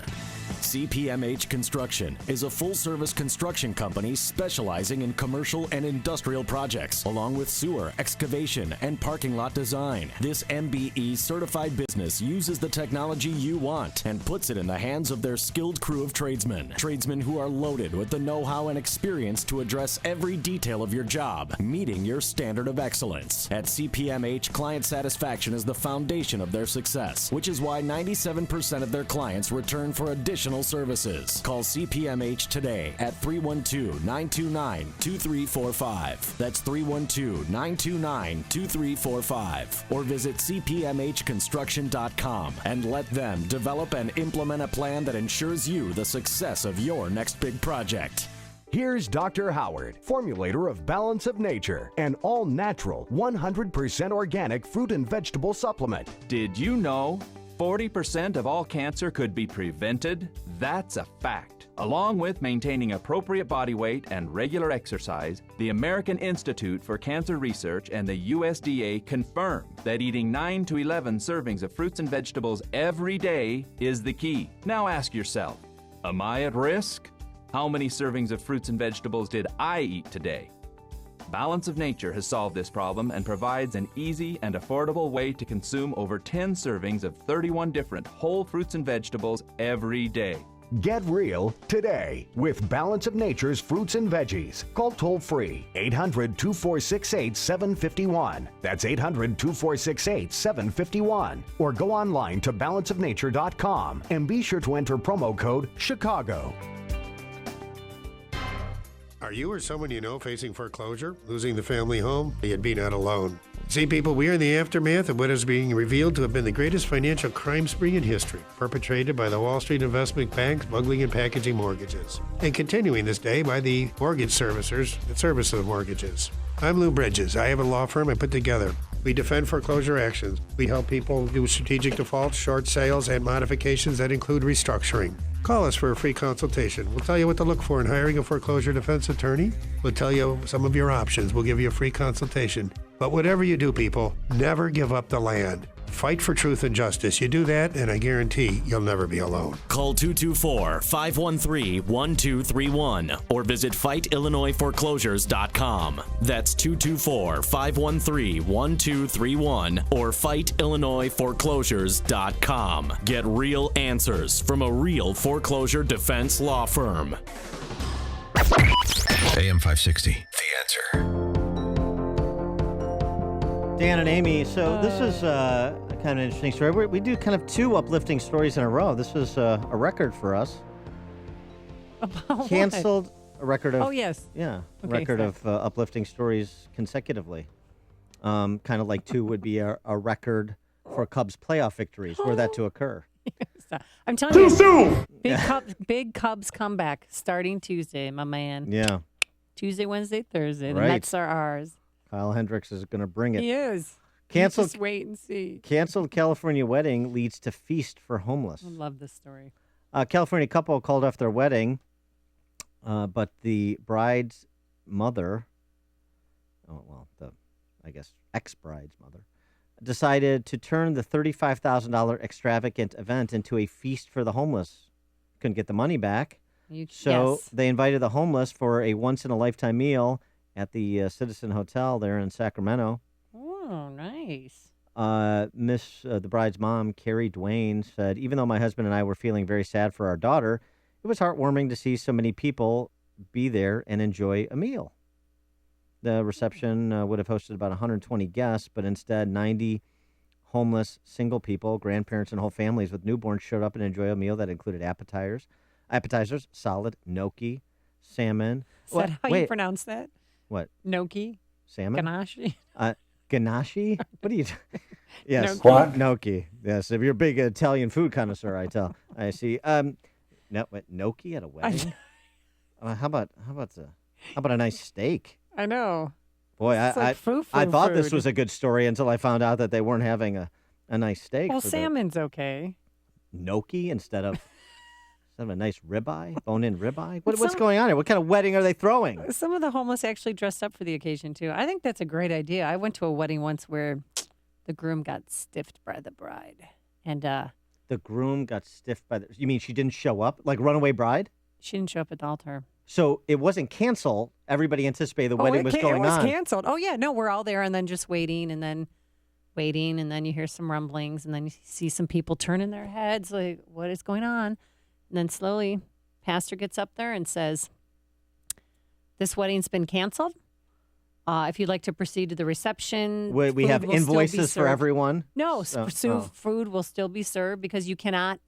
Speaker 23: CPMH Construction is a full-service construction company specializing in commercial and industrial projects, along with sewer, excavation, and parking lot design. This MBE certified business uses the technology you want and puts it in the hands of their skilled crew of tradesmen. Tradesmen who are loaded with the know-how and experience to address every detail of your job, meeting your standard of excellence. At CPMH, client satisfaction is the foundation of their success, which is why 97% of their clients return for additional services. Call CPMH today at 312-929-2345. That's 312-929-2345. Or visit cpmhconstruction.com and let them develop and implement a plan that ensures you the success of your next big project.
Speaker 17: Here's Dr. Howard, formulator of Balance of Nature, an all-natural, 100% organic fruit and vegetable supplement.
Speaker 18: Did you know 40% of all cancer could be prevented? That's a fact. Along with maintaining appropriate body weight and regular exercise, the American Institute for Cancer Research and the USDA confirm that eating 9 to 11 servings of fruits and vegetables every day is the key. Now ask yourself, am I at risk? How many servings of fruits and vegetables did I eat today? Balance of Nature has solved this problem and provides an easy and affordable way to consume over 10 servings of 31 different whole fruits and vegetables every day.
Speaker 17: Get real today with Balance of Nature's fruits and veggies. Call toll-free 800-2468-751. That's 800-2468-751. Or go online to balanceofnature.com and be sure to enter promo code CHICAGO.
Speaker 1: Are you or someone you know facing foreclosure, losing the family home? You'd be not alone. See, people, we are in the aftermath of what is being revealed to have been the greatest financial crime spree in history, perpetrated by the Wall Street investment banks smuggling and packaging mortgages, and continuing this day by the mortgage servicers that service those mortgages. I'm Lou Bridges. I have a law firm I put together. We defend foreclosure actions. We help people do strategic defaults, short sales, and modifications that include restructuring. Call us for a free consultation. We'll tell you what to look for in hiring a foreclosure defense attorney. We'll tell you some of your options. We'll give you a free consultation. But whatever you do, people, never give up the land. Fight for truth and justice. You do that, and I guarantee you'll never be alone.
Speaker 23: Call 224-513-1231 or visit FightIllinoisForeclosures.com. That's 224-513-1231 or FightIllinoisForeclosures.com. Get real answers from a real foreclosure defense law firm.
Speaker 5: AM 560, The Answer.
Speaker 9: Dan and Amy, so this is kind of an interesting story. We do kind of two uplifting stories in a row. This is a record for us.
Speaker 10: About
Speaker 9: Canceled
Speaker 10: what?
Speaker 9: a record of...
Speaker 10: Oh, yes.
Speaker 9: Yeah, a
Speaker 10: Okay,
Speaker 9: record
Speaker 10: sorry.
Speaker 9: of uplifting stories consecutively. Kind of like two would be a record for Cubs playoff victories, were that to occur.
Speaker 10: I'm telling you. Too soon! Big Cubs comeback starting Tuesday, my man.
Speaker 9: Yeah.
Speaker 10: Tuesday, Wednesday, Thursday. The
Speaker 9: Right.
Speaker 10: Mets are ours.
Speaker 9: Kyle Hendricks is going to bring it.
Speaker 10: He is.
Speaker 9: Canceled,
Speaker 10: Just wait and see.
Speaker 9: Canceled California wedding leads to feast for homeless.
Speaker 10: I love this story.
Speaker 9: A California couple called off their wedding, but the bride's mother, I guess ex-bride's mother, decided to turn the $35,000 extravagant event into a feast for the homeless. Couldn't get the money back. So they invited the homeless for a once-in-a-lifetime meal at the Citizen Hotel there in Sacramento.
Speaker 10: Oh, nice.
Speaker 9: The bride's mom, Carrie Duane, said, even though my husband and I were feeling very sad for our daughter, it was heartwarming to see so many people be there and enjoy a meal. The reception would have hosted about 120 guests, but instead 90 homeless single people, grandparents and whole families with newborns showed up and enjoyed a meal that included appetizers, salad, gnocchi, salmon.
Speaker 10: Is that how you pronounce that?
Speaker 9: What?
Speaker 10: Gnocchi?
Speaker 9: Salmon?
Speaker 10: Ganache?
Speaker 9: Ganache? What are you... Yes.
Speaker 10: Gnocchi.
Speaker 9: What? Gnocchi. Yes, if you're a big Italian food connoisseur, I see. Gnocchi at a wedding? How about a nice steak?
Speaker 10: I know.
Speaker 9: Boy,
Speaker 10: It's like
Speaker 9: I thought this
Speaker 10: food.
Speaker 9: was a good story until I found out that they weren't having a nice steak.
Speaker 10: Well,
Speaker 9: for
Speaker 10: salmon's okay.
Speaker 9: the gnocchi instead of a nice ribeye, bone-in ribeye. What's going on here? What kind of wedding are they throwing?
Speaker 10: Some of the homeless actually dressed up for the occasion, too. I think that's a great idea. I went to a wedding once where the groom got stiffed by the bride. And
Speaker 9: the groom got stiffed by you mean she didn't show up? Like runaway bride?
Speaker 10: She didn't show up at the altar.
Speaker 9: So it wasn't canceled. Everybody anticipated the wedding was going on.
Speaker 10: It was canceled. Oh, yeah. No, we're all there and then just waiting and then you hear some rumblings and then you see some people turning their heads like, what is going on? And then slowly, pastor gets up there and says, this wedding's been canceled. If you'd like to proceed to the reception,
Speaker 9: we have invoices for everyone?
Speaker 10: No, food will still be served because you cannot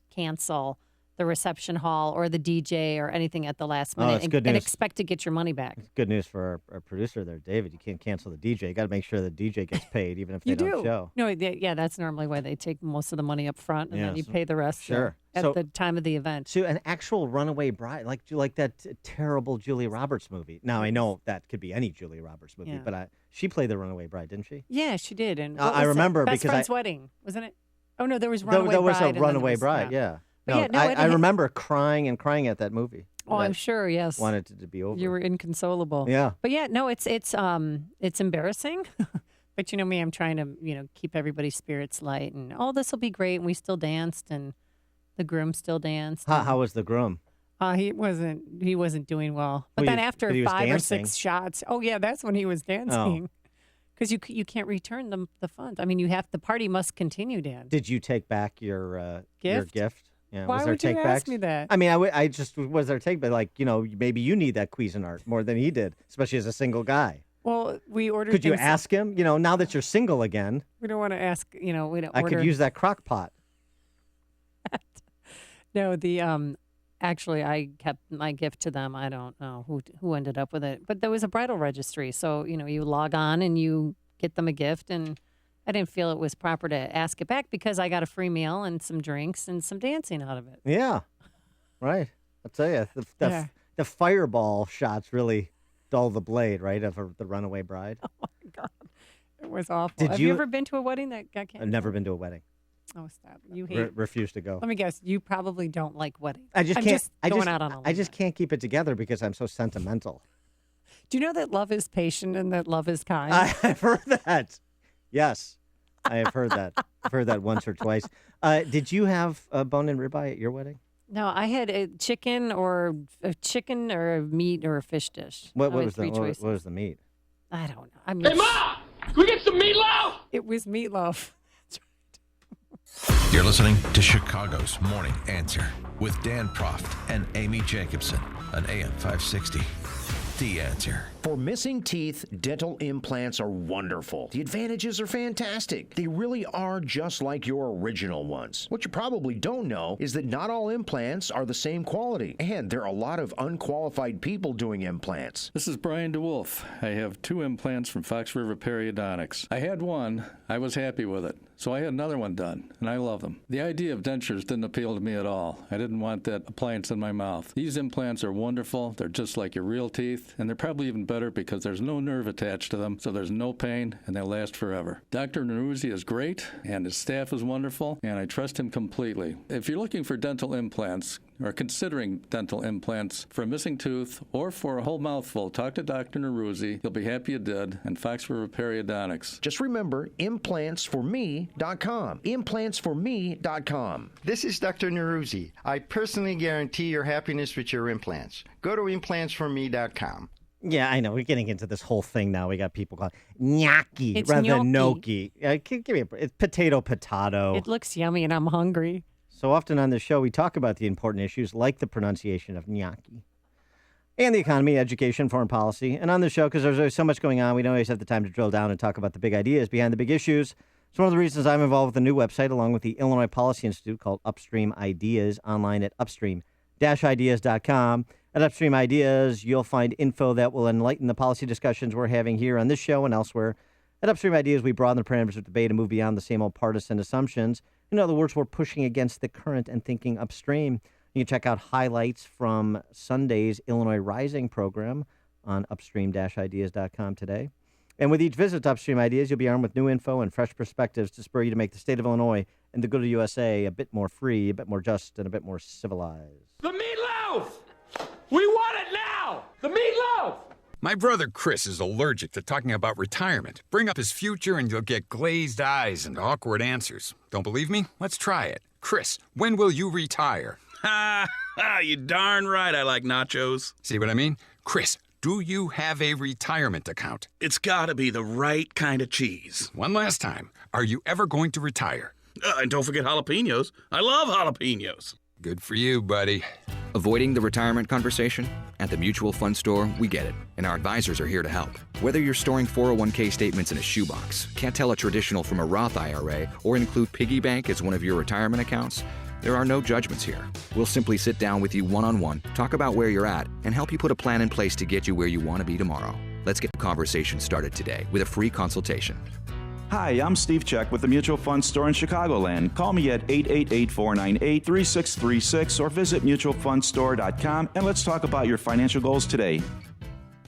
Speaker 10: cancel the reception hall or the DJ or anything at the last minute and expect to get your money back.
Speaker 9: It's good news for our producer there, David. You can't cancel the DJ. You got to make sure the DJ gets paid even if they don't show.
Speaker 10: No, yeah, that's normally why they take most of the money up front and then you pay the rest
Speaker 9: Sure.
Speaker 10: at the time of the event.
Speaker 9: So an actual runaway bride, like that terrible Julia Roberts movie. Now, I know that could be any Julia Roberts movie, but she played the runaway bride, didn't she?
Speaker 10: Yeah, she did. And
Speaker 9: I remember
Speaker 10: Best
Speaker 9: because
Speaker 10: Friend's Wedding, wasn't it? Oh, no, there was Runaway Bride.
Speaker 9: There was a
Speaker 10: and then
Speaker 9: runaway
Speaker 10: there was-
Speaker 9: bride, yeah.
Speaker 10: But
Speaker 9: No, I remember crying at that movie.
Speaker 10: Oh, I'm sure. Yes.
Speaker 9: Wanted it to be over.
Speaker 10: You were inconsolable.
Speaker 9: Yeah.
Speaker 10: But yeah, no, it's embarrassing. But you know me, I'm trying to keep everybody's spirits light, and this will be great. And we still danced, and the groom still danced.
Speaker 9: How was the groom?
Speaker 10: He wasn't doing well. But then after
Speaker 9: he was
Speaker 10: 5 or
Speaker 9: dancing.
Speaker 10: 6 shots, that's when he was dancing. Because you can't return the funds. I mean, the party must continue, Dan.
Speaker 9: Did you take back your gift? Yeah,
Speaker 10: Why
Speaker 9: was there
Speaker 10: would you
Speaker 9: take
Speaker 10: ask
Speaker 9: backs?
Speaker 10: me that?
Speaker 9: I mean, I just was there take back, like, maybe you need that Cuisinart more than he did, especially as a single guy.
Speaker 10: Well, we ordered.
Speaker 9: Could you
Speaker 10: things-
Speaker 9: ask him? Now that you're single again,
Speaker 10: We don't want to ask. We don't.
Speaker 9: I
Speaker 10: order.
Speaker 9: could use that crock pot.
Speaker 10: No, actually, I kept my gift to them. I don't know who ended up with it, but there was a bridal registry, so you log on and you get them a gift, and I didn't feel it was proper to ask it back because I got a free meal and some drinks and some dancing out of it.
Speaker 9: Yeah, right. I'll tell you, the fireball shots really dull the blade, right, of the runaway bride.
Speaker 10: Oh my God, it was awful. Have you ever been to a wedding that got canceled?
Speaker 9: I've never been to a wedding.
Speaker 10: Oh, stop! You hate.
Speaker 9: Refuse to go.
Speaker 10: Let me guess. You probably don't like weddings.
Speaker 9: I just can't.
Speaker 10: I
Speaker 9: just can't keep it together because I'm so sentimental.
Speaker 10: Do you know that love is patient and that love is kind?
Speaker 9: I've heard that. Yes, I have heard that. I've heard that once or twice. Did you have a bone-in ribeye at your wedding?
Speaker 10: No, I had a chicken or a meat or a fish dish.
Speaker 9: What was the meat?
Speaker 10: I don't know. I mean,
Speaker 4: Hey, Ma! Can we get some meatloaf?
Speaker 10: It was meatloaf.
Speaker 5: You're listening to Chicago's Morning Answer with Dan Proft and Amy Jacobson on AM 560. The Answer.
Speaker 7: For missing teeth, dental implants are wonderful. The advantages are fantastic. They really are just like your original ones. What you probably don't know is that not all implants are the same quality, and there are a lot of unqualified people doing implants.
Speaker 8: This is Brian DeWolf. I have 2 implants from Fox River Periodontics. I had one. I was happy with it. So I had another one done, and I love them. The idea of dentures didn't appeal to me at all. I didn't want that appliance in my mouth. These implants are wonderful. They're just like your real teeth, and they're probably even better because there's no nerve attached to them, so there's no pain, and they last forever. Dr. Neruzzi is great, and his staff is wonderful, and I trust him completely. If you're looking for dental implants, or considering dental implants for a missing tooth or for a whole mouthful, talk to Dr. Neruzzi. You'll be happy you did, and Fox River Periodontics.
Speaker 7: Just remember, implantsforme.com. Implantsforme.com.
Speaker 11: This is Dr. Neruzzi. I personally guarantee your happiness with your implants. Go to implantsforme.com.
Speaker 9: Yeah, I know. We're getting into this whole thing now. We got people calling gnocchi
Speaker 10: It's
Speaker 9: rather than
Speaker 10: gnocchi.
Speaker 9: gnocchi. Give me a break. It's potato.
Speaker 10: It looks yummy, and I'm hungry.
Speaker 9: So often on the show, we talk about the important issues like the pronunciation of gnocchi and the economy, education, foreign policy. And on the show, because there's always so much going on, we don't always have the time to drill down and talk about the big ideas behind the big issues. It's one of the reasons I'm involved with a new website along with the Illinois Policy Institute called Upstream Ideas, online at upstream-ideas.com. At Upstream Ideas, you'll find info that will enlighten the policy discussions we're having here on this show and elsewhere. At Upstream Ideas, we broaden the parameters of debate and move beyond the same old partisan assumptions. In other words, we're pushing against the current and thinking upstream. You can check out highlights from Sunday's Illinois Rising program on upstream-ideas.com today. And with each visit to Upstream Ideas, you'll be armed with new info and fresh perspectives to spur you to make the state of Illinois and the good of the USA a bit more free, a bit more just, and a bit more civilized.
Speaker 4: The meatloaf! We want it now! The meatloaf!
Speaker 19: My brother Chris is allergic to talking about retirement. Bring up his future and you'll get glazed eyes and awkward answers. Don't believe me? Let's try it. Chris, when will you retire?
Speaker 20: Ha! You darn right I like nachos.
Speaker 19: See what I mean? Chris, do you have a retirement account?
Speaker 20: It's gotta be the right kind of cheese.
Speaker 19: One last time. Are you ever going to retire?
Speaker 20: And don't forget jalapenos. I love jalapenos.
Speaker 19: Good for you, buddy.
Speaker 26: Avoiding the retirement conversation? At the Mutual Fund Store, we get it, and our advisors are here to help. Whether you're storing 401k statements in a shoebox, can't tell a traditional from a Roth IRA, or include piggy bank as one of your retirement accounts, there are no judgments here. We'll simply sit down with you one-on-one, talk about where you're at, and help you put a plan in place to get you where you want to be tomorrow. Let's get the conversation started today with a free consultation.
Speaker 27: Hi, I'm Steve Check with the Mutual Fund Store in Chicagoland. Call me at 888-498-3636 or visit mutualfundstore.com and let's talk about your financial goals today.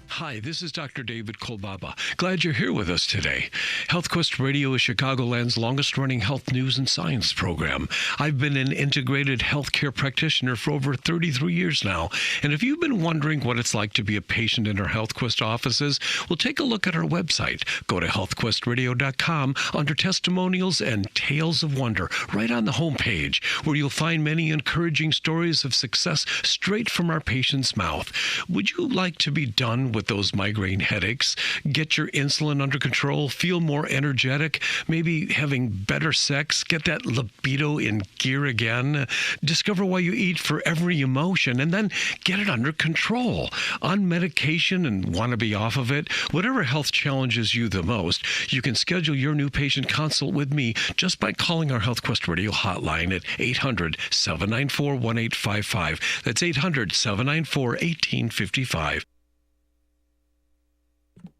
Speaker 28: Hi, this is Dr. David Kolbaba. Glad you're here with us today. HealthQuest Radio is Chicagoland's longest-running health news and science program. I've been an integrated healthcare practitioner for over 33 years now, and if you've been wondering what it's like to be a patient in our HealthQuest offices, well, take a look at our website. Go to healthquestradio.com under Testimonials and Tales of Wonder, right on the homepage, where you'll find many encouraging stories of success straight from our patient's mouth. Would you like to be done with with those migraine headaches, get your insulin under control, feel more energetic, maybe having better sex, get that libido in gear again, discover why you eat for every emotion, and then get it under control. On medication and want to be off of it, whatever health challenges you the most, you can schedule your new patient consult with me just by calling our HealthQuest Radio hotline at 800-794-1855. That's 800-794-1855.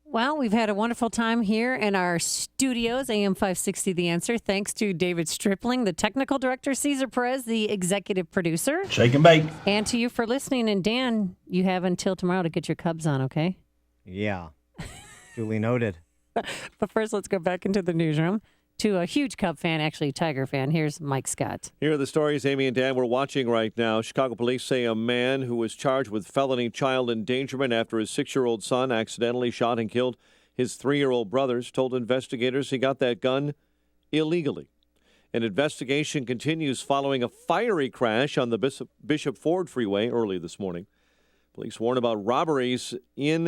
Speaker 10: Well, we've had a wonderful time here in our studios, AM 560 The Answer. Thanks to David Stripling, the technical director, Cesar Perez, the executive producer.
Speaker 2: Shake and bake.
Speaker 10: And to you for listening. And Dan, you have until tomorrow to get your Cubs on, okay?
Speaker 9: Yeah. Duly noted.
Speaker 10: But first, let's go back into the newsroom to a huge Cub fan, actually Tiger fan. Here's Mike Scott.
Speaker 3: Here are the stories Amy and Dan we're watching right now. Chicago police say a man who was charged with felony child endangerment after his 6-year-old son accidentally shot and killed his 3-year-old brothers told investigators he got that gun illegally. An investigation continues following a fiery crash on the Bishop Ford Freeway early this morning. Police warn about robberies in